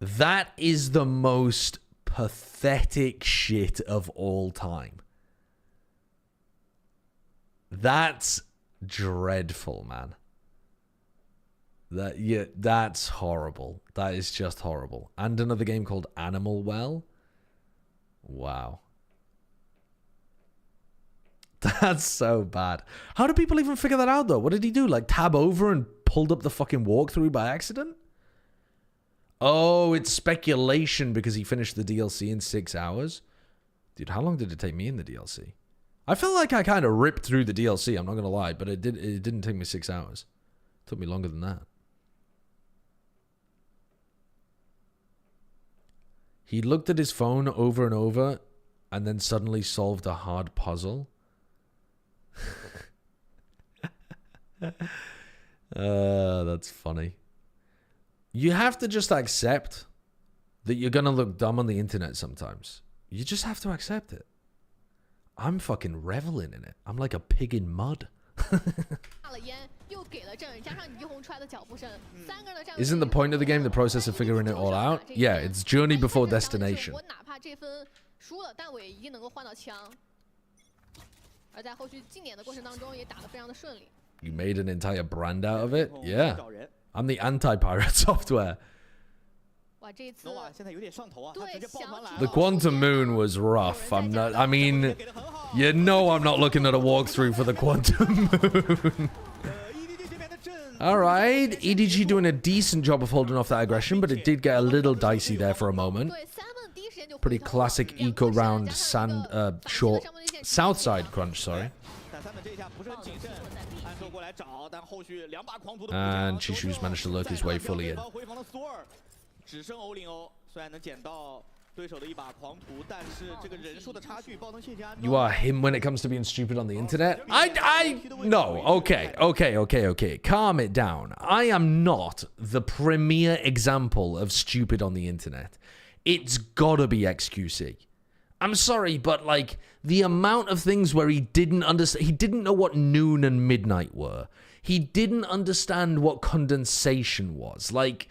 That is the most pathetic shit of all time. That's dreadful, man. That's horrible. That is just horrible. And another game called Animal Well. Wow. That's so bad. How do people even figure that out, though? What did he do? Like, tab over and pulled up the fucking walkthrough by accident? Oh, it's speculation because he finished the DLC in 6 hours. Dude, how long did it take me in the DLC? I felt like I kind of ripped through the DLC, I'm not going to lie, but it didn't take me 6 hours. It took me longer than that. He looked at his phone over and over and then suddenly solved a hard puzzle. That's funny. You have to just accept that you're going to look dumb on the internet sometimes. You just have to accept it. I'm fucking reveling in it. I'm like a pig in mud. Isn't the point of the game the process of figuring it all out? Yeah, it's journey before destination. You made an entire brand out of it? Yeah. I'm the anti-pirate software. The Quantum Moon was rough. I mean, you know I'm not looking at a walkthrough for the Quantum Moon. Alright, EDG doing a decent job of holding off that aggression, but it did get a little dicey there for a moment. Pretty classic eco round short south side crunch, sorry. And Chishu's managed to lurk his way fully in. You are him when it comes to being stupid on the internet? No, okay. Calm it down. I am not the premier example of stupid on the internet. It's gotta be XQC. I'm sorry, but like, the amount of things where he didn't understand, he didn't know what noon and midnight were. He didn't understand what condensation was. Like,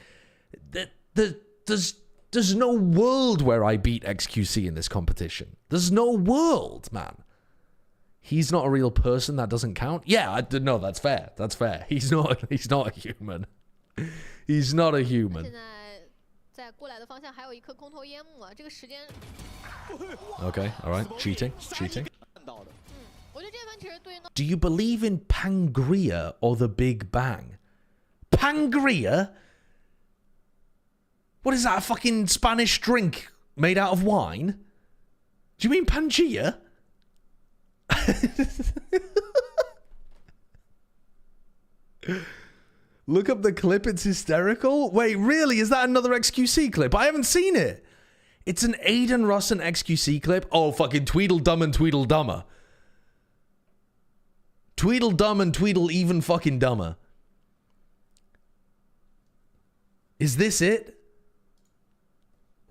there's no world where I beat XQC in this competition. There's no world, man. He's not a real person. That doesn't count. Yeah, no, that's fair. That's fair. He's not a human. He's not a human. Okay, all right. Cheating. Do you believe in Pangria or the Big Bang? Pangria? What is that, a fucking Spanish drink made out of wine? Do you mean Pangea? Look up the clip, it's hysterical. Wait, really? Is that another XQC clip? I haven't seen it. It's an Aiden Ross and XQC clip. Oh, fucking Tweedledum and Tweedledummer. Tweedledum and Tweedle even fucking dumber. Is this it?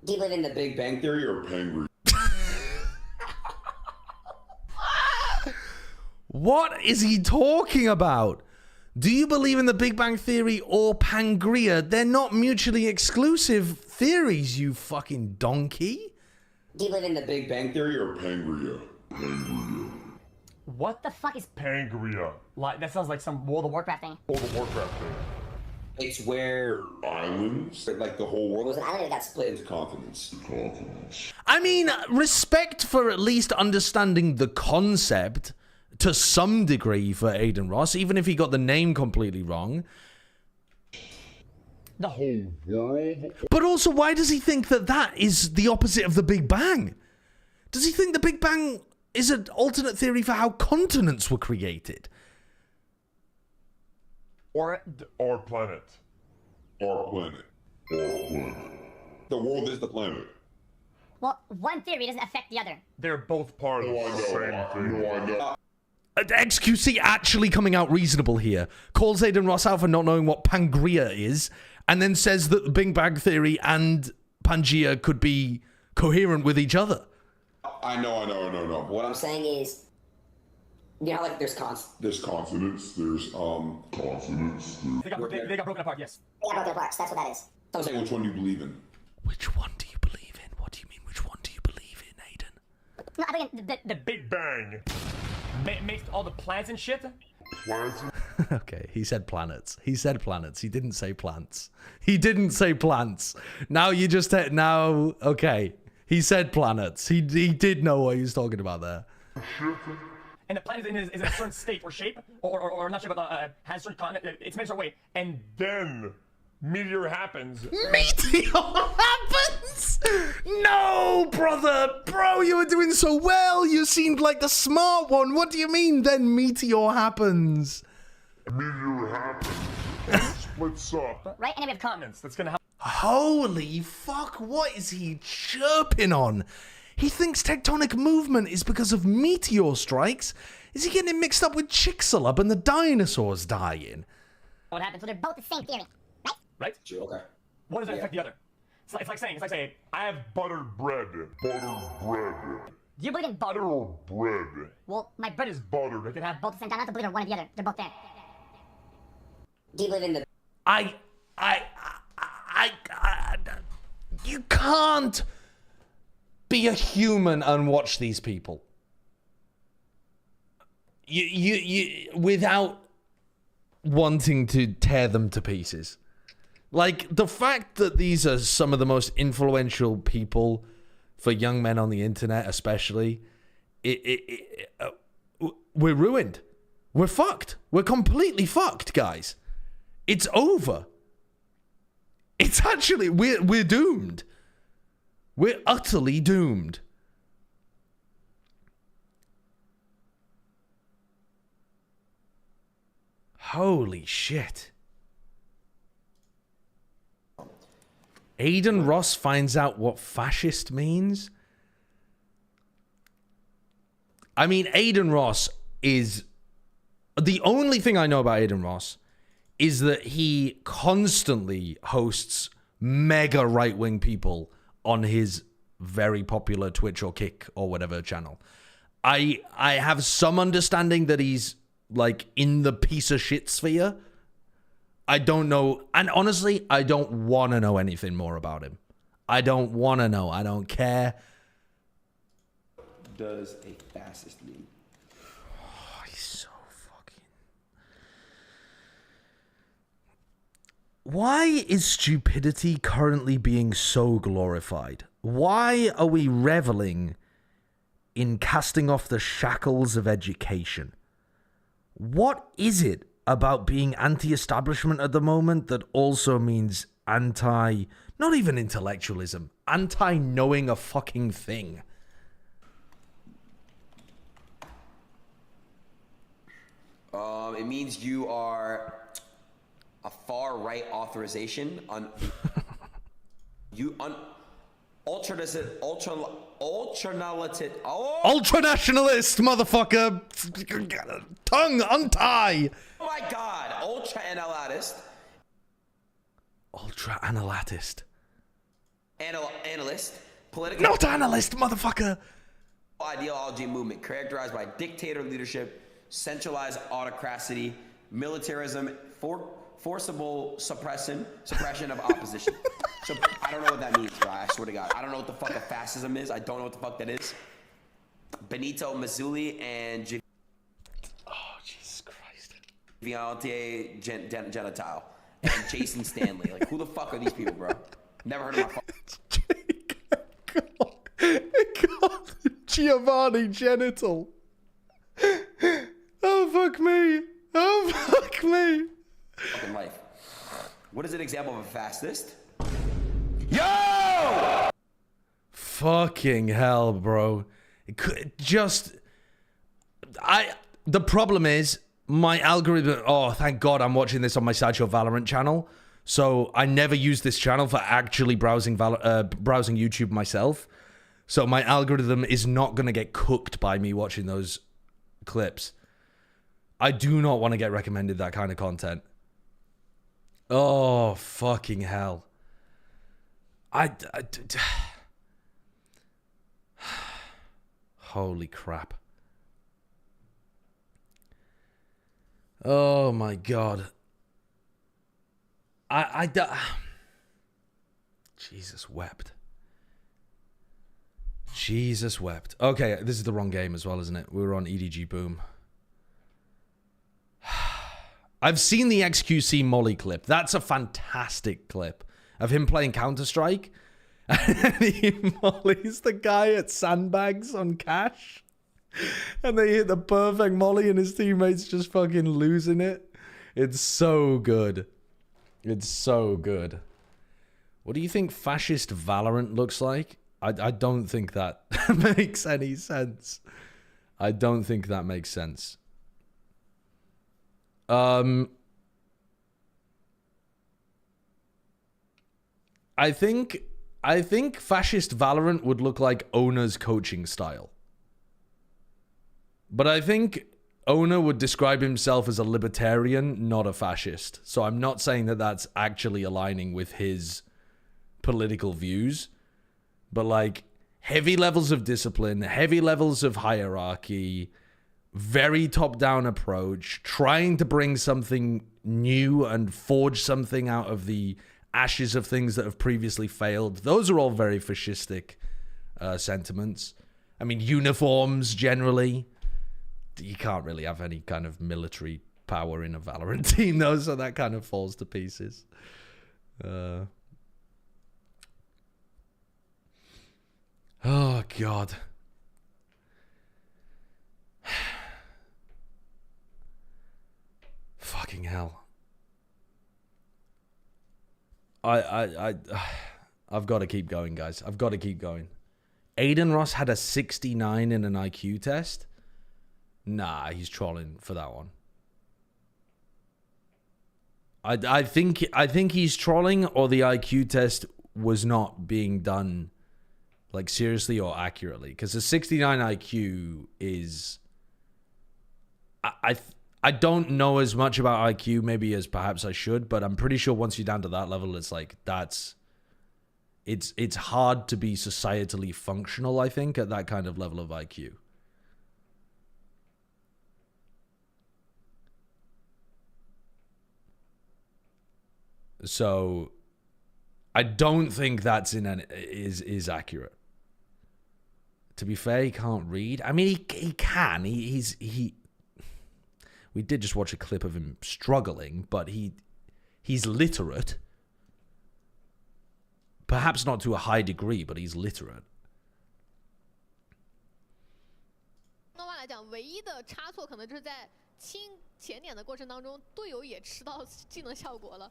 Do you live in the Big Bang Theory or Pangria? What is he talking about? Do you believe in the Big Bang Theory or Pangria? They're not mutually exclusive theories, you fucking donkey. Do you live in the Big Bang Theory or Pangria? Pangria. What the fuck is Pangria? Like, that sounds like some World of Warcraft thing. World of Warcraft thing. It's where islands, like the whole world was an island that got split into continents. I mean, respect for at least understanding the concept to some degree for Aiden Ross, even if he got the name completely wrong. The whole world. But also, why does he think that that is the opposite of the Big Bang? Does he think the Big Bang is an alternate theory for how continents were created? Or planet. Or planet. Or planet. The world is the planet. Well, one theory doesn't affect the other. They're both part of the same thing. No, I know. XQC actually coming out reasonable here. Calls Aiden Ross out for not knowing what Pangria is, and then says that the Big Bang Theory and Pangea could be coherent with each other. I know. What I'm saying is, you know, like there's consonants, there's consonants. They got broken apart, yes. They got broken apart, that's what that is. I'm saying, which one do you believe in? Which one do you believe in? What do you mean, which one do you believe in, Aiden? No, I believe in the Big Bang. Makes all the plants and shit. Plants? Okay, he said planets. He said planets. He didn't say plants. He didn't say plants. Now you just... Now, okay. He said planets. He did know what he was talking about there. And the planet is in a certain state or shape, or not shape, but has certain content. It's made a certain way. And then meteor happens. Meteor happens? No, brother. Bro, you were doing so well. You seemed like the smart one. What do you mean, then meteor happens? Meteor happens. Splits up. Right? And then we have continents. That's gonna help. Holy fuck, what is he chirping on? He thinks tectonic movement is because of meteor strikes? Is he getting it mixed up with Chicxulub and the dinosaurs dying? What happened? So they're both the same theory, right? Right? Sure, okay. What does that affect the other? It's like saying, I have buttered bread. Buttered bread. Do you believe in butter? Or bread. Well, my bread is buttered. You can have both at the same time. I don't have to believe in one or the other. They're both there. Do you live in the... You can't be a human and watch these people. You without wanting to tear them to pieces. Like, the fact that these are some of the most influential people for young men on the internet, especially, we're ruined. We're fucked. We're completely fucked, guys. It's over. It's actually, we're doomed. We're utterly doomed. Holy shit. Aiden Ross finds out what fascist means? I mean, Aiden Ross is... The only thing I know about Aiden Ross is that he constantly hosts mega right-wing people on his very popular Twitch or Kick or whatever channel. I have some understanding that he's like in the piece of shit sphere. I don't know, and honestly, I don't want to know anything more about him. I don't want to know. I don't care. Does a fascist mean? Oh, he's so fucking... Why is stupidity currently being so glorified? Why are we reveling in casting off the shackles of education? What is it about being anti-establishment at the moment that also means anti, not even intellectualism, anti-knowing a fucking thing? It means you are a far-right authorization on Ultranationalist, motherfucker! Tongue untie! Oh my god, ultra-analyst. Ultra-analyst. Analyst. Political... Not analyst, motherfucker! Ideology movement characterized by dictator leadership, centralized autocracy, militarism, forcible suppression of opposition. So I don't know what that means, bro. I swear to God. I don't know what the fuck a fascism is. I don't know what the fuck that is. Benito Mussolini and Jesus Christ. Viante Gentile and Jason Stanley. Like, who the fuck are these people, bro? Never heard of my God, Giovanni Genital. Oh, fuck me. Oh, fuck me. fucking life. What is an example of a fascist? Yo! Fucking hell, bro. It could just... The problem is, my algorithm... Oh, thank God I'm watching this on my Sideshow Valerant channel. So I never use this channel for actually browsing YouTube myself. So my algorithm is not going to get cooked by me watching those clips. I do not want to get recommended that kind of content. Oh, fucking hell. Holy crap. Oh my God. Jesus wept. Jesus wept. Okay, this is the wrong game as well, isn't it? We were on EDG Boom. I've seen the XQC Molly clip. That's a fantastic clip of him playing Counter-Strike. And he mollies the guy at Sandbags on Cash. And they hit the perfect molly and his teammates just fucking losing it. It's so good. It's so good. What do you think fascist Valerant looks like? I don't think that makes any sense. I don't think that makes sense. I think fascist Valerant would look like Ona's coaching style. But I think Ona would describe himself as a libertarian, not a fascist. So I'm not saying that that's actually aligning with his political views. But like heavy levels of discipline, heavy levels of hierarchy, very top-down approach, trying to bring something new and forge something out of the ashes of things that have previously failed. Those are all very fascistic sentiments. I mean, uniforms generally. You can't really have any kind of military power in a Valorant team, though, so that kind of falls to pieces. Oh, God. Fucking hell. I've got to keep going, guys. I've got to keep going. Aiden Ross had a 69 in an IQ test. Nah, he's trolling for that one. I think he's trolling, or the IQ test was not being done like seriously or accurately, because a 69 IQ is I don't know as much about IQ maybe as perhaps I should, but I'm pretty sure once you're down to that level, it's like it's hard to be societally functional, I think, at that kind of level of IQ. So I don't think that's is accurate. To be fair, he can't read. I mean, he can. We did just watch a clip of him struggling, but he's literate. Perhaps not to a high degree, but he's literate. 诺瓦来讲，唯一的差错可能就是在清前点的过程当中，队友也吃到技能效果了。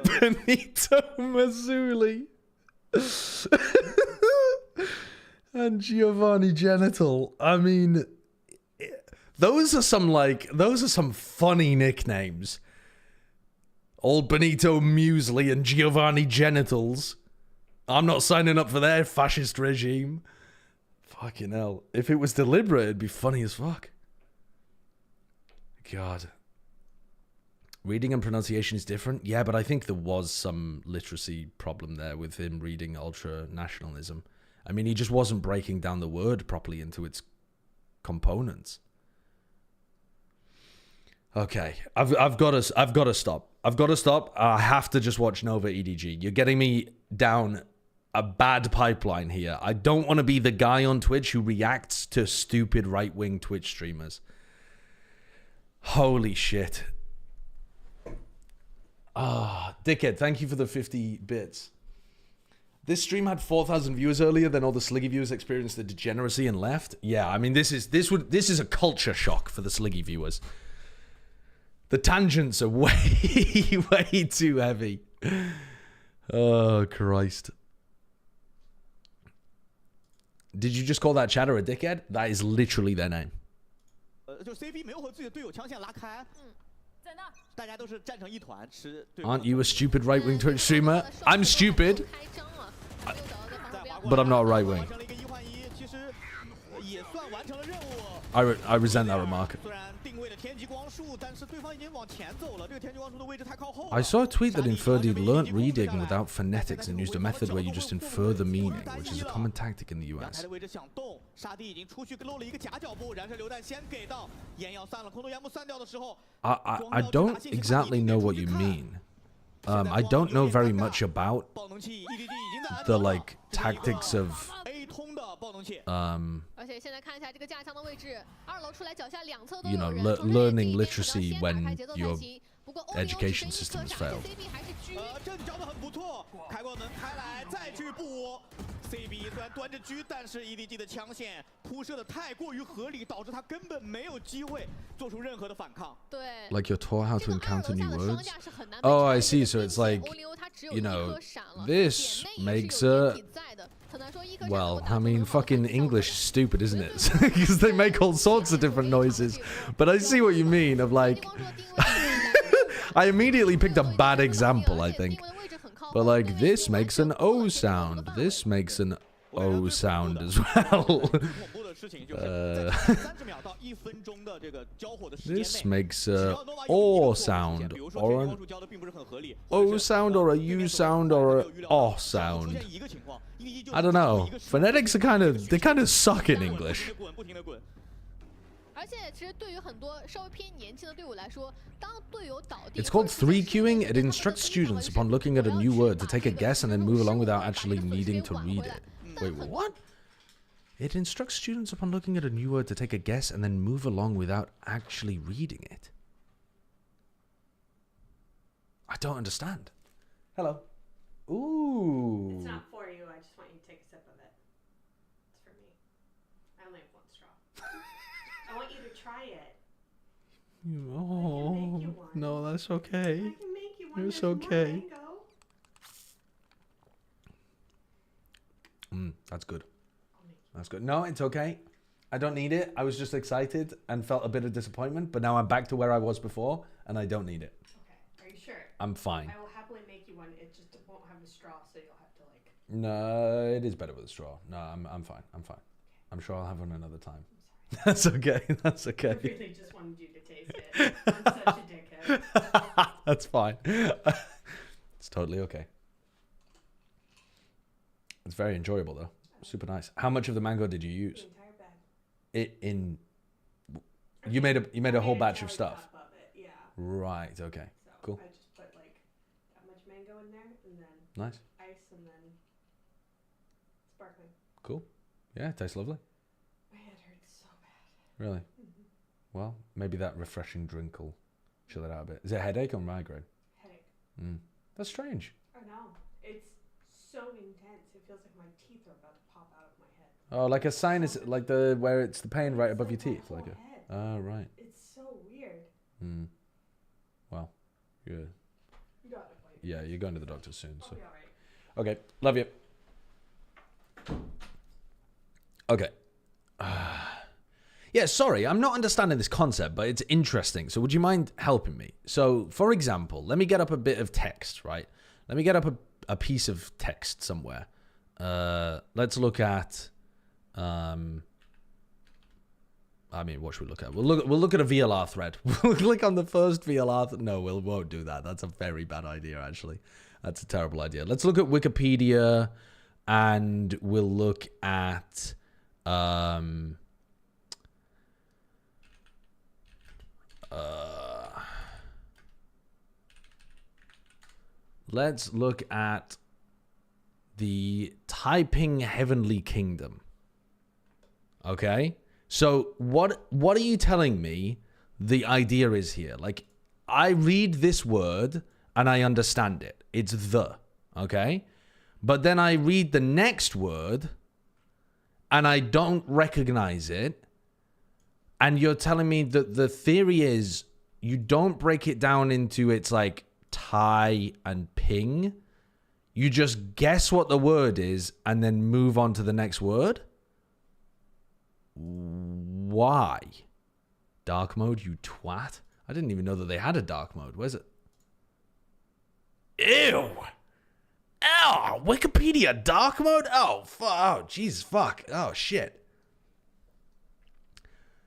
Benito Mazzulli and Giovanni Genital. I mean, those are some funny nicknames. Old Benito Muesli and Giovanni Genitals. I'm not signing up for their fascist regime. Fucking hell. If it was deliberate, it'd be funny as fuck. God. Reading and pronunciation is different? Yeah, but I think there was some literacy problem there with him reading ultra-nationalism. I mean, he just wasn't breaking down the word properly into its components. Okay, I've got to stop. I've got to stop. I have to just watch Nova EDG. You're getting me down a bad pipeline here. I don't want to be the guy on Twitch who reacts to stupid right-wing Twitch streamers. Holy shit. Ah, dickhead, thank you for the 50 bits. This stream had 4,000 viewers earlier, then all the Sliggy viewers experienced the degeneracy and left. Yeah, I mean, this is a culture shock for the Sliggy viewers. The tangents are way too heavy. Oh, Christ. Did you just call that chatter a dickhead? That is literally their name. Aren't you a stupid right-wing Twitch streamer? I'm stupid, but I'm not a right-wing. I resent that remark. I saw a tweet that inferred he'd learnt reading without phonetics and used a method where you just infer the meaning, which is a common tactic in the US. I don't exactly know what you mean. I don't know very much about the, like, tactics of you know, learning literacy when your education system has failed. Like you're taught how to encounter new words? Oh, I see. So it's like, you know, this makes a... Well, I mean, fucking English is stupid, isn't it? Because they make all sorts of different noises. But I see what you mean of like... I immediately picked a bad example, I think. But like, this makes an O sound. This makes an O sound as well. This makes a O sound, or an O sound, or a U sound, or a O sound. I don't know. Phonetics are they kind of suck in English. It's called 3Qing. It instructs students upon looking at a new word to take a guess and then move along without actually needing to read it. Wait, what? It instructs students upon looking at a new word to take a guess and then move along without actually reading it. I don't understand. Hello. Ooh. It's not for you. I just want you to take a sip of it. It's for me. I only have one straw. I want you to try it. Oh, no, that's okay. I can make you one. It's okay. That's good. That's good. No, it's okay. I don't need it. I was just excited and felt a bit of disappointment, but now I'm back to where I was before, and I don't need it. Okay. Are you sure? I'm fine. I will happily make you one. It just won't have a straw, so you'll have to like. No, it is better with a straw. No, I'm fine. I'm fine. I'm sure I'll have one another time. That's okay. That's okay. I really just wanted you to taste it. I'm such a dickhead. That's fine. It's totally okay. It's very enjoyable though. Super nice. How much of the mango did you use? The entire bag. You made a whole batch of stuff. Of it, yeah. Right. Okay. So Cool. I just put like that much mango in there, and then Nice. ice, and then sparkling. Cool. Yeah, it tastes lovely. My head hurts so bad. Really? Well, maybe that refreshing drink will chill it out a bit. Is it a headache or migraine? Headache. That's strange. Oh no, it's so intense. It feels like my teeth are about to pop out of my head. Oh, like a sinus, like where it's the pain right above your teeth, like a. Oh, right. It's so weird. Well, you're. You got it. Yeah, you're going to the doctor soon. So. I'll be all right. Okay, love you. Okay. Yeah, sorry, I'm not understanding this concept, but it's interesting. So would you mind helping me? So, for example, let me get up a bit of text, right? Let me get up a piece of text somewhere. Let's look at... I mean, what should we look at? We'll look at a VLR thread. We'll click on the first VLR... No, we won't do that. That's a very bad idea, actually. That's a terrible idea. Let's look at Wikipedia, and we'll look at... let's look at the Taiping Heavenly Kingdom. Okay? So what are you telling me the idea is here? Like, I read this word and I understand it. It's the, okay? But then I read the next word and I don't recognize it. And you're telling me that the theory is you don't break it down into its like Thai and ping. You just guess what the word is and then move on to the next word? Why? Dark mode, you twat. I didn't even know that they had a dark mode. Where's it? Ew! Oh, Wikipedia dark mode? Oh, jeez, fuck. Oh, shit.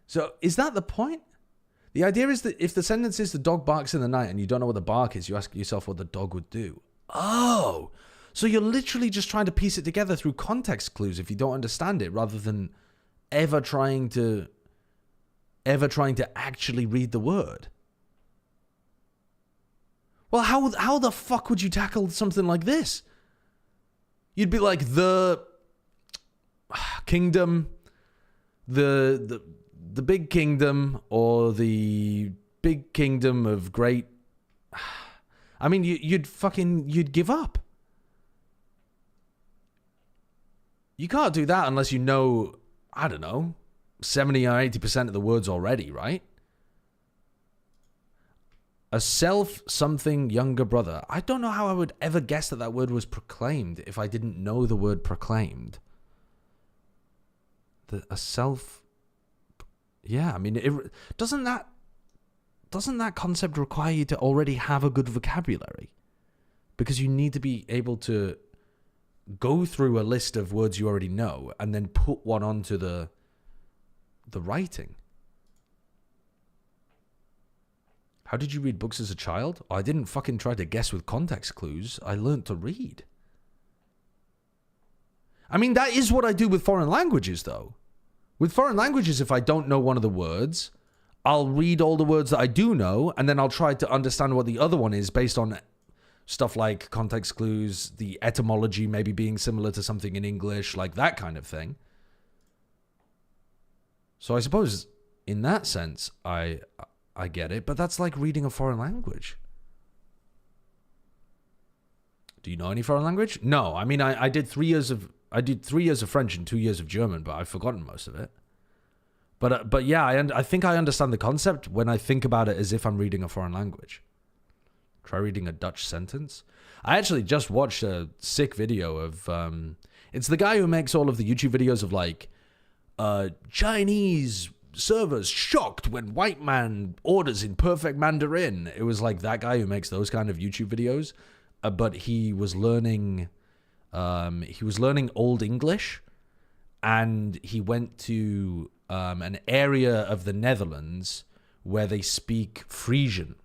So, is that the point? The idea is that if the sentence is the dog barks in the night and you don't know what the bark is, you ask yourself what the dog would do. Oh! So you're literally just trying to piece it together through context clues if you don't understand it, rather than ever trying to actually read the word. Well, how the fuck would you tackle something like this? You'd be like, the kingdom, the big kingdom, or the big kingdom of great... I mean, you'd give up. You can't do that unless you know, I don't know, 70 or 80% of the words already, right? A self-something younger brother. I don't know how I would ever guess that word was proclaimed if I didn't know the word proclaimed. Yeah, I mean, doesn't that concept require you to already have a good vocabulary? Because you need to be able to go through a list of words you already know and then put one onto the writing. How did you read books as a child? I didn't fucking try to guess with context clues. I learned to read. I mean, that is what I do with foreign languages, though. With foreign languages, if I don't know one of the words, I'll read all the words that I do know, and then I'll try to understand what the other one is based on stuff like context clues, the etymology maybe being similar to something in English, like that kind of thing. So I suppose in that sense, I get it, but that's like reading a foreign language. Do you know any foreign language? No, I mean, I did 3 years of French and 2 years of German, but I've forgotten most of it. But yeah, I think I understand the concept when I think about it as if I'm reading a foreign language. Try reading a Dutch sentence. I actually just watched a sick video of it's the guy who makes all of the YouTube videos of like Chinese servers shocked when white man orders in perfect Mandarin. It was like that guy who makes those kind of YouTube videos, but he was learning Old English, and he went to an area of the Netherlands where they speak Frisian,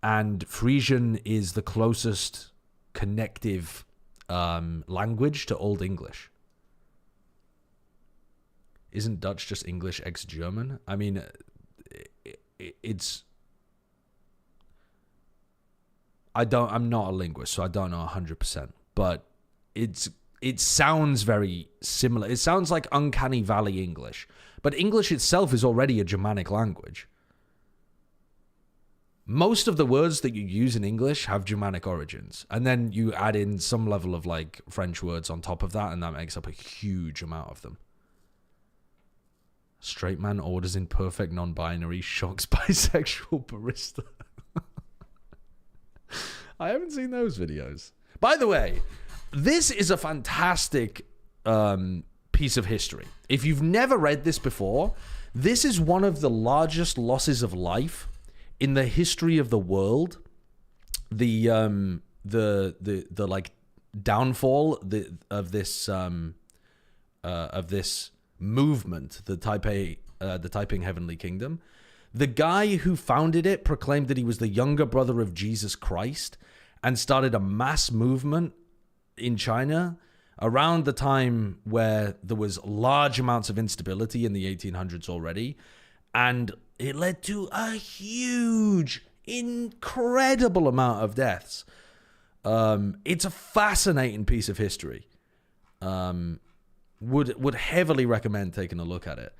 and Frisian is the closest connective language to Old English. Isn't Dutch just English ex-German? I mean, I'm not a linguist, so I don't know 100%, but it sounds very similar. It sounds like uncanny valley English, but English itself is already a Germanic language. Most of the words that you use in English have Germanic origins, and then you add in some level of like French words on top of that, and that makes up a huge amount of them. Straight man orders in perfect non-binary, shocks bisexual barista. I haven't seen those videos. By the way, this is a fantastic piece of history. If you've never read this before, this is one of the largest losses of life in the history of the world. The like downfall of this movement, the Taiping Heavenly Kingdom. The guy who founded it proclaimed that he was the younger brother of Jesus Christ and started a mass movement in China around the time where there was large amounts of instability in the 1800s already, and it led to a huge, incredible amount of deaths. It's a fascinating piece of history. Would heavily recommend taking a look at it.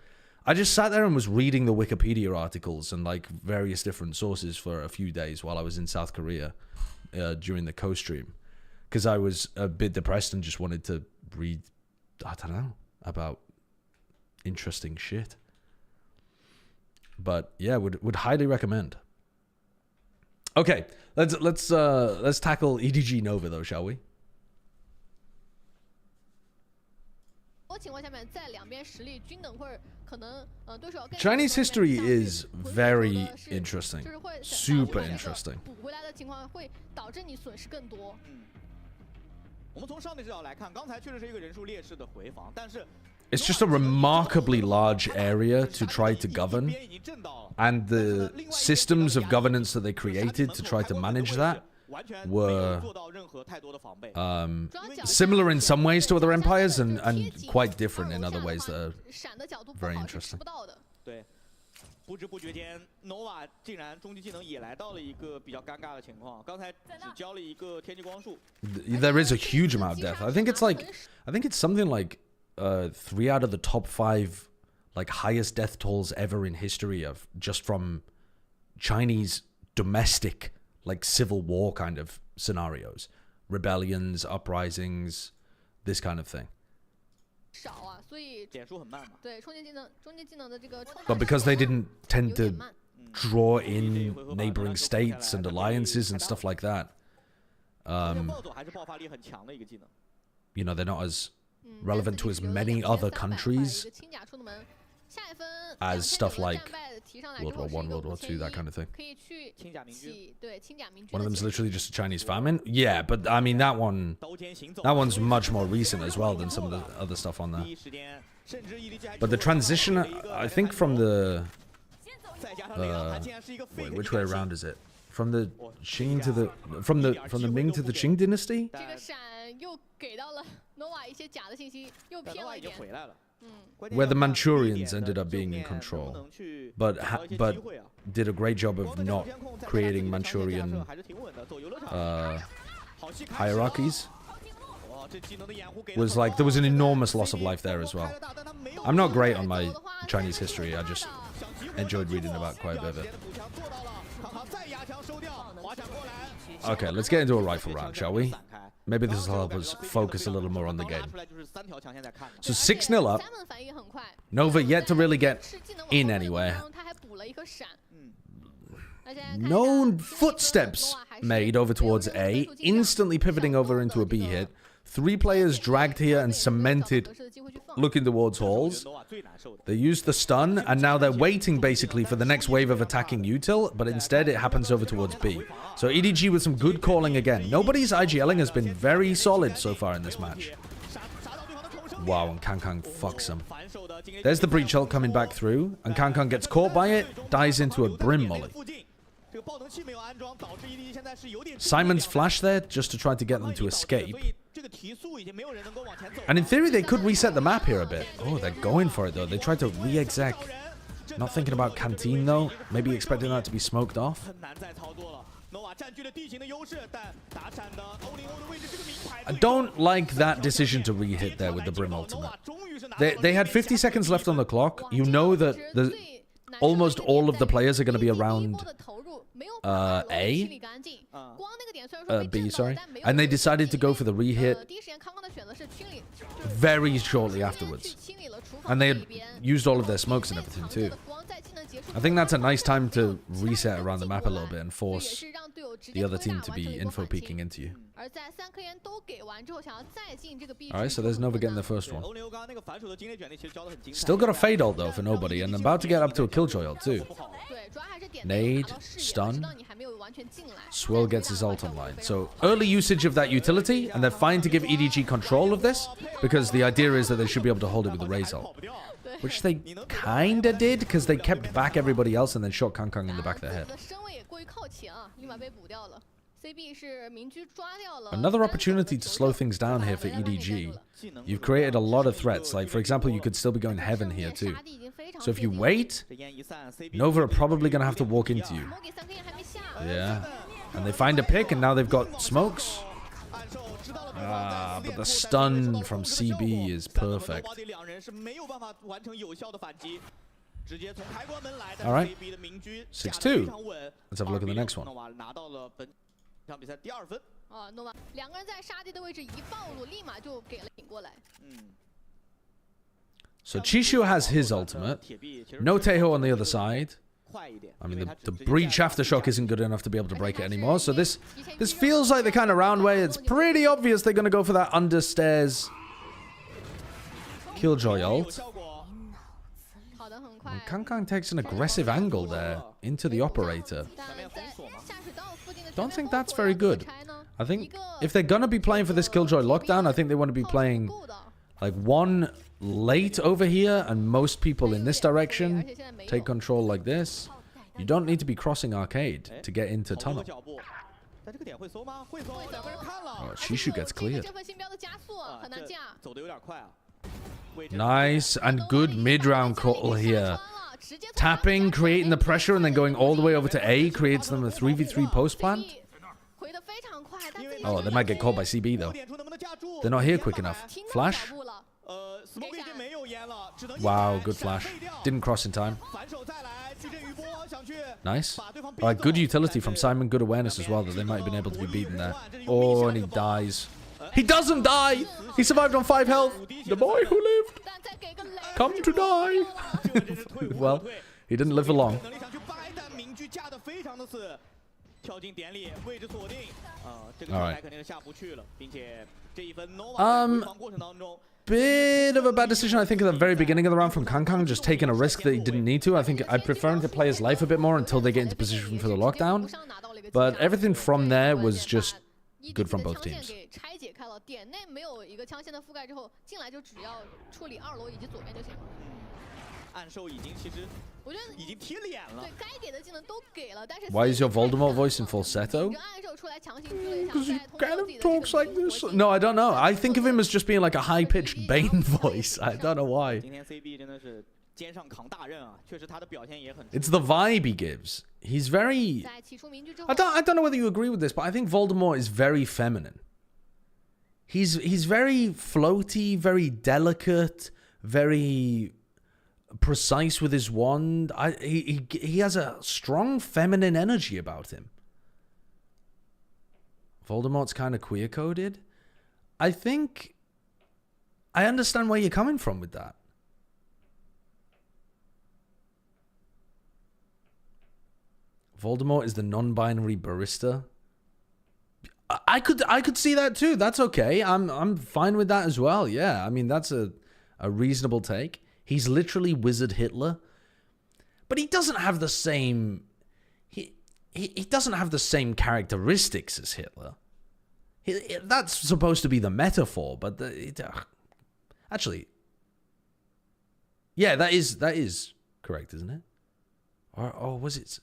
I just sat there and was reading the Wikipedia articles and like various different sources for a few days while I was in South Korea during the co-stream, because I was a bit depressed and just wanted to read, I don't know, about interesting shit. But yeah, would highly recommend. Okay, let's tackle EDG Nova though, shall we? Chinese history is very interesting, super interesting. It's just a remarkably large area to try to govern, and the systems of governance that they created to try to manage that were similar in some ways to other empires and quite different in other ways that are very interesting. There is a huge amount of death. I think it's something like 3 out of the top 5 like highest death tolls ever in history of just from Chinese domestic like civil war kind of scenarios, rebellions, uprisings, this kind of thing. But because they didn't tend to draw in neighboring states and alliances and stuff like that, you know, they're not as relevant to as many other countries as stuff like World War I, World War II, that kind of thing. One of them is literally just a Chinese famine. Yeah, but I mean that one's much more recent as well than some of the other stuff on there. But the transition, I think, from the wait, which way around is it? From the Qing to the from the Ming to the Qing dynasty? where the Manchurians ended up being in control, but did a great job of not creating Manchurian hierarchies. Was like, there was an enormous loss of life there as well. I'm not great on my Chinese history, I just enjoyed reading about quite a bit of it. Okay, let's get into a rifle round, shall we? Maybe this will help us focus a little more on the game. So 6-0 up. Nova yet to really get in anywhere. No footsteps made over towards A, instantly pivoting over into a B hit. 3 players dragged here and cemented, looking towards halls. They used the stun, and now they're waiting basically for the next wave of attacking util, but instead it happens over towards B. So EDG with some good calling again. Nobody's IGLing has been very solid so far in this match. Wow, and Kankang fucks him. There's the breach ult coming back through, and Kankang gets caught by it, dies into a brim molly. Simon's flash there just to try to get them to escape. And in theory, they could reset the map here a bit. Oh, they're going for it, though. They tried to re-exec. Not thinking about Canteen, though. Maybe expecting that to be smoked off. I don't like that decision to re-hit there with the Brim ultimate. They had 50 seconds left on the clock. You know that almost all of the players are going to be around B, sorry. And they decided to go for the re-hit very shortly afterwards. And they had used all of their smokes and everything too. I think that's a nice time to reset around the map a little bit and force the other team to be info peeking into you. Alright, so there's Nova getting the first one. Still got a fade ult though for nobody, and about to get up to a killjoy ult too. Nade, stun. Swirl gets his ult online. So early usage of that utility, and they're fine to give EDG control of this, because the idea is that they should be able to hold it with the Raze ult. Which they kinda did, because they kept back everybody else and then shot Kankang in the back of the head. Another opportunity to slow things down here for EDG. You've created a lot of threats. Like, for example, you could still be going heaven here too. So if you wait, Nova are probably going to have to walk into you. Yeah. And they find a pick, and now they've got smokes. But the stun from CB is perfect. Alright. 6-2. Let's have a look at the next one. So Chishu has his ultimate. No Teho on the other side. I mean, the breach aftershock isn't good enough to be able to break it anymore. So this feels like the kind of round where it's pretty obvious they're going to go for that understairs killjoy ult. And Kankang takes an aggressive angle there into the operator. Don't think that's very good. I think if they're going to be playing for this killjoy lockdown, I think they want to be playing like one late over here and most people in this direction. Take control like this. You don't need to be crossing arcade to get into tunnel. Oh, Shishu gets cleared. Nice and good mid-round call here. Tapping, creating the pressure, and then going all the way over to A creates them a 3v3 post plant. Oh, they might get caught by CB though. They're not here quick enough. Flash. Wow, good flash. Didn't cross in time. Nice. Alright, good utility from Simon. Good awareness as well that they might have been able to be beaten there. Oh, and he dies. He doesn't die! He survived on 5 health. The boy who lived. Come to die. Well, he didn't live for long. Alright. Bit of a bad decision, I think, at the very beginning of the round from Kankang, just taking a risk that he didn't need to. I think I'd prefer him to play his life a bit more until they get into position for the lockdown. But everything from there was just good from both teams. Why is your Voldemort voice in falsetto? Because he kind of talks like this. No, I don't know. I think of him as just being like a high-pitched Bane voice. I don't know why. It's the vibe he gives. He's very... I don't know whether you agree with this, but I think Voldemort is very feminine. He's very floaty, very delicate, very precise with his wand. He has a strong feminine energy about him. Voldemort's kind of queer-coded. I think I understand where you're coming from with that. Voldemort is the non-binary barista. I could see that too. That's okay. I'm fine with that as well. Yeah, I mean that's a reasonable take. He's literally Wizard Hitler, but he doesn't have the same. He doesn't have the same characteristics as Hitler. That's supposed to be the metaphor, but actually, yeah, that is correct, isn't it? Or was it?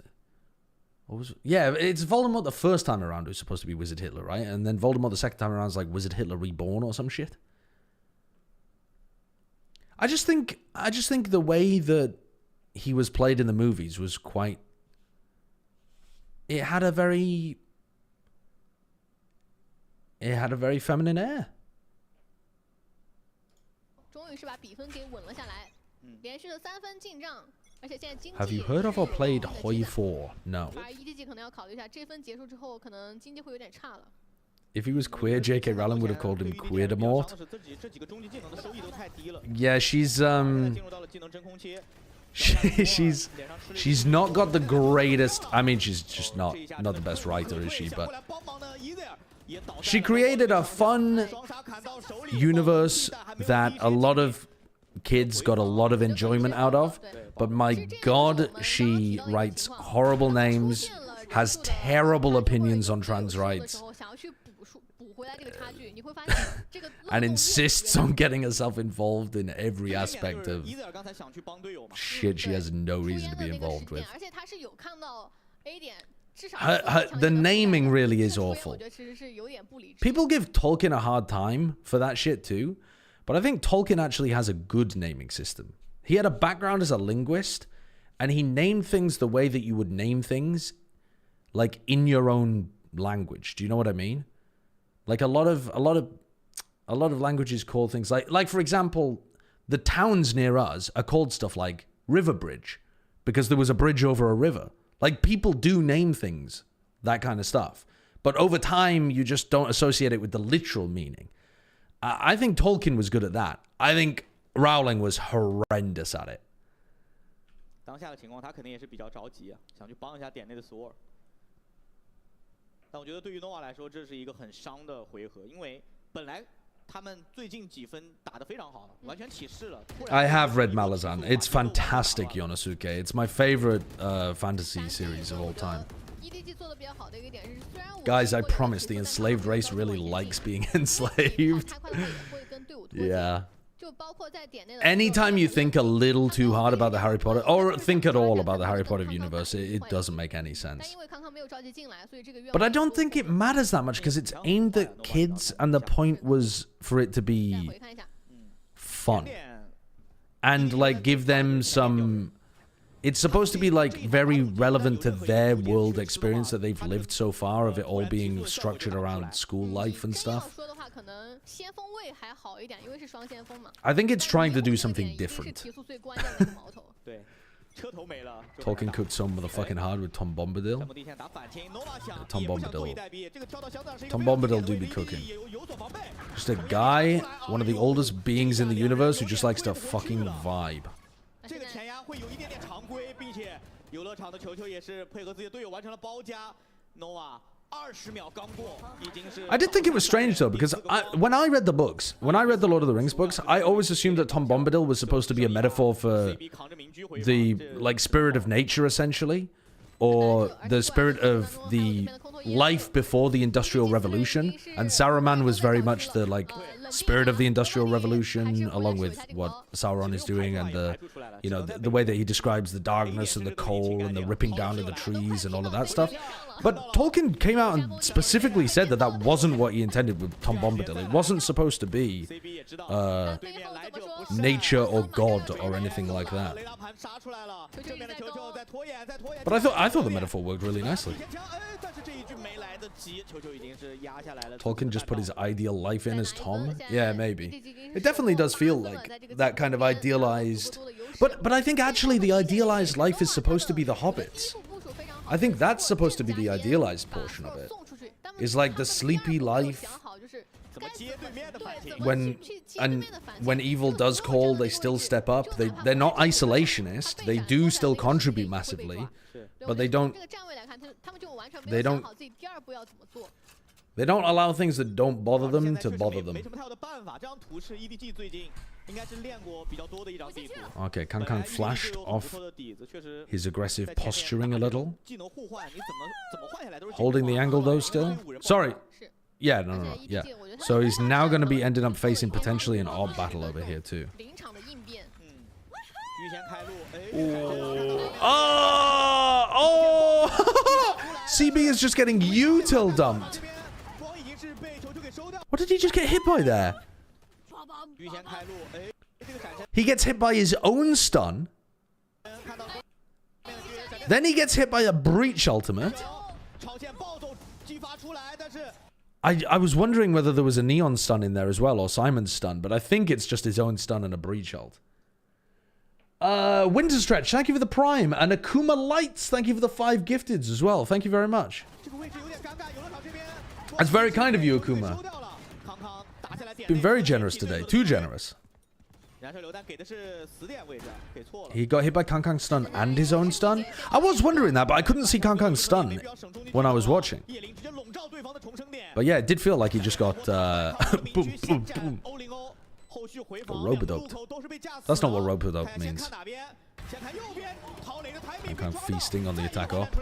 Yeah, it's Voldemort the first time around who's supposed to be Wizard Hitler, right? And then Voldemort the second time around is like Wizard Hitler Reborn or some shit. I just think the way that he was played in the movies was quite... It had a very feminine air. Have you heard of or played Hoi 4? No. If he was queer, J.K. Rowling would have called him Queerdemort. Yeah, she's not got the greatest. I mean, she's just not the best writer, is she? But she created a fun universe that a lot of kids got a lot of enjoyment out of. But my God, she writes horrible names, has terrible opinions on trans rights, and insists on getting herself involved in every aspect of shit she has no reason to be involved with. The naming really is awful. People give Tolkien a hard time for that shit too, but I think Tolkien actually has a good naming system. He had a background as a linguist, and he named things the way that you would name things, like in your own language. Do you know what I mean? Like a lot of languages call things like for example, the towns near us are called stuff like River Bridge because there was a bridge over a river. Like people do name things, that kind of stuff. But over time, you just don't associate it with the literal meaning. I think Tolkien was good at that. I think Rowling was horrendous at it. 当下的情况，他肯定也是比较着急啊，想去帮一下点内的索尔。但我觉得对于 Nova 来说，这是一个很伤的回合，因为本来他们最近几分打得非常好，完全起势了。I have read Malazan. It's fantastic, Yonosuke. It's my favorite fantasy series of all time. Guys, I promise the enslaved race really likes being enslaved. Yeah. Anytime you think a little too hard about the Harry Potter, or think at all about the Harry Potter universe, it doesn't make any sense. But I don't think it matters that much because it's aimed at kids, and the point was for it to be fun and like give them some. It's supposed to be like very relevant to their world experience that they've lived so far, of it all being structured around school life and stuff. I think it's trying to do something different. Tolkien cooked so motherfucking hard with Tom Bombadil. Tom Bombadil do be cooking. Just a guy, one of the oldest beings in the universe who just likes to fucking vibe. 这个前压会有一点点常规，并且游乐场的球球也是配合自己的队友完成了包夹。Nova 20秒刚过，已经是。I did think it was strange though, because when I read the books, when I read the Lord of the Rings books, I always assumed that Tom Bombadil was supposed to be a metaphor for the like spirit of nature, essentially, or the spirit of the life before the Industrial Revolution, and Saruman was very much the like spirit of the Industrial Revolution, along with what Sauron is doing, and the, you know, the way that he describes the darkness and the coal and the ripping down of the trees and all of that stuff. But Tolkien came out and specifically said that that wasn't what he intended with Tom Bombadil. It wasn't supposed to be nature or God or anything like that. But I thought the metaphor worked really nicely. Tolkien just put his ideal life in as Tom. Yeah, maybe. It definitely does feel like that kind of idealized. But I think actually the idealized life is supposed to be the hobbits. I think that's supposed to be the idealized portion of it. Is like the sleepy life. When evil does call, they still step up. They're not isolationist. They do still contribute massively, but they don't allow things that don't bother them to bother them. Okay, Kang flashed off his aggressive posturing a little. Holding the angle though still. Sorry. Yeah, no, yeah. So he's now going to be ending up facing potentially an orb battle over here too. Oh! CB is just getting util dumped. What did he just get hit by there? He gets hit by his own stun. Then he gets hit by a breach ultimate. I was wondering whether there was a neon stun in there as well, or Simon's stun, but I think it's just his own stun and a breach ult. Winter Stretch, thank you for the Prime. And Akuma Lights, thank you for the 5 gifteds as well. Thank you very much. That's very kind of you, Akuma. Been very generous today. Too generous. He got hit by Kang's stun and his own stun. I was wondering that, but I couldn't see Kang's stun when I was watching. But yeah, it did feel like he just got boom, boom, boom. Rope-a-dope. That's not what rope-a-dope means. Kang feasting on the attack up.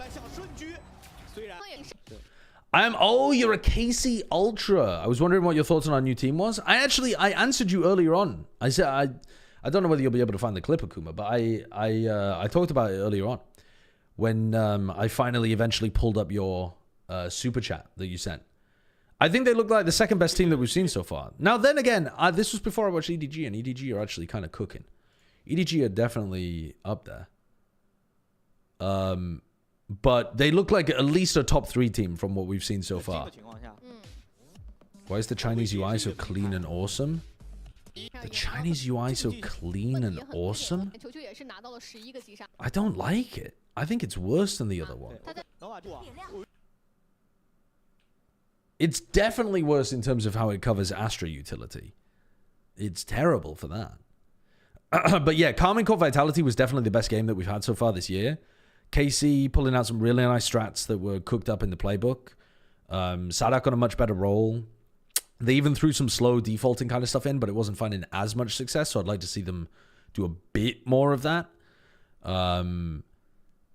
Oh, you're a KC Ultra. I was wondering what your thoughts on our new team was. I answered you earlier on. I said I don't know whether you'll be able to find the clip, Akuma, but I talked about it earlier on when I finally eventually pulled up your super chat that you sent. I think they look like the second best team that we've seen so far. Now, then again, this was before I watched EDG, and EDG are actually kind of cooking. EDG are definitely up there. But they look like at least a top 3 team from what we've seen so far. Why is the Chinese UI so clean and awesome? The Chinese UI so clean and awesome? I don't like it. I think it's worse than the other one. It's definitely worse in terms of how it covers Astra utility. It's terrible for that. But yeah, Karmine Corp Vitality was definitely the best game that we've had so far this year. KC pulling out some really nice strats that were cooked up in the playbook. Sadak got a much better role. They even threw some slow defaulting kind of stuff in, but it wasn't finding as much success, so I'd like to see them do a bit more of that.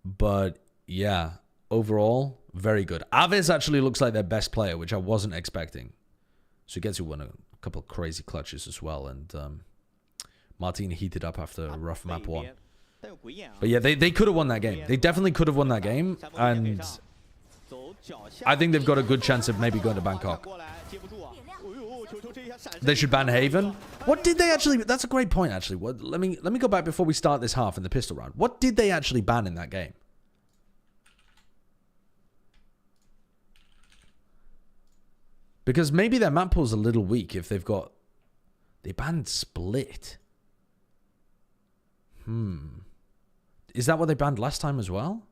But yeah, overall, very good. Aves actually looks like their best player, which I wasn't expecting. Sugetsu won a couple of crazy clutches as well, and Martin heated up after a rough map 1. But yeah, they could have won that game. They definitely could have won that game, and I think they've got a good chance of maybe going to Bangkok. They should ban Haven. What did they actually... That's a great point, actually. Let me go back before we start this half in the pistol round. What did they actually ban in that game? Because maybe their map pool's a little weak if they've got... They banned Split. Is that what they banned last time as well?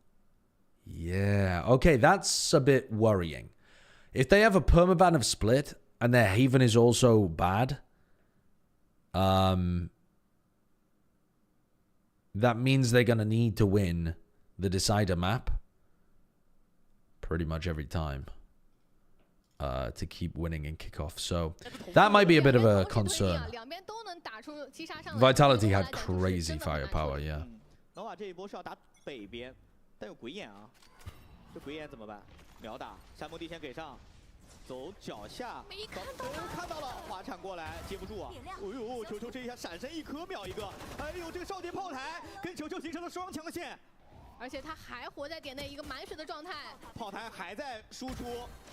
Yeah. Okay, that's a bit worrying. If they have a permaban of Split and their Haven is also bad, that means they're going to need to win the Decider map pretty much every time to keep winning in kickoff. So that might be a bit of a concern. Vitality had crazy firepower, yeah. 秒打，山木地先给上，走脚下，看到了，滑铲过来接不住啊！哎呦，球球这一下闪身一颗秒一个，哎呦，这个少年炮台跟球球形成了双强线。 而且他还活在点内一个满血的状态，炮台还在输出，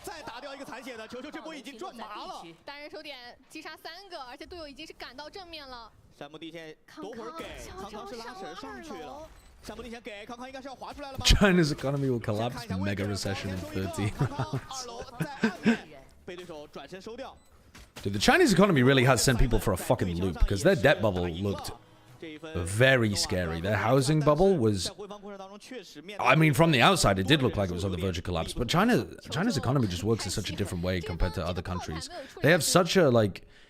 再打掉一个残血的球球，这波已经赚麻了。单人手点击杀3个，而且队友已经是赶到正面了。山木地线多会儿给，康康是拉神上去了。山木地线给康康应该是要滑出来了吧 ？China's economy will collapse. Mega recession in 30 rounds. 被对手转身收掉。 Dude, the Chinese economy really has sent people for a fucking loop because their debt bubble looked very scary. Their housing bubble was, I mean, from the outside, it did look like it was on the verge of collapse. But China's economy just works in such a different way compared to other countries. They have such a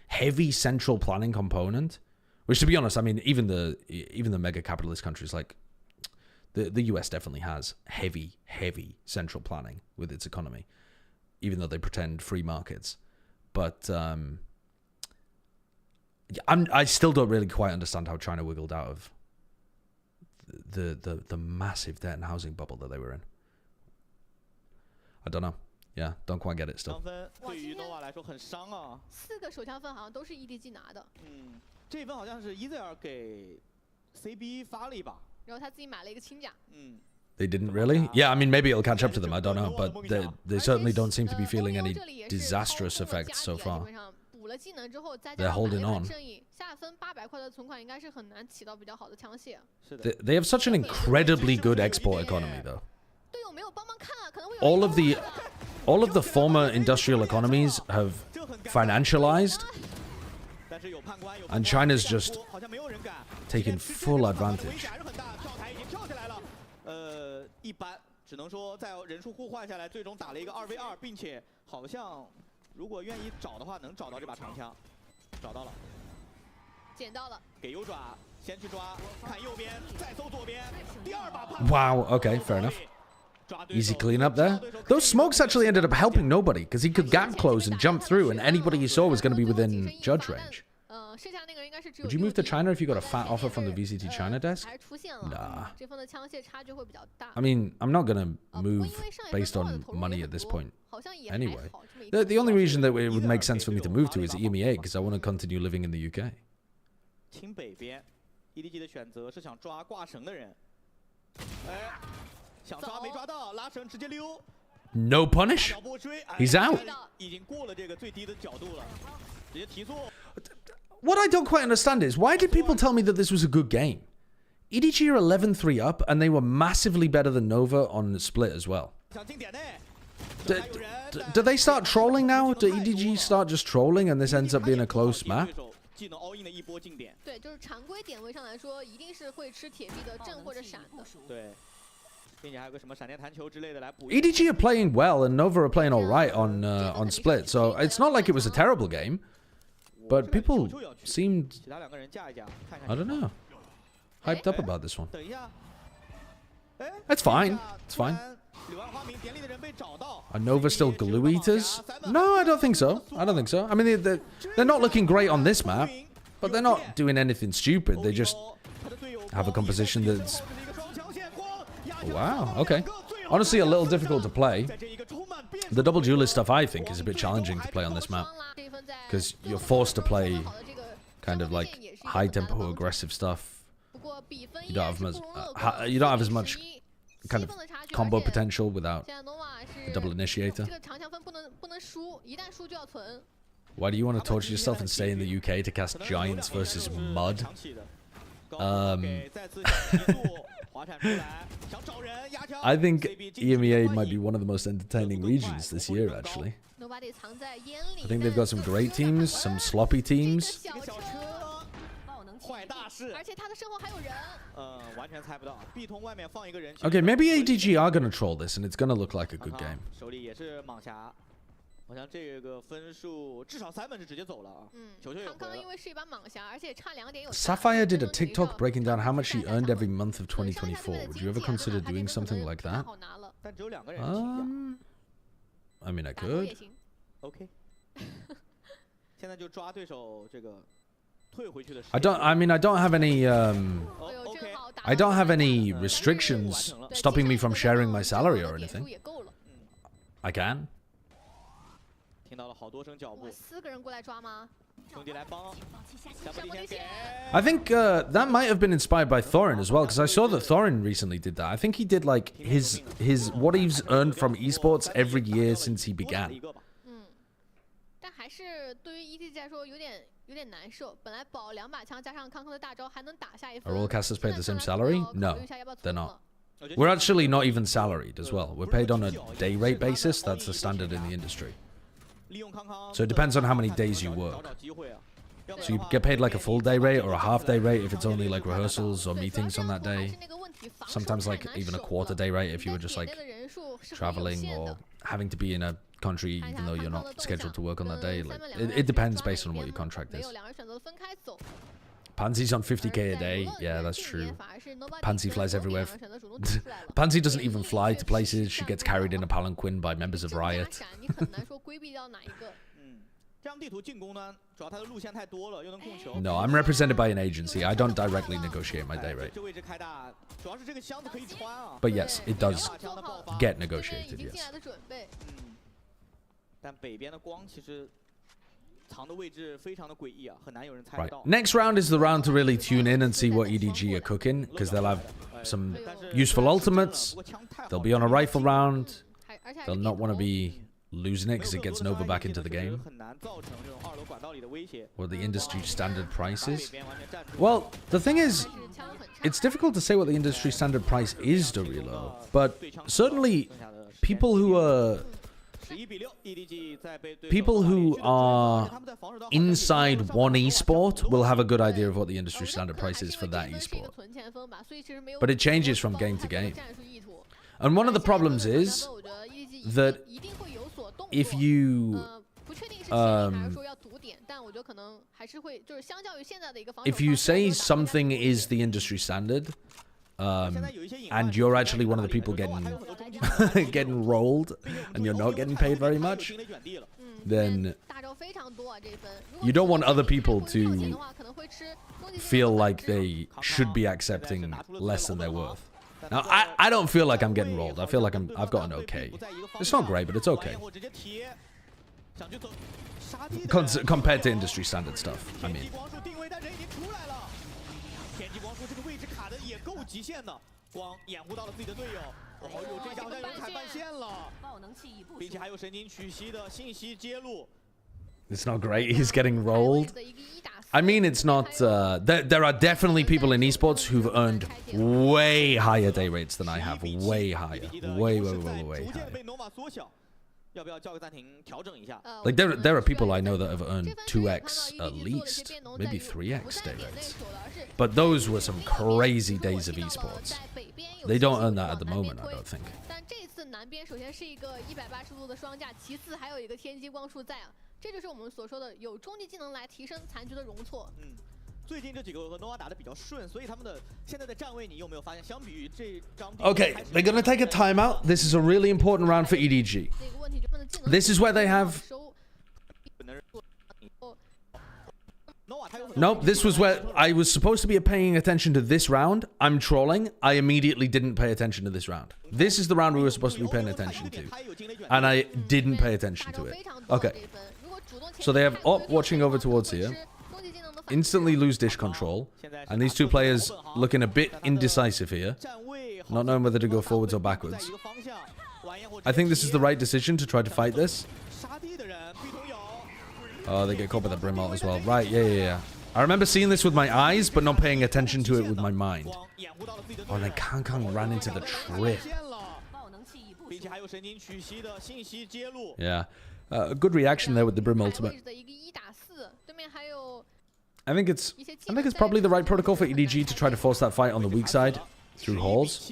heavy central planning component, which, to be honest, I mean, even the mega capitalist countries like the US definitely has heavy central planning with its economy, even though they pretend free markets. But I still don't really quite understand how China wiggled out of the massive debt and housing bubble that they were in. I don't know. Yeah, don't quite get it still. 对于 Nova 来说很伤啊。4个手枪分好像都是 EDG 拿的。这一份好像是 Ezer 给 CB 发了一把，然后他自己买了一个轻甲。They didn't really? Yeah, I mean, maybe it'll catch up to them. I don't know, but they certainly don't seem to be feeling any disastrous effects so far. They're holding on. They have such an incredibly good export economy, though. All of the former industrial economies have financialized, and China's just taken full advantage. 一般，只能说在人数互换下来，最终打了一个2v2，并且好像如果愿意找的话，能找到这把长枪，找到了，捡到了，给右爪，先去抓，看右边，再搜左边，第2把。Wow. Okay. Fair enough. Easy cleanup there. Those smokes actually ended up helping nobody because he could gap close and jump through, and anybody he saw was going to be within judge range. Would you move to China if you got a fat offer from the VCT China desk? Nah. I mean, I'm not going to move based on money at this point. Anyway, the only reason that it would make sense for me to move to is EMEA because I want to continue living in the UK. 清北边 ，EDG 的选择是想抓挂绳的人，哎，想抓没抓到，拉绳直接溜。No punish. He's out. 已经过了这个最低的角度了，直接提速。 What I don't quite understand is, why did people tell me that this was a good game? EDG are 11-3 up, and they were massively better than Nova on split as well. Do they start trolling now? Do EDG start just trolling, and this ends up being a close map? 对，就是常规点位上来说，一定是会吃铁壁的正或者闪的。对，并且还有个什么闪电弹球之类的来补。EDG are playing well, and Nova are playing all right on split, so it's not like it was a terrible game. But people seemed, I don't know, hyped up about this one. It's fine. It's fine. Are Nova still glue eaters? No, I don't think so. I don't think so. I mean, they're not looking great on this map, but they're not doing anything stupid. They just have a composition that's... Wow, okay. Honestly, a little difficult to play. The double duelist stuff, I think, is a bit challenging to play on this map. Because you're forced to play kind of like high-tempo, aggressive stuff. You don't have as much kind of combo potential without the double initiator. Why do you want to torture yourself and stay in the UK to cast Giants versus Mud? I think EMEA might be one of the most entertaining regions this year, actually. I think they've got some great teams, some sloppy teams. Okay, maybe ADG are going to troll this, and it's going to look like a good game. Sapphire did a TikTok breaking down how much she earned every month of 2024. Would you ever consider doing something like that? I mean, I could. I don't have any restrictions stopping me from sharing my salary or anything. I can. I think that might have been inspired by Thorin as well, because I saw that Thorin recently did that. I think he did like his what he's earned from esports every year since he began. Are all casters paid the same salary? No, they're not. We're actually not even salaried as well. We're paid on a day rate basis. That's the standard in the industry. So it depends on how many days you work. So you get paid like a full day rate or a half day rate if it's only like rehearsals or meetings on that day. Sometimes like even a quarter day rate if you were just like traveling or having to be in a country even though you're not scheduled to work on that day. Like, it depends based on what your contract is. Pansy's on 50k a day. Yeah, that's true. Pansy flies everywhere. Pansy doesn't even fly to places. She gets carried in a palanquin by members of Riot. No, I'm represented by an agency. I don't directly negotiate my day rate. But yes, it does get negotiated, yes. Right. Next round is the round to really tune in and see what EDG are cooking, because they'll have some useful ultimates. They'll be on a rifle round. They'll not want to be losing it because it gets Nova back into the game. What the industry standard price is? Well, the thing is, it's difficult to say what the industry standard price is, Dorilo, but certainly people who are inside one esport will have a good idea of what the industry standard price is for that esport. But it changes from game to game. And one of the problems is that if you say something is the industry standard, and you're actually one of the people getting getting rolled, and you're not getting paid very much, then you don't want other people to feel like they should be accepting less than they're worth. Now, I don't feel like I'm getting rolled. I feel like I've got an okay. It's not great, but it's okay. Compared to industry standard stuff, I mean. It's not great. He's getting rolled. I mean, it's not... there are definitely people in esports who've earned way higher day rates than I have. Way higher. Way higher. Like, there are people I know that have earned 2x at least. Maybe 3x day rates. But those were some crazy days of esports. They don't earn that at the moment, I don't think. Okay, they're gonna take a timeout. This is a really important round for EDG. This is where they have... Nope, this was where I was supposed to be paying attention to this round. I'm trolling. I immediately didn't pay attention to this round. This is the round we were supposed to be paying attention to. And I didn't pay attention to it. Okay. So they have Op watching over towards here. Instantly lose dish control. And these two players looking a bit indecisive here. Not knowing whether to go forwards or backwards. I think this is the right decision to try to fight this. Oh, they get caught by the brim ult as well. Right, yeah. I remember seeing this with my eyes, but not paying attention to it with my mind. Oh, and then Kang ran into the trip. Yeah. A good reaction there with the brim ultimate. I think it's probably the right protocol for EDG to try to force that fight on the weak side through halls.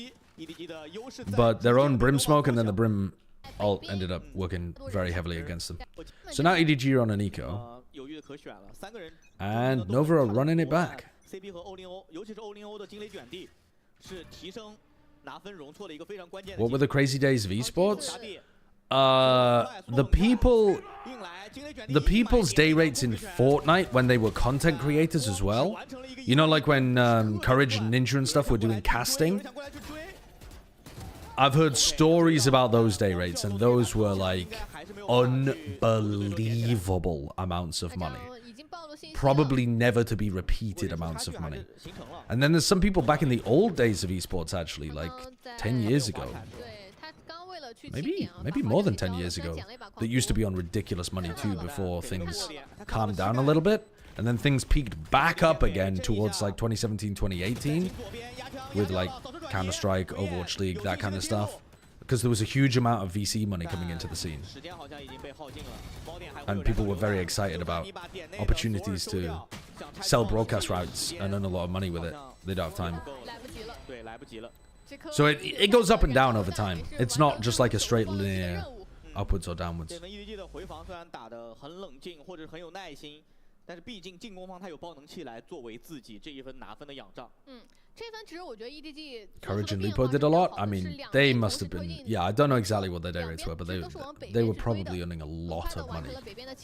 But their own brim smoke and then the brim ult ended up working very heavily against them. So now EDG are on an eco. And Nova are running it back. What were the crazy days of esports? The people's day rates in Fortnite when they were content creators as well. You know, like when Courage and Ninja and stuff were doing casting. I've heard stories about those day rates, and those were like unbelievable amounts of money. Probably never to be repeated amounts of money. And then there's some people back in the old days of esports, actually, like 10 years ago. Maybe more than 10 years ago. That used to be on ridiculous money too before things calmed down a little bit. And then things peaked back up again towards like 2017, 2018 with like Counter-Strike, Overwatch League, that kind of stuff. Because there was a huge amount of VC money coming into the scene. And people were very excited about opportunities to sell broadcast rights and earn a lot of money with it. They don't have time. So it goes up and down over time. It's not just like a straight linear upwards or downwards. 但是毕竟进攻方他有爆能器来作为自己这一分拿分的仰仗。这分其实我觉得 EDG Courage and Lipo did a lot. I mean, they must have been. Yeah, I don't know exactly what their day rates were, but they were probably earning a lot of money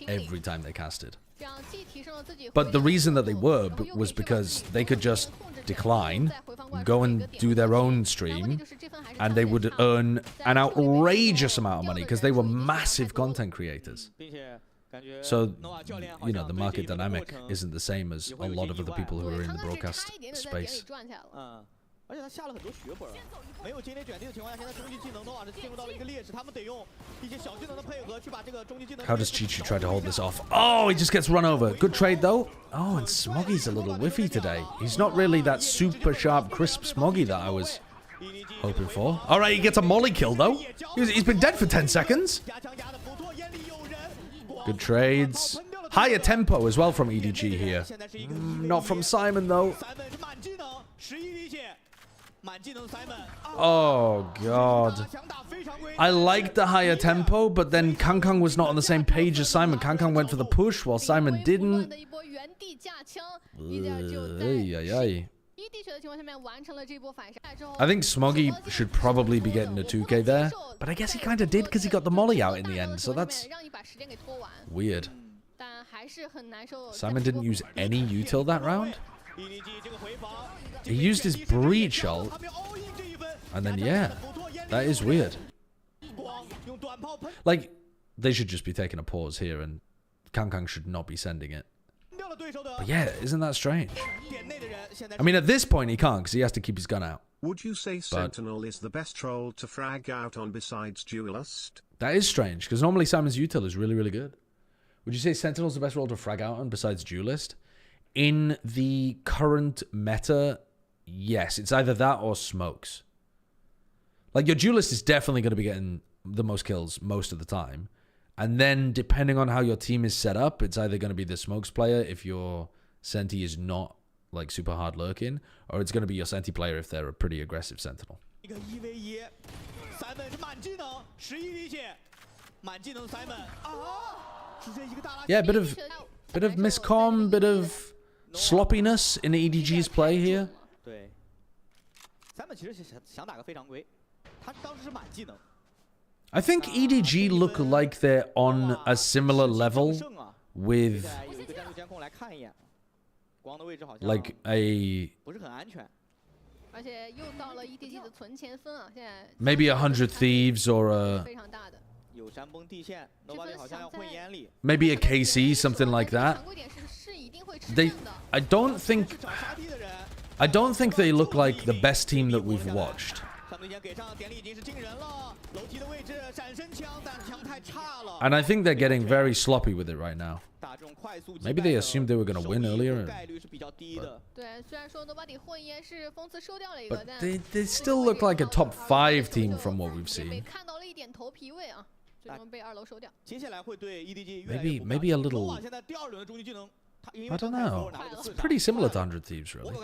every time they casted. But the reason that they were was because they could just decline, go and do their own stream, and they would earn an outrageous amount of money because they were massive content creators. So, you know, the market dynamic isn't the same as a lot of other people who are in the broadcast space. How does Chi-Chi try to hold this off? Oh, he just gets run over. Good trade, though. Oh, and Smoggy's a little whiffy today. He's not really that super sharp, crisp Smoggy that I was hoping for. All right, he gets a molly kill, though. He's been dead for 10 seconds. Good trades. Higher tempo as well from EDG here. Not from Simon, though. Oh, God. I liked the higher tempo, but then Kangkang was not on the same page as Simon. Kangkang went for the push while Simon didn't. I think Smoggy should probably be getting a 2K there, but I guess he kind of did because he got the molly out in the end, so that's weird. Simon didn't use any util that round? He used his breach ult, and then yeah, that is weird. Like, they should just be taking a pause here, and Kangkang should not be sending it. But yeah, isn't that strange? I mean, at this point he can't because he has to keep his gun out. Would you say Sentinel is the best role to frag out on besides Duelist? That is strange because normally Simon's util is really, really good. Would you say Sentinel's the best role to frag out on besides Duelist? In the current meta, yes. It's either that or Smokes. Like, your Duelist is definitely going to be getting the most kills most of the time. And then, depending on how your team is set up, it's either going to be the Smokes player if your Senti is not, like, super hard lurking, or it's going to be your Senti player if they're a pretty aggressive Sentinel. Yeah, bit of miscomm, bit of sloppiness in EDG's play here. I think EDG look like they're on a similar level with like a maybe 100 Thieves or a maybe a KC, something like that. I don't think they look like the best team that we've watched. And I think they're getting very sloppy with it right now. Maybe they assumed they were going to win earlier. But they still look like a top 5 team from what we've seen. Maybe a little... I don't know. It's pretty similar to 100 Thieves, really.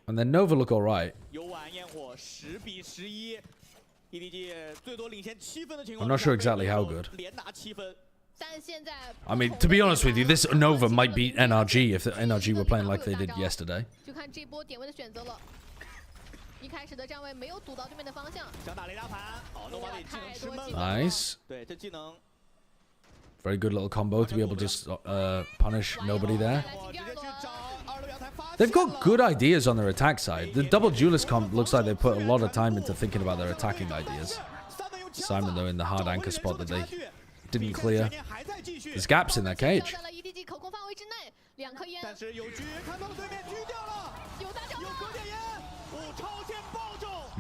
And then Nova look alright. I'm not sure exactly how good. I mean, to be honest with you, this Nova might beat NRG if the NRG were playing like they did yesterday. Nice. Very good little combo to be able to punish nobody there. They've got good ideas on their attack side. The double duelist comp looks like they put a lot of time into thinking about their attacking ideas. Simon, though, in the hard anchor spot that they didn't clear. There's gaps in their cage.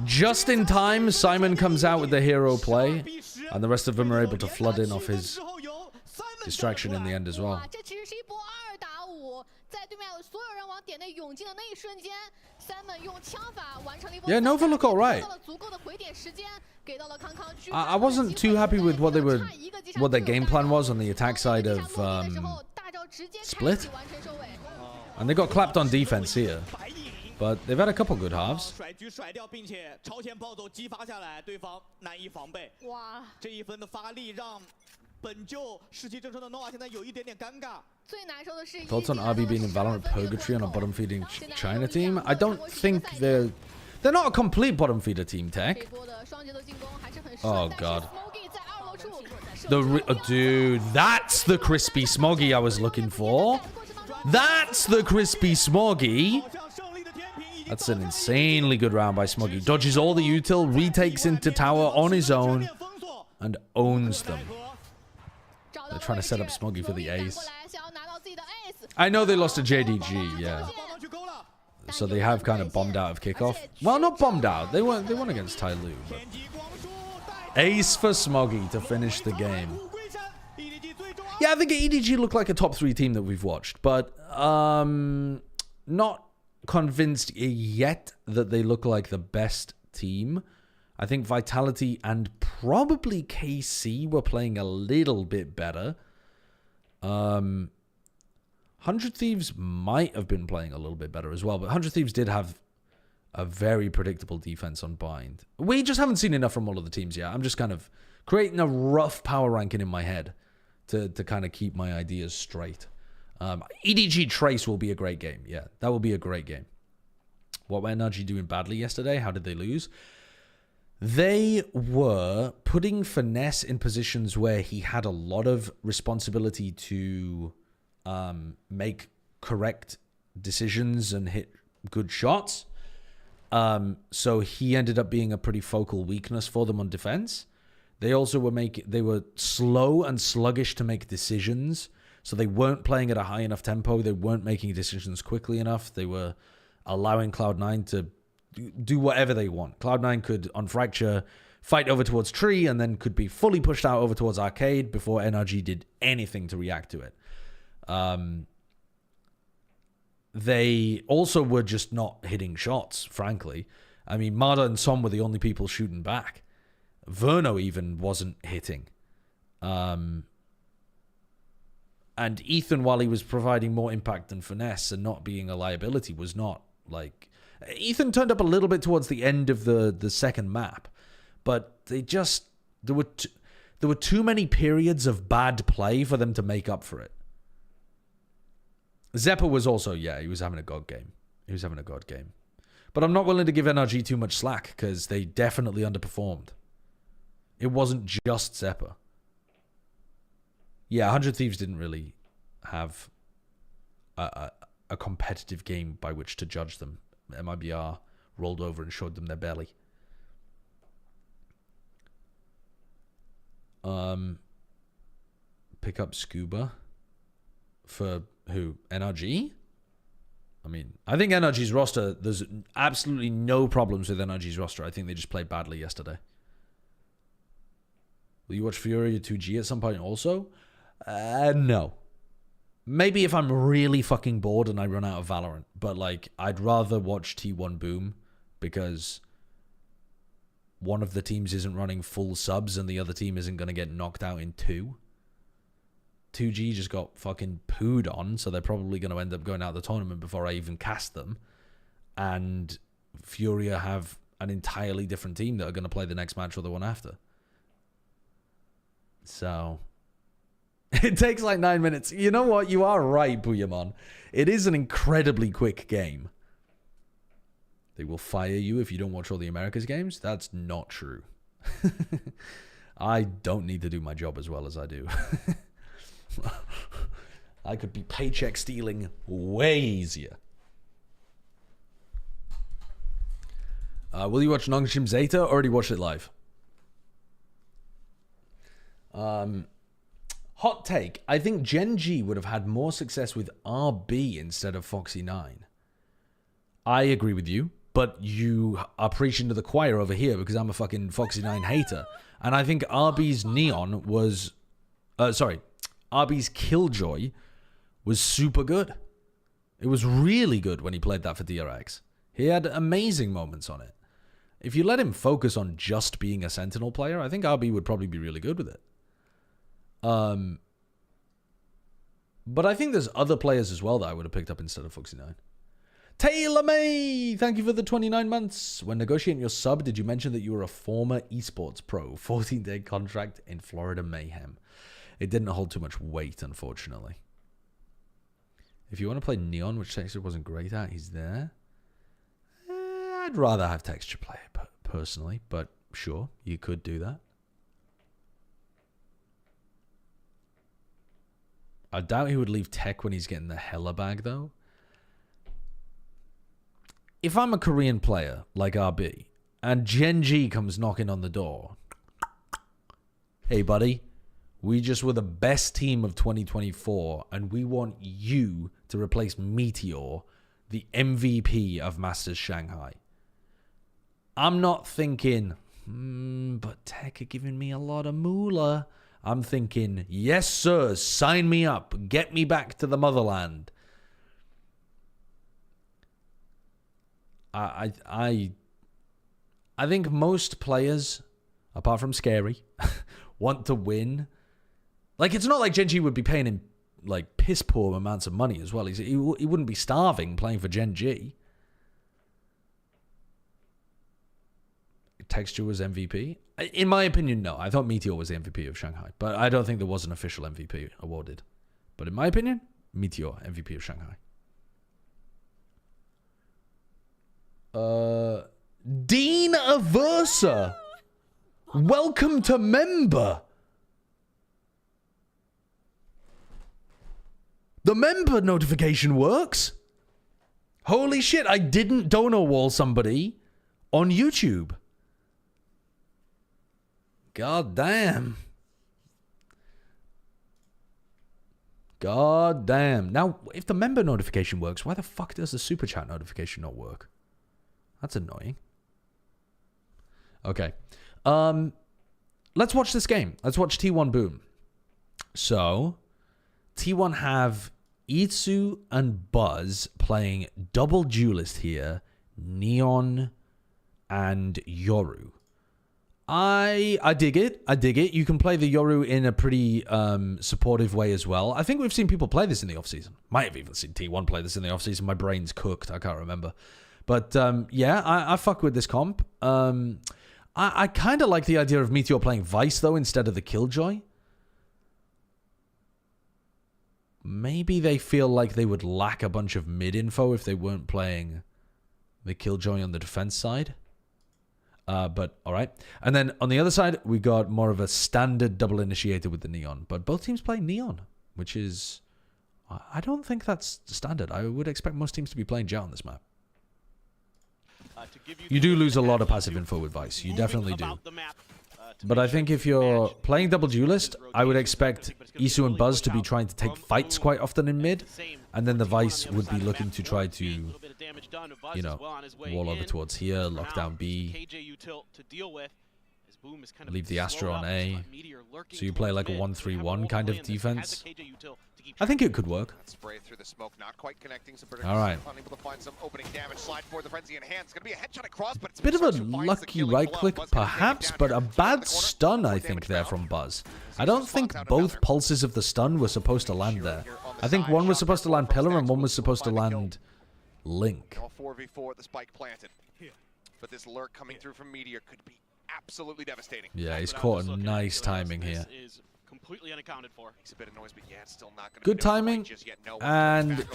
Just in time, Simon comes out with the hero play, and the rest of them are able to flood in off his distraction in the end as well. Yeah, Nova look alright. I wasn't too happy with what their game plan was on the attack side of Split. And they got clapped on defense here. But they've had a couple good halves. Thoughts on RB being in Valorant purgatory on a bottom feeding China team? I don't think they're not a complete bottom feeder team, Tech. Oh god. Dude, that's the crispy Smoggy I was looking for. That's the crispy Smoggy. That's an insanely good round by Smoggy. Dodges all the util, retakes into tower on his own, and owns them. They're trying to set up Smoggy for the ace. I know they lost to JDG, yeah. So they have kind of bombed out of kickoff. Well, not bombed out. They won against Tai Lu. But ace for Smoggy to finish the game. Yeah, I think EDG looked like a top 3 team that we've watched, but not convinced yet that they look like the best team. I think Vitality and probably KC were playing a little bit better. 100 Thieves might have been playing a little bit better as well, but 100 Thieves did have a very predictable defense on Bind. We just haven't seen enough from all of the teams yet. I'm just kind of creating a rough power ranking in my head to kind of keep my ideas straight. EDG Trace will be a great game. Yeah, that will be a great game. What were NRG doing badly yesterday? How did they lose? They were putting Finesse in positions where he had a lot of responsibility to make correct decisions and hit good shots. So he ended up being a pretty focal weakness for them on defense. They also were slow and sluggish to make decisions. So they weren't playing at a high enough tempo. They weren't making decisions quickly enough. They were allowing Cloud9 to do whatever they want. Cloud9 could, on Fracture, fight over towards Tree and then could be fully pushed out over towards Arcade before NRG did anything to react to it. They also were just not hitting shots, frankly. I mean, Marda and Som were the only people shooting back. Verno even wasn't hitting. And Ethan, while he was providing more impact than Finesse and not being a liability, was not like... Ethan turned up a little bit towards the end of the second map, but they just... There were too many periods of bad play for them to make up for it. Zeppa was also, yeah, he was having a god game. He was having a god game. But I'm not willing to give NRG too much slack because they definitely underperformed. It wasn't just Zeppa. Yeah, 100 Thieves didn't really have a competitive game by which to judge them. MIBR rolled over and showed them their belly. Pick up Scuba for who? NRG? I mean, I think NRG's roster, there's absolutely no problems with NRG's roster. I think they just played badly yesterday. Will you watch Fury 2G at some point also? No. Maybe if I'm really fucking bored and I run out of Valorant. But, like, I'd rather watch T1 Boom because one of the teams isn't running full subs and the other team isn't going to get knocked out in 2. 2G just got fucking pooed on, so they're probably going to end up going out of the tournament before I even cast them. And Furia have an entirely different team that are going to play the next match or the one after. So... It takes like 9 minutes. You know what? You are right, Booyamon. It is an incredibly quick game. They will fire you if you don't watch all the Americas games. That's not true. I don't need to do my job as well as I do. I could be paycheck stealing way easier. Will you watch Nongshim Zeta? Already watched it live. Hot take. I think Gen G would have had more success with RB instead of Foxy9. I agree with you, but you are preaching to the choir over here because I'm a fucking Foxy9 hater. And I think RB's Neon was... RB's Killjoy was super good. It was really good when he played that for DRX. He had amazing moments on it. If you let him focus on just being a Sentinel player, I think RB would probably be really good with it. But I think there's other players as well that I would have picked up instead of Foxy9. Taylor May, thank you for the 29 months. When negotiating your sub, did you mention that you were a former esports pro? 14-day contract in Florida Mayhem. It didn't hold too much weight, unfortunately. If you want to play Neon, which Texture wasn't great at, he's there. I'd rather have Texture play it personally, but sure, you could do that. I doubt he would leave tech when he's getting the hella bag, though. If I'm a Korean player like RB and Gen G comes knocking on the door, hey, buddy, we just were the best team of 2024 and we want you to replace Meteor, the MVP of Masters Shanghai. I'm not thinking, but tech are giving me a lot of moolah. I'm thinking, yes, sir, sign me up. Get me back to the motherland. I think most players, apart from Scary, want to win. Like, it's not like Gen G would be paying him, like, piss poor amounts of money as well. He wouldn't be starving playing for Gen G. Texture was MVP? In my opinion, no. I thought Meteor was the MVP of Shanghai, but I don't think there was an official MVP awarded. But in my opinion, Meteor, MVP of Shanghai. Dean Aversa, welcome to member. The member notification works. Holy shit, I didn't donor wall somebody on YouTube. God damn. God damn. Now, if the member notification works, why the fuck does the super chat notification not work? That's annoying. Okay. Let's watch this game. Let's watch T1 Boom. So, T1 have Itsu and Buzz playing double duelist here. Neon and Yoru. I dig it. I dig it. You can play the Yoru in a pretty supportive way as well. I think we've seen people play this in the offseason. Might have even seen T1 play this in the offseason. My brain's cooked. I can't remember. But yeah, I fuck with this comp. I kind of like the idea of Meteor playing Vice, though, instead of the Killjoy. Maybe they feel like they would lack a bunch of mid-info if they weren't playing the Killjoy on the defense side. But all right. And then on the other side, we got more of a standard double initiator with the Neon. But both teams play Neon, which is... I don't think that's standard. I would expect most teams to be playing Jet on this map. You do lose a lot of passive info with Vice. You definitely do. But I think if you're playing double duelist, I would expect Isu and Buzz to be trying to take fights quite often in mid. And then the Vice would be looking to try to, you know, wall over towards here, lock down B. Leave the Astra on A. So you play like a 1-3-1 kind of defense. I think it could work. Spray through the smoke, not quite connecting. All right. Unable to find some opening damage. Slide for the frenzy in hand. It's going to be a headshot across, but it's Bit of a lucky right click, perhaps, but a bad stun, I think, there from Buzz. I don't think both pulses of the stun were supposed to land there. I think one was supposed to land Pillar and one was supposed to land Link. 4v4, the spike planted. But this lurk coming through from Meteor could be absolutely devastating. Yeah, he's caught a nice timing here. Completely unaccounted for. Makes a bit of noise, but yeah, it's still not going to good timing, and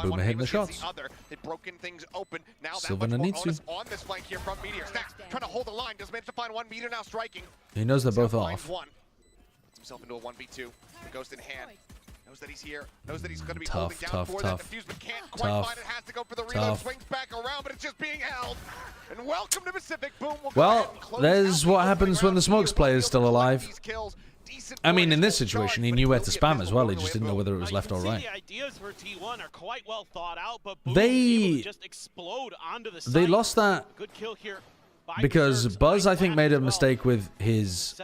Boomer hitting the shots. They've broken things open. Now Sylvan and Nitsu. On this flank here from Meteor. Stacks trying to hold the line. Does manage to find one. Meteor now striking. He knows they're both off. himself into a 1v2. The Ghost in hand. Knows that he's here. Knows that he's going to be Tough, holding down for that defuse, but can't quite find it. Has to go for the reload. Swings back around, but it's just being held. And welcome to Pacific. Boom. Well, there's what happens when the smokes player is still alive. I mean, in this situation, he knew where to spam as well. He just didn't know whether it was left or right. The ideas for T1 are quite well thought out, but Boom They just explode onto the they lost that good kill here because Buzz, I think, made a mistake with his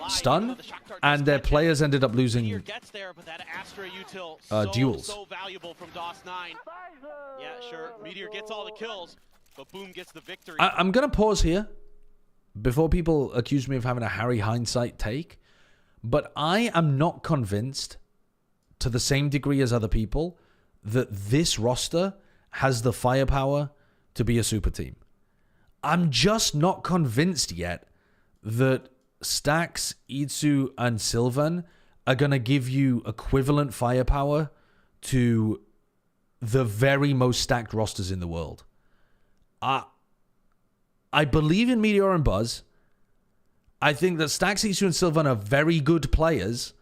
stun, and their players ended up losing duels. So valuable from DOS9. Yeah, sure. Meteor gets all the kills, but Boom gets the victory. I'm gonna pause here before people accuse me of having a Harry hindsight take, but I am not convinced to the same degree as other people that this roster has the firepower to be a super team. I'm just not convinced yet that Stax, Itsu, and Sylvan are going to give you equivalent firepower to the very most stacked rosters in the world. I believe in Meteor and Buzz. I think that Stax, Itsu, and Sylvan are very good players,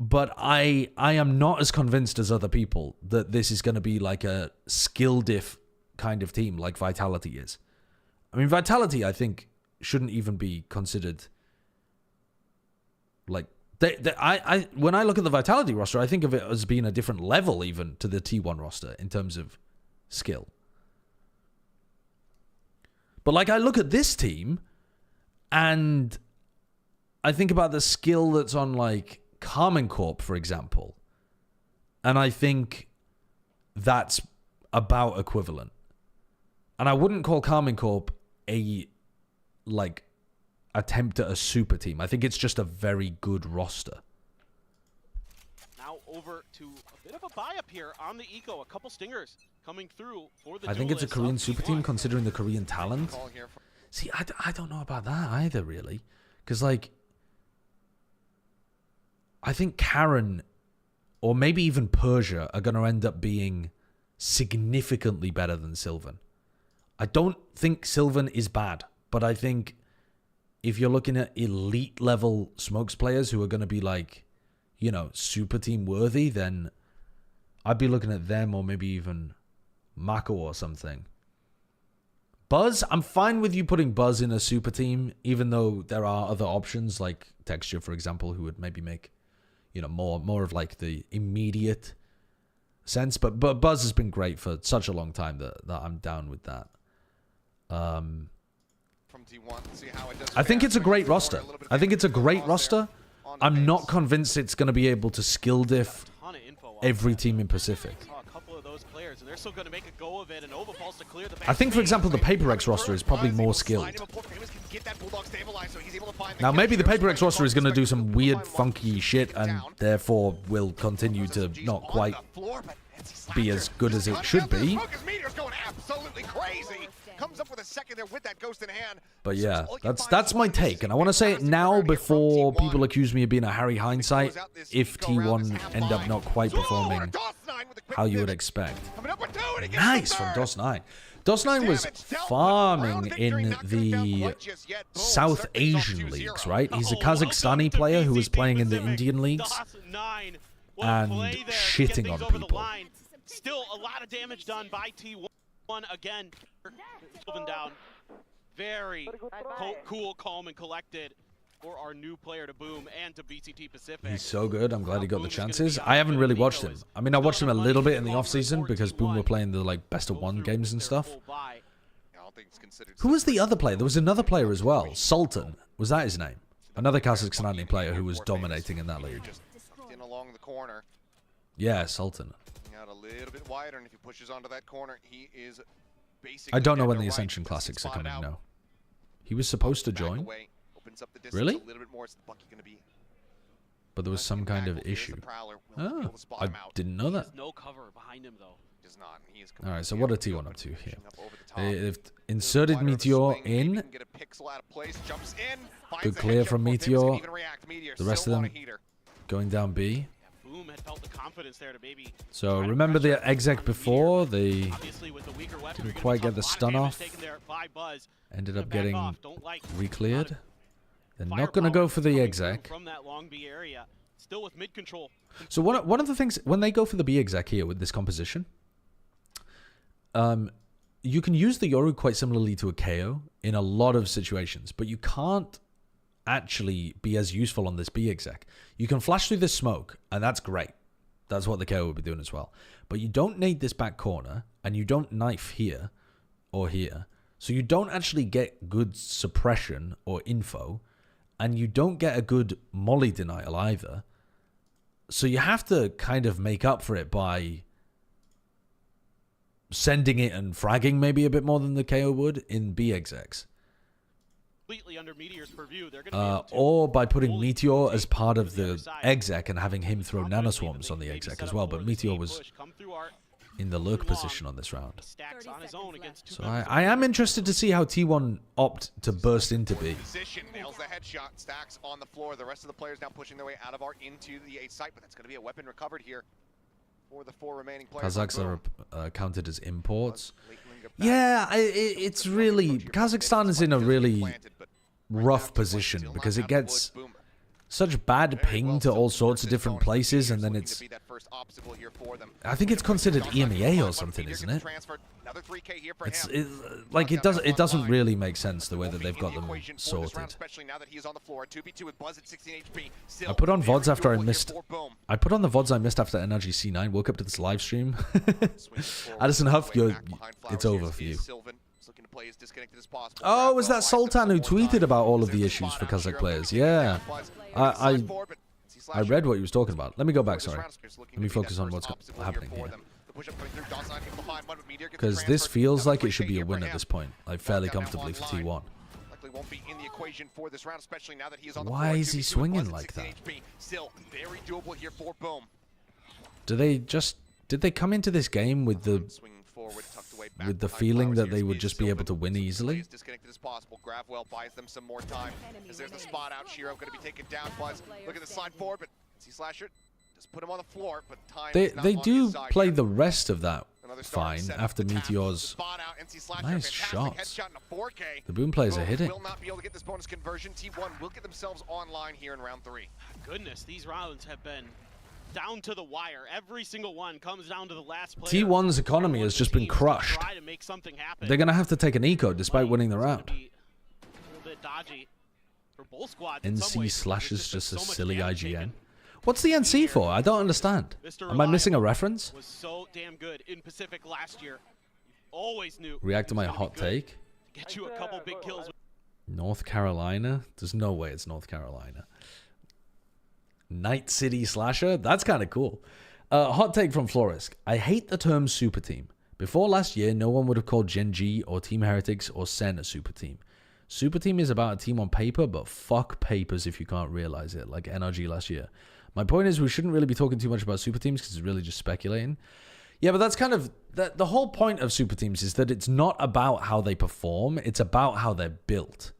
but I am not as convinced as other people that this is going to be like a skill diff kind of team like Vitality is. I mean, Vitality, I think, shouldn't even be considered like... when I look at the Vitality roster, I think of it as being a different level even to the T1 roster in terms of skill. But like, I look at this team and I think about the skill that's on like Karmine Corp, for example. And I think that's about equivalent. And I wouldn't call Karmine Corp a like attempt at a super team. I think it's just a very good roster. Now over to a bit of a buy-up here on the eco. A couple stingers coming through for the I think it's a duelist Korean of super T1. team considering the Korean talent. See, I don't know about that either, really. Because, like, I think Karen or maybe even Persia are going to end up being significantly better than Sylvan. I don't think Sylvan is bad, but I think if you're looking at elite level smokes players who are going to be like, you know, super team worthy, then I'd be looking at them or maybe even Mako or something. Buzz, I'm fine with you putting Buzz in a super team, even though there are other options like Texture, for example, who would maybe make, you know, more of like the immediate sense. But Buzz has been great for such a long time that I'm down with that. From T1, see how it does. I think it's a great roster. I think it's a great roster. I'm not convinced it's going to be able to skill diff every team in Pacific. They're still going to make a go of it, and Nova falls to clear the I think, for example, the Paper X roster is probably more skilled. Now, maybe the Paper X roster is going to do some weird, funky shit, and therefore will continue to not quite be as good as it should be. But yeah, that's my take, and I want to say it now before people accuse me of being a Harry hindsight if T1 end up not quite performing how you would expect. Nice from DOS9. DOS9 was farming in the South Asian leagues, right? He's a Kazakhstani player who was playing in the Indian leagues and shitting on people. Still a lot of damage done by T1 again. Down. Very cool, calm, and collected for our new player to Boom and to VCT Pacific. He's so good. I'm glad he got the chances. I haven't really watched him. I mean, I watched him a little bit in the offseason because Boom were playing the like best of one games and stuff. Who was the other player? There was another player as well. Sultan. Was that his name? Another Kazakhstani player who was dominating in that league. In along the corner. Yeah, Sultan. Out a little bit wider, and if he pushes onto that corner, he is basically I don't know when the Ascension Classics are coming, no. He was supposed to join? Really? But there was some kind of issue. Oh, I didn't know that. No cover behind him, though. Alright, so what are T1 up to here? They've inserted Meteor in. Good clear from Meteor. The rest of them going down B. Boom had felt the confidence there to maybe. So remember the exec before? They didn't quite get the stun off. Ended up getting re-cleared. They're not going to go for the exec. From that long B area, still with mid control. So one of the things, when they go for the B exec here with this composition, you can use the Yoru quite similarly to a KO in a lot of situations, but you can't actually be as useful on this B exec. You can flash through this smoke, and that's great. That's what the KO would be doing as well. But you don't nade this back corner, and you don't knife here or here. So you don't actually get good suppression or info, and you don't get a good molly denial either. So you have to kind of make up for it by sending it and fragging maybe a bit more than the KO would in B execs. Completely under Meteor's purview. They're gonna Or by putting Meteor as part of the exec and having him throw nanoswarms on the exec as well. But Meteor was in the lurk position on this round. So I am interested to see how T1 opt to burst into B. Position nails the headshot, stacks on the floor. The rest of the players now pushing their way out of our into the A site, but that's going to be a weapon recovered here for the 4 remaining players. Kazakhs are counted as imports. Yeah, it's really... Kazakhstan is in a really rough position because it gets such bad ping to all sorts of different places, and then it's... I think it's considered EMEA or something, isn't it? Like it doesn't really make sense the way that they've got them sorted. I put on VODs after I missed... I put on the VODs I missed after NRG C9, woke up to this live stream. Addison Huff, it's over for you. Oh, was that Sultan who tweeted about all of the issues for Kazakh players? Yeah. I read what he was talking about. Let me go back, sorry. Let me focus on what's happening here. Because this feels like it should be a win at this point. Like, fairly comfortably for T1. Why is he swinging like that? Did they come into this game with the feeling that they would just be able to win easily? Disconnected as possible. Gravwell buys them some more time. As there's the spot out, Shiro going to be taken down. Buzz, look at the slide forward, but C-Slasher just put him on the floor. But time they do play the rest of that fine after Meteor's nice shots. The boom players are hitting. Will not be able to get this bonus conversion. T1 will get themselves online here in round 3. Goodness, these rounds have been down to the wire. Every single one comes down to the last player. T1's economy has just been crushed. They're going to have to take an eco despite winning the round. NC/ is just a silly IGN. What's the NC for? I don't understand. Am I missing a reference? Was so damn good in Pacific last year. Always knew. React to my hot take. Get you a couple big kills. North Carolina? There's no way it's North Carolina. Night City Slasher? That's kind of cool. Hot take from Florisk. I hate the term super team. Before last year, no one would have called Gen G or Team Heretics or Sen a super team. Super team is about a team on paper, but fuck papers if you can't realize it, like NRG last year. My point is we shouldn't really be talking too much about super teams because it's really just speculating. Yeah, but that's kind of... The whole point of super teams is that it's not about how they perform, it's about how they're built.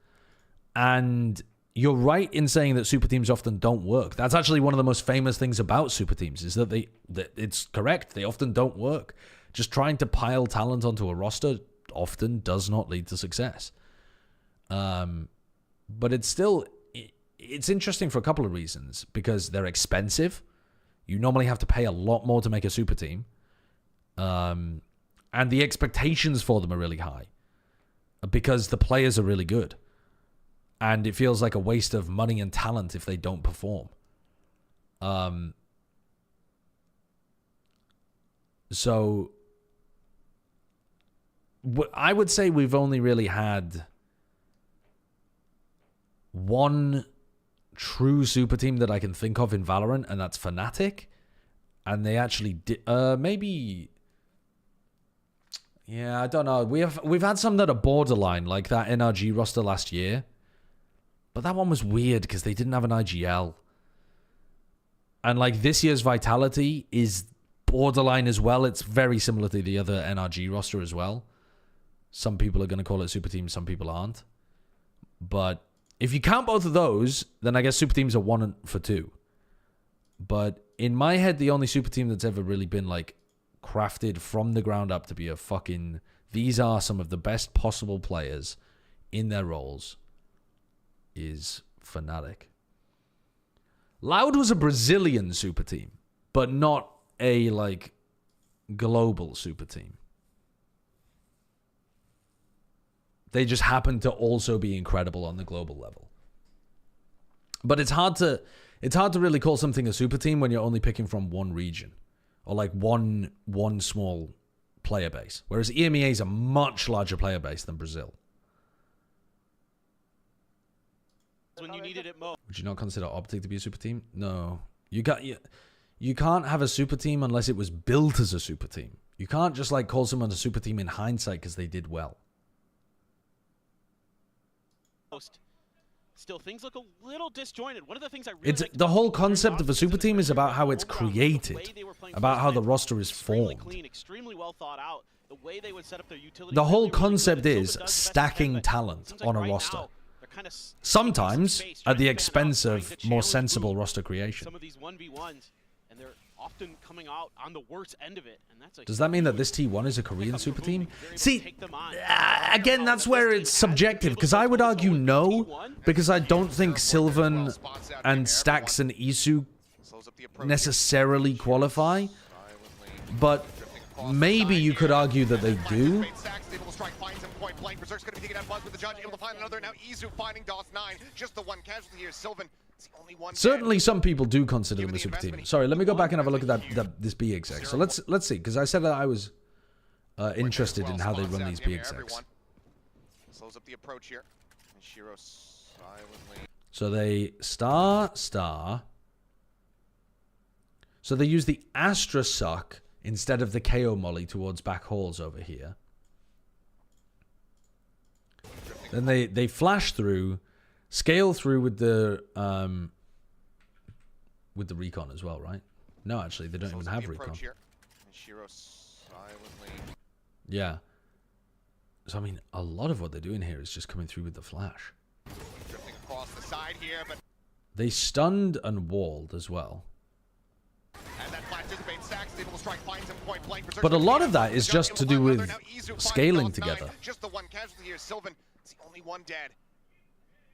And... you're right in saying that super teams often don't work. That's actually one of the most famous things about super teams is that it's correct. They often don't work. Just trying to pile talent onto a roster often does not lead to success. But it's interesting for a couple of reasons. Because they're expensive. You normally have to pay a lot more to make a super team. And the expectations for them are really high. Because the players are really good. And it feels like a waste of money and talent if they don't perform. So I would say we've only really had one true super team that I can think of in Valorant, and that's Fnatic. And they actually did... maybe... Yeah, I don't know. We've had some that are borderline, like that NRG roster last year. But that one was weird because they didn't have an IGL. And like this year's Vitality is borderline as well. It's very similar to the other NRG roster as well. Some people are going to call it super teams, some people aren't. But if you count both of those, then I guess super teams are 1 for 2. But in my head, the only super team that's ever really been like crafted from the ground up to be a fucking... These are some of the best possible players in their roles... is Fnatic. Loud was a Brazilian super team, but not a, like, global super team. They just happen to also be incredible on the global level. But it's hard to really call something a super team when you're only picking from one region or like one small player base. Whereas EMEA is a much larger player base than Brazil. When you needed it most. Would you not consider Optic to be a super team? No. You can't have a super team unless it was built as a super team. You can't just like call someone a super team in hindsight because they did well. Still, things look a little disjointed. One of the things I really The whole concept of a super team is about how it's created, about how the roster is formed. clean, extremely well thought out. The way they would set up their utility. The whole concept is stacking talent on a roster. Sometimes at the expense of more sensible roster creation. Some of these 1v1s, and they're often coming out on the worst end of it. And that's Does that mean that this T1 is a Korean super team? See, again, that's where it's subjective, because I would argue no, because I don't think Sylvan and Stax and Isu necessarily qualify, but maybe you could argue that they do. Berserk's going to be taken out with the judge, able to find another. Now Izu finding DOS9, just the one casualty here. Sylvan, it's the only one. Certainly some people do consider them a super team. Sorry, let me go back and have a look at this BXX. So let's see, because I said that I was interested in how they run these BXX. Slows up the approach here. And Shiro silently. So they star. So they use the Astra Suck instead of the KO Molly towards back halls over here. Then they flash through, scale through with the recon as well, right? No, actually, they don't even have recon. Yeah. So I mean, a lot of what they're doing here is just coming through with the flash. Drifting across the side here, but they stunned and walled as well. And that flash dissipates. Stax able to strike, finds him point blank. But a lot of that is just to do with scaling together. Just the one casualty here, Sylvan. It's the only one dead.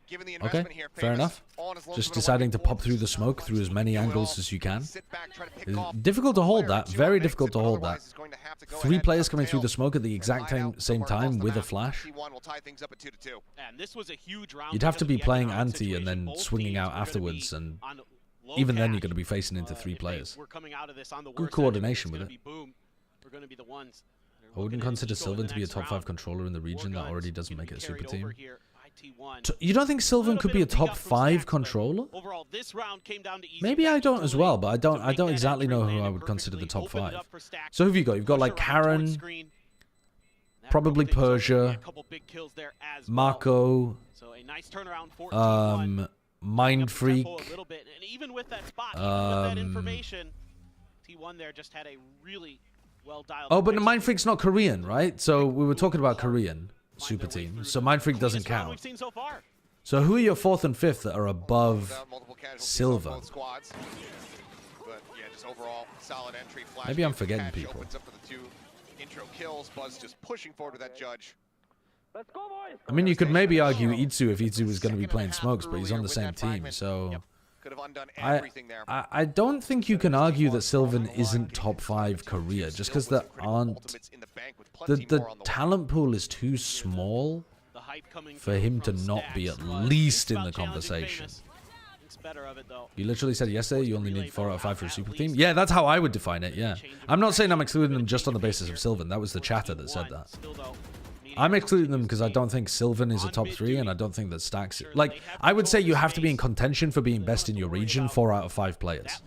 Given the Okay, investment here, fair enough. Just deciding to pop through the smoke through as many angles as you can. Difficult to hold that. Very difficult to hold that. 3 players coming through the smoke at the exact same time with a flash. And this was a huge round. You'd have to be playing anti and then swinging out afterwards, and even then you're going to be facing into 3 players. Good coordination with it. I wouldn't consider Sylvan to be a top 5 controller in the region. That already doesn't make it a super team. You don't think Sylvan could be a top 5 controller? Maybe I don't as well, but I don't exactly know who I would consider the top 5. So who have you got? You've got like Karen, probably Persia, Marco, Mind Freak. T1 there just had a really well dialed. Oh, but Mind Freak's not Korean, right? So we were talking about Korean super teams. So Mind Freak doesn't count. So who are your 4th and 5th that are above Silver? Maybe I'm forgetting people. Intro kills, Buzz just pushing forward with that judge. I mean, you could maybe argue Itsu if Itsu was going to be playing smokes, but he's on the same team, so I don't think you can argue that Sylvan isn't top 5 Korea just because there aren't. The talent pool is too small for him to not be at least in the conversation. You literally said yesterday you only need 4 out of 5 for a super team? Yeah, that's how I would define it, yeah. I'm not saying I'm excluding them just on the basis of Sylvan. That was the chatter that said that. I'm excluding them because I don't think Sylvan is a top 3, and I don't think that Stax... Like, I would say you have to be in contention for being best in your region 4 out of 5 players.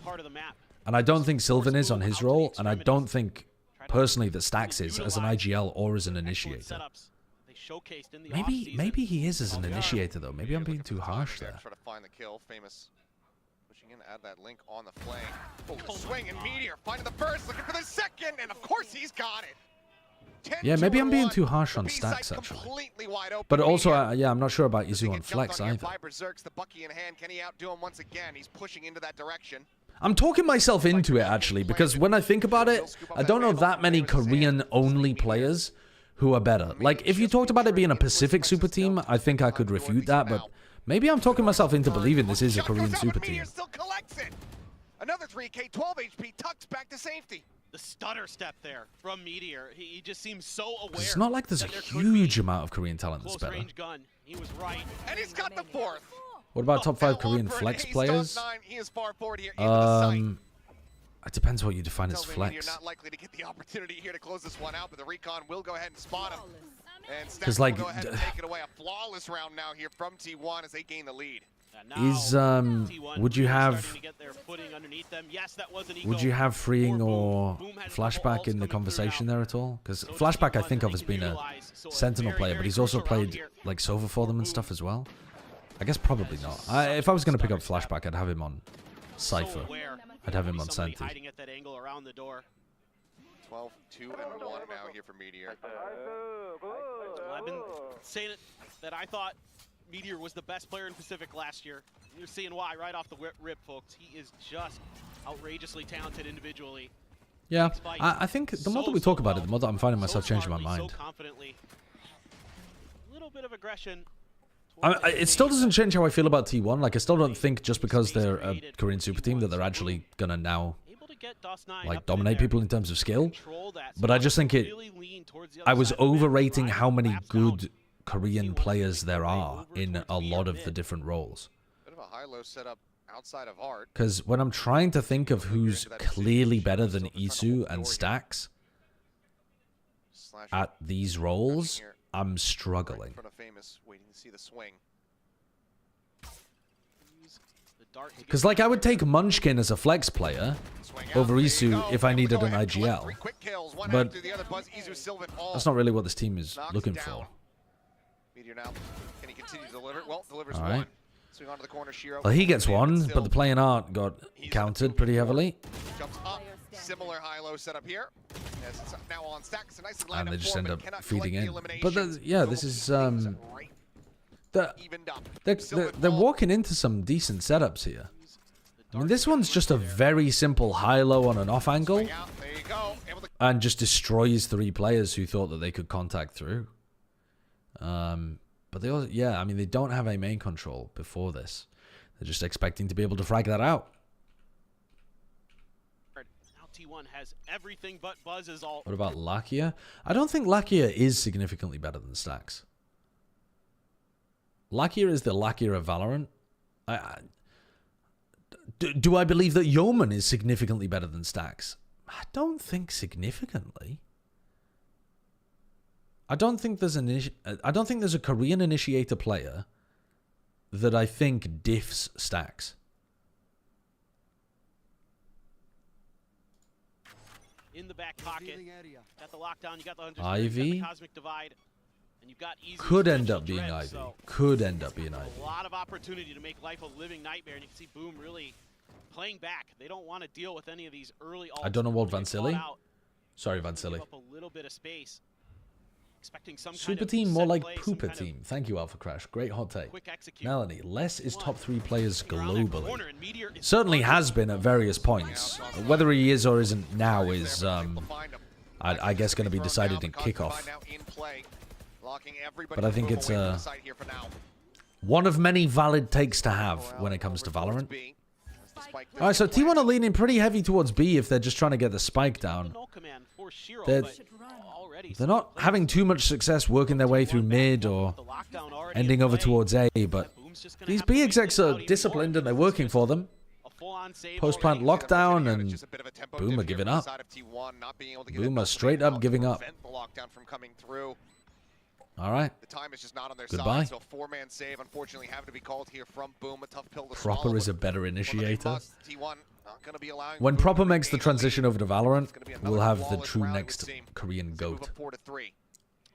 And I don't think Sylvan is on his role, and I don't think, personally, that Stax is as an IGL or as an initiator. Maybe he is as an initiator, though. Maybe I'm being too harsh there. Try to find the kill. Famous pushing in, add that link on the flank. Oh, swing and Meteor finding the first, looking for the second, and of course he's got it. Yeah, maybe I'm being too harsh on Stax, actually. But also, yeah, I'm not sure about Izu on Flex either. I'm talking myself into it, actually, because when I think about it, I don't know that many Korean-only players who are better. Like, if you talked about it being a Pacific super team, I think I could refute that, but Maybe I'm talking myself into believing this is a Korean super team. Still collects it. Another 3K, 12 HP, tucks back to safety. The stutter step there from Meteor. He just seems so aware. It's not like there's a huge amount of Korean talent that's better. Range gun. He was right. And he's got the fourth. What about top 5 Korean flex players? He is far forward here. It depends what you define as You're flex. not likely to get the opportunity here to close this one out, but the recon will go ahead and spot him. And Because Stacks will go ahead and take it away. A flawless round now here from T1 as they gain the lead. Is would you have freeing or flashback in the conversation there at all? Because flashback I think of as being a sentinel player, but he's also played like Sova for them and stuff as well. I guess probably not. If I was going to pick up flashback, I'd have him on Cypher. I'd have him on Santi. 12, 2, and 1 now here for Meteor. I've been saying it that I thought Meteor was the best player in Pacific last year. You're seeing why right off the rip, folks. He is just outrageously talented individually. Yeah, I think the more that we talk about it, the more that I'm finding myself changing my mind. So confidently. A little bit of aggression. It still doesn't change how I feel about T1. Like, I still don't think just because they're a Korean super team that they're actually gonna now like dominate people in terms of skill. But I just think I was overrating how many good Korean players there are in a lot of the different roles. Bit of a high-low setup outside of Heart. Because when I'm trying to think of who's clearly better than Isu and Stacks at these roles, I'm struggling. Because, like, I would take Munchkin as a flex player over Isu if I needed an IGL. But that's not really what this team is looking for. All right. Well, he gets one, but the play and art got countered pretty heavily. Similar high-low setup here. Now on Stacks, And they just end up feeding in. But yeah, this is they're walking into some decent setups here. I mean, this one's just a very simple high-low on an off angle, and just destroys 3 players who thought that they could contact through. But they also, yeah, I mean, they don't have a main control before this. They're just expecting to be able to frag that out. T1 has everything but Buzz is all. What about Lakia? I don't think Lakia is significantly better than Stacks. Lakia is the Lakia of Valerant. Do I believe that Yeoman is significantly better than Stacks? I don't think significantly. I don't think there's a Korean initiator player that I think diffs Stacks. In the back pocket, got the lockdown, you got the Hunters, Ivy the Cosmic Divide, and you've got could end up being Ivy. Could end up being Ivy. A lot of opportunity to make life a living nightmare, and you can see Boom really playing back. They don't want to deal with any of these early. I don't know what Vansili. Sorry, Vansili. A little bit of space. Expecting some Super team, more like Pooper team. Thank you, Alpha Crash. Great hot take. Melanie, Less is top 3 players globally. Certainly has been at various points. Whether he is or isn't now is, I guess, going to be decided in kickoff. But I think it's one of many valid takes to have when it comes to Valorant. Alright, so T1 are leaning pretty heavy towards B if they're just trying to get the spike down. They're not having too much success working their way through mid or ending over towards A, but these B execs are disciplined and they're working for them. Post-plant lockdown and Boom are giving up. Boom are straight up giving up. All right. The time is just not on their Goodbye. side, so 4-man save unfortunately having to be called here from Boom. A tough pill to Proper swallow, is a better initiator. T1 not gonna be allowing When Proper makes the transition over to Valorant, we'll have the true next Korean GOAT.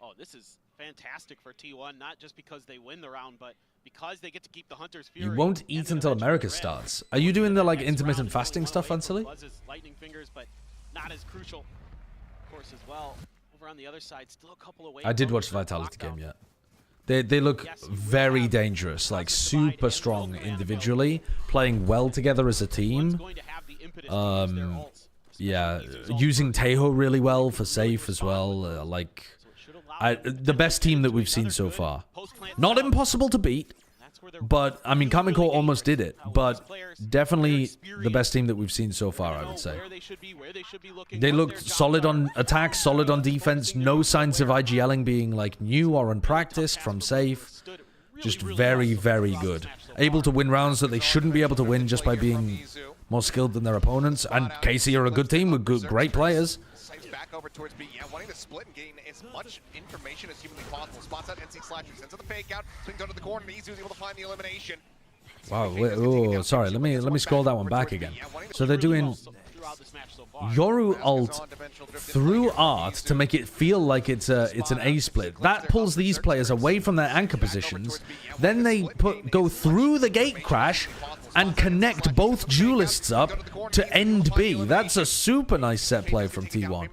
Oh, this is fantastic for T1, not just because they win the round, but because they get to keep the Hunter's Fury. You won't eat until America starts. Are you doing the like intermittent fasting stuff, Anseli? Lightning fingers, but not as crucial, of course, as well. Over on the other side, still a couple away. I did watch the Vitality game yet. They look very dangerous, like super strong individually, playing well together as a team. Yeah, using Tejo really well for safe as well. The best team that we've seen so far. Not impossible to beat, But, I mean, Karmine Corp almost did it. But definitely the best team that we've seen so far, I would say. They looked solid on attack, solid on defense. No signs of IGLing being, like, new or unpracticed from safe. Just very, very good. Able to win rounds that they shouldn't be able to win just by being more skilled than their opponents. And KC are a good team with great players. Back over towards B. Yeah, wanting to split and gain as much information as humanly possible. Spots out NC Slasher, sends out the fake out, swings under the corner, and Izu is able to find the elimination. Wow, wait, oh, sorry, let me scroll that one back again. So they're doing Yoru ult through art to make it feel like it's an A split. That pulls these players away from their anchor positions. Then they go through the gate crash and connect both duelists up to end B. That's a super nice set play from T1.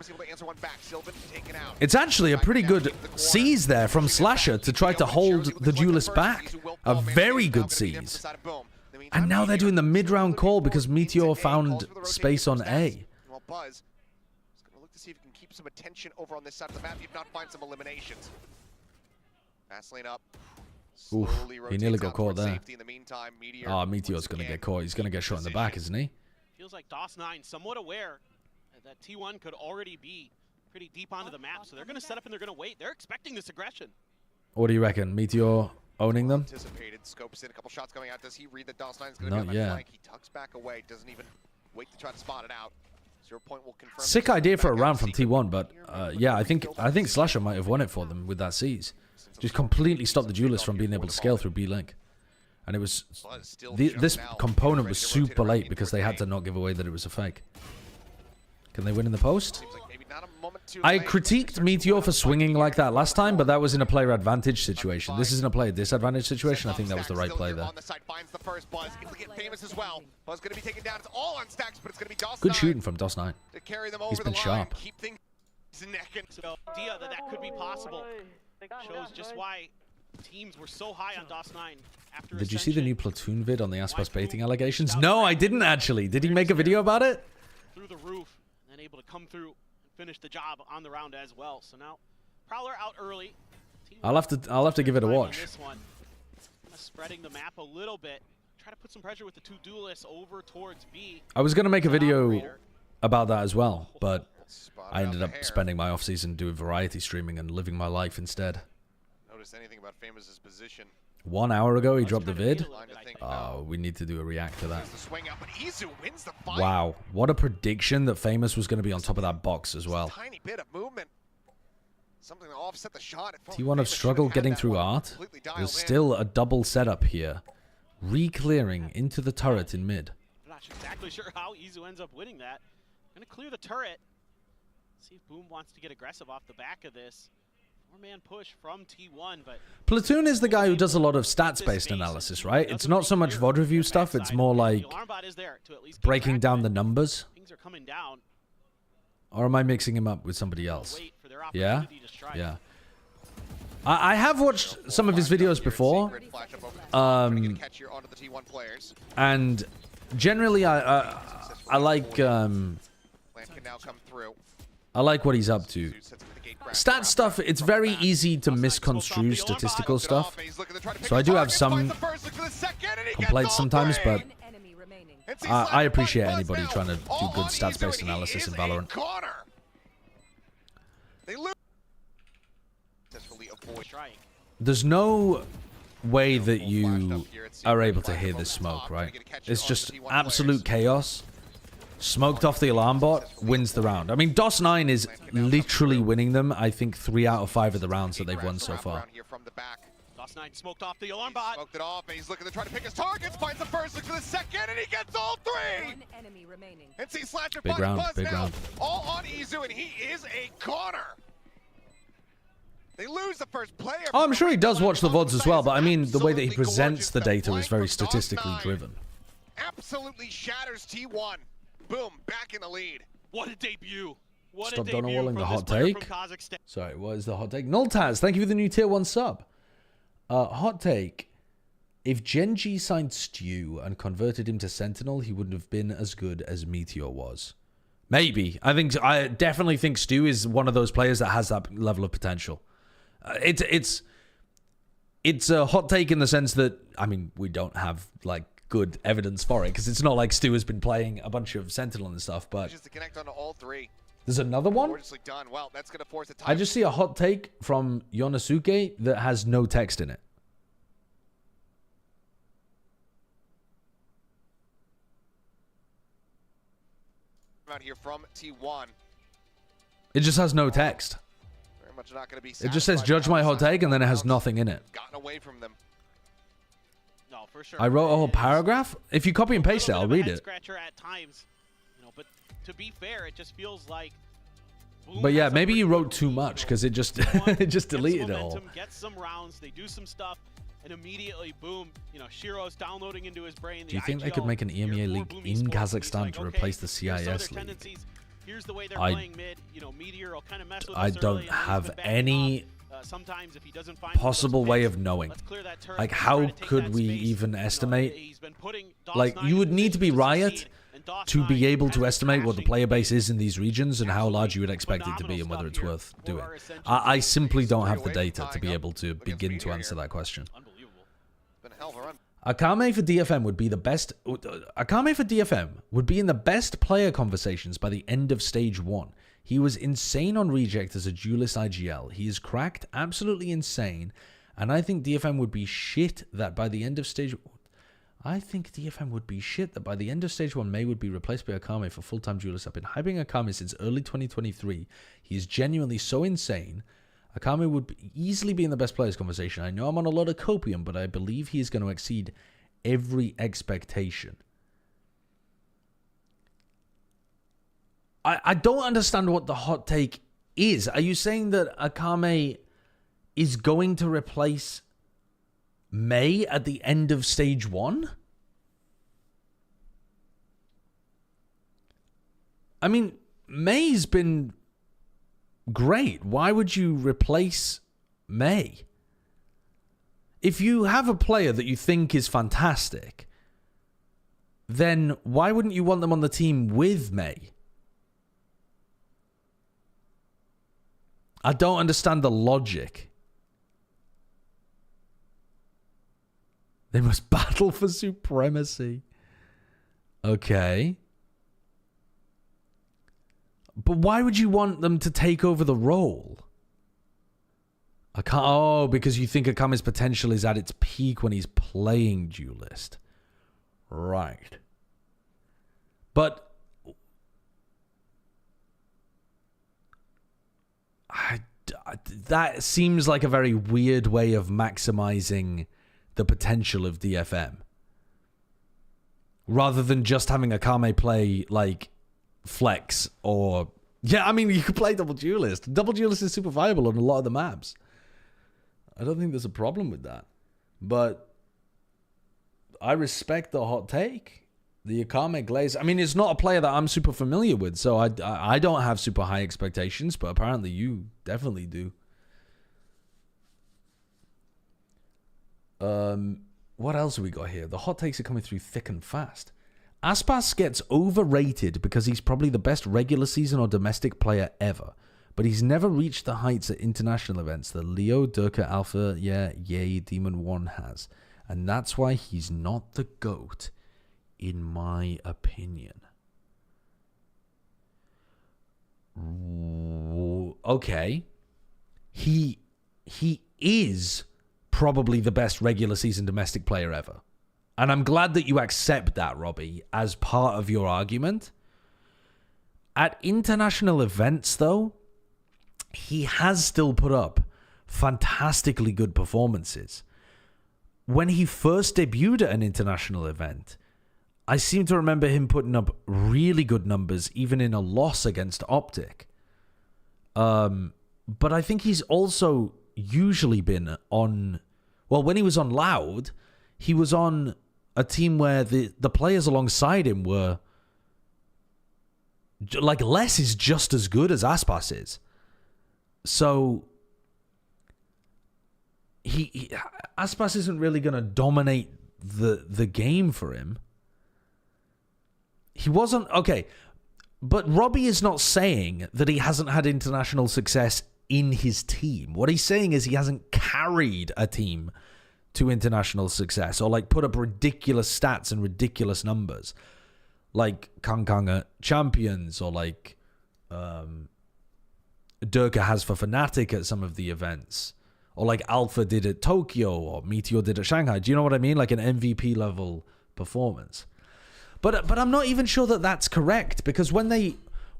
It's actually a pretty good seize there from Slasher to try to hold the duelist back. A very good seize. And now they're doing the mid-round call because Meteor found space on A. Well, Buzz is going to look to see if he can keep some attention over on this side of the map, if not find some eliminations. Fast lane up. Oof, he nearly got caught there. Oh, Meteor's going to get caught. He's going to get shot in the back, isn't he? Feels like DOS9 somewhat aware that T1 could already be pretty deep onto the map, so they're going to set up and they're going to wait. They're expecting this aggression. What do you reckon? Meteor owning them? Anticipated. Scopes in a couple shots coming out. Does he read that DOS9 is going to be on that flank? He tucks back away. Doesn't even wait to try to spot it out. 0 Point will confirm. Sick idea for a round from T1, but yeah, I think Slasher might have won it for them with that seize. Just completely stopped the duelist from being able to scale through B link. And it was this component was super late because they had to not give away that it was a fake. Can they win in the post? I critiqued Meteor for swinging like that last time, but that was in a player advantage situation. This isn't a player disadvantage situation. I think that was the right play there. Good shooting from DOS9. He's been sharp. So idea that could be possible shows just why teams were so high on DOS9 after Did you see the new Platoon vid on the Aspas baiting allegations? No, I didn't actually. Did he make a video about it? Through the roof and then able to come through and finish the job on the round as well. So now Prowler out early. I'll have to give it a watch. This one. Spreading the map a little bit. Try to put some pressure with the two duelists over towards B. I was going to make a video about that as well, but I ended up spending my off-season doing variety streaming and living my life instead. Notice anything about Famous's position. 1 hour ago, he dropped the vid. We need to do a react to that. Wow, what a prediction that Famous was going to be on top of that box as well. T1 have struggled getting through art. There's still a double setup here. Re-clearing into the turret in mid. I'm not exactly sure how Izu ends up winning that. Gonna clear the turret. See if Boom wants to get aggressive off the back of this. 4-man push from T1, but Platoon is the guy who does a lot of stats-based analysis, right? It's not so much VOD review stuff, it's more like breaking down the numbers. Things are coming down. Or am I mixing him up with somebody else? Yeah? Yeah. I have watched some of his videos before. And generally I like what he's up to. Stat stuff, it's very easy to misconstrue statistical stuff. So I do have some complaints sometimes, but I appreciate anybody trying to do good stats-based analysis in Valorant. There's no way that you are able to hear this smoke, right? It's just absolute chaos. Smoked off the alarm bot, wins the round. I mean, DOS9 is literally winning them, I think, 3 out of 5 of the rounds that they've won so far. DOS9 smoked off the alarm bot. Smoked it off, and he's looking to try to pick his targets. Finds the first, looks for the second, and he gets all 3! One enemy remaining. And see Slasher big round, Buzz big now. round. All on Izu, and he is a goner. They lose the first player. Oh, I'm sure he does watch the VODs as well, but I mean, the way that he presents the data is very statistically driven. Absolutely shatters T1. Boom, back in the lead. What a debut. What Stop a debut Donawalling the from hot this player take. from Kazakhstan. Sorry, what is the hot take? Noltaz, thank you for the new tier 1 sub. Hot take. If Genji signed Stu and converted him to Sentinel, he wouldn't have been as good as Meteor was. Maybe. I definitely think Stu is one of those players that has that level of potential. it's a hot take in the sense that, I mean, we don't have like good evidence for it because it's not like Stu has been playing a bunch of Sentinel and stuff, but Just to connect onto all three. there's another one. Gorgeously done. Well, that's gonna force a I just see a hot take from Yonosuke that has no text in it. out here from T1. It just has no text. Very much not gonna be It just says judge my hot take and then it has nothing in it. gotten away from them. No, for sure. I wrote a whole paragraph. If you copy and paste it, I'll read it. Scratcher at times, you know, but to be fair, it just feels like. But yeah, maybe you wrote too much because it just it just deleted it all. Gets some rounds, they do some stuff, and immediately, boom, you know, Shiro's downloading into his brain. Do you think they could make an EMEA league in Kazakhstan to replace the CIS league? Here's the way they're playing mid. You know, Meteor will kind of mess with I don't have any possible way of knowing. Like, how could we even estimate? Like, you would need to be Riot to be able to estimate what the player base is in these regions and how large you would expect it to be and whether it's worth doing. I simply don't have the data to be able to begin to answer that question. Akame for DFM would be the best. Akame for DFM would be in the best player conversations by the end of stage 1. He was insane on reject as a duelist IGL. He is cracked, absolutely insane, and I think DFM would be shit that by the end of stage. I think DFM would be shit that by the end of stage 1, May would be replaced by Akame for full-time duelist. I've been hyping Akame since early 2023. He is genuinely so insane. Akame would easily be in the best players conversation. I know I'm on a lot of copium, but I believe he is going to exceed every expectation. I don't understand what the hot take is. Are you saying that Akame is going to replace May at the end of stage 1? I mean, May's been great. Why would you replace May? If you have a player that you think is fantastic, then why wouldn't you want them on the team with May? I don't understand the logic. They must battle for supremacy. Okay. But why would you want them to take over the role? I can't. Oh, because you think Akame's potential is at its peak when he's playing duelist. Right. But that seems like a very weird way of maximizing the potential of DFM. Rather than just having Akame play like Flex or... Yeah, I mean, you could play double duelist. Double duelist is super viable on a lot of the maps. I don't think there's a problem with that. But I respect the hot take. The Akame Glaze. I mean, it's not a player that I'm super familiar with, so I don't have super high expectations, but apparently you definitely do. What else have we got here? The hot takes are coming through thick and fast. Aspas gets overrated because he's probably the best regular season or domestic player ever, but he's never reached the heights at international events that Leo, Durka, Alpha, Yay, Demon 1 has. And that's why he's not the GOAT, in my opinion. Okay. He is probably the best regular season domestic player ever. And I'm glad that you accept that, Robbie, as part of your argument. At international events, though, he has still put up fantastically good performances. When he first debuted at an international event, I seem to remember him putting up really good numbers, even in a loss against Optic. But I think he's also usually been on... Well, when he was on Loud, he was on a team where the players alongside him were... Like, Les is just as good as Aspas is. So... Aspas isn't really going to dominate the game for him. He wasn't... Okay, but Robbie is not saying that he hasn't had international success in his team. What he's saying is he hasn't carried a team to international success, or like put up ridiculous stats and ridiculous numbers like Kang at Champions, or like Durka has for Fnatic at some of the events, or like Alpha did at Tokyo, or Meteor did at Shanghai. Do you know what I mean? Like an MVP level performance. But I'm not even sure that that's correct, because when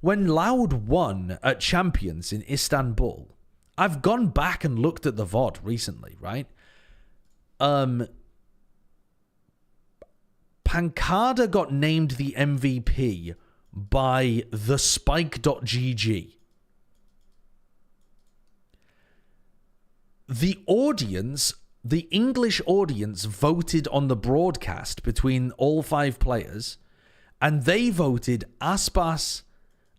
Loud won at Champions in Istanbul, I've gone back and looked at the VOD recently, right? Pancada got named the MVP by the Spike.gg. The audience, the English audience, voted on the broadcast between all 5 players, and they voted Aspas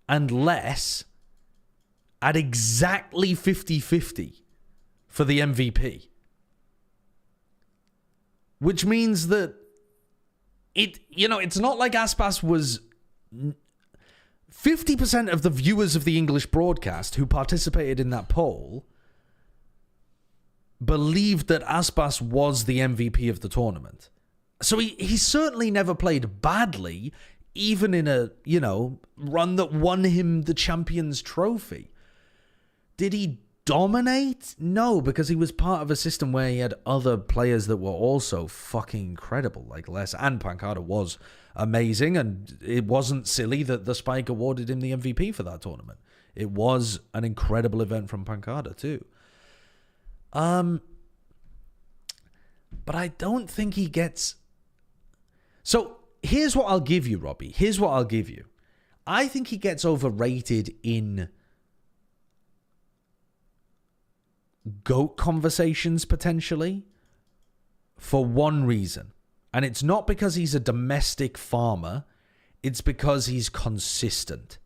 and Les at exactly 50-50 for the MVP. Which means that it's not like Aspas was 50% of the viewers of the English broadcast who participated in that poll believed that Aspas was the MVP of the tournament. So he certainly never played badly, even in a, run that won him the Champions Trophy. Did he dominate? No, because he was part of a system where he had other players that were also fucking incredible, like Les, and Pancada was amazing, and it wasn't silly that the Spike awarded him the MVP for that tournament. It was an incredible event from Pancada too. But I don't think he gets... So, here's what I'll give you, Robbie. Here's what I'll give you. I think he gets overrated in GOAT conversations, potentially, for one reason. And it's not because he's a domestic farmer. It's because he's consistent.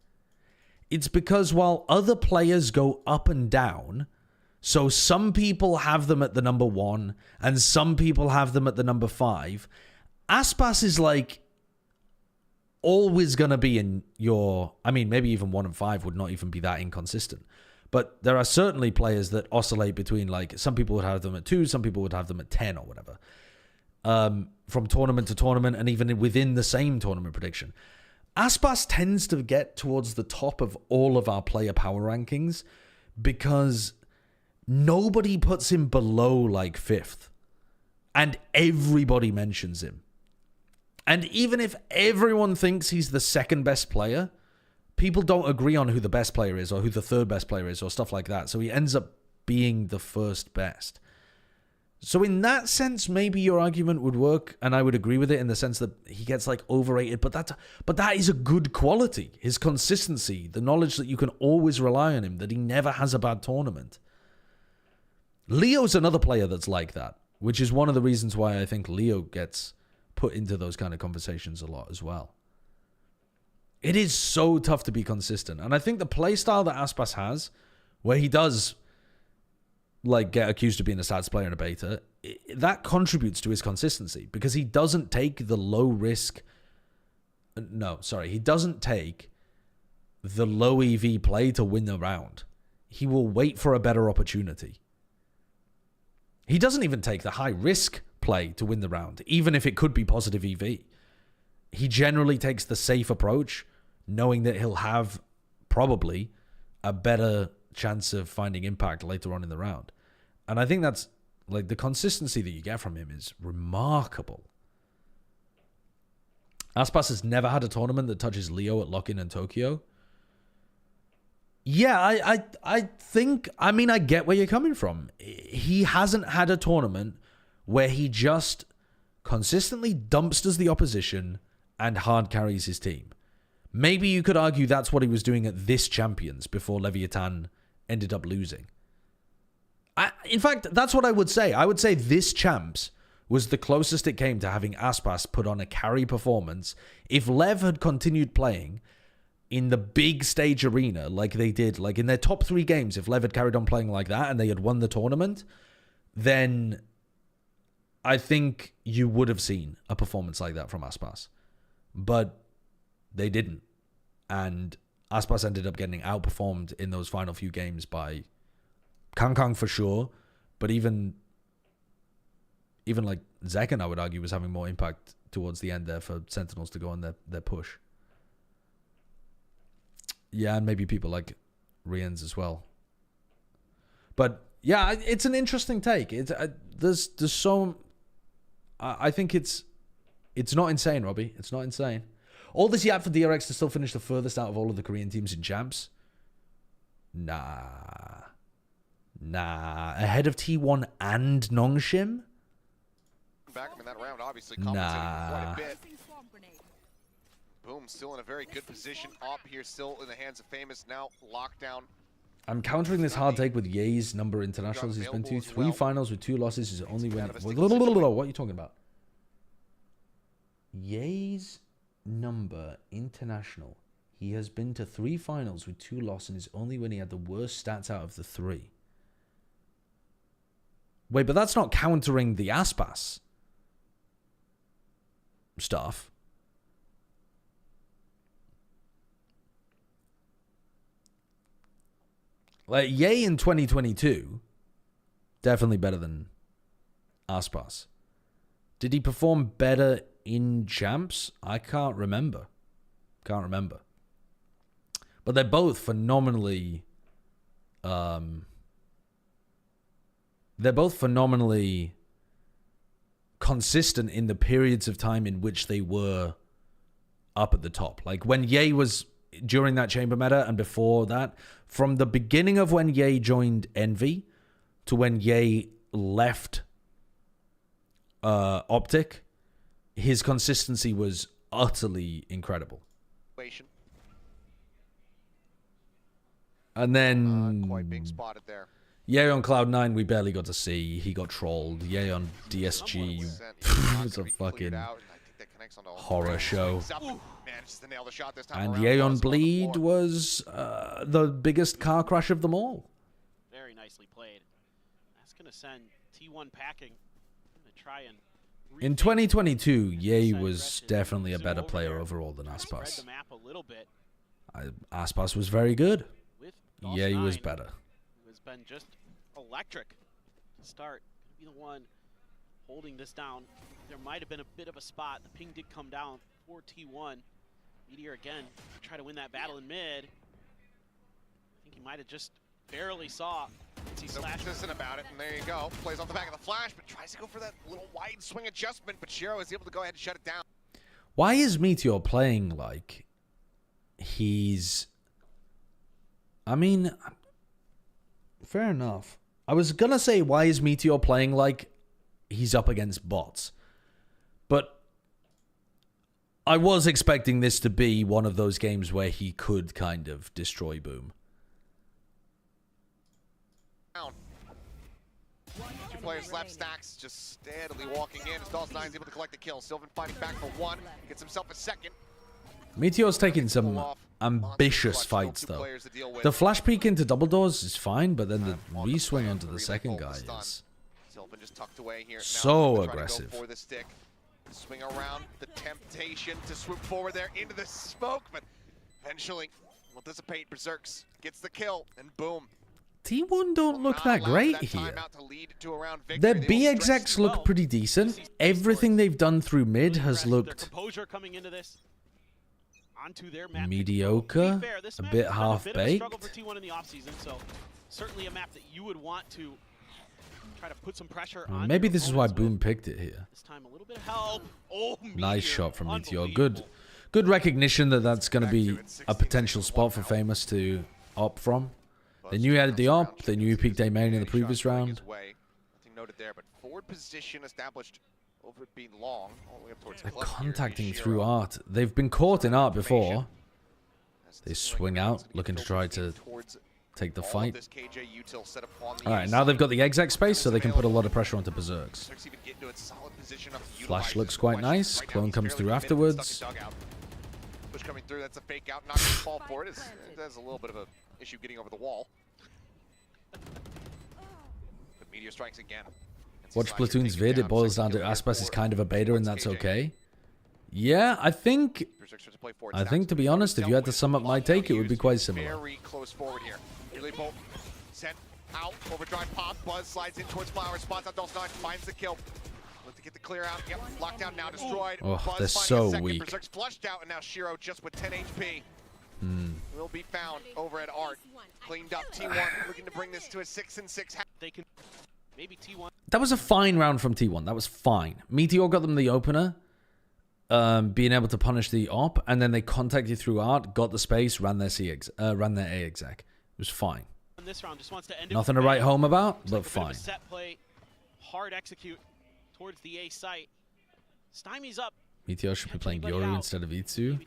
It's because while other players go up and down... So some people have them at the number 1, and some people have them at the number 5. Aspas is like always going to be in your... I mean, maybe even 1 and 5 would not even be that inconsistent. But there are certainly players that oscillate between, like, some people would have them at 2, some people would have them at 10 or whatever. From tournament to tournament, and even within the same tournament prediction. Aspas tends to get towards the top of all of our player power rankings because... nobody puts him below like 5th. And everybody mentions him. And even if everyone thinks he's the second best player, people don't agree on who the best player is or who the third best player is or stuff like that. So he ends up being the first best. So in that sense, maybe your argument would work, and I would agree with it in the sense that he gets like overrated, but that is a good quality. His consistency, the knowledge that you can always rely on him, that he never has a bad tournament. Leo's another player that's like that, which is one of the reasons why I think Leo gets put into those kind of conversations a lot as well. It is so tough to be consistent. And I think the playstyle that Aspas has, where he does like get accused of being a stats player in a beta, that contributes to his consistency because he doesn't take the low risk... he doesn't take the low EV play to win the round. He will wait for a better opportunity. He doesn't even take the high-risk play to win the round, even if it could be positive EV. He generally takes the safe approach, knowing that he'll have probably a better chance of finding impact later on in the round. And I think that's, like, the consistency that you get from him is remarkable. Aspas has never had a tournament that touches Leo at Lock-In and Tokyo. Yeah, I think, I mean, I get where you're coming from. He hasn't had a tournament where he just consistently dumpsters the opposition and hard carries his team. Maybe you could argue that's what he was doing at this Champions before Leviathan ended up losing. In fact, that's what I would say. I would say this Champs was the closest it came to having Aspas put on a carry performance. If Lev had continued playing in the big stage arena like they did, like in their top 3 games, if Lev had carried on playing like that and they had won the tournament, then I think you would have seen a performance like that from Aspas. But they didn't. And Aspas ended up getting outperformed in those final few games by Kang for sure, but even like Zekken, I would argue, was having more impact towards the end there for Sentinels to go on their push. Yeah, and maybe people like Rians as well. But yeah, it's an interesting take. There's so... I think it's not insane, Robbie. It's not insane. All this yet for DRX to still finish the furthest out of all of the Korean teams in champs? Nah. Ahead of T1 and Nongshim? Back in that round, obviously compensating quite a bit. Boom, still in a very good position. Up here, still in the hands of Famous. Now lockdown. I'm countering this hard take with Ye's number of internationals he's been to. 3 finals with 2 losses is only when... What are you talking about? Ye's number international. He has been to 3 finals with 2 losses and is only when he had the worst stats out of the 3. Wait, but that's not countering the Aspas stuff. Like, Ye in 2022, definitely better than Aspas. Did he perform better in champs? I can't remember. But they're both phenomenally... consistent in the periods of time in which they were up at the top. Like, when Ye was... during that chamber meta and before that, from the beginning of when Ye joined Envy to when Ye left Optic, his consistency was utterly incredible. And then quite being spotted there. Ye on Cloud9 we barely got to see. He got trolled. Ye on DSG was a fucking horror show. And Ye on Bleed was the biggest car crash of them all. Very nicely played. That's going to send T1 packing to try and... In 2022, Ye was definitely a better player overall than Aspas. Aspas was very good. Ye was better. Has been just electric to start. Be the one holding this down. There might have been a bit of a spot. The ping did come down for T1. Meteor again try to win that battle in mid. I think he might have just barely saw. So consistent about it, and there you go. Plays off the back of the flash, but tries to go for that little wide swing adjustment, but Shiro is able to go ahead and shut it down. Why is Meteor playing like he's... I mean, fair enough. I was gonna say, why is Meteor playing like he's up against bots? But I was expecting this to be one of those games where he could kind of destroy Boom. Two players left, Stacks just steadily walking in as Dawes9 is able to collect the kill. Sylvan fighting back for 1, gets himself a second. Meteor's taking some ambitious fights, though. The flash peek into double doors is fine, but then the re-swing onto the second guy is so aggressive. Swing around, the temptation to swoop forward there into the smoke, but eventually will dissipate. Berserks gets the kill, and boom. T1 don't look that great here. Their B execs look pretty decent. Everything they've done through mid has looked mediocre, a bit half-baked. Certainly a map that you would want to try to put some pressure on. Maybe this is why Boom picked it here. This time a little bit of help. Oh, nice shot from Meteor. Good recognition that that's going to be a potential spot for Famous to opt from. They knew he had the op. They knew he peaked A main in the previous round. Nothing noted there, but forward position established over it being long, all the way up towards They're contacting through art. They've been caught in art before. They swing out, looking to try to take the fight. Alright, now they've got the exec space, so they can put a lot of pressure onto Berserks. Flash looks quite nice. Clone comes through afterwards. Push coming through, that's a fake out, not gonna fall for it. It has a little bit of a issue getting over the wall. The Meteor strikes again. Watch Platoon's vid, it boils down to Aspas is kind of a beta and that's okay. Yeah, I think to be honest, if you had to sum up my take, it would be quite similar. Very close forward here. out. Overdrive pop. Buzz slides in towards Flower. Spots out Dulce9. Finds the kill. Look to get the clear out. Yep. Lockdown now destroyed. Oh, Buzz they're finding so a second. weak. Berserk's flushed out, and now Shiro just with 10 HP. Will be found over at Art. Cleaned up T1, looking to bring this to a 6-6. They can maybe T1. That was a fine round from T1. That was fine. Meteor got them the opener, being able to punish the op, and then they contacted through Art, got the space, ran their ran their A exec. It was fine. This round just wants to end Nothing to write home about, but fine. Set play, hard execute towards the A site. Stymies up. Meteor should be playing Yoru instead of Itsu.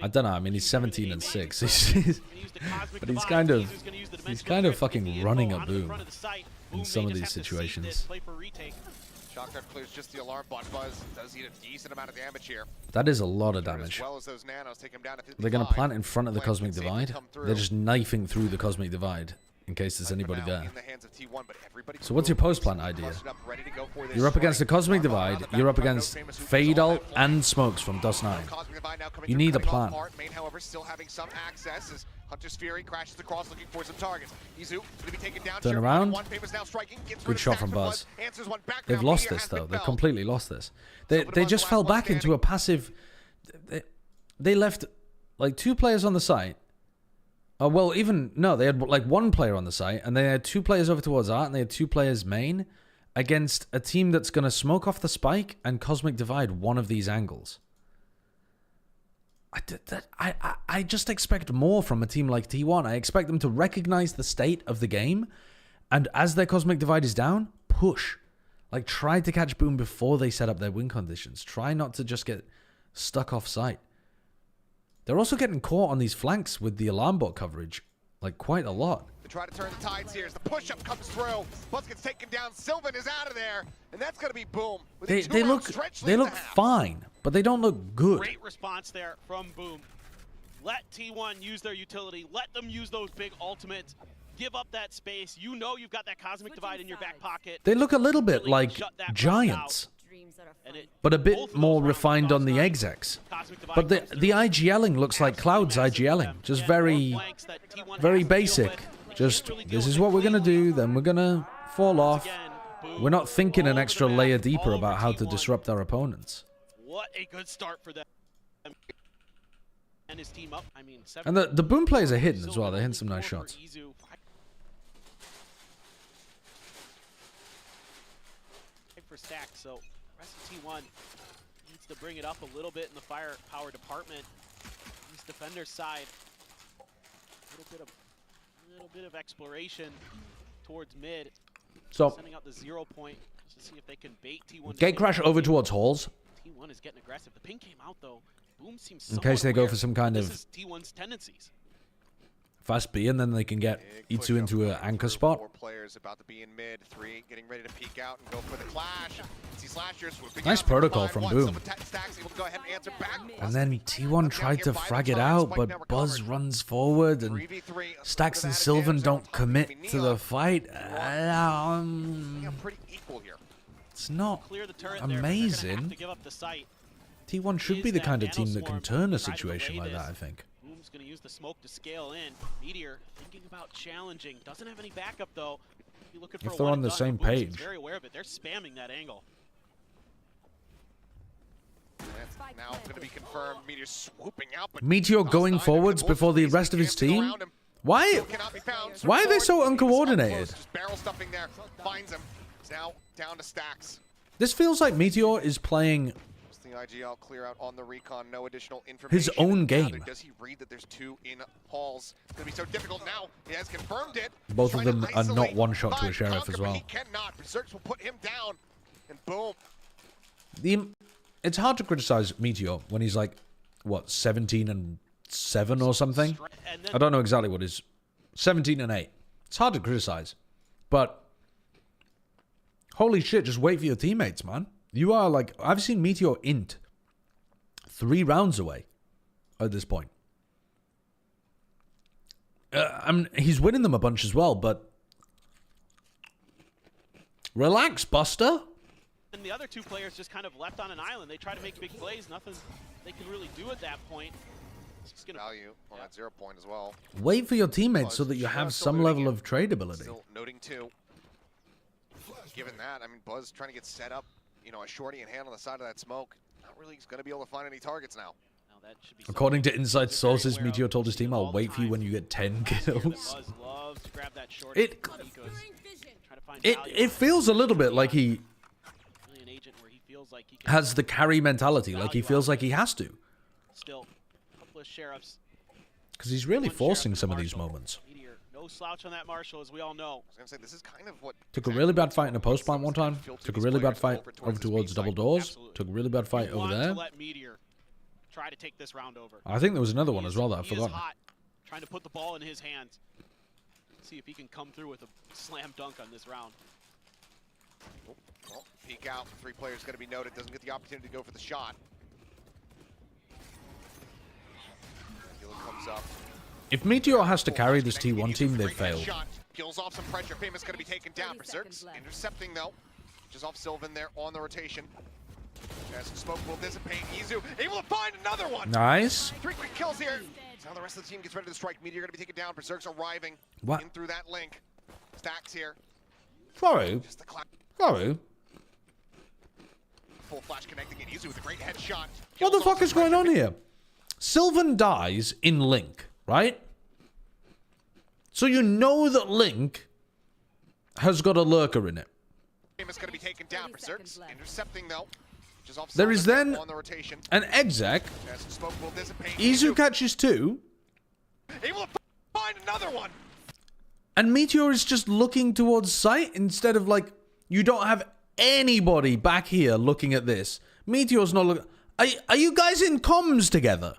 I don't know. I mean, he's 17 and 6. But he's kind of fucking running a boom in some of these situations. Shotgun clears just the alarm bot. Buzz does eat a decent amount of damage here. That is a lot of damage. As well as those nanos take him down at 55. They're going to plant in front of the Cosmic Divide. They're just knifing through the Cosmic Divide in case there's anybody there. So what's your post-plant idea? You're up against the Cosmic Divide, you're up against Fade Ult and Smokes from Dust9. You need a plan. Main, however, still having some access as Hunter's Fury crashes across looking for some targets. Izu going to be taken down. Turn around. Good shot from Buzz. They've lost this, though. They've completely lost this. They just fell back into a passive... They left, like, 2 players on the site. Well, even... No, they had, like, 1 player on the site, and they had 2 players over towards Art, and they had 2 players main, against a team that's going to smoke off the spike and Cosmic Divide one of these angles. I just expect more from a team like T1. I expect them to recognize the state of the game, and as their Cosmic Divide is down, push. Like, try to catch Boom before they set up their win conditions. Try not to just get stuck off site. They're also getting caught on these flanks with the alarm bot coverage, like, quite a lot. They try to turn the tides here as the push-up comes through. Buzz gets taken down. Sylvan is out of there, and that's going to be Boom. They look fine, but they don't look good. Great response there from Boom. Let T1 use their utility. Let them use those big ultimates. Give up that space. You know you've got that Cosmic Divide in your back pocket. They look a little bit like Giants, but a bit more refined on the execs. But the IGLing looks like Cloud's IGLing, just very basic. Just, this is what we're going to do, then we're going to fall off. We're not thinking an extra layer deeper about how to disrupt our opponents. What a good start for them. And his team up. I mean, and the Boom players are hitting as well. They're hitting some nice shots. For stack, so rest of T1 needs to bring it up a little bit in the firepower department. East defender's side, a little bit of exploration towards mid. So sending out the 0 point to see if they can bait T1. Gate crash over towards halls. T1 is getting aggressive. The ping came out though. Boom seems in case they go for some kind of T1's tendencies. Fast B, and then they can get Itsu into an anchor spot. 4 players about to be in mid. 3 getting ready to peek out and go for the clash. Nice protocol from Boom. And then T1 tried to frag it out, but Buzz runs forward, and Stax and Sylvan don't commit to the fight. It's not amazing. T1 should be the kind of team that can turn a situation like that, I think. Boom's going to use the smoke to scale in. Meteor thinking about challenging. Doesn't have any backup though. If they're on the same page. Very aware of it. They're spamming that angle. That's now going to be confirmed. Meteor swooping out. Meteor going forwards before the rest of his team? Why are they so uncoordinated? Just barrel stuffing there. Finds him. It's now down to Stax. This feels like Meteor is playing the IGL clear out on the recon, no additional information. His own game. Does he read that there's 2 in halls? It's going to be so difficult now. He has confirmed it. Both of them are not one shot to a sheriff as well. He cannot. Berserks will put him down, and boom. It's hard to criticize Meteor when he's like, what, 17 and 7 or something? I don't know exactly what his 17 and 8. It's hard to criticize, but holy shit, just wait for your teammates, man. You are like, I've seen Meteor int 3 rounds away at this point. He's winning them a bunch as well, but relax, Buster. And the other 2 players just kind of left on an island. They try to make big plays. Nothing they can really do at that point. It's just value on that 0 point as well. Wait for your teammates so that you have some level of trade ability. Still no too. Given that, I mean, Buzz trying to get set up, you know, a shorty and hand on the side of that smoke. Not really going to be able to find any targets now. According to inside sources, Meteor told his team, "I'll wait for you when you get 10 kills." It feels a little bit like he has the carry mentality, like he feels like he has to. Still, a couple of sheriffs. Because he's really forcing some of these moments. No slouch on that Marshall, as we all know. I was gonna say, this is kind of what Took a really bad fight in a post plant one time. Took a really bad fight over towards double doors. Took a really bad fight over there. Try to take this round over. I think there was another one as well that I forgot. Trying to put the ball in his hands. See if he can come through with a slam dunk on this round. Well, peek out. 3 players going to be noted. Doesn't get the opportunity to go for the shot. Comes up. If Meteor has to carry this T1 team, they've failed. Kills off some pressure. Famous going to be taken down. Berserks intercepting though. Just off Sylvan there on the rotation. As smoke will dissipate. Izu able to find another one. Nice. 3 quick kills here. Now the rest of the team gets ready to strike. Meteor going to be taken down. Berserks arriving in through that link. Stacks here. Sorry. Sorry. Full flash connecting in. Izu with a great headshot. What the fuck is going on here? Sylvan dies in Link, right? So you know that Link has got a lurker in it. Famous going to be taken down. Berserks intercepting though. There is then an exec. Izu catches 2. Able to find another one. And Meteor is just looking towards sight instead of like, you don't have anybody back here looking at this. Meteor's not looking. Are you guys in comms together?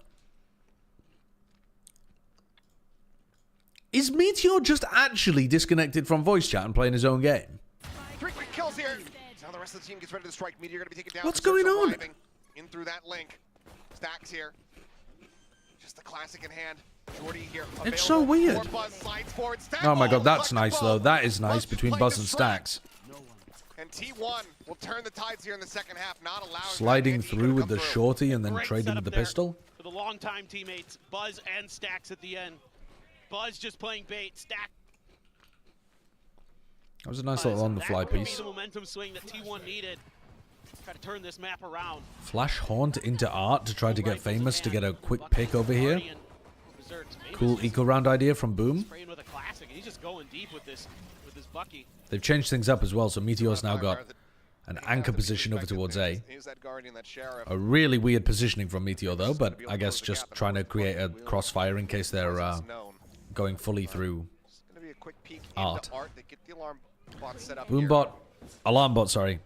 Is Meteor just actually disconnected from voice chat and playing his own game? 3 quick kills here. Now the rest of the team gets ready to strike. Meteor going to be taken down. What's going on? In through that link. Stacks here. Just the classic in hand. Jordy here. It's so weird. Forward, Oh my god, that's nice though. That is nice between Buzz and Stacks. And T1 will turn the tides here in the second half, not allowing Sliding through with the shorty and then trading with the pistol. For the longtime teammates, Buzz and Stacks at the end. Buzz just playing bait. Stack. That was a nice little on-the-fly piece. The momentum swing that T1 needed. Try to turn this map around. Flash Haunt into Art to try to get Famous to get a quick pick over here. Cool eco-round idea from Boom. Spraying with a classic. He's just going deep with this Bucky. They've changed things up as well, so Meteor's now got an anchor position over towards A. A really weird positioning from Meteor though, but I guess just trying to create a crossfire in case they're going fully through Art. Boombot, alarm bot, sorry.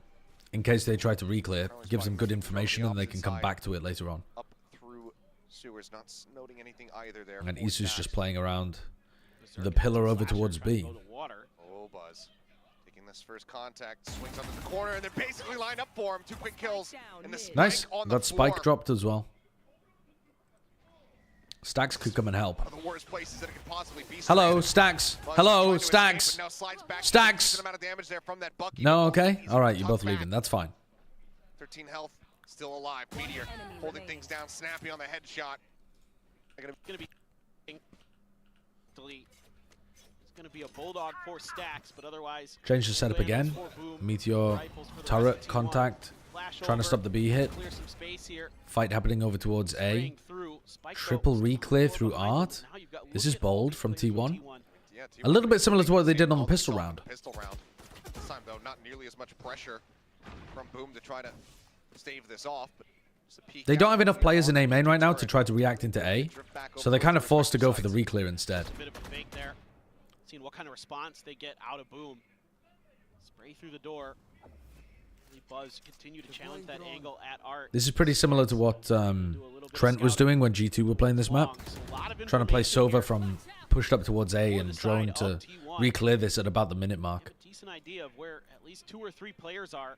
In case they try to re-clear, gives them good information and they can come back to it later on. Up through sewers, not noting anything either there. And Isu's just playing around the pillar over towards B. Oh, Buzz. Taking this first contact, swings under the corner, and they're basically lined up for him. 2 quick kills. And the spike Nice. on the That spike floor. dropped as well. Stacks could come and help. One of the worst places that it could possibly be. Hello, Stacks. Hello, Stacks. Stacks. No, okay. All right, you're both leaving. That's fine. 13 health, still alive. Meteor holding things down. Snappy on the headshot. They're gonna be delete. It's gonna be a bulldog for Stacks, but otherwise. Change the setup again. Meteor, turret, contact. Trying to stop the B hit. Fight happening over towards A. Triple re-clear through Art. This is bold from T1. A little bit similar to what they did on the pistol round. This time, though, not nearly as much pressure from Boom to try to stave this off. But They don't have enough players in A main right now to try to react into A, so they're kind of forced to go for the re-clear instead. A bit of a fake there. Seeing what kind of response they get out of Boom. Spray through the door. Buzz continue to challenge that angle at Art. This is pretty similar to what Trent was doing when G2 were playing this map. Trying to play Sova from pushed up towards A and drone to re-clear this at about the minute mark. Decent idea of where at least 2 or 3 players are.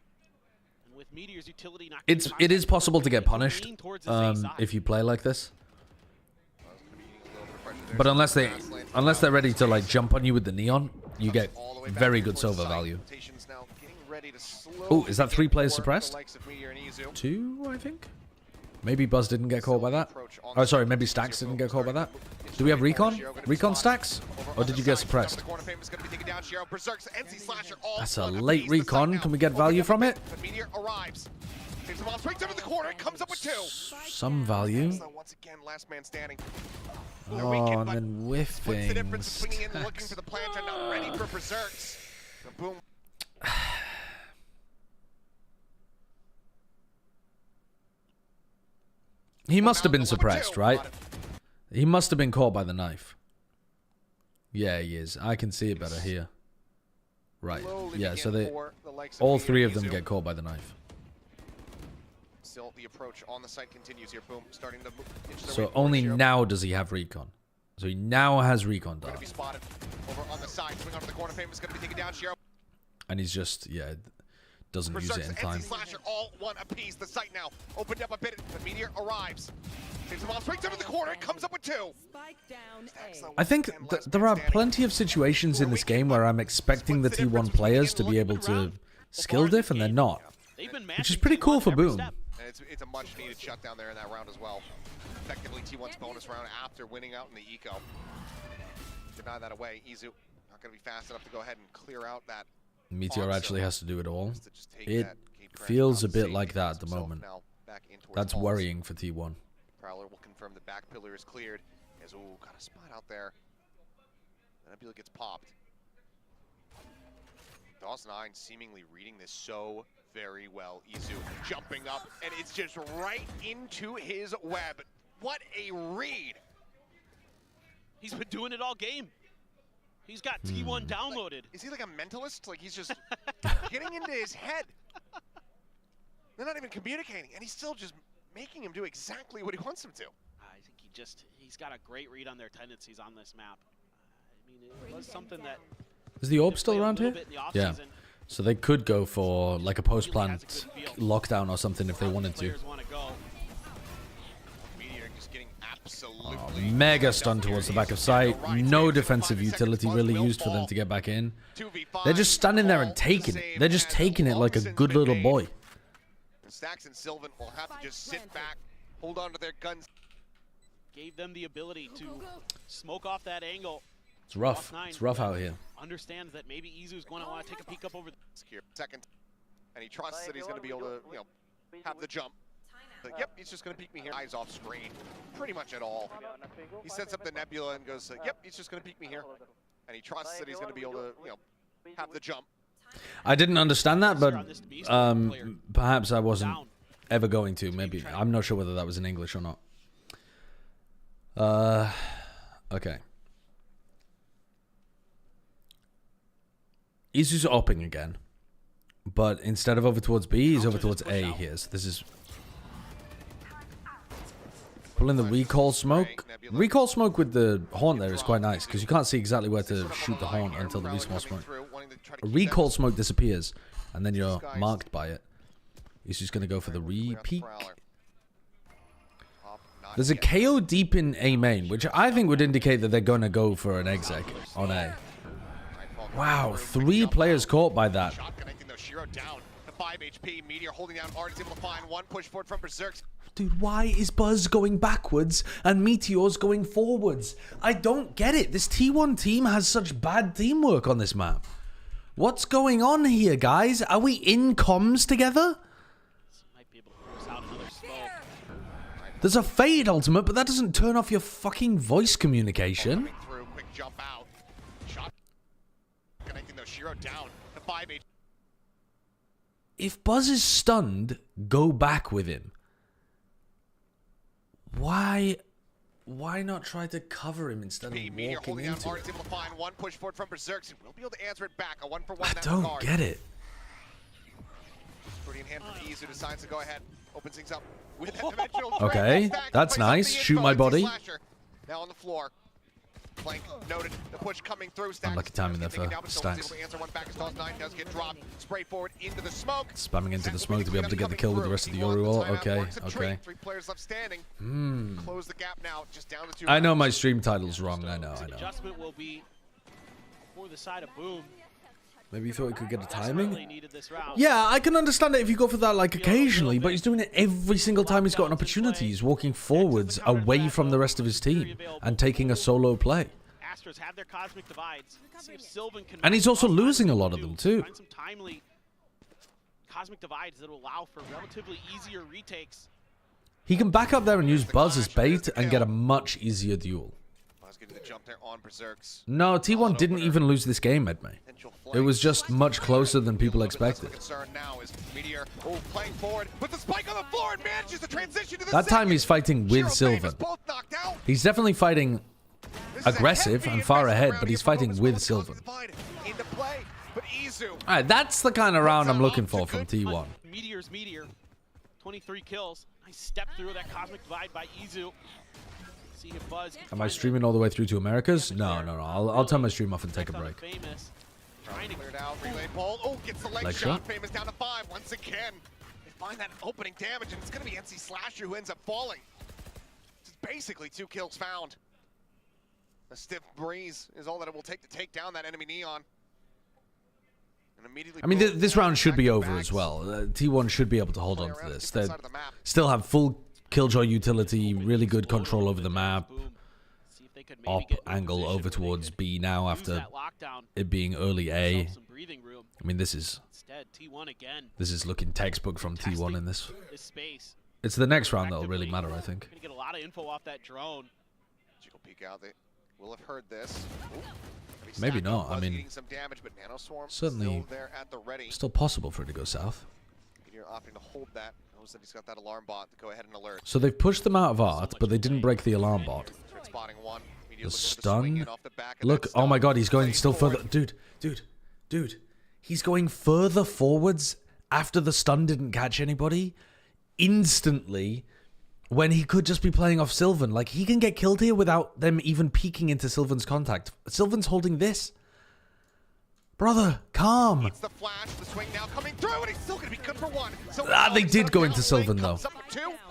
And with Meteor's utility not It is possible to get punished if you play like this. But unless they're ready to like jump on you with the neon, you get very good Sova value. Oh, is that 3 players suppressed? 2, I think? Maybe Buzz didn't get caught by that. Oh, sorry, maybe Stacks didn't get caught by that. Do we have recon? Recon Stacks? Or did you get suppressed? That's a late recon. Can we get value from it? Some value. Oh, and then whiffing. Stacks. He must have been suppressed, right? He must have been caught by the knife. Yeah, he is. I can see it better here. Right. Yeah, so they all three of them get caught by the knife. Still, the approach on the site continues here. Boom, starting to move. So only now does he have recon. So he now has recon down. And he's just, yeah, doesn't use it in time. Slasher, all one apiece. The site now opened up a bit. The meteor arrives. Takes the ball straight to the corner. Comes up with 2. I think there are plenty of situations in this game where I'm expecting the T1 players to be able to skill diff, and they're not. Which is pretty cool for Boom. And it's a much-needed shutdown there in that round as well. Effectively T1's bonus round after winning out in the eco. Deny that away. Izu not going to be fast enough to go ahead and clear out that. Meteor actually has to do it all. It feels a bit like that at the moment. That's worrying for T1. Prowler will confirm the back pillar is cleared. As ooh, got a spot out there. Nebula gets popped. DOS9 seemingly reading this so very well. Izu jumping up, and it's just right into his web. What a read! He's been doing it all game. He's got T1 downloaded. Like, is he like a mentalist? Like he's just getting into his head. They're not even communicating, and he's still just making him do exactly what he wants him to. I think he's got a great read on their tendencies on this map. I mean, it was something that... Is the orb still around here? Yeah. So they could go for like a post-plant lockdown or something if they wanted to. Oh, mega stun towards the back of site. No defensive utility really used for them to get back in. They're just standing there and taking it. They're just taking it like a good little boy. Stacks and Sylvan will have to just sit back, hold on to their guns. Gave them the ability to smoke off that angle. It's rough. It's rough out here. Understands that maybe Izu's going to want to take a peek up over the second, and he trusts that he's going to be able to, you know, have the jump. But, yep, he's just going to peek me here. Eyes off screen, pretty much at all. He sets up the Nebula and goes, yep, he's just going to peek me here, and he trusts that he's going to be able to, you know, have the jump. I didn't understand that, but perhaps I wasn't ever going to. Maybe I'm not sure whether that was in English or not. Okay. Izu's opping again, but instead of over towards B, he's over towards A here. So this is pulling the recall smoke. Recall smoke with the haunt there is quite nice because you can't see exactly where to shoot the haunt until the recall smoke. A recall smoke disappears, and then you're marked by it. He's just going to go for the re-peek. There's a KO deep in A main, which I think would indicate that they're going to go for an exec on A. Wow, 3 players caught by that. Dude, why is Buzz going backwards and Meteor's going forwards? I don't get it. This T1 team has such bad teamwork on this map. What's going on here, guys? Are we in comms together? There's a fade ultimate, but that doesn't turn off your fucking voice communication. If Buzz is stunned, go back with him. Why not try to cover him instead of walking into it? I don't get it. Decides to go ahead, opens things up with okay, that's nice. Shoot my body. Now on the floor. Flank noted. The push coming through. Unlucky timing there for Stacks. Spray forward into the smoke. Spamming into the smoke to be able to get the kill with the rest of the Yoru ult. Okay, okay. 3 players left standing. Close the gap now, just down to 2. I know my stream title's wrong. I know. Adjustment will be for the side of Boom. Maybe he thought he could get a timing. Yeah, I can understand it if you go for that like occasionally, but he's doing it every single time he's got an opportunity. He's walking forwards away from the rest of his team and taking a solo play. And he's also losing a lot of them too. Find some timely cosmic divides that will allow for relatively easier retakes. He can back up there and use Buzz as bait and get a much easier duel. No, T1 didn't even lose this game, Edmey. It was just much closer than people expected. That time he's fighting with Sylvan. He's definitely fighting aggressive and far ahead, but he's fighting with Sylvan. Alright, that's the kind of round I'm looking for from T1. Meteor's Meteor, 23 kills. Nice step through that cosmic divide by Izu. See if Buzz. Am I streaming all the way through to Americas? No. I'll turn my stream off and take a break. Leg shot. Famous down to 5 once again. They find that opening damage, and it's going to be NC Slasher who ends up falling. It's basically 2 kills found. A stiff breeze is all that it will take to take down that enemy Neon. I mean, this round should be over as well. T1 should be able to hold on to this. They still have full Killjoy utility, really good control over the map. Op angle over towards B now after it being early A. I mean, this is looking textbook from T1 in this. It's the next round that'll really matter, I think. Get a lot of info off that drone. Peek out. They will have heard this. Maybe not. I mean, certainly still possible for it to go south. Opting to hold that. Knows that he's got that alarm bot to go ahead and alert. So they've pushed them out of art, but they didn't break the alarm bot. The stun. Look, oh my god, he's going still further. Dude. He's going further forwards after the stun didn't catch anybody instantly when he could just be playing off Sylvan. Like, he can get killed here without them even peeking into Sylvan's contact. Sylvan's holding this. Brother, calm. It's the flash, the swing now coming through, and he's still going to be good for 1. So they did go into Sylvan though.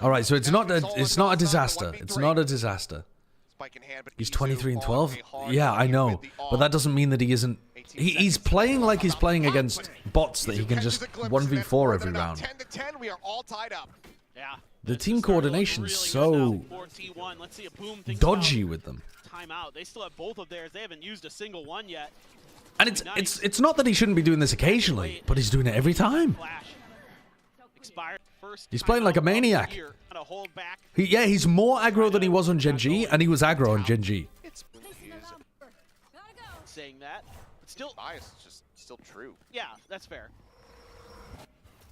All right, so it's not a disaster. It's not a disaster. He's 23 and 12. Yeah, I know, but that doesn't mean that he isn't. He's playing like he's playing against bots that he can just 1v4 every round. 10-10, we are all tied up. Yeah. The team coordination's so dodgy with them. Timeout. They still have both of theirs. They haven't used a single one yet. And it's not that he shouldn't be doing this occasionally, but he's doing it every time. He's playing like a maniac. He's more aggro than he was on Gen G, and he was aggro on Gen G. Saying that, but still bias is just still true. Yeah, that's fair.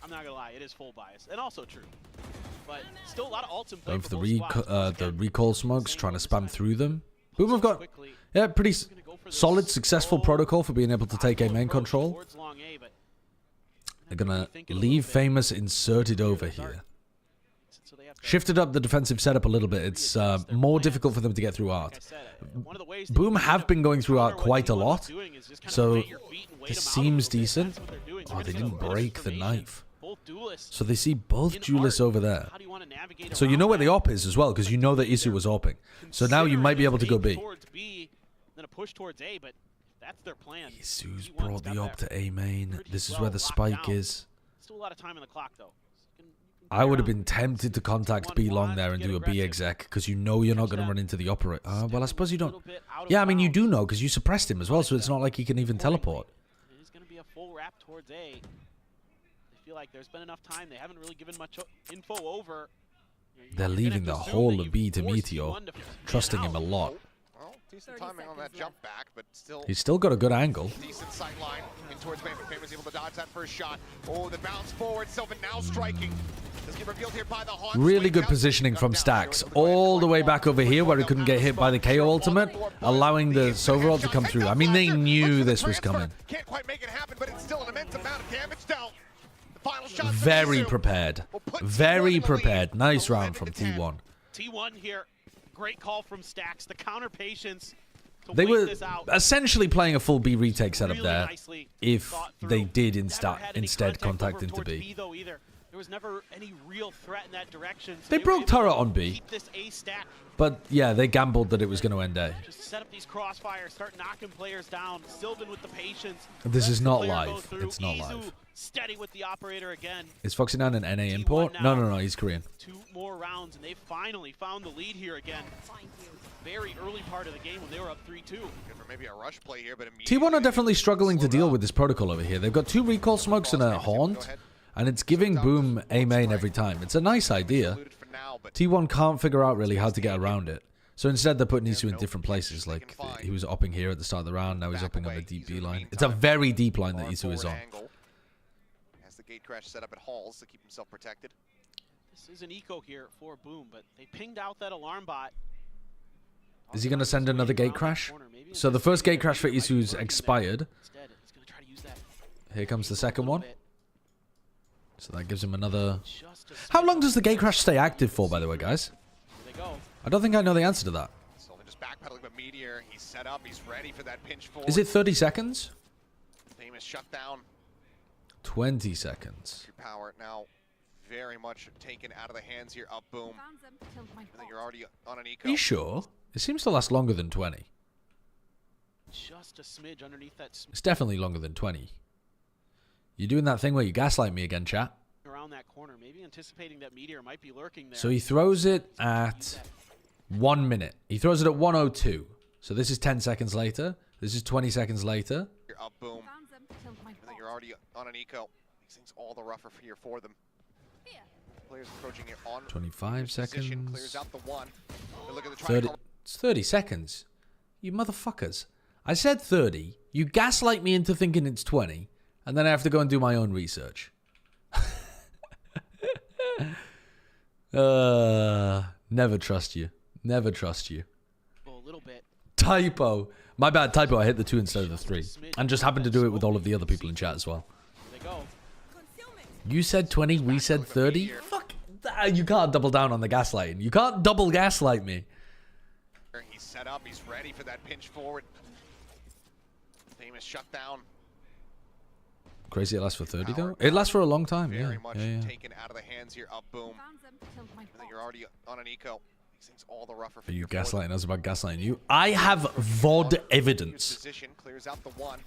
I'm not gonna lie, it is full bias and also true. But still a lot of ults in play. Going for the recall smokes, trying to spam through them. Boom have got pretty solid, successful protocol for being able to take A main control. They're gonna leave Famous inserted over here. Shifted up the defensive setup a little bit. It's more difficult for them to get through art. Boom have been going through art quite a lot, so this seems decent. Oh, they didn't break the knife. So they see both duelists over there. So you know where the op is as well, because you know that Isu was opping. So now you might be able to go B. Then a push towards A, but that's their plan. Isu's brought the op to A main. This is where the spike is. Still a lot of time on the clock though. I would have been tempted to contact B long there and do a B exec, because you know you're not going to run into the operator. Well, I suppose you don't. Yeah, I mean, you do know, because you suppressed him as well, so it's not like he can even teleport. It is going to be a full wrap towards A. I feel like there's been enough time. They haven't really given much info over. They're leaving the whole of B to Meteor, trusting him a lot. Decent timing on that jump back, but still. He's still got a good angle. Decent sight line in towards Famous. Famous able to dodge that first shot. Oh, the bounce forward. Sylvan now striking. Does get revealed here by the Haunt. Really good positioning from Stacks. All the way back over here where he couldn't get hit by the KO ultimate, allowing the Sova ult to come through. I mean, they knew this was coming. Can't quite make it happen, but it's still an immense amount of damage dealt. Very prepared. Very prepared. Nice round from T1. T1 here. Great call from Stacks. The counter patience. They were essentially playing a full B retake setup there if they did instead contact into B. was never any real threat in that direction. So They broke turret on B. Keep this A stack. But yeah, they gambled that it was going to end A. Just set up these crossfires, start knocking players down. Sylvan with the patience. This is not live. It's not live. Steady with the operator again. Is Foxy9 an NA import? No, he's Korean. 2 more rounds, and they finally found the lead here again. Very early part of the game when they were up 3-2. Maybe a rush play here, but T1 are definitely struggling to deal with this protocol over here. They've got 2 recall smokes and a haunt, and it's giving Boom A main every time. It's a nice idea. T1 can't figure out really how to get around it. So instead, they're putting Isu in different places. Like, he was upping here at the start of the round, now he's upping on the deep B line. It's a very deep line that Isu is on. Has the gate crash set up at Halls to keep himself protected. This is an eco here for Boom, but they pinged out that alarm bot. Is he going to send another gate crash? So the first gate crash for Isu's expired. Here comes the second one. So that gives him another... How long does the gate crash stay active for, by the way, guys? I don't think I know the answer to that. Just backpedaling, but Meteor, he's set up, he's ready for that pinch forward. Is it 30 seconds? Famous shutdown. 20 seconds. Power now very much taken out of the hands here of Boom. I think you're already on an eco. Are you sure? It seems to last longer than 20. Just a smidge underneath that. It's definitely longer than 20. You're doing that thing where you gaslight me again, chat. Around that corner, maybe anticipating that Meteor might be lurking there. So he throws it at 1 minute. He throws it at 1:02. So this is 10 seconds later. This is 20 seconds later. You're up, Boom. I think you're already on an eco. Makes things all the rougher here for them. Players approaching it on 25 seconds. Clears out the one. Look at the 30. It's 30 seconds. You motherfuckers. I said 30. You gaslight me into thinking it's 20. And then I have to go and do my own research. Never trust you. Never trust you. Well, a little bit. Typo. My bad, typo. I hit the 2 instead of the 3. And just happened to do it with all of the other people in chat as well. You said 20, we said 30? Fuck. You can't double down on the gaslighting. You can't double gaslight me. He's set up, he's ready for that pinch forward. Famous shutdown. Crazy it lasts for 30 though? It lasts for a long time, yeah. Very much taken out of the hands here of Boom. I think you're already on an eco. Makes things all the rougher for Are you gaslighting us about gaslighting you? I have VOD evidence. Position clears out the one.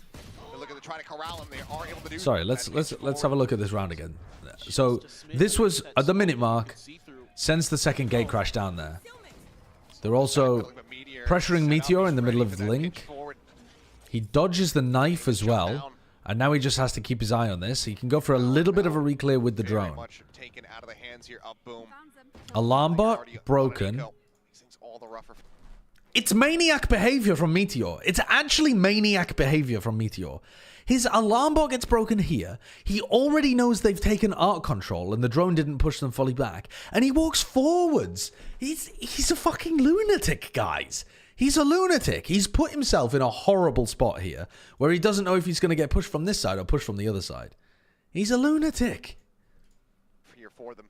They look at the try to corral him. They are able to do. Sorry, let's have a look at this round again. So this was at the minute mark. Sends the second gate crash down there. They're also pressuring Meteor in the middle of the link. He dodges the knife as well. And now he just has to keep his eye on this. He can go for a little bit of a reclear with the drone. Alarm bot broken. It's maniac behavior from Meteor. It's actually maniac behavior from Meteor. His alarm bot gets broken here. He already knows they've taken art control and the drone didn't push them fully back. And he walks forwards. He's a fucking lunatic, guys. He's a lunatic. He's put himself in a horrible spot here where he doesn't know if he's going to get pushed from this side or pushed from the other side. He's a lunatic. Here for them.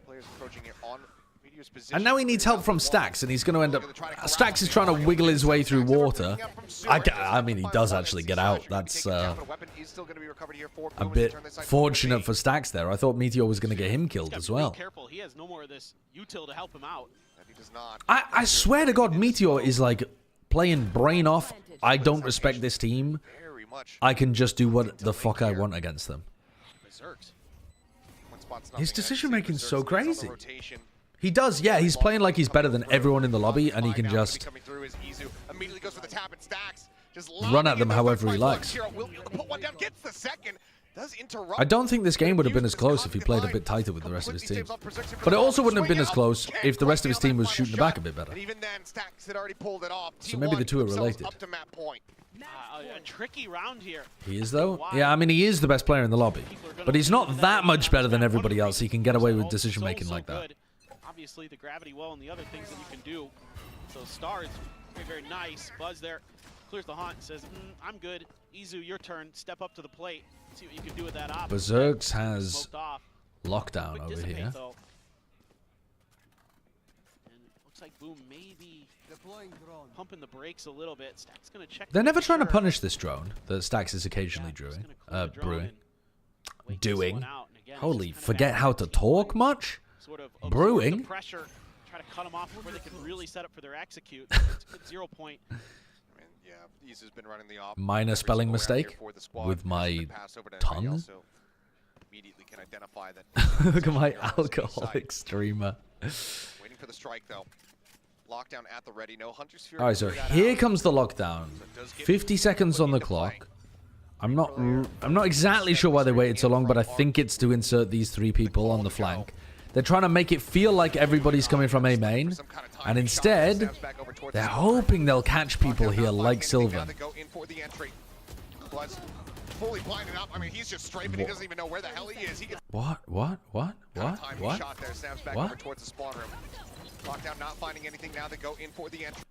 Players approaching it on Meteor's position. And now he needs help from Stax, and he's going to end up... Stax is trying to wiggle his way through water. I mean, he does actually get out. That's a bit fortunate for Stax there. I thought Meteor was going to get him killed as well. Careful, he has no more of this util to help him out. I swear to God, Meteor is like playing brain off. I don't respect this team. I can just do what the fuck I want against them. His decision making is so crazy. He does, yeah. He's playing like he's better than everyone in the lobby, and he can just run at them however he likes. I don't think this game would have been as close if he played a bit tighter with the rest of his team. But it also wouldn't have been as close if the rest of his team was shooting the back a bit better. So maybe the two are related. A tricky round here. He is, though? Yeah, I mean, he is the best player in the lobby. But he's not that much better than everybody else. He can get away with decision-making like that. Obviously, the gravity well and the other things that you can do. So Star is very, very nice. Buzz there clears the haunt and says, I'm good. Izu, your turn. Step up to the plate. See what you can do with that op. Berserks has lockdown over here. And looks like Boom maybe pumping the brakes a little bit. Stack's gonna check. They're never trying to punish this drone that Stax is occasionally doing. Holy, forget how to talk much? Sort of Brewing? the pressure, try to cut them off before they can really set up for their execute. It's a good 0 point. Yeah, Isu's been running the op. Minor spelling mistake with my tongue. Immediately can identify that. Look at my alcoholic streamer. Waiting for the strike though. Lockdown at the ready. No Hunter's Fury. All right, so here comes the lockdown. 50 seconds on the clock. I'm not exactly sure why they waited so long, but I think it's to insert these 3 people on the flank. They're trying to make it feel like everybody's coming from A main, and instead, they're hoping they'll catch people here like Sylvan. Fully blinded up. I mean, he's just strafing. He doesn't even know where the hell he is. He gets What? shot there. Sam's back over towards the spawn room. Lockdown not finding anything now. They go in for the entry.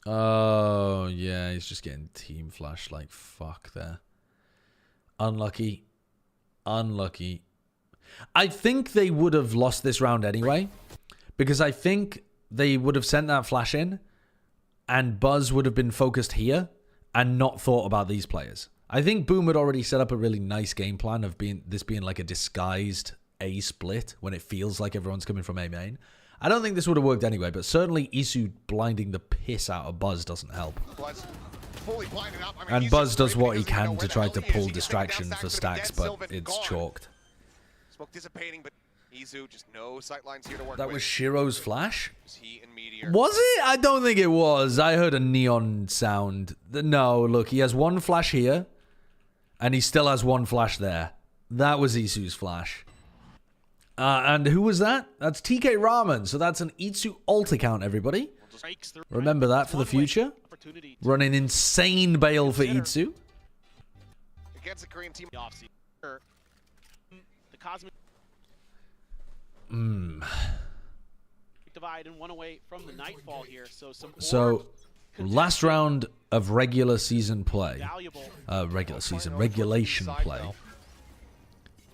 Oh, yeah, he's just getting team flashed like fuck there. Unlucky. Unlucky. I think they would have lost this round anyway, because I think they would have sent that flash in, and Buzz would have been focused here and not thought about these players. I think Boom had already set up a really nice game plan of being like a disguised A split when it feels like everyone's coming from A main. I don't think this would have worked anyway, but certainly Isu blinding the piss out of Buzz doesn't help. And Buzz does what he can to try to pull distraction for stacks, but it's chalked. Smoke dissipating, but Isu just no sightlines here to work That with. was Shiro's flash? He and Meteor. Was it? I don't think it was. I heard a neon sound. No, look, he has 1 flash here, and he still has 1 flash there. That was Isu's flash. And who was that? That's TK Ramen. So that's an Itsu alt account, everybody. Remember that for the future. Running insane bail for Itsu. Against the Korean team. The Cosmic divide and 1 away from the Nightfall here. So last round of regular season play. Regulation play.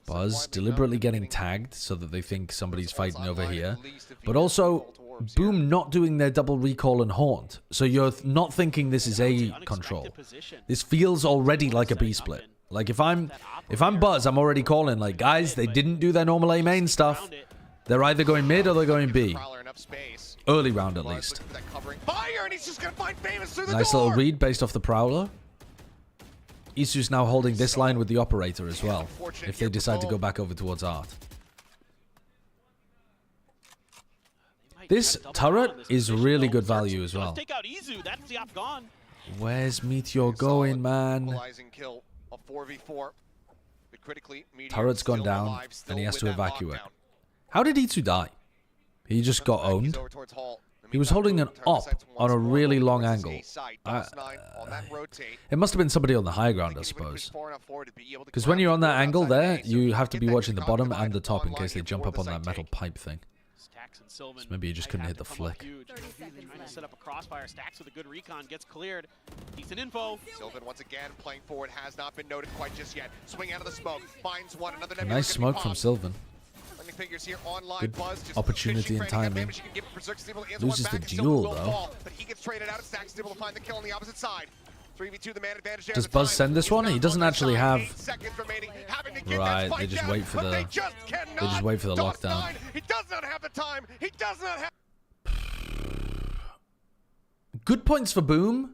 Buzz deliberately getting tagged so that they think somebody's fighting over here. But also, Boom not doing their double recall and haunt. So you're not thinking this is A control. This feels already like a B split. Like if I'm Buzz, I'm already calling like, guys, they didn't do their normal A main stuff. They're either going mid or they're going B. Early round at least. Nice little read based off the Prowler. Isu's now holding this line with the operator as well, if they decide to go back over towards Art. This turret is really good value as well. Where's Meteor going, man? Turret's gone down, and he has to evacuate. How did Itsu die? He just got owned. He was holding an op on a really long angle. It must have been somebody on the high ground, I suppose. Because when you're on that angle there, you have to be watching the bottom and the top in case they jump up on that metal pipe thing. So maybe you just couldn't hit the flick. Set up a crossfire. Stacks with a good recon gets cleared. Decent info. Sylvan once again playing forward, has not been noted quite just yet. Swing out of the smoke, finds one. Another a nice smoke from Sylvan. Good opportunity and timing. Loses the duel though. Does Buzz send this one? He doesn't actually have. Right, they just wait for the. They just wait for the lockdown. He does not have the time. He does not have. Good points for Boom.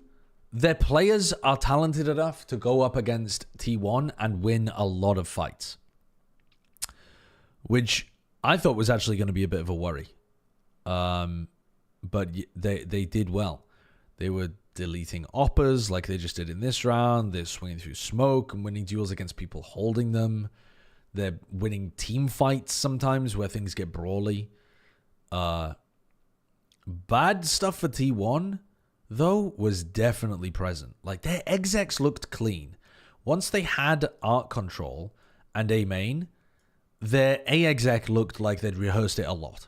Their players are talented enough to go up against T1 and win a lot of fights, which I thought was actually going to be a bit of a worry. But they did well. They were deleting oppers like they just did in this round. They're swinging through smoke and winning duels against people holding them. They're winning team fights sometimes where things get brawly. Bad stuff for T1, though, was definitely present. Like, their execs looked clean. Once they had art control and A main, their A exec looked like they'd rehearsed it a lot.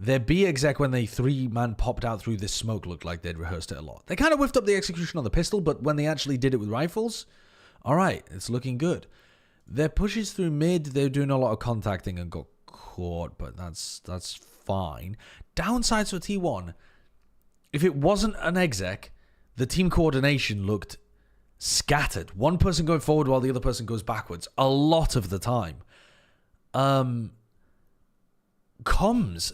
Their B exec, when they 3-man popped out through this smoke, looked like they'd rehearsed it a lot. They kind of whiffed up the execution on the pistol, but when they actually did it with rifles, all right, it's looking good. Their pushes through mid, they're doing a lot of contacting and got caught, but that's fine. Downsides for T1, if it wasn't an exec, the team coordination looked scattered. One person going forward while the other person goes backwards a lot of the time. Comms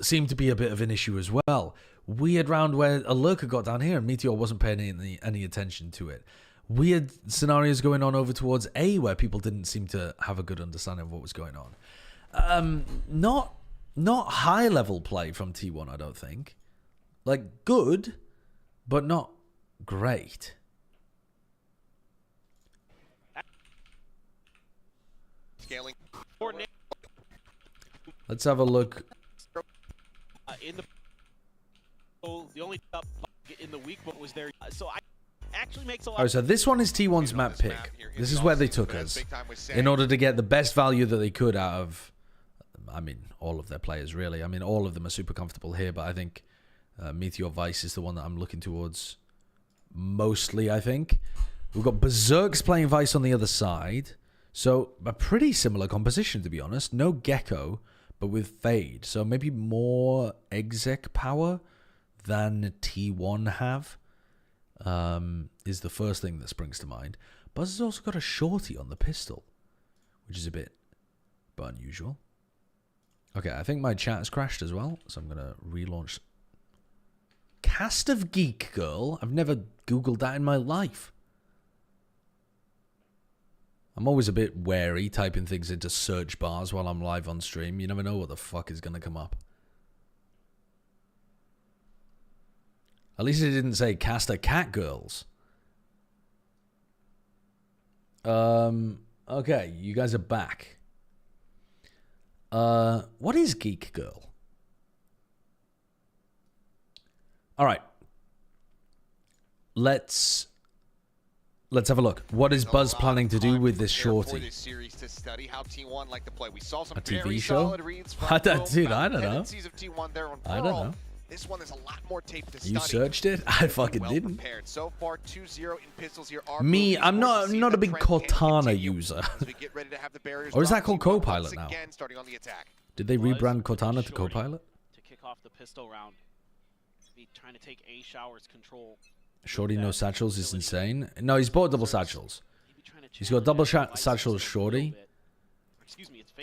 seemed to be a bit of an issue as well. Weird round where a lurker got down here and Meteor wasn't paying any attention to it. Weird scenarios going on over towards A where people didn't seem to have a good understanding of what was going on. Not high level play from T1, I don't think. Like good, but not great. Scaling. Let's have a look. The only up in the week what was there, so I actually makes a lot. Oh, so this one is T1's map pick. This is where they took us in order to get the best value that they could out of, I mean, all of their players really. I mean, all of them are super comfortable here, but I think Meteor Vice is the one that I'm looking towards mostly, I think. We've got Berserks playing Vice on the other side, so a pretty similar composition, to be honest. No Gecko, but with Fade, so maybe more exec power than T1 have, is the first thing that springs to mind. Buzz has also got a shorty on the pistol, which is a bit unusual. Okay, I think my chat has crashed as well, so I'm going to relaunch. Cast of Geek Girl? I've never Googled that in my life. I'm always a bit wary typing things into search bars while I'm live on stream. You never know what the fuck is going to come up. At least it didn't say cast of Cat Girls. Okay, you guys are back. What is Geek Girl? All right. Let's have a look. What is Buzz planning to do with this shorty? A TV show? Dude, I don't know. I don't know. This one is a lot more tape to study. You searched it? I fucking didn't. So far, 2-0 in pistols here. Me, I'm not a big Cortana user. Or is that called Copilot now? Did they rebrand Cortana to Copilot? To kick off the pistol round. Be trying to take A Shower's control. Shorty no satchels is insane. No, he's bought double satchels. He's got double satchels Shorty.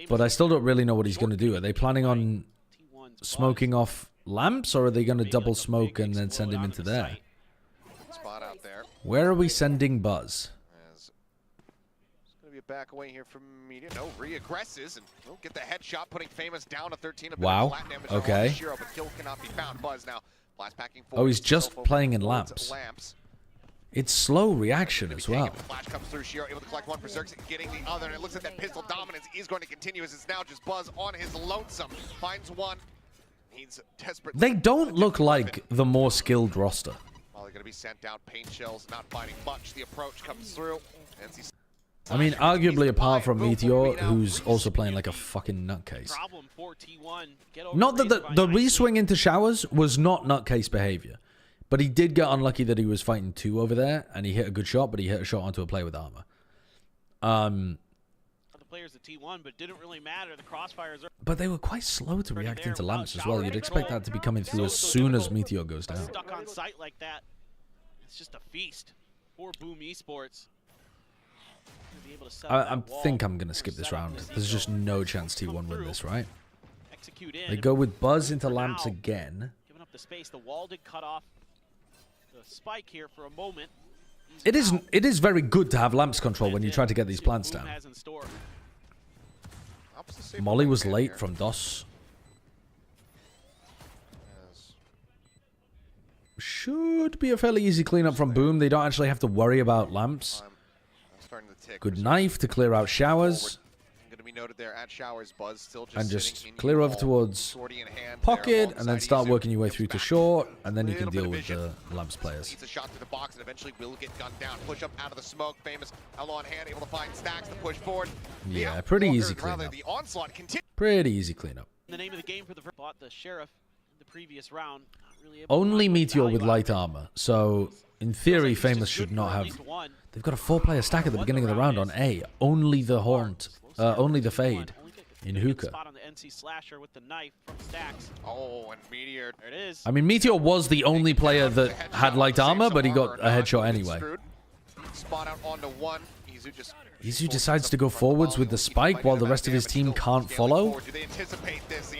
But I still don't really know what he's going to do. Are they planning on smoking off lamps, or are they going to double smoke and then send him into there? Where are we sending Buzz? It's going to be a back away here from Media. No, re-aggresses and we'll get the headshot, putting Famous down to 13. Wow. Okay. But kill cannot be found. Buzz now. Oh, he's just playing in lamps. It's slow reaction as well. Flash comes through, Shiro able to collect one, Berserks getting the other, and it looks like that pistol dominance is going to continue as it's now just Buzz on his lonesome. Finds one. He's desperate. They don't look like the more skilled roster. Well, they're going to be sent out. Paint shells not finding much. The approach comes through. I mean, arguably apart from Meteor, who's also playing like a fucking nutcase. Not that the re-swing into showers was not nutcase behavior, but he did get unlucky that he was fighting two over there, and he hit a good shot, but he hit a shot onto a player with armor. The players at T1, but it didn't really matter. The crossfires are. But they were quite slow to react into lamps as well. You'd expect that to be coming through as soon as Meteor goes down. Stuck on site like that, it's just a feast for Boom Esports. I think I'm going to skip this round. There's just no chance T1 win this, right? They go with Buzz into lamps again. Giving up the space, the wall did cut off the spike here for a moment. It is very good to have lamps control when you try to get these plants down. Molly was late from DOS. Should be a fairly easy cleanup from Boom. They don't actually have to worry about lamps. Good knife to clear out showers. And just clear over towards pocket, and then start working your way through to short, and then you can deal with the lamps players. A shot to the box and eventually will get gunned down. Push up out of the smoke. Famous Elo on hand, able to find stacks to push forward. Yeah, pretty easy cleanup. Pretty easy cleanup. The name of the game for the bought the Sheriff in the previous round. Really only Meteor with light armor, so in theory, Famous should not have. They've got a 4-player stack at the beginning of the round on A. Only the Haunt, only the Fade in hookah. Oh, and Meteor. There it is. I mean, Meteor was the only player that had light armor, but he got a headshot anyway. Spot out onto one. Izu just Izu decides to go forwards with the spike while the rest of his team can't follow.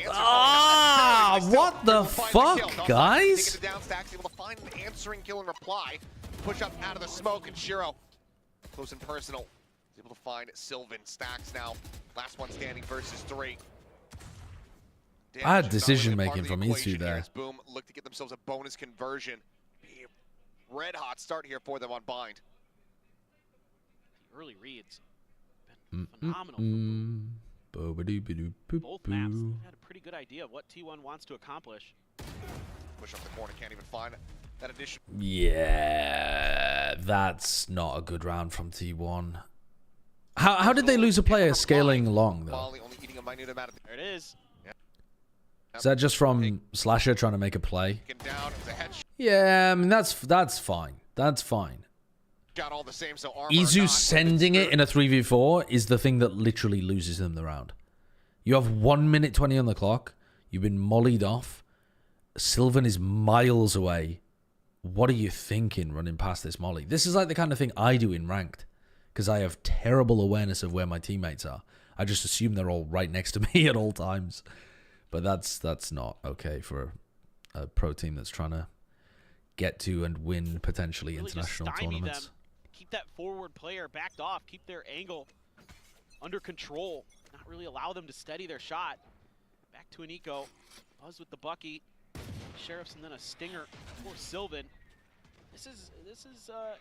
Ah, what the fuck, guys? Able to find an answering kill and reply. Push up out of the smoke, and Shiro, close and personal, is able to find Sylvan. Stacks now, last one standing versus 3. Bad decision making from Izu there. Boom, look to get themselves a bonus conversion. Red hot start here for them on bind. The early reads been phenomenal. Both maps had a pretty good idea of what T1 wants to accomplish. Push up the corner, can't even find that addition. Yeah, that's not a good round from T1. How did they lose a player scaling long though? There it is. Is that just from Slasher trying to make a play? Yeah, I mean that's fine. That's fine. Izu sending it in a 3v4 is the thing that literally loses them the round. You have 1 minute 20 on the clock. You've been mollied off. Sylvan is miles away. What are you thinking running past this molly? This is like the kind of thing I do in ranked, because I have terrible awareness of where my teammates are. I just assume they're all right next to me at all times. But that's not okay for a pro team that's trying to get to and win potentially really international tournaments. Them. Keep that forward player backed off. Keep their angle under control. Not really allow them to steady their shot. Back to an eco. Buzz with the Bucky. Sheriffs and then a stinger for Sylvan. This is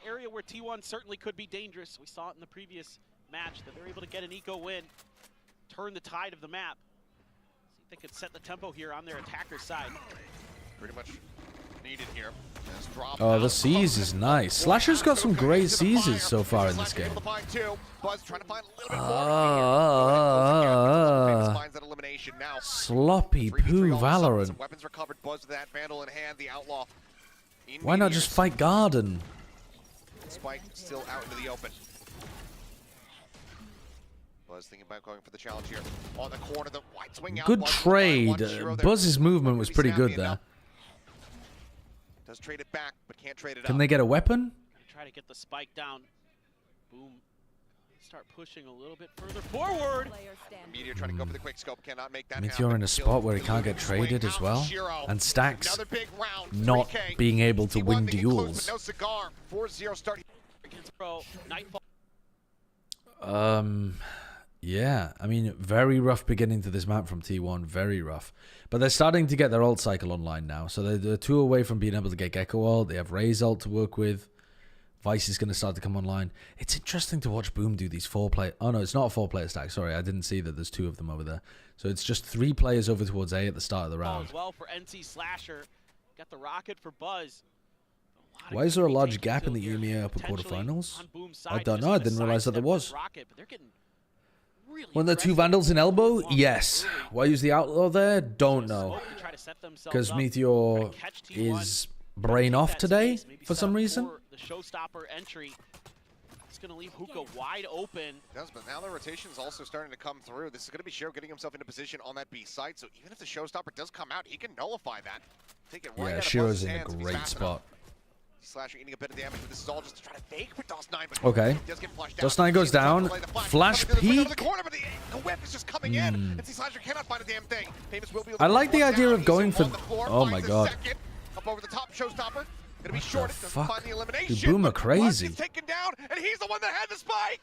area where T1 certainly could be dangerous. We saw it in the previous match that they're able to get an eco win, turn the tide of the map. They could set the tempo here on their attacker's side. Pretty much needed here. Oh, the C's is nice. Slasher's got some great C's so far in this game. Sloppy poo Valerant. Why not just fight Garden? Spike still out into the open. Buzz thinking about going for the challenge here. On the corner, the white swing out. Good trade. Buzz's movement was pretty good there. Does trade it back, but can't trade it Can they get a weapon? Try to get the spike down. Boom. Start pushing a little bit further forward. Meteor trying to go for the quick scope, cannot make that Meteor in a spot where he can't get traded as well. And Stacks not being able to win duels. No cigar. 4-0 start against Pro. Nightfall. Yeah, I mean, very rough beginning to this map from T1, very rough. But they're starting to get their ult cycle online now. So they're 2 away from being able to get Gecko ult. They have Raze ult to work with. Vice is going to start to come online. It's interesting to watch Boom do these 4-player... Oh, no, it's not a 4-player stack. Sorry, I didn't see that there's 2 of them over there. So it's just 3 players over towards A at the start of the round. Well for NC Slasher. Got the rocket for Buzz. Why is there a large gap in the EMEA upper quarterfinals? I don't know. I didn't realize that there was. When there are 2 Vandals in elbow? Yes. Why use the outlaw there? Don't know. Because Meteor is brain off today for some reason. The showstopper entry. It's going to leave Hookah wide open. Does, but now the rotation's also starting to come through. This is going to be Shiro getting himself into position on that B site. So even if the showstopper does come out, he can nullify that. Take it right out of Shiro's Buzz's in a hands great spot. Slasher eating a bit of damage, but this is all just to try to fake for DOS9. But okay. DOS9 goes down. Flash peek. The whip is just coming in. And Slasher cannot find a damn thing. Famous will be I like the idea of going for... Oh my god. Up over the top, showstopper. Gonna be short. Doesn't find the elimination. Dude, Boom are crazy. Taken down, and he's the one that had the spike.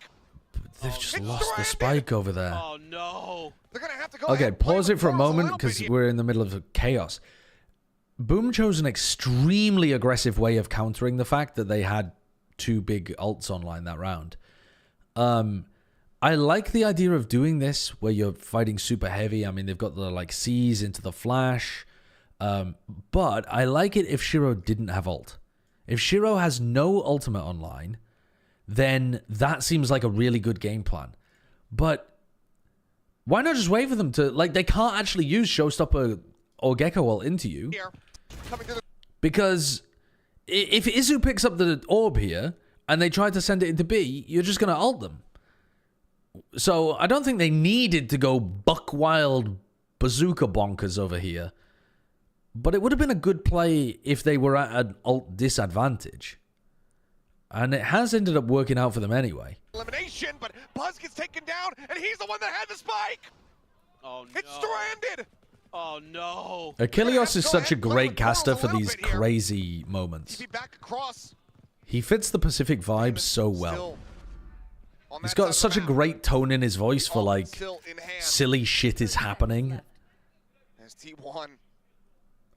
They've just lost the spike over there. Oh no. They're gonna have to go. Okay, pause it for a moment because we're in the middle of chaos. Boom chose an extremely aggressive way of countering the fact that they had 2 big ults online that round. I like the idea of doing this where you're fighting super heavy. I mean, they've got the like C's into the flash. But I like it if Shiro didn't have ult. If Shiro has no ultimate online, then that seems like a really good game plan. But why not just wait for them to... Like, they can't actually use Showstopper or Gecko ult into you. Because if Izu picks up the orb here and they try to send it into B, you're just going to ult them. So I don't think they needed to go buck wild bazooka bonkers over here. But it would have been a good play if they were at an ult disadvantage. And it has ended up working out for them anyway. Elimination, but Buzz gets taken down, and he's the one that had the spike. Oh no! It's stranded. Oh no! Achilles is such a great caster for these crazy moments. He fits the Pacific vibe so well. He's got such a great tone in his voice for like silly shit is happening. As T1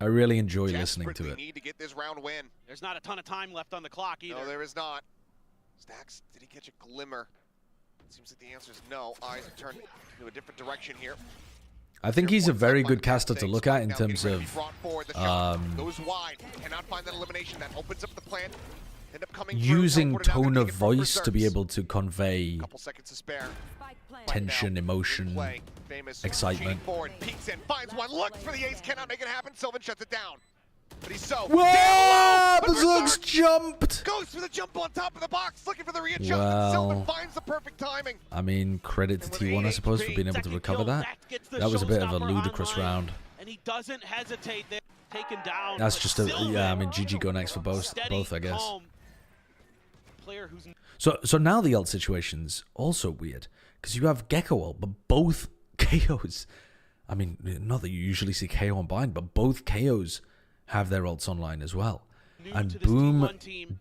I really enjoy listening to it. need to get this round win. There's not a ton of time left on the clock either. No, there is not. Stacks, did he catch a glimmer? Seems like the answer is no. Eyes are turned to a different direction here. I think he's a very good caster to look at in terms of goes wide. Cannot find that elimination. That opens up the plan. End up coming using tone of voice to be able to convey tension, emotion, excitement. Peeks in, finds one, looks for the ace, cannot make it happen. Sylvan shuts it down. But he's so whoa! Berserk's jumped! Goes for the jump on top of the box, looking for the readjustment. Well, Sylvan finds the perfect timing. I mean, credit to T1, I suppose, for being able to recover that. That was a bit of a ludicrous round. And he doesn't hesitate there, taken down. That's just a, yeah, I mean, GG go next for both, I guess. So now the ult situation's also weird, because you have Gecko ult, but both KOs, I mean, not that you usually see KO on bind, but both KOs have their ults online as well. And boom,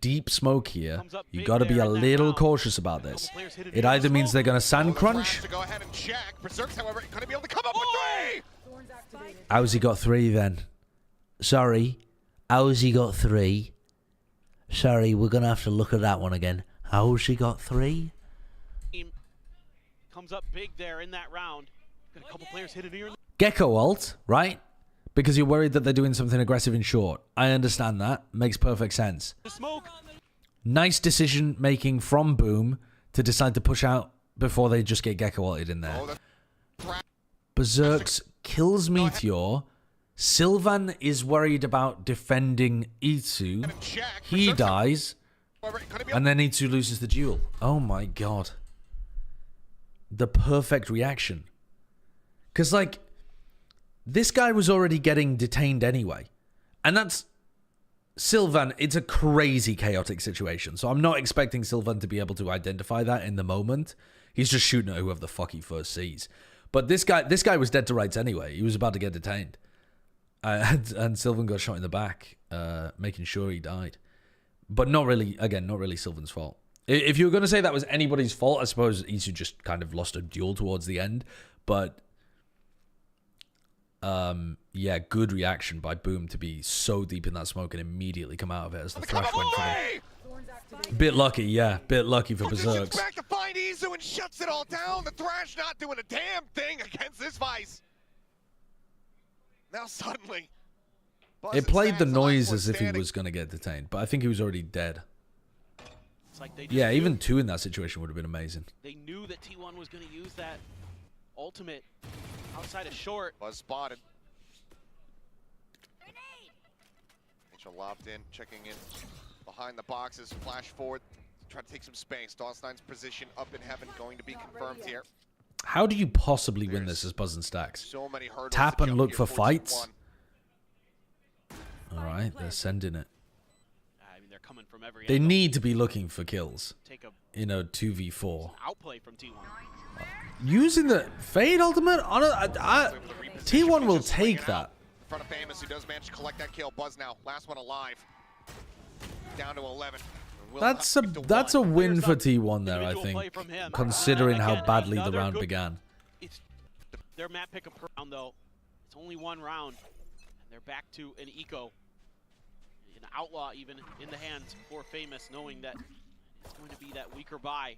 deep smoke here. You got to be a little cautious about this. It either means they're going to sand crunch. How's he got 3 then? Sorry. How's he got 3? Sorry, we're going to have to look at that one again. How's he got 3? Comes up big there in that round. Got a couple players hit it here. Gecko ult, right? Because you're worried that they're doing something aggressive in short. I understand that. Makes perfect sense. Nice decision making from Boom to decide to push out before they just get Gecko ulted in there. Berserks kills Meteor. Sylvan is worried about defending Itsu. He dies. And then Itsu loses the duel. Oh my god. The perfect reaction. Because, like, this guy was already getting detained anyway. And that's... Sylvan, it's a crazy chaotic situation. So I'm not expecting Sylvan to be able to identify that in the moment. He's just shooting at whoever the fuck he first sees. But this guy was dead to rights anyway. He was about to get detained. And Sylvan got shot in the back, making sure he died. But not really, again, not really Sylvan's fault. If you were going to say that was anybody's fault, I suppose Isu just kind of lost a duel towards the end. But, yeah, good reaction by Boom to be so deep in that smoke and immediately come out of it as the Thrash went for them. Bit lucky, yeah. Bit lucky for Berserks. Back to find Isu and shuts it all down. The Thrash not doing a damn thing against this Vice. Now suddenly... It played the noise as if he was going to get detained, but I think he was already dead. Yeah, even 2 in that situation would have been amazing. They knew that T1 was going to use that ultimate outside of short. Was spotted. Angel lobbed in, checking in behind the boxes, flash forward, try to take some space. Dawson's position up in heaven going to be confirmed here. How do you possibly win this as Buzz and Stacks? So many hurdles Tap to and jump look here for for fights? T1. Alright, they're sending it. I mean, they're coming from every They angle. need to be looking for kills in a 2v4. Outplay from T1. Using the Fade ultimate? T1 will take that. In front of Famous, who does manage to collect that kill. Buzz now, last one alive. Down to 11. That's a win for T1 there, I think, considering how badly the round began. It's their map pickup round, though. It's only 1 round, and they're back to an eco, an outlaw even in the hands for Famous, knowing that it's going to be that weaker buy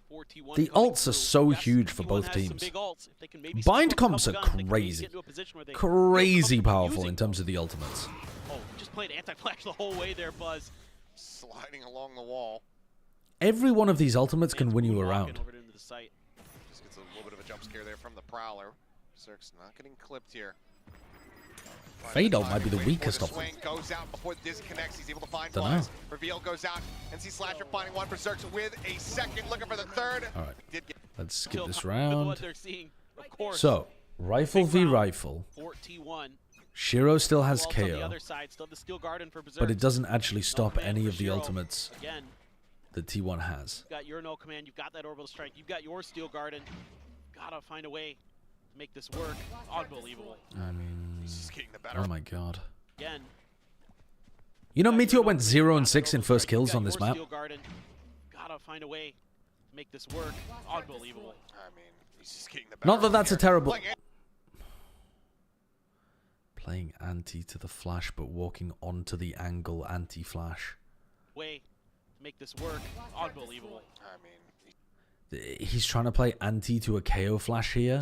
for T1. The ults are so huge for both teams. Bind comps are crazy, crazy powerful in terms of the ultimates. Oh, just played anti-flash the whole way there, Buzz. Sliding along the wall. Every one of these ultimates can win you a round. Just gets a little bit of a jump scare there from the Prowler. Berserk's not getting clipped here. Fade ult might be the weakest of them. Swing goes out before the disconnects. He's able to find Dunno. Flies. Reveal goes out. And see Slasher finding one. Berserk's with a second, looking for the third. All right, let's skip this round. Seeing, So, rifle v rifle. Shiro still has KO, but it doesn't actually stop any of the ultimates that T1 has. You've got your no command, you've got that orbital strike, you've got your steel garden. Gotta find a way to make this work. Unbelievable. I mean, oh my god. Again. You know, Meteor went 0-6 in first kills on this map. Gotta find a way to make this work. Unbelievable. I mean, he's just getting the Not that that's a terrible... Playing anti to the flash, but walking onto the angle anti-flash. Way to make this work. Unbelievable. I mean, he's trying to play anti to a KO flash here.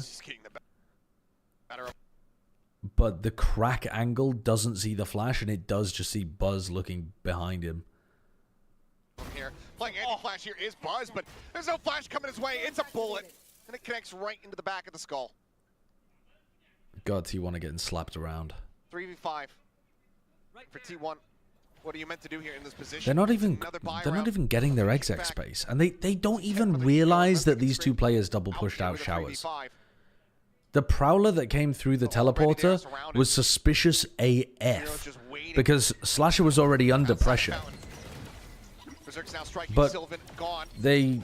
But the crack angle doesn't see the flash, and it does just see Buzz looking behind him. Here, playing anti-flash here is Buzz, but there's no flash coming his way. It's a bullet, and it connects right into the back of the skull. God, T1 are getting slapped around. 3v5 for T1. What are you meant to do here in this position? They're not even getting their exec space, and they don't even realize that these two players double pushed out showers. The Prowler that came through the teleporter was suspicious AF because Slasher was already under pressure. But they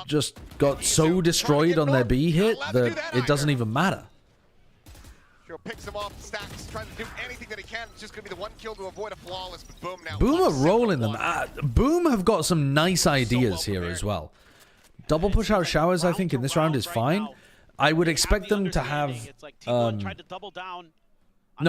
just got so destroyed on their B hit that it doesn't even matter. Picks him off, stacks, trying to do anything that he can. It's just going to be the one kill to avoid a flawless, but Boom now. Boom are rolling them. Boom have got some nice ideas here as well. Double push out showers, I think, in this round is fine. I would expect them to have... No,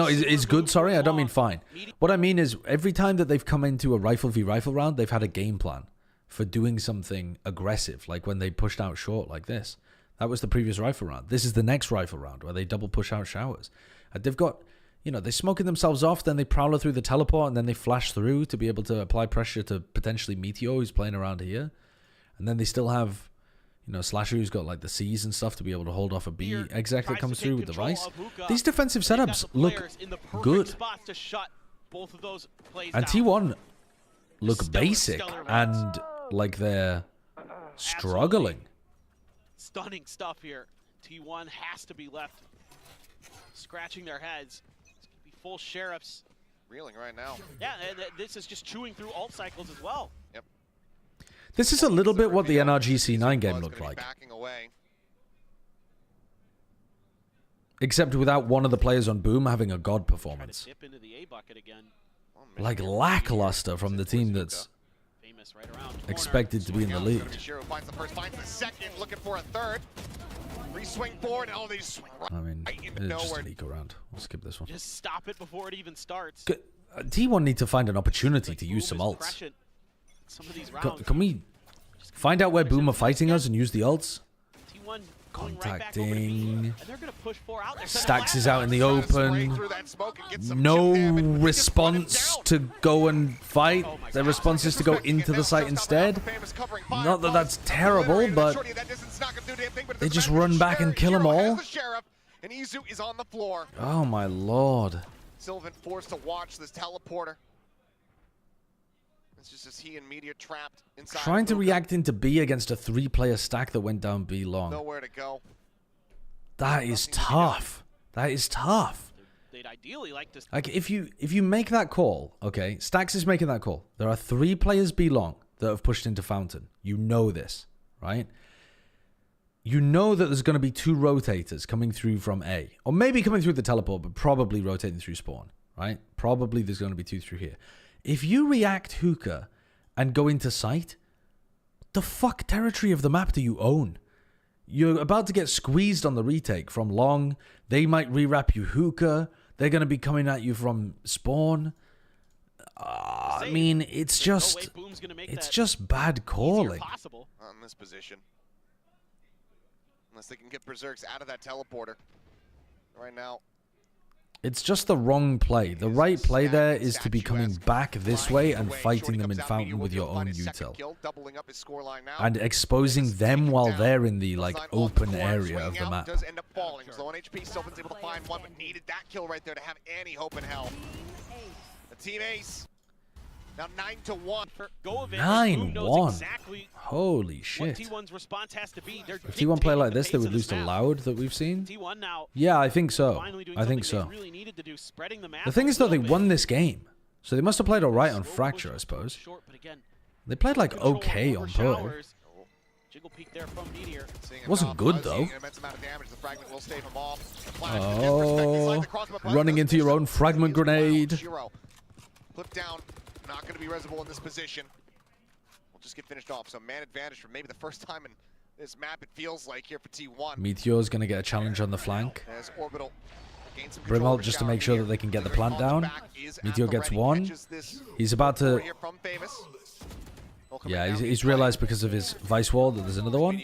it's good, sorry, I don't mean fine. What I mean is, every time that they've come into a rifle v rifle round, they've had a game plan for doing something aggressive, like when they pushed out short like this. That was the previous rifle round. This is the next rifle round where they double push out showers. They've got, you know, they're smoking themselves off, then they prowler through the teleport, and then they flash through to be able to apply pressure to potentially Meteor, who's playing around here. And then they still have, you know, Slasher, who's got like the C's and stuff to be able to hold off a B exec that comes through with the Rice. These defensive setups look good. And T1 look basic and like they're struggling. Stunning stuff here. T1 has to be left scratching their heads. It's going to be full sheriffs. Reeling right now. Yeah, and this is just chewing through alt cycles as well. Yep. This is a little bit what the NRG C9 game looked like. Except without one of the players on Boom having a god performance. Like lackluster from the team that's expected to be in the lead. Finds the first, finds the second, looking for a third. Re-swing forward, and they just swing I mean, it's just a leak around. We'll skip this one. Just stop it before it even starts. T1 need to find an opportunity to use some ults. Can we find out where Boom are fighting us and use the ults? Contacting. Stacks is out in the open. No response to go and fight. Their response is to go into the site instead. Not that that's terrible, but they just run back and kill them all. Oh my lord. Sylvan forced to watch this teleporter. It's just as he and Meteor trapped inside. Trying to react into B against a 3-player stack that went down B long. Nowhere to go. That is tough. That is tough. They'd ideally like to. Like if you make that call, okay, Stacks is making that call. There are 3 players B long that have pushed into Fountain. You know this, right? You know that there's going to be 2 rotators coming through from A, or maybe coming through the teleport, but probably rotating through spawn, right? Probably there's going to be 2 through here. If you react hookah and go into sight, what the fuck territory of the map do you own? You're about to get squeezed on the retake from long. They might re-wrap you hookah. They're going to be coming at you from spawn. I mean, it's just bad calling. Not in this position. Unless they can get Berserks out of that teleporter. Right now. It's just the wrong play. The right play there is to be coming back this way and fighting them in Fountain with your own util. And exposing them while they're in the like open area of the map. Does end up falling. Low on HP, Sylvan's able to find one, but needed that kill right there to have any hope in hell. The team ace. Now 9-1. 9-1. Holy shit. If T1 play like this, they would lose to Loud that we've seen. Yeah, I think so. I think so. The thing is, though, they won this game. So they must have played alright on Fracture, I suppose. They played like okay on Pearl. Wasn't good though. Oh, running into your own fragment grenade. Flip down, not going to be resible in this position. We'll just get finished off. So man advantage for maybe the first time in this map, it feels like, here for T1. Meteor's going to get a challenge on the flank. As Orbital gains some Brimalt just to make sure that they can get the plant down. Meteor gets one. He's about to... Yeah, he's realized because of his Vice Wall that there's another one.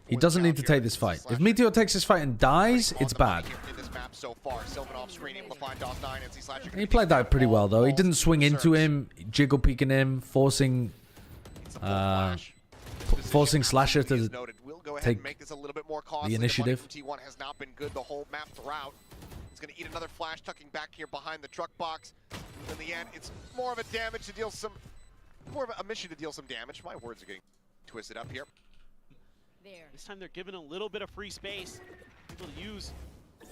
He doesn't need to take this fight. If Meteor takes this fight and dies, it's bad. He played that pretty well, though. He didn't swing into him, jiggle peeking him, forcing Slasher to take the initiative. T1 has not been good the whole map throughout. He's going to eat another flash, tucking back here behind the truck box. In the end, it's more of a damage to deal some... More of a mission to deal some damage. My words are getting twisted up here. This time they're given a little bit of free space. Able to use the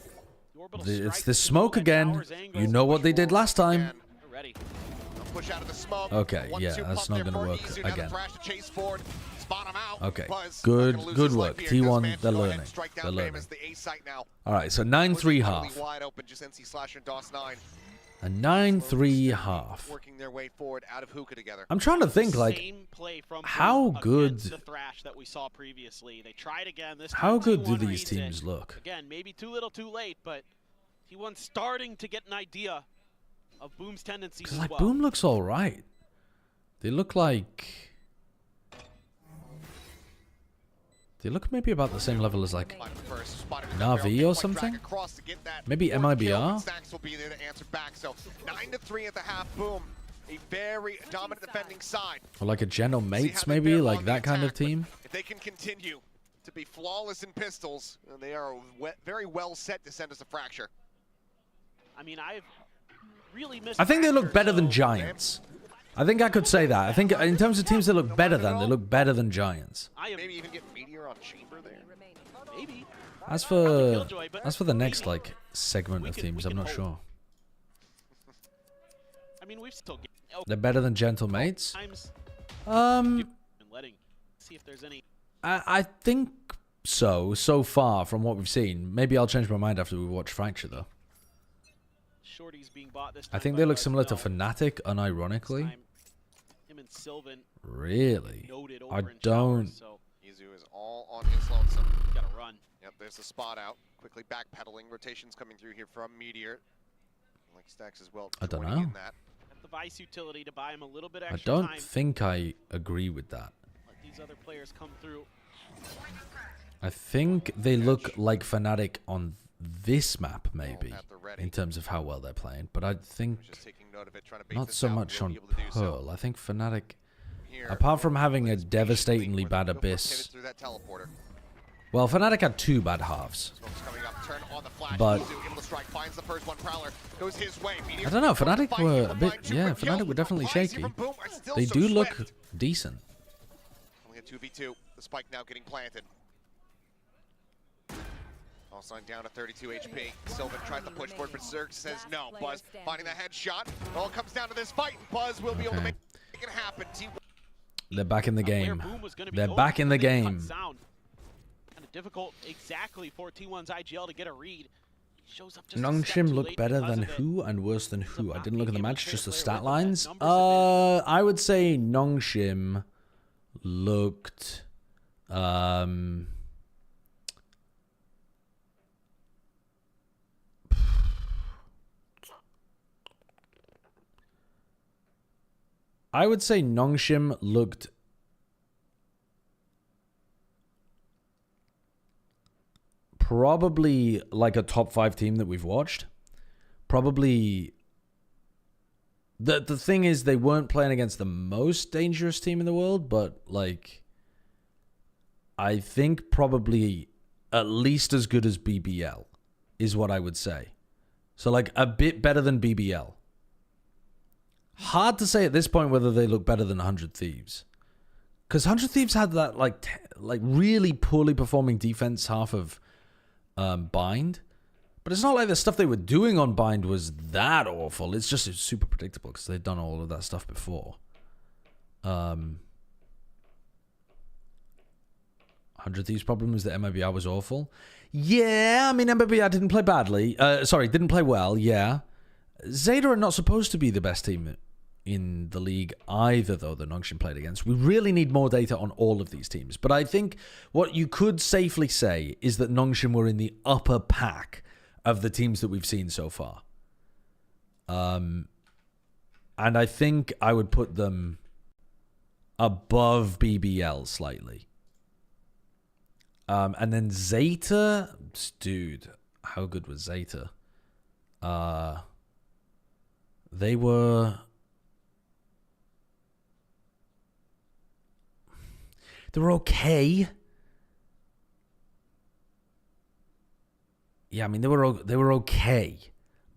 orbital It's the smoke again. You know what they did last time. Ready. Push out of the smoke. Okay, yeah, that's not going to work again. Chase forward, spot him out. Okay, good work. T1, they're learning. They're learning. All right, so 9-3 half. Wide open, just NC Slasher and DOS9. A 9-3 half. Working their way forward out of hookah together. I'm trying to think, like, how good... The thrash that we saw previously. They tried again. This how good do T1 these teams look? Again, maybe too little, too late, but T1's starting to get an idea of Boom's tendencies Because, as like, well. Boom looks all right. They look like... They look maybe about the same level as, like, Na'Vi or something? Maybe MIBR? Stacks will be there to answer back. So 9-3 at the half. Boom. A very dominant defending side. Or like a General Mates, maybe? Like that kind of team? If they can continue to be flawless in pistols, they are very well set to send us a fracture. I mean, I've really missed... I think they look better than Giants. I think I could say that. I think in terms of teams that look better than, they look better than Giants. Maybe even get Meteor on Chamber there. Maybe. As for the next like segment of teams, I'm not sure. I mean, we've still They're better than Gentle Mates. See if there's any. I think so. So far from what we've seen, maybe I'll change my mind after we watch Fracture though. Being bought this I think they look similar to Fnatic, unironically. Him and Sylvan really? I don't. Izu is all on his lonesome. Gotta run. Yep, there's the spot out. Quickly backpedaling. Rotations coming through here from Meteor. Like Stacks as well. I don't know. The Vice utility to buy him a little bit I extra don't time. think I agree with that. Let these other players come through. I think they look like Fnatic on this map, maybe, in terms of how well they're playing. But I think not so much on Pearl. I think Fnatic, apart from having a devastatingly bad Abyss... Well, Fnatic had 2 bad halves. But... I don't know, Fnatic were a bit... Yeah, Fnatic were definitely shaky. They do look decent. Only a 2v2. The spike now getting planted. Also down to 32 HP. Sylvan tries to push forward, but Zerg says no. Buzz finding the headshot. It all comes down to this fight, and Buzz will be able to make it happen. They're back in the game. They're back in the game. Kind of difficult exactly for T1's IGL to get a read. Shows up just Nongshim looked better than who and worse than who? I didn't look at the match, just the stat lines. I would say Nongshim looked... I would say Nongshim looked probably like a top 5 team that we've watched. Probably the thing is they weren't playing against the most dangerous team in the world, but like I think probably at least as good as BBL is what I would say. So like a bit better than BBL. Hard to say at this point whether they look better than 100 Thieves. Because 100 Thieves had that like really poorly performing defense half of Bind. But it's not like the stuff they were doing on Bind was that awful. It's just super predictable because they'd done all of that stuff before. 100 Thieves' problem was that MIBR was awful. Yeah, I mean, MIBR didn't play badly. Sorry, didn't play well, yeah. Zeta are not supposed to be the best team in the league either, though, that Nongshim played against. We really need more data on all of these teams. But I think what you could safely say is that Nongshim were in the upper pack of the teams that we've seen so far. And I think I would put them above BBL slightly. And then Zeta, dude, how good was Zeta? They were okay. Yeah, I mean they were okay,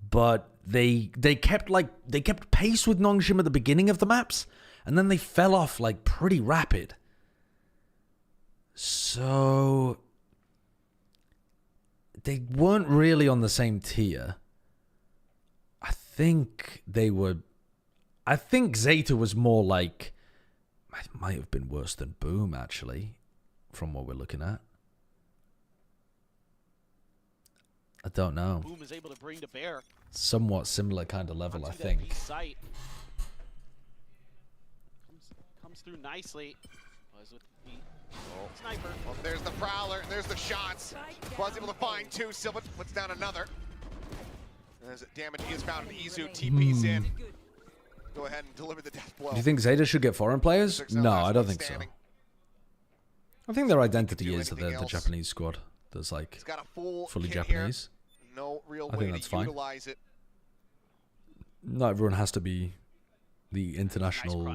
but they kept pace with Nongshim at the beginning of the maps, and then they fell off like pretty rapid. So they weren't really on the same tier. I think Zeta was more like, it might have been worse than Boom, actually, from what we're looking at. I don't know. Boom is able to bring to bear. Somewhat similar kind of level, I think. Comes through nicely. Sniper. Well, there's the Prowler. There's the shots. Buzz able to find two. Silva puts down another. As damage is found, and Izu TP's in. Go ahead and deliver the death blow. Do you think Zeta should get foreign players? No, I don't think so. I think their identity is that they're the Japanese squad that's like fully Japanese. No real I way think that's to fine. utilize it. Not everyone has to be the international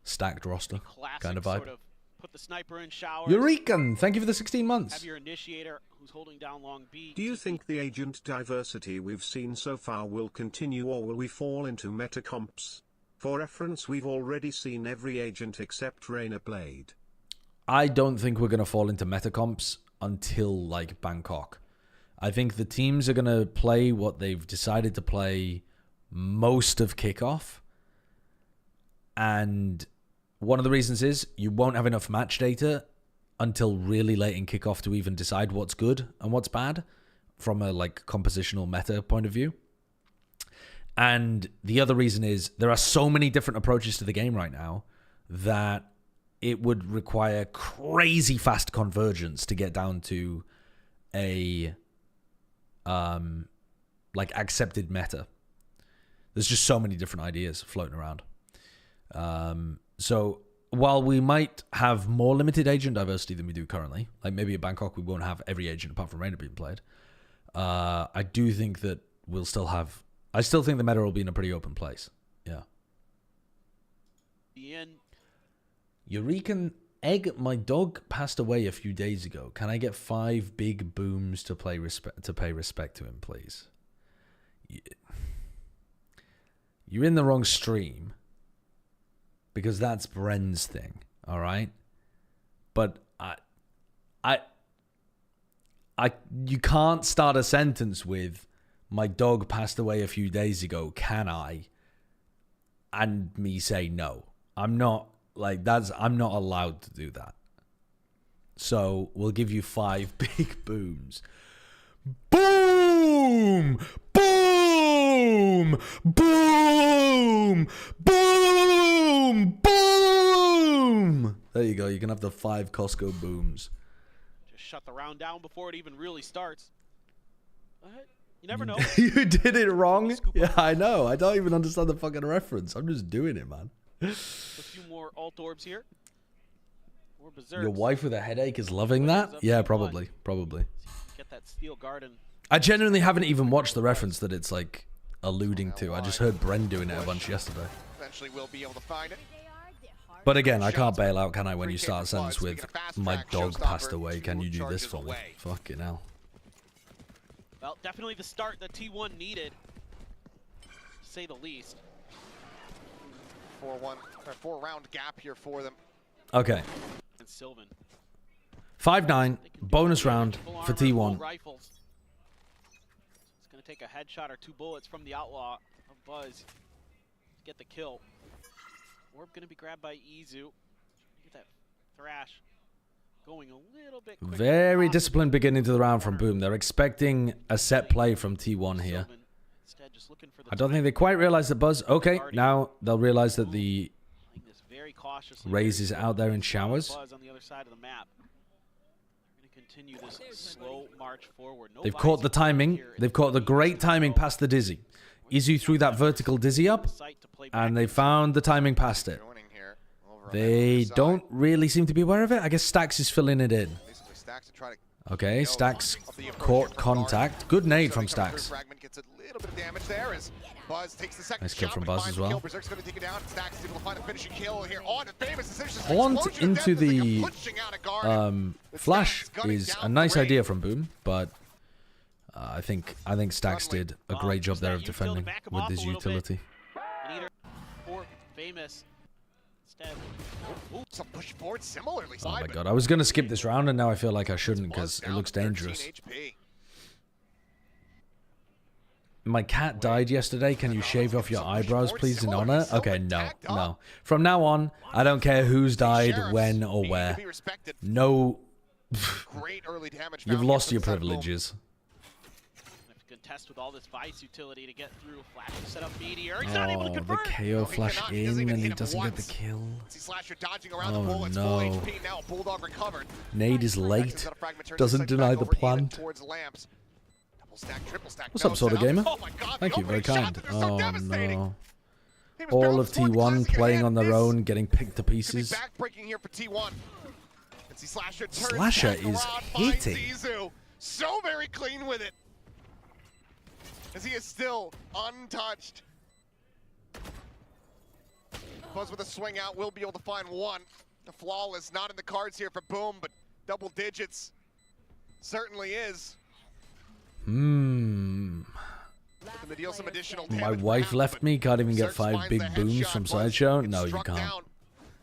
stacked roster kind of vibe. Sort of put the sniper in showers. Eurekan, thank you for the 16 months. Have your initiator who's holding down long B. Do you think the agent diversity we've seen so far will continue, or will we fall into meta comps? For reference, we've already seen every agent except Reyna played. I don't think we're going to fall into meta comps until like Bangkok. I think the teams are going to play what they've decided to play most of kickoff. And one of the reasons is you won't have enough match data until really late in kickoff to even decide what's good and what's bad from a like compositional meta point of view. And the other reason is there are so many different approaches to the game right now that it would require crazy fast convergence to get down to a like accepted meta. There's just so many different ideas floating around. So while we might have more limited agent diversity than we do currently, like maybe at Bangkok we won't have every agent apart from Reyna being played, I do think that we'll still have... I still think the meta will be in a pretty open place. Yeah. Eurekan Egg, my dog passed away a few days ago. Can I get 5 big booms to pay respect to him, please? You're in the wrong stream. Because that's Bren's thing, all right? But you can't start a sentence with, my dog passed away a few days ago, can I? And me say no. I'm not allowed to do that. So we'll give you 5 big booms. Boom! Boom! Boom! Boom! Boom! There you go. You can have the 5 Costco booms. Just shut the round down before it even really starts. You never know. You did it wrong. Yeah, I know. I don't even understand the fucking reference. I'm just doing it, man. A few more alt orbs here. More berserks. Your wife with a headache is loving that? Yeah, probably. Probably. Get that steel garden. I genuinely haven't even watched the reference that it's like alluding to. I just heard Bren doing it a bunch yesterday. Eventually we'll be able to find it. But again, I can't bail out, can I, when you start a sentence with, my dog passed away, can you do this for me? Fucking hell. Well, definitely the start that T1 needed, to say the least. 4-round gap here for them. Okay. And Sylvan. 5-9, bonus round for T1. Rifles. It's going to take a headshot or 2 bullets from the Outlaw of Buzz to get the kill. Orb going to be grabbed by Izu. Get that thrash going a little bit quicker. Very disciplined beginning to the round from Boom. They're expecting a set play from T1 here. I don't think they quite realize the Buzz. Okay, now they'll realize that the Raze is out there in showers. On the other side of the map. Continue this slow march forward. They've caught the timing. They've caught the great timing past the Dizzy. Izu threw that vertical Dizzy up, and they found the timing past it. They don't really seem to be aware of it. I guess Stax is filling it in. Okay, Stax caught contact. Good nade from Stax. Nice kill from Buzz as well. Haunt into the flash is a nice idea from Boom, but I think Stax did a great job there of defending with his utility. Oh my god, I was going to skip this round and now I feel like I shouldn't because it looks dangerous. My cat died yesterday. Can you shave off your eyebrows, please, in honor? Okay, no. From now on, I don't care who's died, when, or where. No. You've lost your privileges. Contest with all this Vice utility to get through. Flash set up Meteor. He's not able to convert. The KO flash in and he doesn't get the kill. Oh no. Nade is late. Doesn't deny the plant. What's up, Soda Gamer? Thank you, very kind. Oh no. All of T1 playing on their own, getting picked to pieces. Slasher is hitting. So very clean with it, as he is still untouched. Buzz with a swing out will be able to find one. The flawless not in the cards here for Boom, but double digits certainly is. Deal some additional My wife left me, can't even get 5 big booms from Sideshow? No, you can't.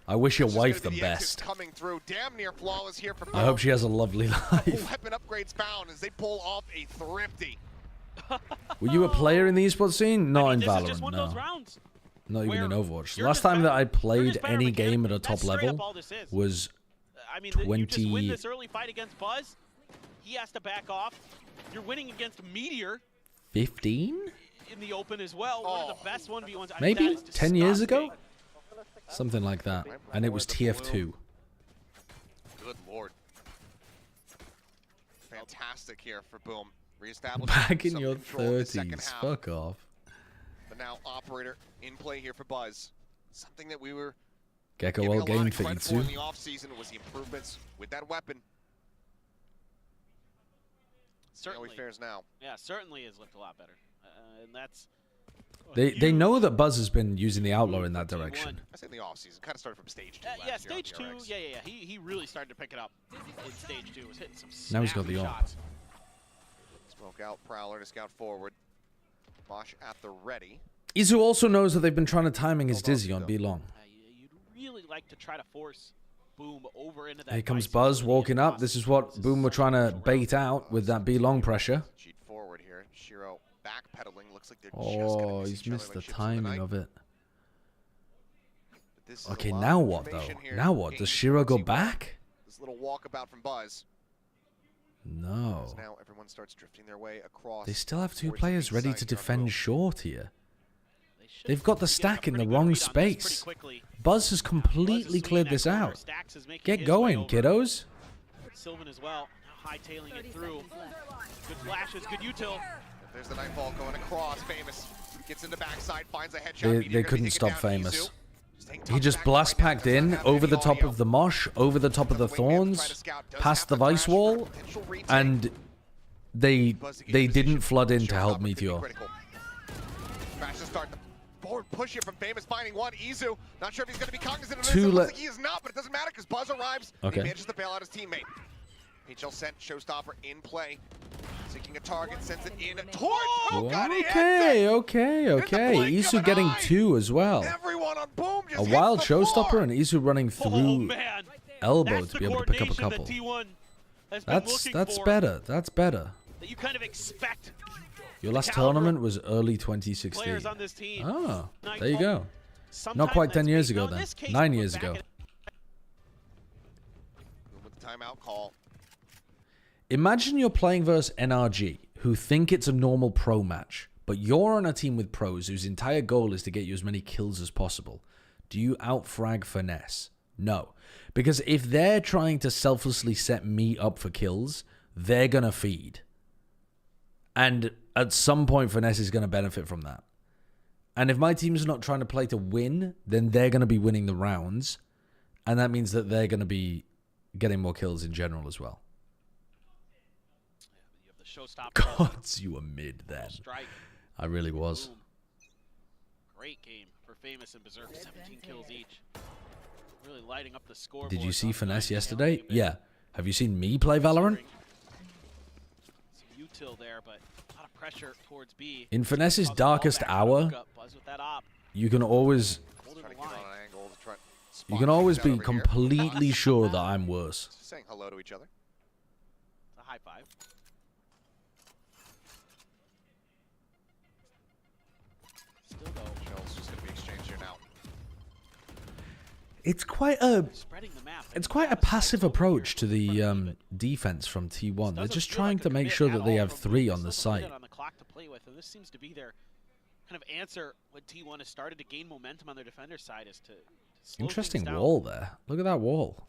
I wish your wife the best. I hope she has a lovely life. Weapon upgrades found as they pull off a thrifty. Were you a player in the esports scene? Not in Valorant, no. Not even in Overwatch. The last time that I played any game at a top level was 20... You just win this early fight against Buzz, he has to back off. You're winning against Meteor. 15? In the open as well. One of the best 1v1s. Maybe 10 years ago? Something like that. And it was TF2. Good lord. Fantastic here for Boom. Back in your 30s. Fuck off. But now operator in play here for Buzz. Something that we were Gecko well game for Itsu. In the offseason was the improvements with that weapon. Certainly fares now. Yeah, certainly has looked a lot better. And that's They know that Buzz has been using the Outlaw in that direction. I say in the offseason, kind of started from stage 2. Yeah, stage 2. Yeah. He really started to pick it up in stage 2. Was hitting some now he's got the shots. Smoke out Prowler to scout forward. Mosh at the ready. Izu also knows that they've been trying to timing his Dizzy on B long. You'd really like to try to force Boom over into that. Here comes Buzz walking up. This is what Boom were trying to bait out with that B long pressure. Cheat forward here. Shiro backpedaling. Looks like they're oh, he's missed the timing of it. Okay, now what though? Now what? Does Shiro go back? This little walkabout from Buzz. No. Now everyone starts drifting their way across. They still have 2 players ready to defend short here. They've got the stack in the wrong space. Buzz has completely cleared this out. Get going, kiddos. Sylvan as well, hightailing it through. Good flashes, good util. There's the Nightfall going across. Famous gets in the backside, finds a headshot. They couldn't stop Famous. He just blast packed in over the top of the mosh, over the top of the thorns, past the Vice wall, and they didn't flood in to help Meteor. Forward push here from Famous, finding one. Izu, not sure if he's going to be cognizant of this. It looks like he is not, but it doesn't matter because Buzz arrives. Okay. He manages to bail out his teammate. HL sent Showstopper in play. Seeking a target, sends it in towards Okay. Isu getting 2 as well. A wild Showstopper and Isu running through elbow to be able to pick up a couple. That's better. That's better. That you kind of expect. Your last tournament was early 2016. Players on this team. Ah, there you go. Not quite 10 years ago then. 9 years ago. With the timeout call. Imagine you're playing versus NRG, who think it's a normal pro match, but you're on a team with pros whose entire goal is to get you as many kills as possible. Do you outfrag Finesse? No. Because if they're trying to selflessly set me up for kills, they're going to feed. And at some point, Finesse is going to benefit from that. And if my team's not trying to play to win, then they're going to be winning the rounds. And that means that they're going to be getting more kills in general as well. Gods, you were mid then. I really was. Great game for Famous and Berserk. 17 kills each. Really lighting up the scoreboard. Did you see Finesse yesterday? Yeah. Have you seen me play Valorant? Some util there, but a lot of pressure towards B. In Finesse's darkest hour, you can always be completely sure that I'm worse. Saying hello to each other. It's a high five. Still though. Shells just going to be exchanged here now. It's quite a passive approach to the defense from T1. They're just trying to make sure that they have 3 on the site. On the clock to play with, and this seems to be their kind of answer when T1 has started to gain momentum on their defender side is to slow Interesting things down. wall there. Look at that wall.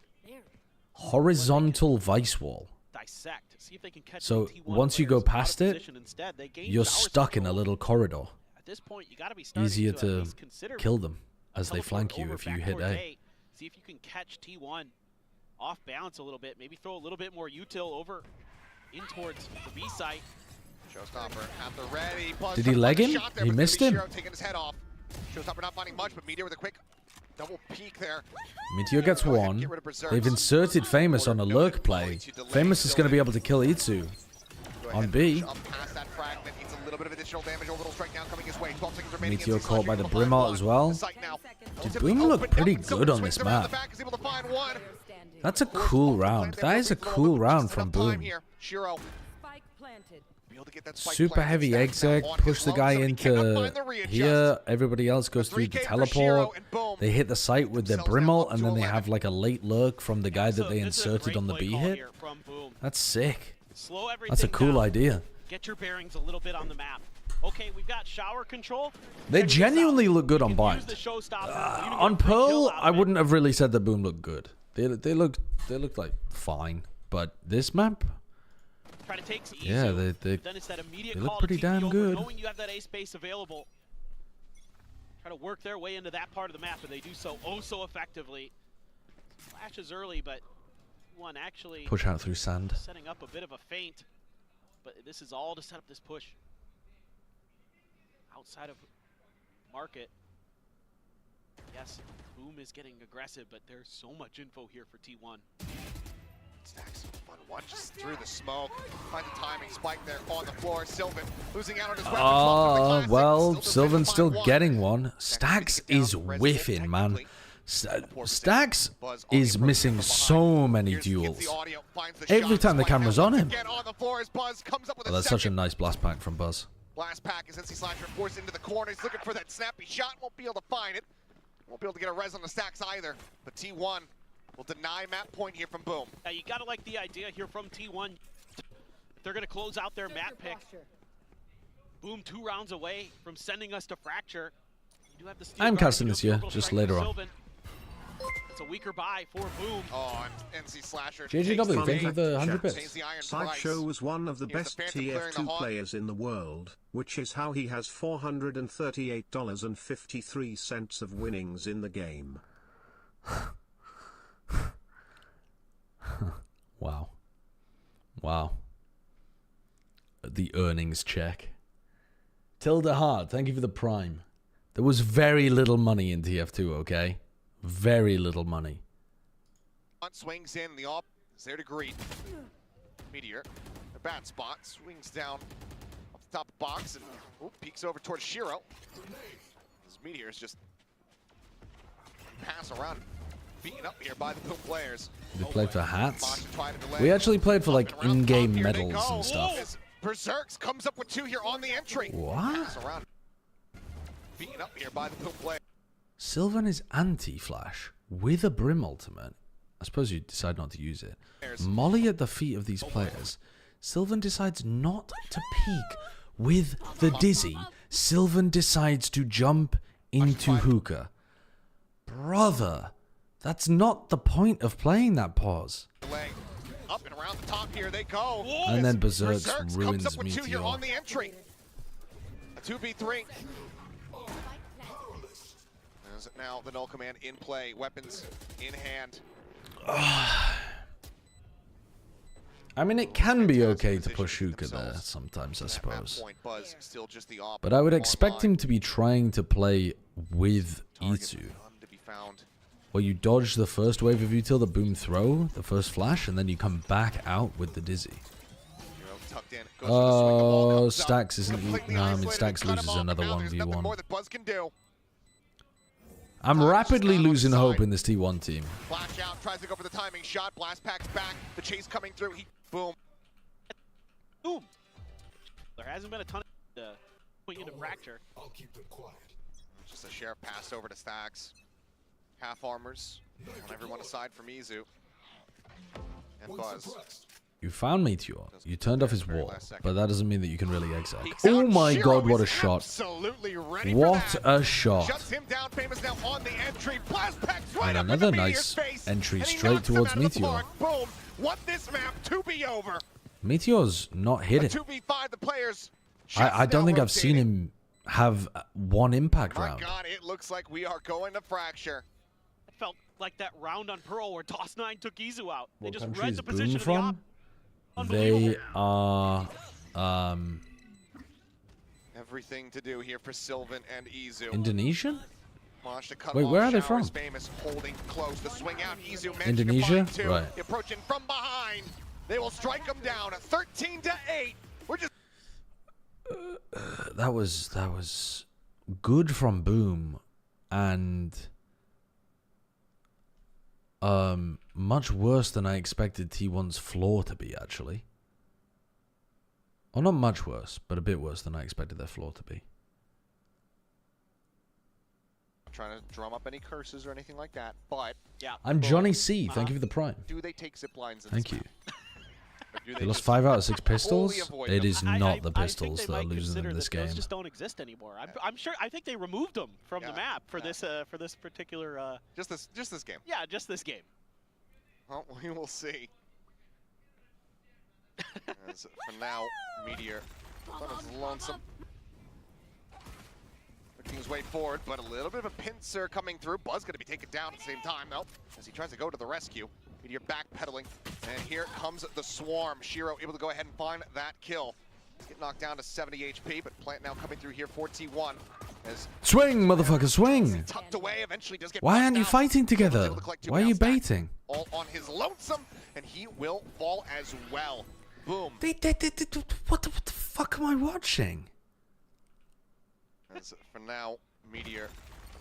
Horizontal vice wall. Dissect. See if they can catch So T1 once you go players out of past it, position instead. They gain you're tower stuck in a little corridor. At this point, you got to be starting Easier to at to least consider kill them as they teleport flank you over if you hit backcourt A. See if you can catch T1 off balance a little bit. Maybe throw a little bit more util over in towards the B site. Showstopper at the ready. Buzz Did he leg him? shot there, He but missed it's gonna him. be Shiro taking his head off. Showstopper not finding much, but Meteor with a quick double peek there. Meteor gets one. They've inserted Famous on a lurk play. Famous is going to be able to kill Itsu on B. Up past that fragment, needs a little bit of additional damage. A little strike down coming his way. 12 seconds remaining. Meteor caught by the Brimart as well. Did Boom look pretty good on this map? That's a cool round. That is a cool round from Boom. Super heavy exec, push the guy into here. Everybody else goes through the teleport. They hit the site with their Brimalt, and then they have like a late lurk from the guy that they inserted on the B hit. That's sick. That's a cool idea. Get your bearings a little bit on the map. Okay, we've got shower control. They genuinely look good on Bind. On Pearl, I wouldn't have really said that Boom looked good. They looked like fine, but this map, Try to take easy. yeah, they Then it's that immediate they call look to pretty TP damn over, good. knowing you have that A space available. Try to work their way into that part of the map, and they do so so effectively. Flashes early, but one actually Push out through sand. setting up a bit of a feint. But this is all to set up this push outside of market. Yes, Boom is getting aggressive, but there's so much info here for T1. Stacks fun one just through the smoke. Find the timing spike there on the floor. Sylvan losing out on his weapons. Oh, well, Sylvan's still getting one. Stacks is whiffing, man. Stacks is missing so many duels. Every time the camera's on him. Oh, that's such a nice blast pack from Buzz. Blast pack is NC Slasher forced into the corner. He's looking for that snappy shot. Won't be able to find it. Won't be able to get a res on the Stacks either. But T1 will deny map point here from Boom. You gotta like the idea here from T1. They're gonna close out their map pick. Boom 2 rounds away from sending us to Fracture. You do have the I'm casting this year, just later on. It's a weaker buy for Boom. Oh, and NC Slasher. JGW, thank you for the 100 bits. Sideshow was one of the best TF2 players in the world, which is how he has $438.53 of winnings in the game. Wow. Wow. The earnings check. Tilda Hart, thank you for the prime. There was very little money in TF2, okay? Very little money. Swings in the op. Is there to greet. Meteor. A bad spot. Swings down off the top of the box and peeks over towards Shiro. This Meteor is just pass around. Beaten up here by the Boom players. We played for hats. We actually played for like in-game medals and stuff. Berserks comes up with 2 here on the entry. What? Pass around. Beaten up here by the Boom players. Sylvan is anti-flash with a Brim ultimate. I suppose you decide not to use it. Molly at the feet of these players. Sylvan decides not to peek with the Dizzy. Sylvan decides to jump into hookah. Brother, that's not the point of playing that pause. Up and around the top here they go. And then Berserks comes ruins up with 2 here Meteor. on the entry. A 2v3. As now the null command in play, weapons in hand. I mean, it can be okay to push hookah there sometimes, I suppose. But I would expect him to be trying to play with Itsu. Where you dodge the first wave of util, the boom throw, the first flash, and then you come back out with the Dizzy. Oh, Stax isn't... No, I mean, Stax loses another 1v1. I'm rapidly losing hope in this T1 team. Flash out, tries to go for the timing shot. Blast packs back. The chase coming through. Boom. Boom. There hasn't been a ton of point into fracture. I'll keep them quiet. Just a sheriff pass over to Stax. Half armors on everyone aside from Izu. And Buzz. You found Meteor. You turned off his wall, but that doesn't mean that you can really exec. Oh my god, what a shot. What a shot. Shuts him down, Famous now on the entry. Blast packs right And up another into nice Meteor's face, entry and he straight knocks him towards out of the Meteor. park. Boom. Want this map to be over. Meteor's not hitting. 2v5, the players. I don't think I've seen him have one impact My round. God, it looks like we are going to fracture. It felt like that round on Pearl where Toss9 took Izu out. They What just country read is the Boom position of the from? They are... Everything to do here for Sylvan and Izu. Indonesian? Mosh to cut Wait, off where are they Shower from? is Famous, holding close. The swing out. Izu managing Indonesia? to find 2. Right. Approaching from behind. They will strike him down. 13-8. We're just... That was good from Boom, and much worse than I expected T1's floor to be, actually. Or not much worse, but a bit worse than I expected their floor to be. I'm trying to drum up any curses or anything like that, but... Yeah. I'm Johnny C. Thank you for the prime. Do they take zip lines in Thank this you. map? Or do They they lost just 5 out of 6 wholly pistols. avoid It them? is not the pistols that are losing in this game. Those just don't exist anymore. I'm sure. I think they removed them from the map for this particular. Just this game. Yeah, just this game. Well, we will see. As for now, Meteor is lonesome. Looking his way forward, but a little bit of a pincer coming through. Buzz going to be taken down at the same time, though, as he tries to go to the rescue. Meteor backpedaling, and here comes the swarm. Shiro able to go ahead and find that kill. He's getting knocked down to 70 HP, but Plant now coming through here for T1. As Swing, motherfucker, swing! tucked away, eventually does get Why aren't you knocked fighting down. together? Able to collect 2 Why are you now. Stack baiting? all on his lonesome, and he will fall as well. Boom. What the fuck am I watching? As for now, Meteor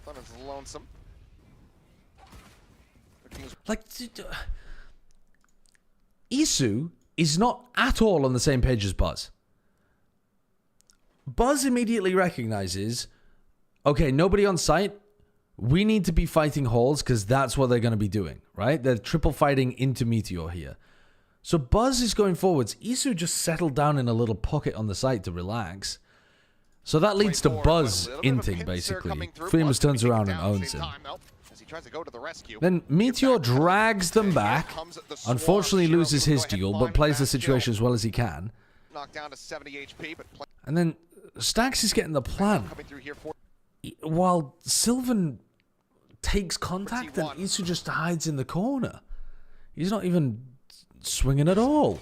on his lonesome. Like, Isu is not at all on the same page as Buzz. Buzz immediately recognizes, okay, nobody on site, we need to be fighting halls because that's what they're going to be doing, right? They're triple fighting into Meteor here. So Buzz is going forwards. Isu just settled down in a little pocket on the site to relax. So that leads to Buzz inting, basically. Famous turns around and owns him. Then Meteor drags them back. Unfortunately loses his duel, but plays the situation as well as he can. Knocked down to 70 HP, but And then Stax is getting the plan. While Sylvan takes contact and Isu just hides in the corner. He's not even swinging at all.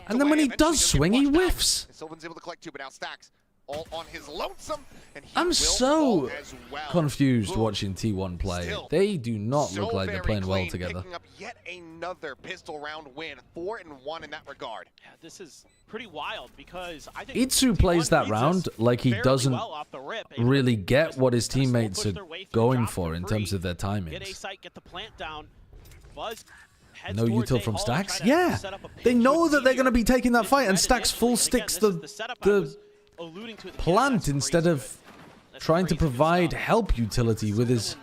And then when he does swing, he whiffs. Sylvan's able to collect 2, but now Stax all on his lonesome, and he I'm will so fall as well. confused Boom. watching T1 play. Still, They do not so look like they're very playing well clean, together. Picking up yet another pistol round win, 4-1 in that regard. Yeah, this is pretty wild because I think Itsu plays that round like he doesn't well off the rip, really get what his teammates are going for in terms of their get a timings. site, get the plant down. Buzz heads No towards util A from hall, Stax? try to Yeah. set up a They pinch know with that they're Meteor. going to be taking that fight, and This Stax full again, sticks this is the setup I was the alluding to at the plant instead of trying to provide help utility with his...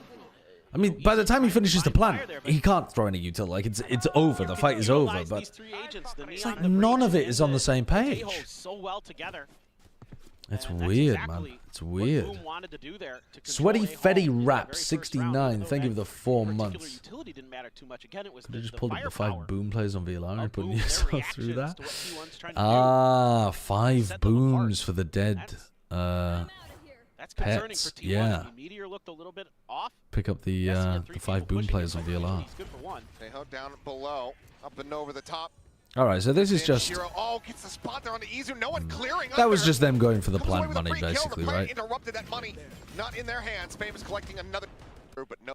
I mean, by the time he finishes the plant, he can't throw any utility. Like, it's over. The fight is over. But it's like none of it is on the same page. It's weird, man. It's weird. Sweaty Fetty Rap 69. Thank you for the 4 months. Could have just pulled up the 5 boom plays on VLR and put yourself through that. Ah, 5 booms for the dead pets. Yeah. Pick up the 5 boom players on VLR. They hold down below, up and over the top. All right, so this is just... Oh, gets the spot there on the Izu. No one clearing. That was just them going for the plant money, basically, right? Interrupted that money, not in their hands. Famous collecting another, but no,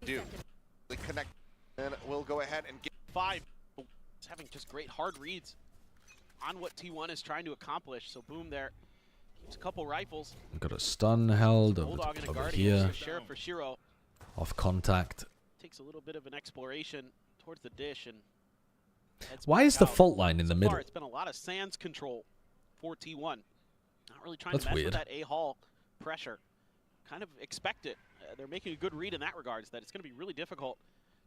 do connect, and we'll go ahead and get 5. It's having just great hard reads on what T1 is trying to accomplish. So boom there, keeps a couple rifles. We've got a stun held over here. For Shiro. Off contact. Takes a little bit of an exploration towards the dish and. Why is the fault line in the middle? It's been a lot of sands control for T1. Not really trying to mess with that A-Hall pressure. Kind of expect it. They're making a good read in that regards, that it's going to be really difficult.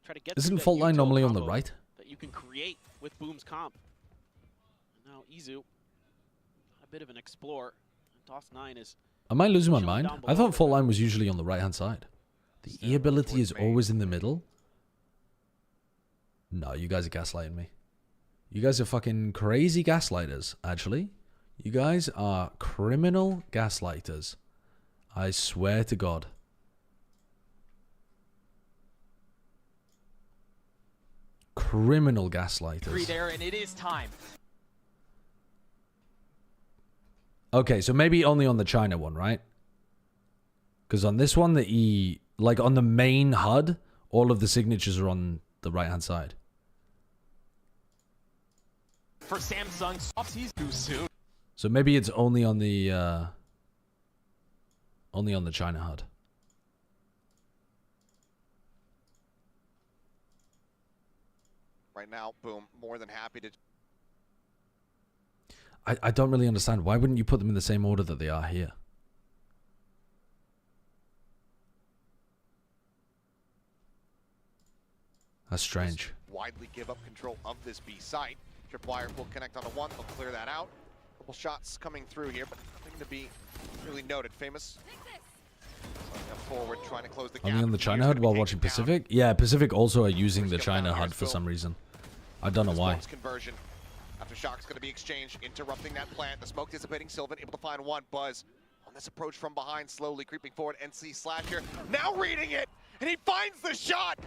Try to get Isn't fault line normally on the right? That you can create with Boom's comp. Now Izu, a bit of an explore. DOS9 is... Am I losing my mind? I thought fault line was usually on the right-hand side. The E ability is always in the middle. No, you guys are gaslighting me. You guys are fucking crazy gaslighters, actually. You guys are criminal gaslighters. I swear to God. Criminal gaslighters. There, and it is time. Okay, so maybe only on the China one, right? Because on this one, the E... Like, on the main HUD, all of the signatures are on the right-hand side. For Samsung, he's too soon. So maybe it's only on the China HUD. Right now, boom, more than happy to. I don't really understand. Why wouldn't you put them in the same order that they are here? That's strange. Widely give up control of this B site. Tripwire will connect on the 1. They'll clear that out. Couple shots coming through here, but nothing to be really noted. Famous. Forward, trying to close the gap. Only on the China HUD while watching Pacific? Yeah, Pacific also are using the China HUD for some reason. I don't know why. Conversion. Aftershocks going to be exchanged, interrupting that plant. The smoke dissipating. Sylvan able to find 1. Buzz on this approach from behind, slowly creeping forward. NC Slasher now reading it, and he finds the shot.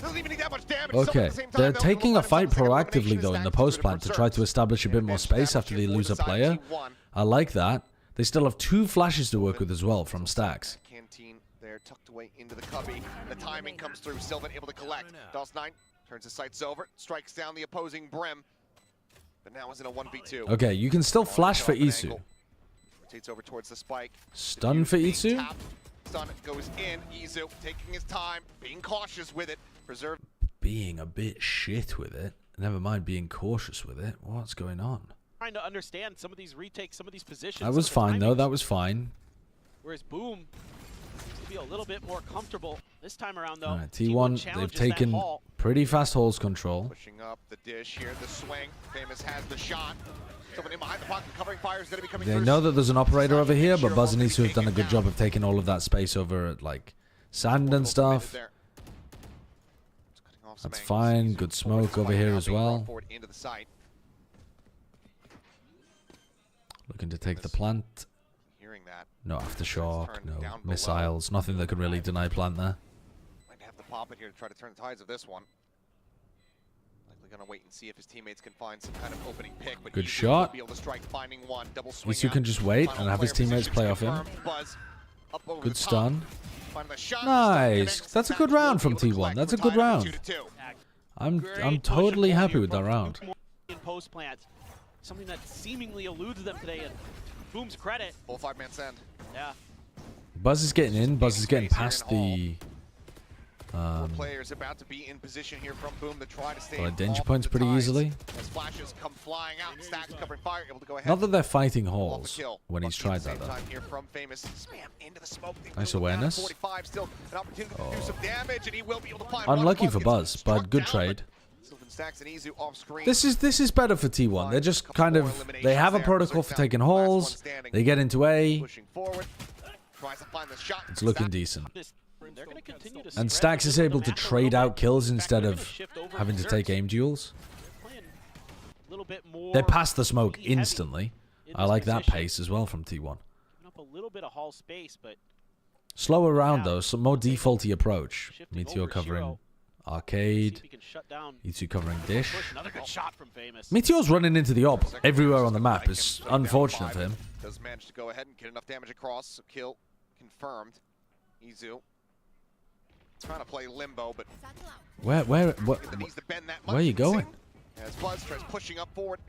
Doesn't even need that much damage. Okay, they're taking a fight proactively though in the post plant to try to establish a bit more space after they lose a player. I like that. They still have 2 flashes to work with as well from Stacks. Canteen there tucked away into the cubby. The timing comes through. Sylvan able to collect. DOS9 turns his sights over, strikes down the opposing brim, but now is in a 1v2. Okay, you can still flash for Isu. Rotates over towards the spike. Stun for Isu. Stun goes in. Isu taking his time, being cautious with it. Preserve. Being a bit shit with it. Never mind being cautious with it. What's going on? Trying to understand some of these retakes, some of these positions. That was fine though. That was fine. Whereas Boom seems to be a little bit more comfortable this time around though. All right, T1 they've taken pretty fast holes control. Pushing up the dish here. The swing. Famous has the shot. Someone in behind the pocket covering fire is going to be coming They through. know that there's an operator over here, but Buzz needs to have done a good job of taking all of that space over at like sand and stuff. That's fine. Good smoke over here as well. Looking to take the plant. No aftershock, no missiles, nothing that could really deny plant there. Might have to pop it here to try to turn the tides of this one. Likely gonna wait and see if his teammates can find some kind of opening pick. But good shot. Be able to strike, finding 1, double swing Isu can just wait and have his teammates play off him. Good stun. Nice. That's a good round from T1. That's a good round. I'm totally happy with that round. In post plant, something that seemingly eludes them today, and Boom's credit. Full 5-man send. Yeah. Buzz is getting in. Buzz is getting past the Players about to be in position here from Boom to try to stay danger points pretty easily. As flashes come flying out, Stacks covering fire, able to go ahead. Not that they're fighting halls when he's tried that, though. Here from Famous. Spam into the smoke. Nice awareness. 45 still an opportunity to do some damage, and he will be able to find Unlucky for Buzz, but good trade. This is better for T1. They're just kind of, they have a protocol for taking halls. They get into A. It's looking decent. And Stacks is able to trade out kills instead of having to take aim duels. They're past the smoke instantly. I like that pace as well from T1. Slower round though, some more defaulty approach. Meteor covering Arcade. E2 covering Dish. Meteor's running into the op everywhere on the map. It's unfortunate for him. Does manage to go ahead and get enough damage across. So kill confirmed. Izu trying to play limbo, but where are you going? As Buzz tries pushing up forward,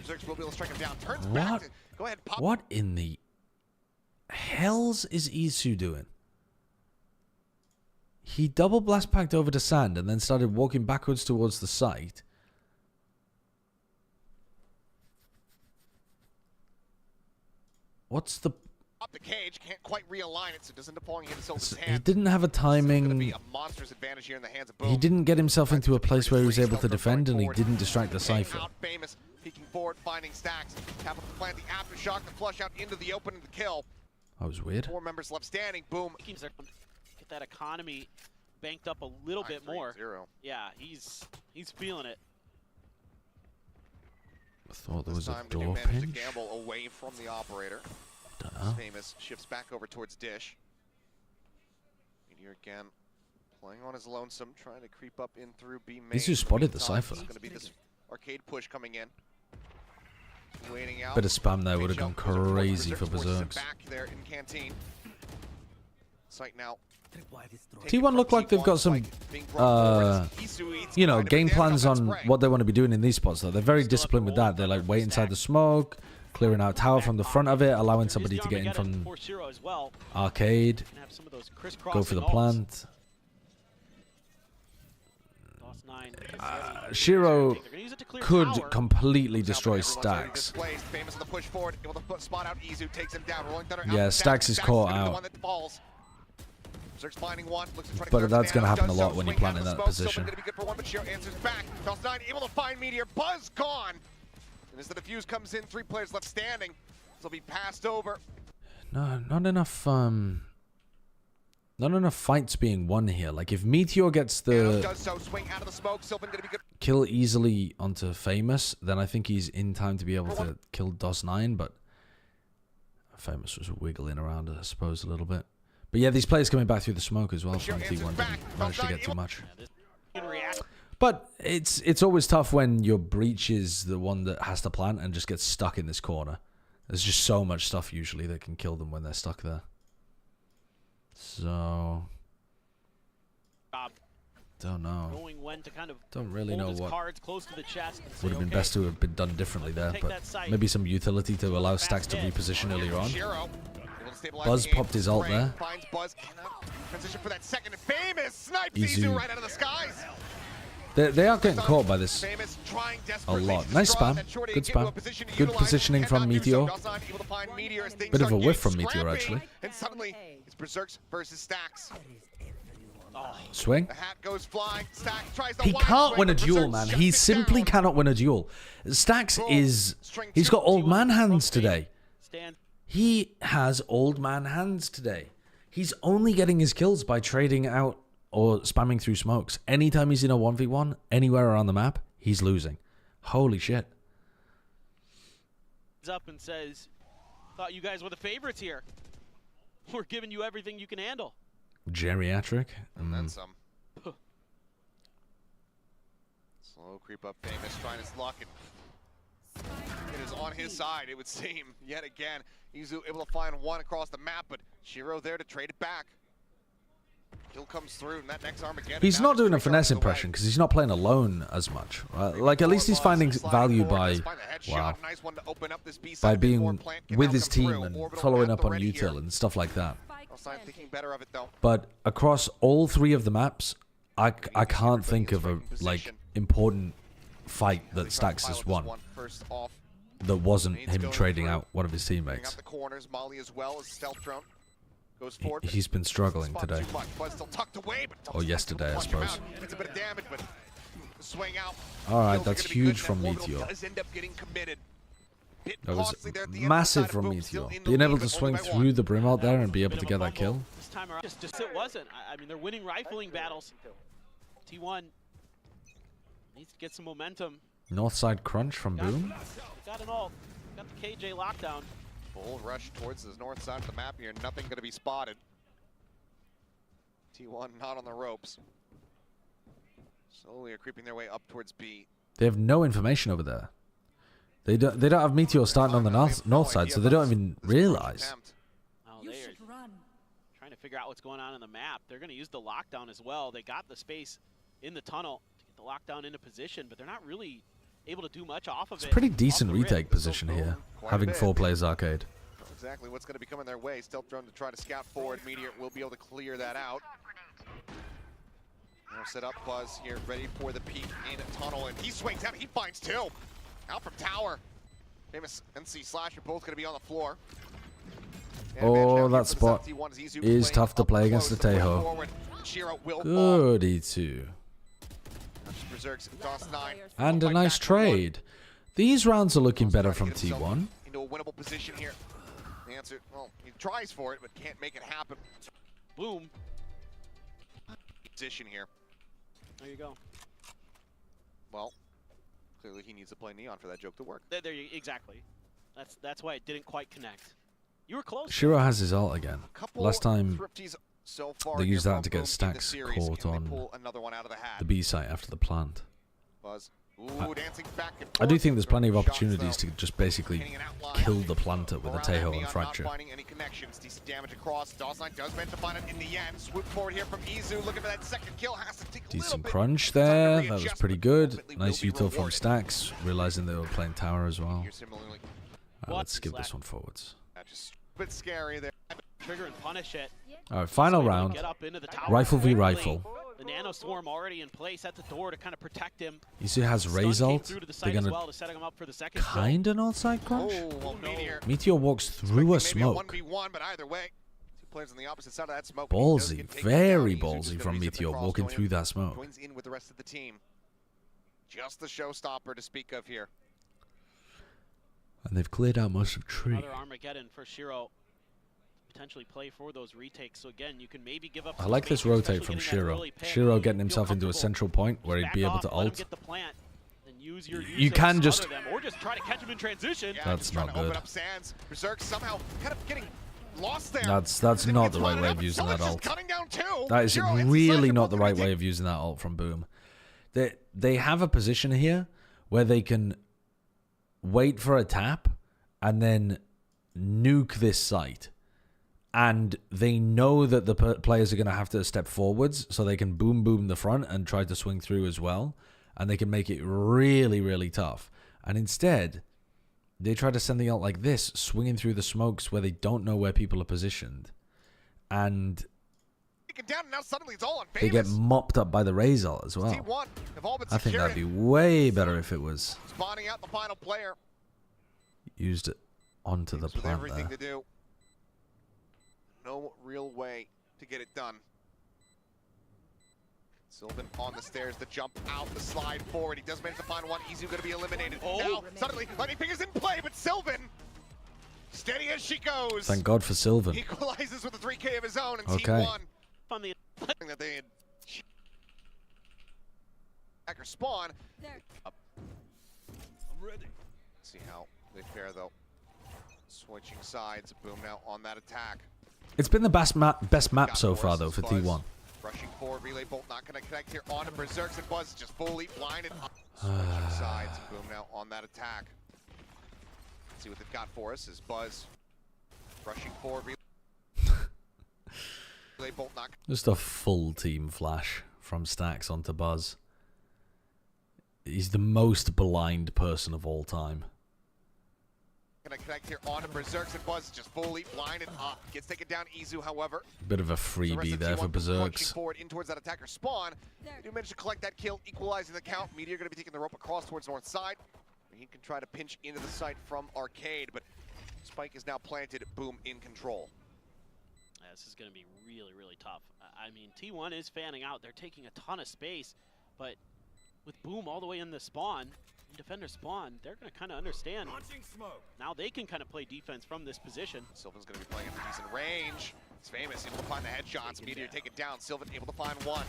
Zerx will be able to strike him down. Turns back. Go ahead, pop. What in the hells is Izu doing? He double blast packed over to sand and then started walking backwards towards the site. What's the... Up the cage, can't quite realign it, so it doesn't end up falling into Silver's He hand. didn't have a timing. He didn't get himself into a place where he was able to defend, and he didn't distract the Cypher. Famous peeking forward, finding Stacks. Happens to plant the aftershock to flush out into the open and the kill. That was weird. 4 members left standing. Boom. Get that economy banked up a little bit more. Yeah, he's feeling it. I thought there was a door managed to pinch. gamble away from the operator. Famous shifts back over towards Dish. Meteor again playing on his lonesome, trying to creep up in through B main. He's just spotted the Cypher. It's going to be this arcade push coming in. Waiting out. Bit of spam there would have gone crazy for Berserks. Back there in Canteen. Sight now. T1 look like they've got some, you know, game plans on what they want to be doing in these spots, though. They're very disciplined with that. They're like, wait inside the smoke, clearing out tower from the front of it, allowing somebody to get in from arcade, go for the plant. Shiro could completely destroy Stacks. Yeah, Stacks is caught out. But that's going to happen a lot when you plant in that position. Able to find Meteor. Buzz gone. And as the defuse comes in, 3 players left standing. This will be passed over. No, not enough. Not enough fights being won here. Like if Meteor gets the kill easily onto Famous, then I think he's in time to be able to kill DOS9. But Famous was wiggling around, I suppose, a little bit. But yeah, these players coming back through the smoke as well from T1 didn't manage to get too much. But it's always tough when your breach is the one that has to plant and just gets stuck in this corner. There's just so much stuff usually that can kill them when they're stuck there. So don't know. Don't really know what would have been best to have been done differently there, but maybe some utility to allow Stacks to reposition earlier on. Buzz popped his ult there. Easy. They are getting caught by this a lot. Nice spam. Good spam. Good positioning from Meteor. Bit of a whiff from Meteor, actually. And suddenly, it's Berserks versus Stacks. Swing. The hat goes flying. Stacks tries to He can't win a duel, man. He simply cannot win a duel. Stacks is... He's got old man hands today. He has old man hands today. He's only getting his kills by trading out or spamming through smokes. Anytime he's in a 1v1, anywhere around the map, he's losing. Holy shit. Up and says, thought you guys were the favorites here. We're giving you everything you can handle. Geriatric. And then some. Slow creep up. Famous trying his luck. It is on his side, it would seem. Yet again, Izu able to find one across the map, but Shiro there to trade it back. Kill comes through, and that next Armageddon. He's not doing a finesse impression because he's not playing alone as much. Right? Like, at least he's finding value by, wow, by being with his team and following up on util and stuff like that. Thinking better of it, though. But across all 3 of the maps, I can't think of a like important fight that Stacks has won that wasn't him trading out one of his teammates. He's been struggling today. Or yesterday, I suppose. Alright, that's huge from Meteor. That was massive from Meteor. Being able to swing through the brim out there and be able to get that kill. This time around, just it wasn't. I mean, they're winning rifling battles. T1 needs to get some momentum. Northside crunch from Boom. Got it all. Got the KJ lockdown. Full rush towards the north side of the map here. Nothing going to be spotted. T1 not on the ropes. Slowly are creeping their way up towards B. They have no information over there. They don't have Meteor starting on the north side, so they don't even realize. Oh, they're trying to figure out what's going on in the map. They're going to use the lockdown as well. They got the space in the tunnel to get the lockdown into position, but they're not really able to do much off of it. It's a pretty decent retake position here, having 4 players arcade. Exactly what's going to be coming their way. Stealth drone to try to scout forward. Meteor will be able to clear that out. Now set up Buzz here, ready for the peek in a tunnel, and he swings out. He finds 2. Out from tower. Famous NC Slasher both going to be on the floor. Oh, that spot is tough to play against the Tejo. Good E2. And a nice trade. These rounds are looking better from T1. Into a winnable position here. The answer, well, he tries for it, but can't make it happen. Boom. Position here. There you go. Well, clearly he needs to play Neon for that joke to work. There you exactly. That's why it didn't quite connect. You were close. Shiro has his ult again. Last time they used that to get Stacks caught on the B site after the plant. I do think there's plenty of opportunities to just basically kill the planter with a Tejo and Fracture. Decent damage across. Dawson does manage to find it in the end. Swoop forward here from Izu, looking for that second kill. Has to take a Decent crunch there. That was pretty good. Nice util from Stacks, realizing they were playing tower as well. Let's skip this one forwards. Just a bit scary there. Trigger and punish it. Alright, final round. Rifle v rifle. The nano swarm already in place at the door to kind of protect him. Isu has Raze ult. They're gonna kinda north side crunch. Meteor walks through a smoke. Ballsy, very ballsy from Meteor walking through that smoke. Joins in with the rest of the team. Just the showstopper to speak of here. And they've cleared out most of Tree. Another Armageddon for Shiro. Potentially play for those retakes. So again, you can maybe give up. I like this rotate from Shiro. Shiro getting himself into a central point where he'd be able to ult. You can just. Or just try to catch him in transition. That's not good. Somehow kind of getting lost there. That's not the right way of using that ult. That is really not the right way of using that ult from Boom. They have a position here where they can wait for a tap and then nuke this site. And they know that the players are going to have to step forwards, so they can boom the front and try to swing through as well. And they can make it really, really tough. And instead, they try to send the ult like this, swinging through the smokes where they don't know where people are positioned. And they get mopped up by the Raze ult as well. I think that'd be way better if it was spawning out the final player. Used it onto the plant there. No real way to get it done. Sylvan on the stairs, the jump out, the slide forward. He does manage to find one. Izu going to be eliminated. Now, suddenly, Lightning Fingers in play, but Sylvan, steady as she goes. Thank God for Sylvan. Equalizes with a 3K of his own, and okay. T1. That they had hacker spawn. I'm ready. See how they fare, though. Switching sides. Boom now on that attack. It's been the best map so far, though, for T1. Rushing forward, relay bolt not going to connect here on to Berserks, and Buzz is just fully blinded. Switching sides, Boom now on that attack. Let's see what they've got for us. Is Buzz rushing forward, relay bolt not. Just a full team flash from Stacks onto Buzz. He's the most blind person of all time. going to connect here on Berserks, and Buzz just fully blinded up. Gets taken down. Izu, however. Bit of a freebie there for Berserks. Forward in towards that attacker spawn. They do manage to collect that kill, equalizing the count. Meteor going to be taking the rope across towards north side. He can try to pinch into the site from Arcade, but Spike is now planted. Boom in control. Yeah, this is going to be really, really tough. I mean, T1 is fanning out. They're taking a ton of space, but with Boom all the way in the spawn, in defender spawn, they're going to kind of understand. Now they can kind of play defense from this position. Sylvan's going to be playing at decent range. It's famous, able to find the headshots. Meteor take it down. Sylvan able to find one.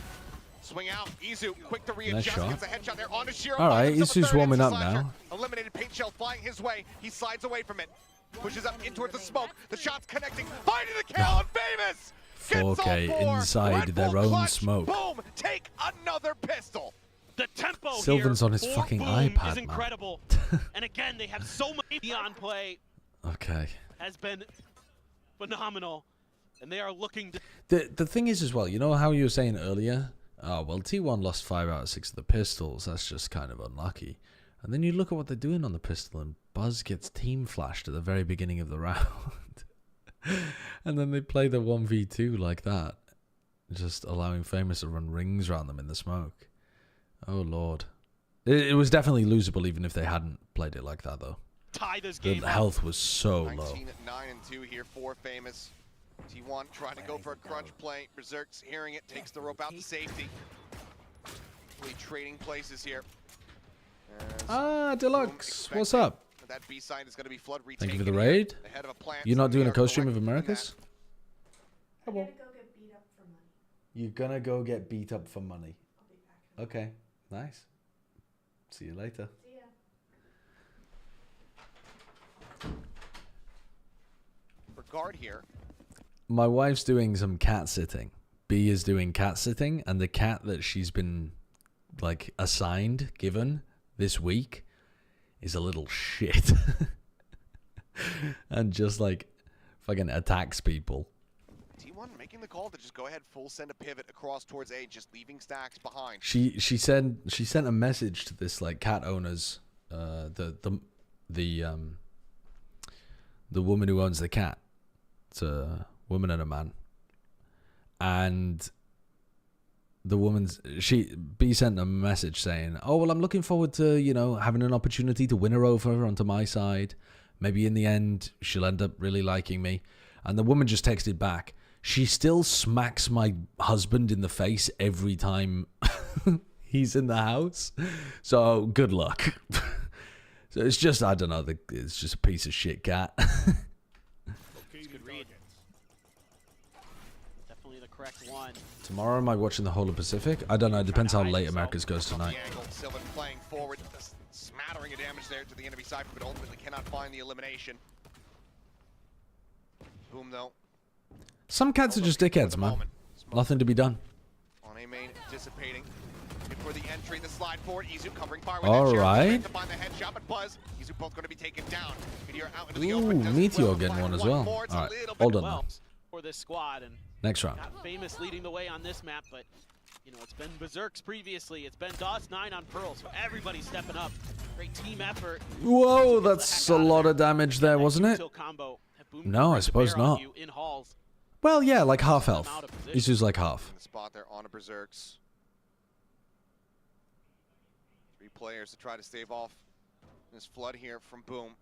Swing out. Izu quick to readjust. Nice shot. Gets a headshot there onto Shiro. All right, Izu's warming up now. Eliminated paint shell flying his way. He slides away from it. Pushes up in towards the smoke. The shot's connecting. Finding the kill on Famous. 4K inside their own smoke. Boom! Take another pistol. The tempo Sylvan's here on his fucking iPad, is incredible. And again, they have so much Neon play. Okay. Has been phenomenal, and they are looking to. The thing is as well, you know how you were saying earlier? Oh well, T1 lost 5 out of 6 of the pistols. That's just kind of unlucky. And then you look at what they're doing on the pistol, and Buzz gets team flashed at the very beginning of the round. And then they play the 1v2 like that, just allowing Famous to run rings around them in the smoke. Oh lord, it was definitely losable even if they hadn't played it like that though. Tie this game. The health was so low. 19 at 9 and 2 here for Famous. T1 trying to go for a crunch play. Berserk's hearing it, takes the rope out to safety. Really trading places here. Deluxe, what's up? That B side is going to be flood retaken. Thank you for the raid. You're not doing a co-stream of Americas? I'm gonna go get beat up for money. You're gonna go get beat up for money. Okay, nice. See you later. See ya. For guard here. My wife's doing some cat sitting. B is doing cat sitting, and the cat that she's been like given this week is a little shit. And just like fucking attacks people. T1 making the call to just go ahead full send a pivot across towards A, just leaving stacks behind. She sent a message to this like cat owners, the woman who owns the cat. It's a woman and a man. And the B sent a message saying, "Oh well, I'm looking forward to, you know, having an opportunity to win her over onto my side. Maybe in the end she'll end up really liking me." And the woman just texted back, "She still smacks my husband in the face every time he's in the house. So good luck." So it's just, I don't know, it's just a piece of shit cat. Good read. Definitely the correct one. Tomorrow, am I watching the whole of Pacific? I don't know. It depends how late Americas goes tonight. Sylvan playing forward, smattering of damage there to the enemy side, but ultimately cannot find the elimination. Boom, though. Some cats are just dickheads, man. Nothing to be done. On A main, dissipating. Looking for the entry, the slide forward. Izu covering fire with all right. to find the headshot, but Buzz. Izu both going to be taken down. Meteor out into the Ooh, open. Meteor getting one as well. All right, hold on now. For this squad, and Next round. Not Famous leading the way on this map, but you know it's been Berserks previously. It's been DOS9 on Pearl, so everybody's stepping up. Great team effort. Whoa, that's a lot of damage there, wasn't it? No, I suppose not. Well, yeah, like half health. This is like half. Spot there on a Berserks. 3 players to try to stave off this flood here from Boom.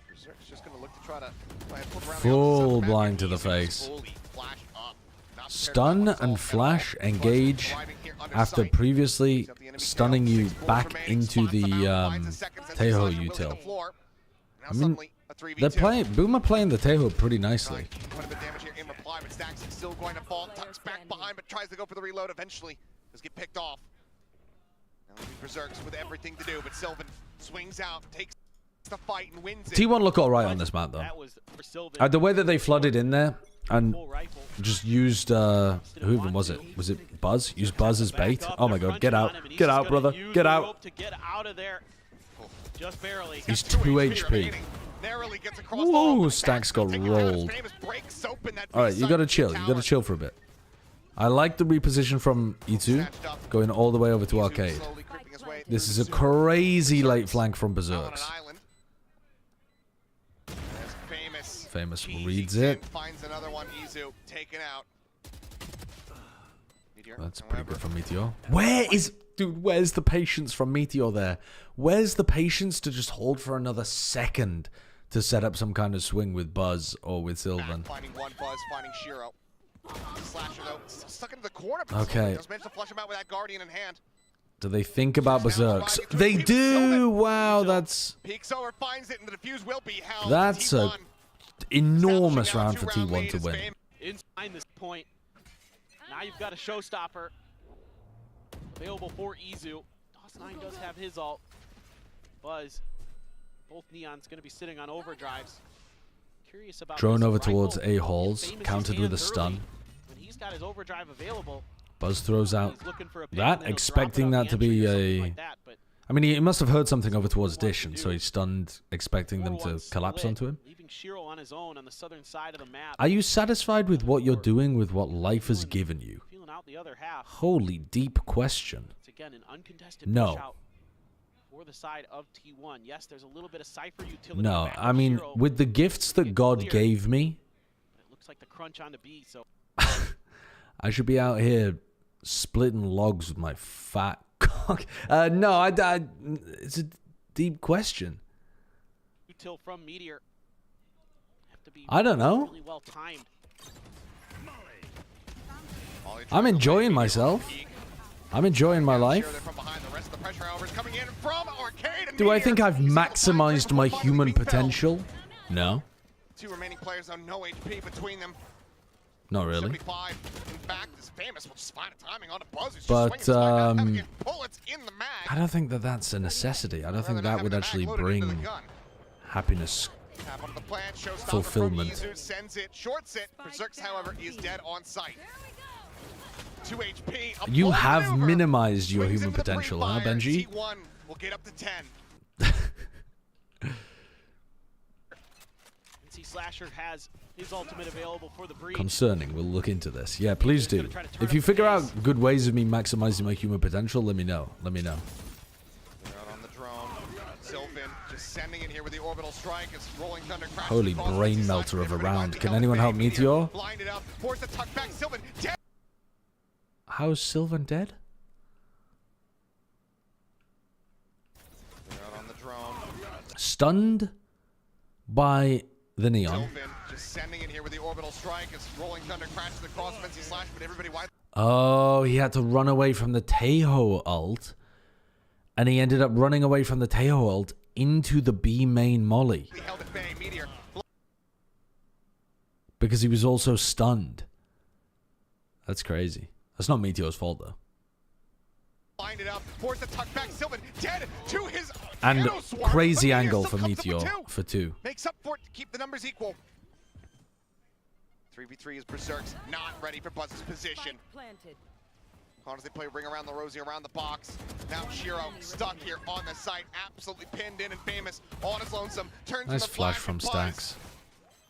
Berserk's just going to look to try to full blind to the face. Stun and flash engage after previously stunning you back into the Teho util. I mean, they're playing. Boom are playing the Teho pretty nicely. Quite a bit of damage here in reply, but Stacks is still going to fall. Tucks back behind, but tries to go for the reload. Eventually, does get picked off. Now Berserks with everything to do, but Sylvan swings out, takes the fight and wins it. T1 look all right on this map though. The way that they flooded in there and just used who even was it? Was it Buzz? Used Buzz as bait. Oh my god, get out, brother, get out. Just barely. He's 2 HP. Whoa, Stacks got rolled. Alright, you gotta chill. You gotta chill for a bit. I like the reposition from E2 going all the way over to Arcade. This is a crazy late flank from Berserks. Famous reads it. Finds another one. Izu taken out. That's pretty good from Meteor. Where's the patience from Meteor there? Where's the patience to just hold for another second to set up some kind of swing with Buzz or with Sylvan? Finding one Buzz, finding Shiro. Slasher though, stuck into the corner. Okay. Just managed to flush him out with that Guardian in hand. Do they think about Berserks? They do! Wow, that's... Peeks over, finds it, and the defuse will be held. That's a enormous round for T1 to win. Inside this point. Now you've got a showstopper available for Izu. DOS9 does have his ult. Buzz, both Neon's going to be sitting on overdrives. Curious about Drone over towards A-holes, countered with a stun. When he's got his overdrive available, Buzz throws out that, expecting that to be a... I mean, he must have heard something over towards Dish, and so he's stunned, expecting them to collapse onto him. leaving Shiro on his own on the southern side of the map. Are you satisfied with what you're doing with what life has given you? Feeling out the other half. Holy deep question. It's again an uncontested No. push out for the side of T1. Yes, there's a little bit of Cypher utility. No, back I of mean, Shiro. with the gifts that God gave me, It looks like the crunch on the B, so I should be out here splitting logs with my fat cock. No, it's a deep question. util from Meteor. Have to be I don't know. really well timed. I'm enjoying myself. I'm enjoying my life. Do I think I've maximized my human potential? No. Two remaining players on no HP between them. Not really. 75. In fact, is famous will just find a timing on a Buzz who's just But, swinging his gun, having bullets in the mag. I don't think that that's a necessity. I don't think that would actually bring happiness, Tap onto the plant, showstopper from fulfillment. Izu sends it, shorts it. Berserks, however, is dead on sight. 2 HP. a You bold have maneuver. minimized your Swings human into the potential, huh, pre-fire. Benji? T1 will get up to 10. NC Slasher has his ultimate available for the breach. Concerning. We'll look into this. Yeah, please do. If you figure out good ways of me maximizing my human potential, let me know. Let me know. They're out on the drone. Sylvan just sending it here with the orbital strike. It's rolling thunder. crashes Holy across brain NC melter of a Slasher. round. Everybody Can anyone help Meteor? Blinded up. Force the tuck back. Sylvan dead. How's Sylvan dead? They're out on the drone. Stunned by the neon. Sylvan just sending it here with the orbital strike. It's rolling thunder. Crashes across NC Slash, but everybody wide. Oh, he had to run away from the Teho ult. And he ended up running away from the Teho ult into the B main molly. Held at bay. Meteor. Because he was also stunned. That's crazy. That's not Meteor's fault, though. Blinded up. Force the tuck back. Sylvan dead to his And Shadow Swarm, crazy but Meteor angle still for comes up with Meteor for 2. Makes up for it to keep the numbers equal. 3v3 is Berserks not ready for Buzz's position. As they play ring around the Rosie around the box. Now Shiro stuck here on the site, absolutely pinned in and famous on his lonesome. Turns Nice in the flash flash from and Buzz Stacks.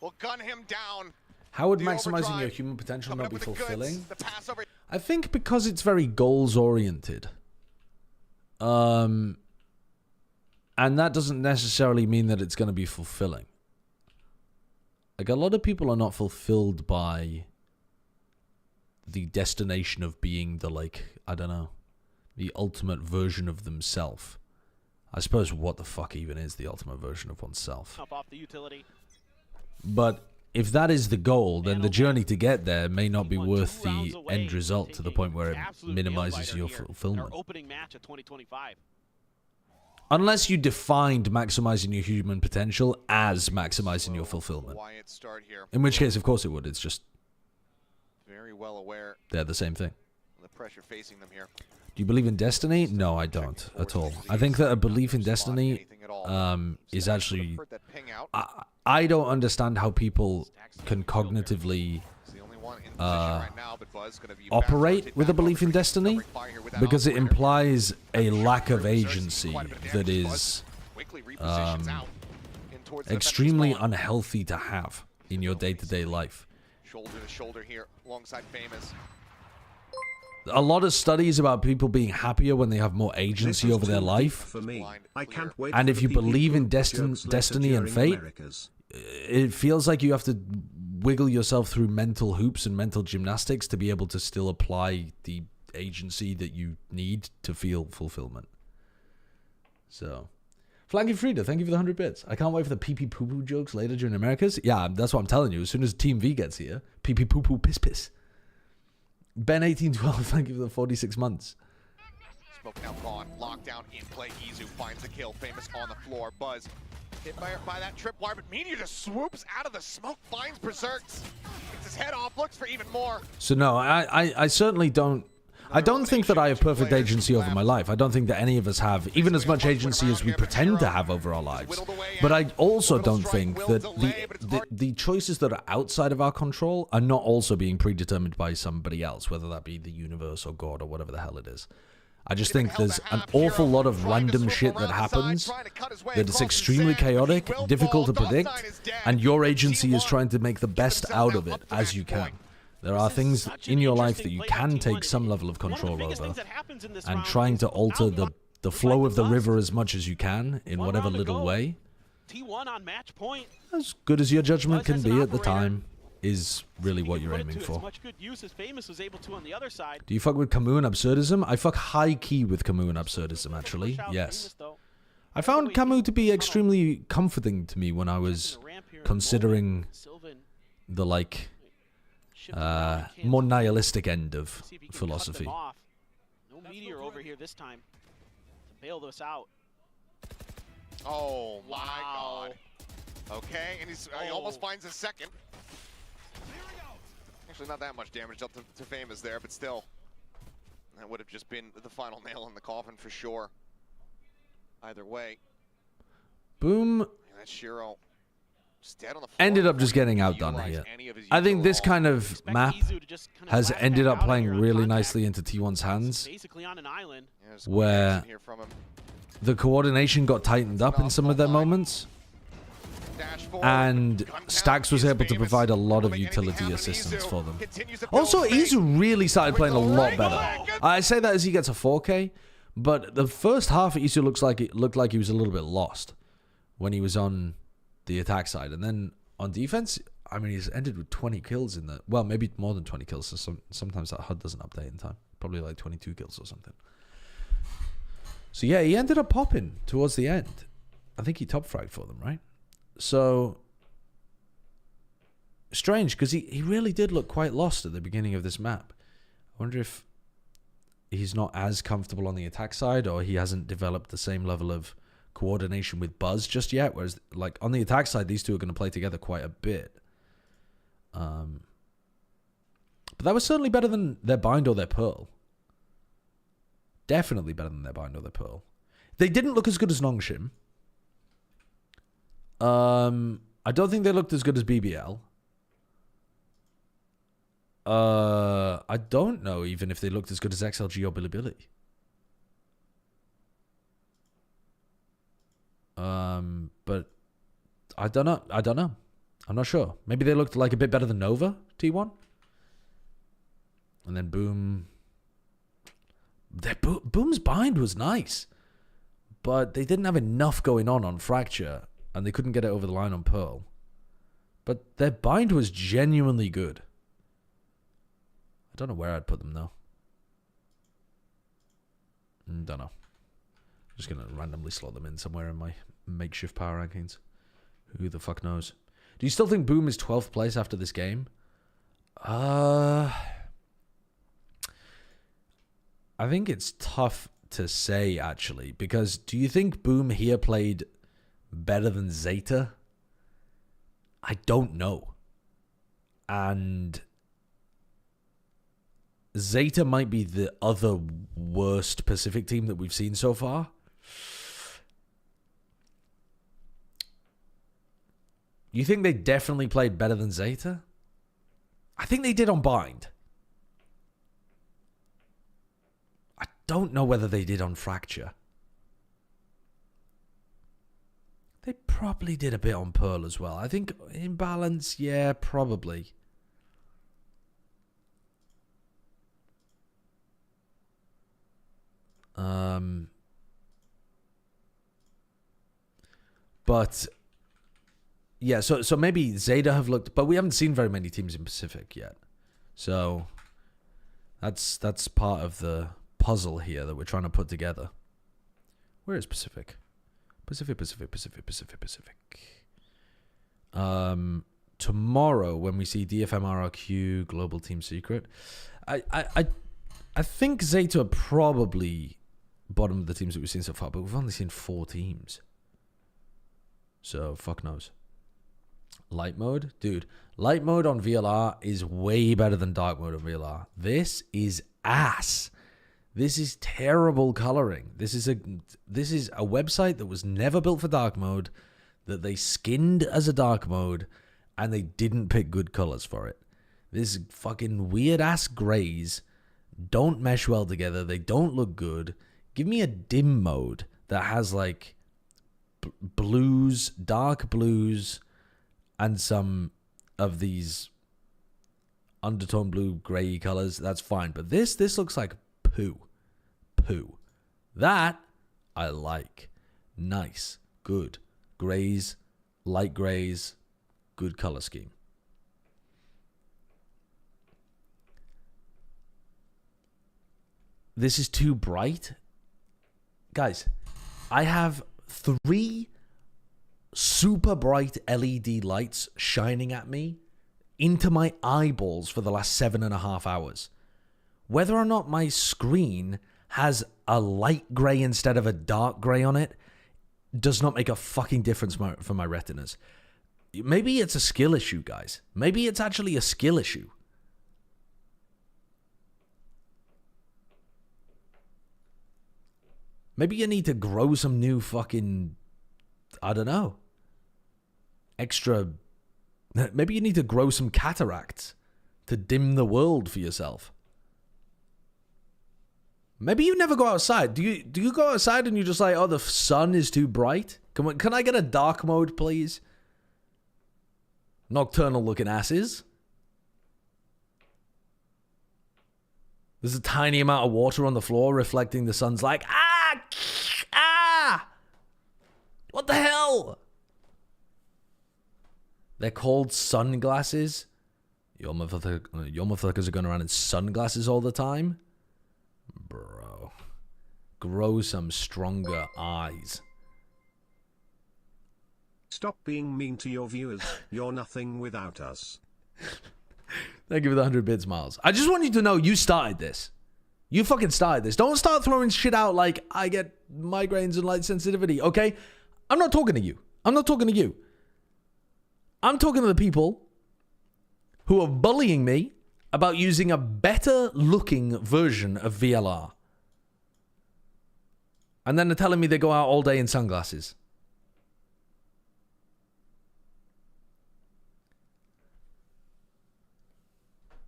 will gun him down. How would The maximizing overdrive your human potential coming not up be with the goods, fulfilling? the pass over. I think because it's very goals oriented. And that doesn't necessarily mean that it's going to be fulfilling. Like, a lot of people are not fulfilled by the destination of being the, like, I don't know, the ultimate version of themselves. I suppose what the fuck even is the ultimate version of oneself? Up off the utility. But if that is the goal, then the journey to get there may not be worth the end result to the point where it minimizes your fulfillment. Our opening match of 2025. Unless you defined maximizing your human potential as maximizing your fulfillment. Quiet start here. In which case, of course it would. It's just Very well aware they're the same thing. of the pressure facing them here. Do you believe in destiny? No, I don't at all. I think that a belief in destiny is actually... I don't understand how people can cognitively operate with a belief in destiny, because it implies a lack of agency that is extremely unhealthy to have in your day-to-day life. Shoulder to shoulder here alongside Famous. a lot of studies about people being happier when they have more agency over their life. For me. I can't wait And for if the you PP believe in jokes later destiny and during fate, Americas. it feels like you have to wiggle yourself through mental hoops and mental gymnastics to be able to still apply the agency that you need to feel fulfillment. So, Flanky Frida, thank you for the 100 bits. I can't wait for the pee-pee poo-poo jokes later during Americas. Yeah, that's what I'm telling you. As soon as Team V gets here, pee-pee poo-poo piss-piss. Ben1812, thank you for the 46 months. Smoke now gone. Lockdown in play. Izu finds the kill. Famous on the floor. Buzz hit by that tripwire, but Meteor just swoops out of the smoke, finds Berserks. Gets his head off, looks for even more. So no, I certainly don't. I don't think that I have perfect agency over my life. I don't think that any of us have even as much agency as we pretend to have over our lives. But I also don't think that the choices that are outside of our control are not also being predetermined by somebody else, whether that be the universe or God or whatever the hell it is. I just think there's an awful lot of random shit that happens that is extremely chaotic, difficult to predict, and your agency is trying to make the best out of it as you can. There are things in your life that you can take some level of control over, and trying to alter the flow of the river as much as you can in whatever little way, T1 on match point. as good as your judgment can be at the time, is really what you're aiming for. Much good use as Famous was able to on the other side. Do you fuck with Camus and Absurdism? I fuck high key with Camus and Absurdism, actually. Yes. I found Camus to be extremely comforting to me when I was considering the, like, more nihilistic end of philosophy. No Meteor over here this time to bail this out. Oh my god. Okay, and he almost finds a second. Actually, not that much damage up to Famous there, but still. That would have just been the final nail in the coffin for sure. Either way. Boom. And that's Shiro. Dead on the floor. Ended up just getting outdone here. I think this kind of map has ended up playing really nicely into T1's hands, where the coordination got tightened up in some of their moments, and Stax was able to provide a lot of utility assistance for them. Also, Izu really started playing a lot better. I say that as he gets a 4K, but the first half of Izu looked like he was a little bit lost when he was on the attack side, and then on defense, I mean, he's ended with 20 kills in the, well, maybe more than 20 kills, so sometimes that HUD doesn't update in time, probably like 22 kills or something. So yeah, he ended up popping towards the end. I think he top fragged for them, right? So strange, because he really did look quite lost at the beginning of this map. I wonder if he's not as comfortable on the attack side, or he hasn't developed the same level of coordination with Buzz just yet, whereas like on the attack side, these two are going to play together quite a bit. But that was certainly better than their Bind or their Pearl. Definitely better than their Bind or their Pearl. They didn't look as good as Nongshim. I don't think they looked as good as BBL. I don't know even if they looked as good as XLG or Bilibili. But I don't know. I'm not sure. Maybe they looked like a bit better than Nova T1. And then Boom. Boom's Bind was nice, but they didn't have enough going on Fracture, and they couldn't get it over the line on Pearl. But their Bind was genuinely good. I don't know where I'd put them though. Don't know. I'm just gonna randomly slot them in somewhere in my makeshift power rankings. Who the fuck knows? Do you still think Boom is 12th place after this game? I think it's tough to say, actually, because do you think Boom here played better than Zeta? I don't know. And Zeta might be the other worst Pacific team that we've seen so far. You think they definitely played better than Zeta? I think they did on Bind. I don't know whether they did on Fracture. They probably did a bit on Pearl as well. I think in balance, yeah, probably. But yeah, so maybe Zeta have looked, but we haven't seen very many teams in Pacific yet. So that's part of the puzzle here that we're trying to put together. Where is Pacific? Pacific. Tomorrow when we see DFM RRQ Global Team Secret, I think Zeta are probably bottom of the teams that we've seen so far, but we've only seen 4 teams. So fuck knows. Light mode? Dude, light mode on VLR is way better than dark mode on VLR. This is ass. This is terrible coloring. This is a website that was never built for dark mode, that they skinned as a dark mode, and they didn't pick good colors for it. This fucking weird ass grays don't mesh well together. They don't look good. Give me a dim mode that has like blues, dark blues, and some of these undertone blue, gray colors. That's fine. But this looks like poo. That I like. Nice, good grays, light grays, good color scheme. This is too bright. Guys, I have 3 super bright LED lights shining at me into my eyeballs for the last 7.5 hours. Whether or not my screen has a light gray instead of a dark gray on it does not make a fucking difference for my retinas. Maybe it's a skill issue, guys. Maybe it's actually a skill issue. Maybe you need to grow some new fucking, I don't know, extra. Maybe you need to grow some cataracts to dim the world for yourself. Maybe you never go outside. Do you go outside and you're just like, oh, the sun is too bright? Can I get a dark mode, please? Nocturnal looking asses. There's a tiny amount of water on the floor reflecting the sun's like, ah! What the hell? They're called sunglasses. Your motherfuckers are going around in sunglasses all the time? Bro. Grow some stronger eyes. Stop being mean to your viewers. You're nothing without us. Thank you for the 100 bits, Miles. I just want you to know you started this. You fucking started this. Don't start throwing shit out like I get migraines and light sensitivity, okay? I'm not talking to you. I'm not talking to you. I'm talking to the people who are bullying me about using a better looking version of VLR. And then they're telling me they go out all day in sunglasses.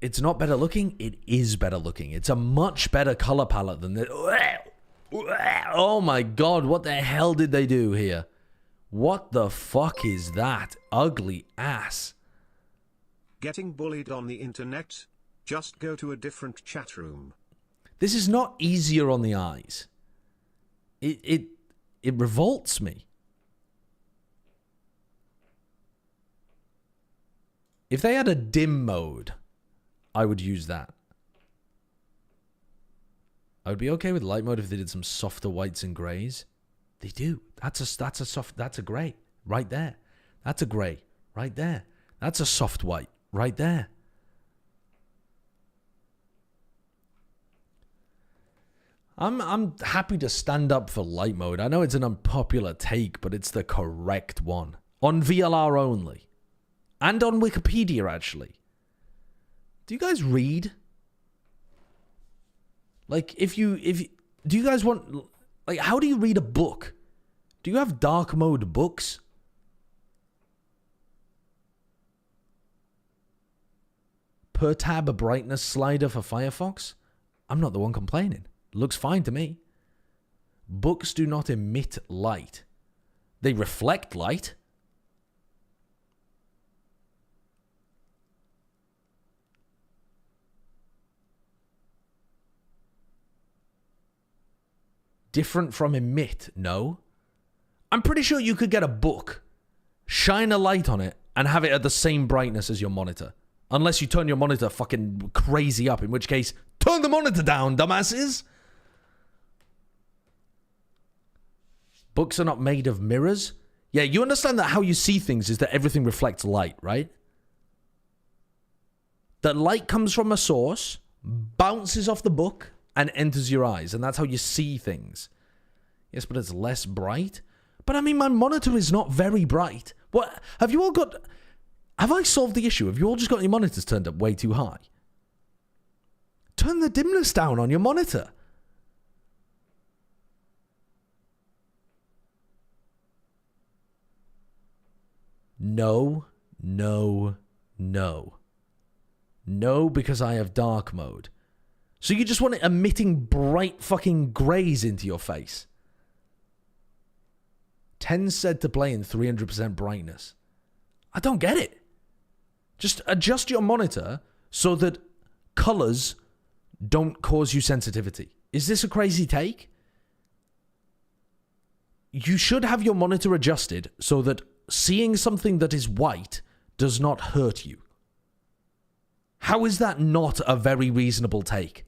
It's not better looking. It is better looking. It's a much better color palette than this. Oh my god, what the hell did they do here? What the fuck is that? Ugly ass. Getting bullied on the internet? Just go to a different chat room. This is not easier on the eyes. It revolts me. If they had a dim mode, I would use that. I would be okay with light mode if they did some softer whites and grays. They do. That's a gray right there. That's a gray right there. That's a soft white right there. I'm happy to stand up for light mode. I know it's an unpopular take, but it's the correct one. On VLR only. And on Wikipedia, actually. Do you guys read? Like, do you guys want, like, how do you read a book? Do you have dark mode books? Per tab a brightness slider for Firefox? I'm not the one complaining. Looks fine to me. Books do not emit light. They reflect light. different from emit? No. I'm pretty sure you could get a book, shine a light on it, and have it at the same brightness as your monitor. Unless you turn your monitor fucking crazy up, in which case, turn the monitor down, dumbasses! Books are not made of mirrors? Yeah, you understand that how you see things is that everything reflects light, right? That light comes from a source, bounces off the book, and enters your eyes, and that's how you see things. Yes, but it's less bright. But I mean, my monitor is not very bright. What? Have you all got... Have I solved the issue? Have you all just got your monitors turned up way too high? Turn the dimness down on your monitor. No, no, no. No, because I have dark mode. So you just want it emitting bright fucking greys into your face. 10 said to play in 300% brightness. I don't get it. Just adjust your monitor so that colors don't cause you sensitivity. Is this a crazy take? You should have your monitor adjusted so that seeing something that is white does not hurt you. How is that not a very reasonable take?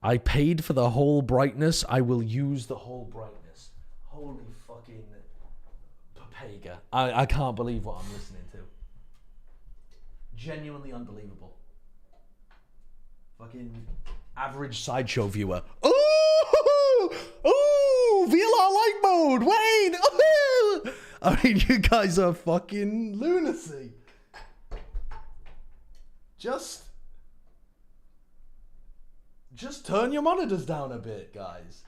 I paid for the whole brightness. I will use the whole brightness. Holy fucking papega. I can't believe what I'm listening to. Genuinely unbelievable. Fucking average sideshow viewer. Ooh! Ooh! VLR light mode! Wait! Ooh! I mean, you guys are fucking lunacy. Just turn your monitors down a bit, guys.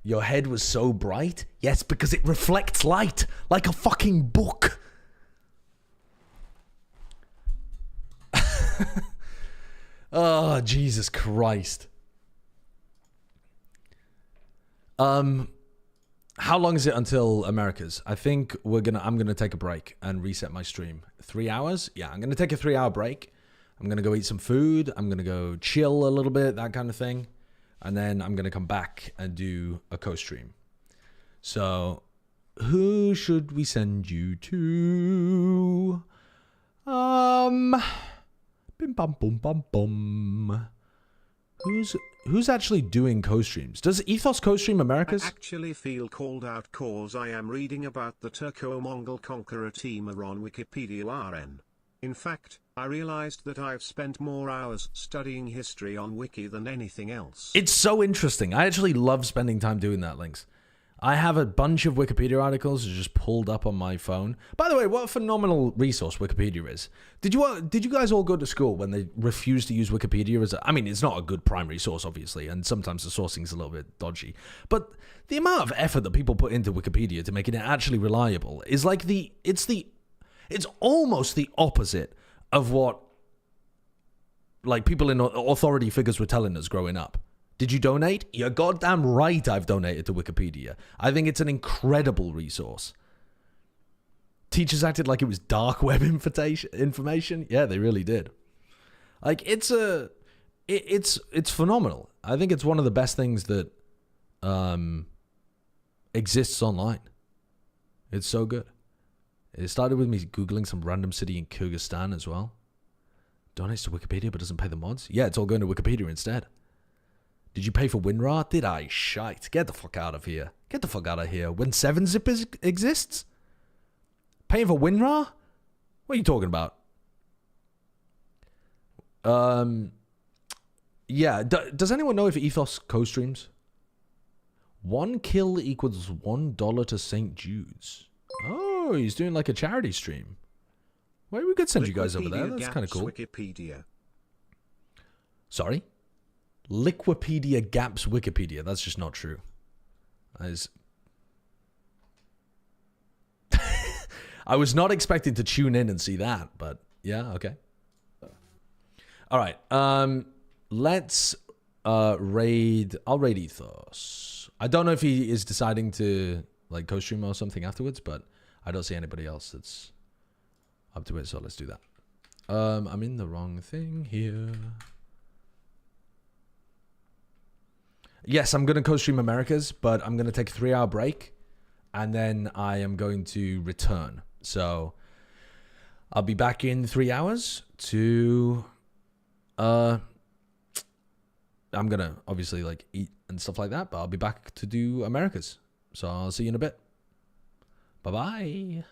Your head was so bright? Yes, because it reflects light like a fucking book. Oh, Jesus Christ. How long is it until America's? I think I'm gonna take a break and reset my stream. 3 hours? Yeah, I'm gonna take a 3-hour break. I'm gonna go eat some food. I'm gonna go chill a little bit, that kind of thing. And then I'm gonna come back and do a co-stream. So, who should we send you to? Bim bum bum bum bum. Who's actually doing co-streams? Does Ethos co-stream Americas? I actually feel called out cause I am reading about the Turco-Mongol conqueror Timur on Wikipedia RN. In fact, I realized that I've spent more hours studying history on Wiki than anything else. It's so interesting. I actually love spending time doing that, Links. I have a bunch of Wikipedia articles just pulled up on my phone. By the way, what a phenomenal resource Wikipedia is. Did you guys all go to school when they refused to use Wikipedia as I mean, it's not a good primary source, obviously, and sometimes the sourcing is a little bit dodgy. But the amount of effort that people put into Wikipedia to make it actually reliable is like it's almost the opposite of what like people in authority figures were telling us growing up. Did you donate? You're goddamn right I've donated to Wikipedia. I think it's an incredible resource. Teachers acted like it was dark web information. Yeah, they really did. Like, it's phenomenal. I think it's one of the best things that exists online. It's so good. It started with me Googling some random city in Kyrgyzstan as well. Donates to Wikipedia but doesn't pay the mods? Yeah, it's all going to Wikipedia instead. Did you pay for WinRAR? Did I? Shite. Get the fuck out of here. Get the fuck out of here. When 7-zip exists? Paying for WinRAR? What are you talking about? Yeah. Does anyone know if Ethos co-streams? 1 kill equals $1 to St. Jude's. Oh, he's doing like a charity stream. Well, we could send you guys over there. That's kind of cool. Wikipedia. Sorry? Liquipedia gaps Wikipedia. That's just not true. I was not expecting to tune in and see that, but yeah, okay. All right. Let's I'll raid Ethos. I don't know if he is deciding to like co-stream or something afterwards, but I don't see anybody else that's up to it, so let's do that. I'm in the wrong thing here. Yes, I'm gonna co-stream Americas, but I'm gonna take a 3-hour break, and then I am going to return. So I'll be back in 3 hours to I'm gonna obviously like eat and stuff like that, but I'll be back to do Americas. So I'll see you in a bit. Bye bye.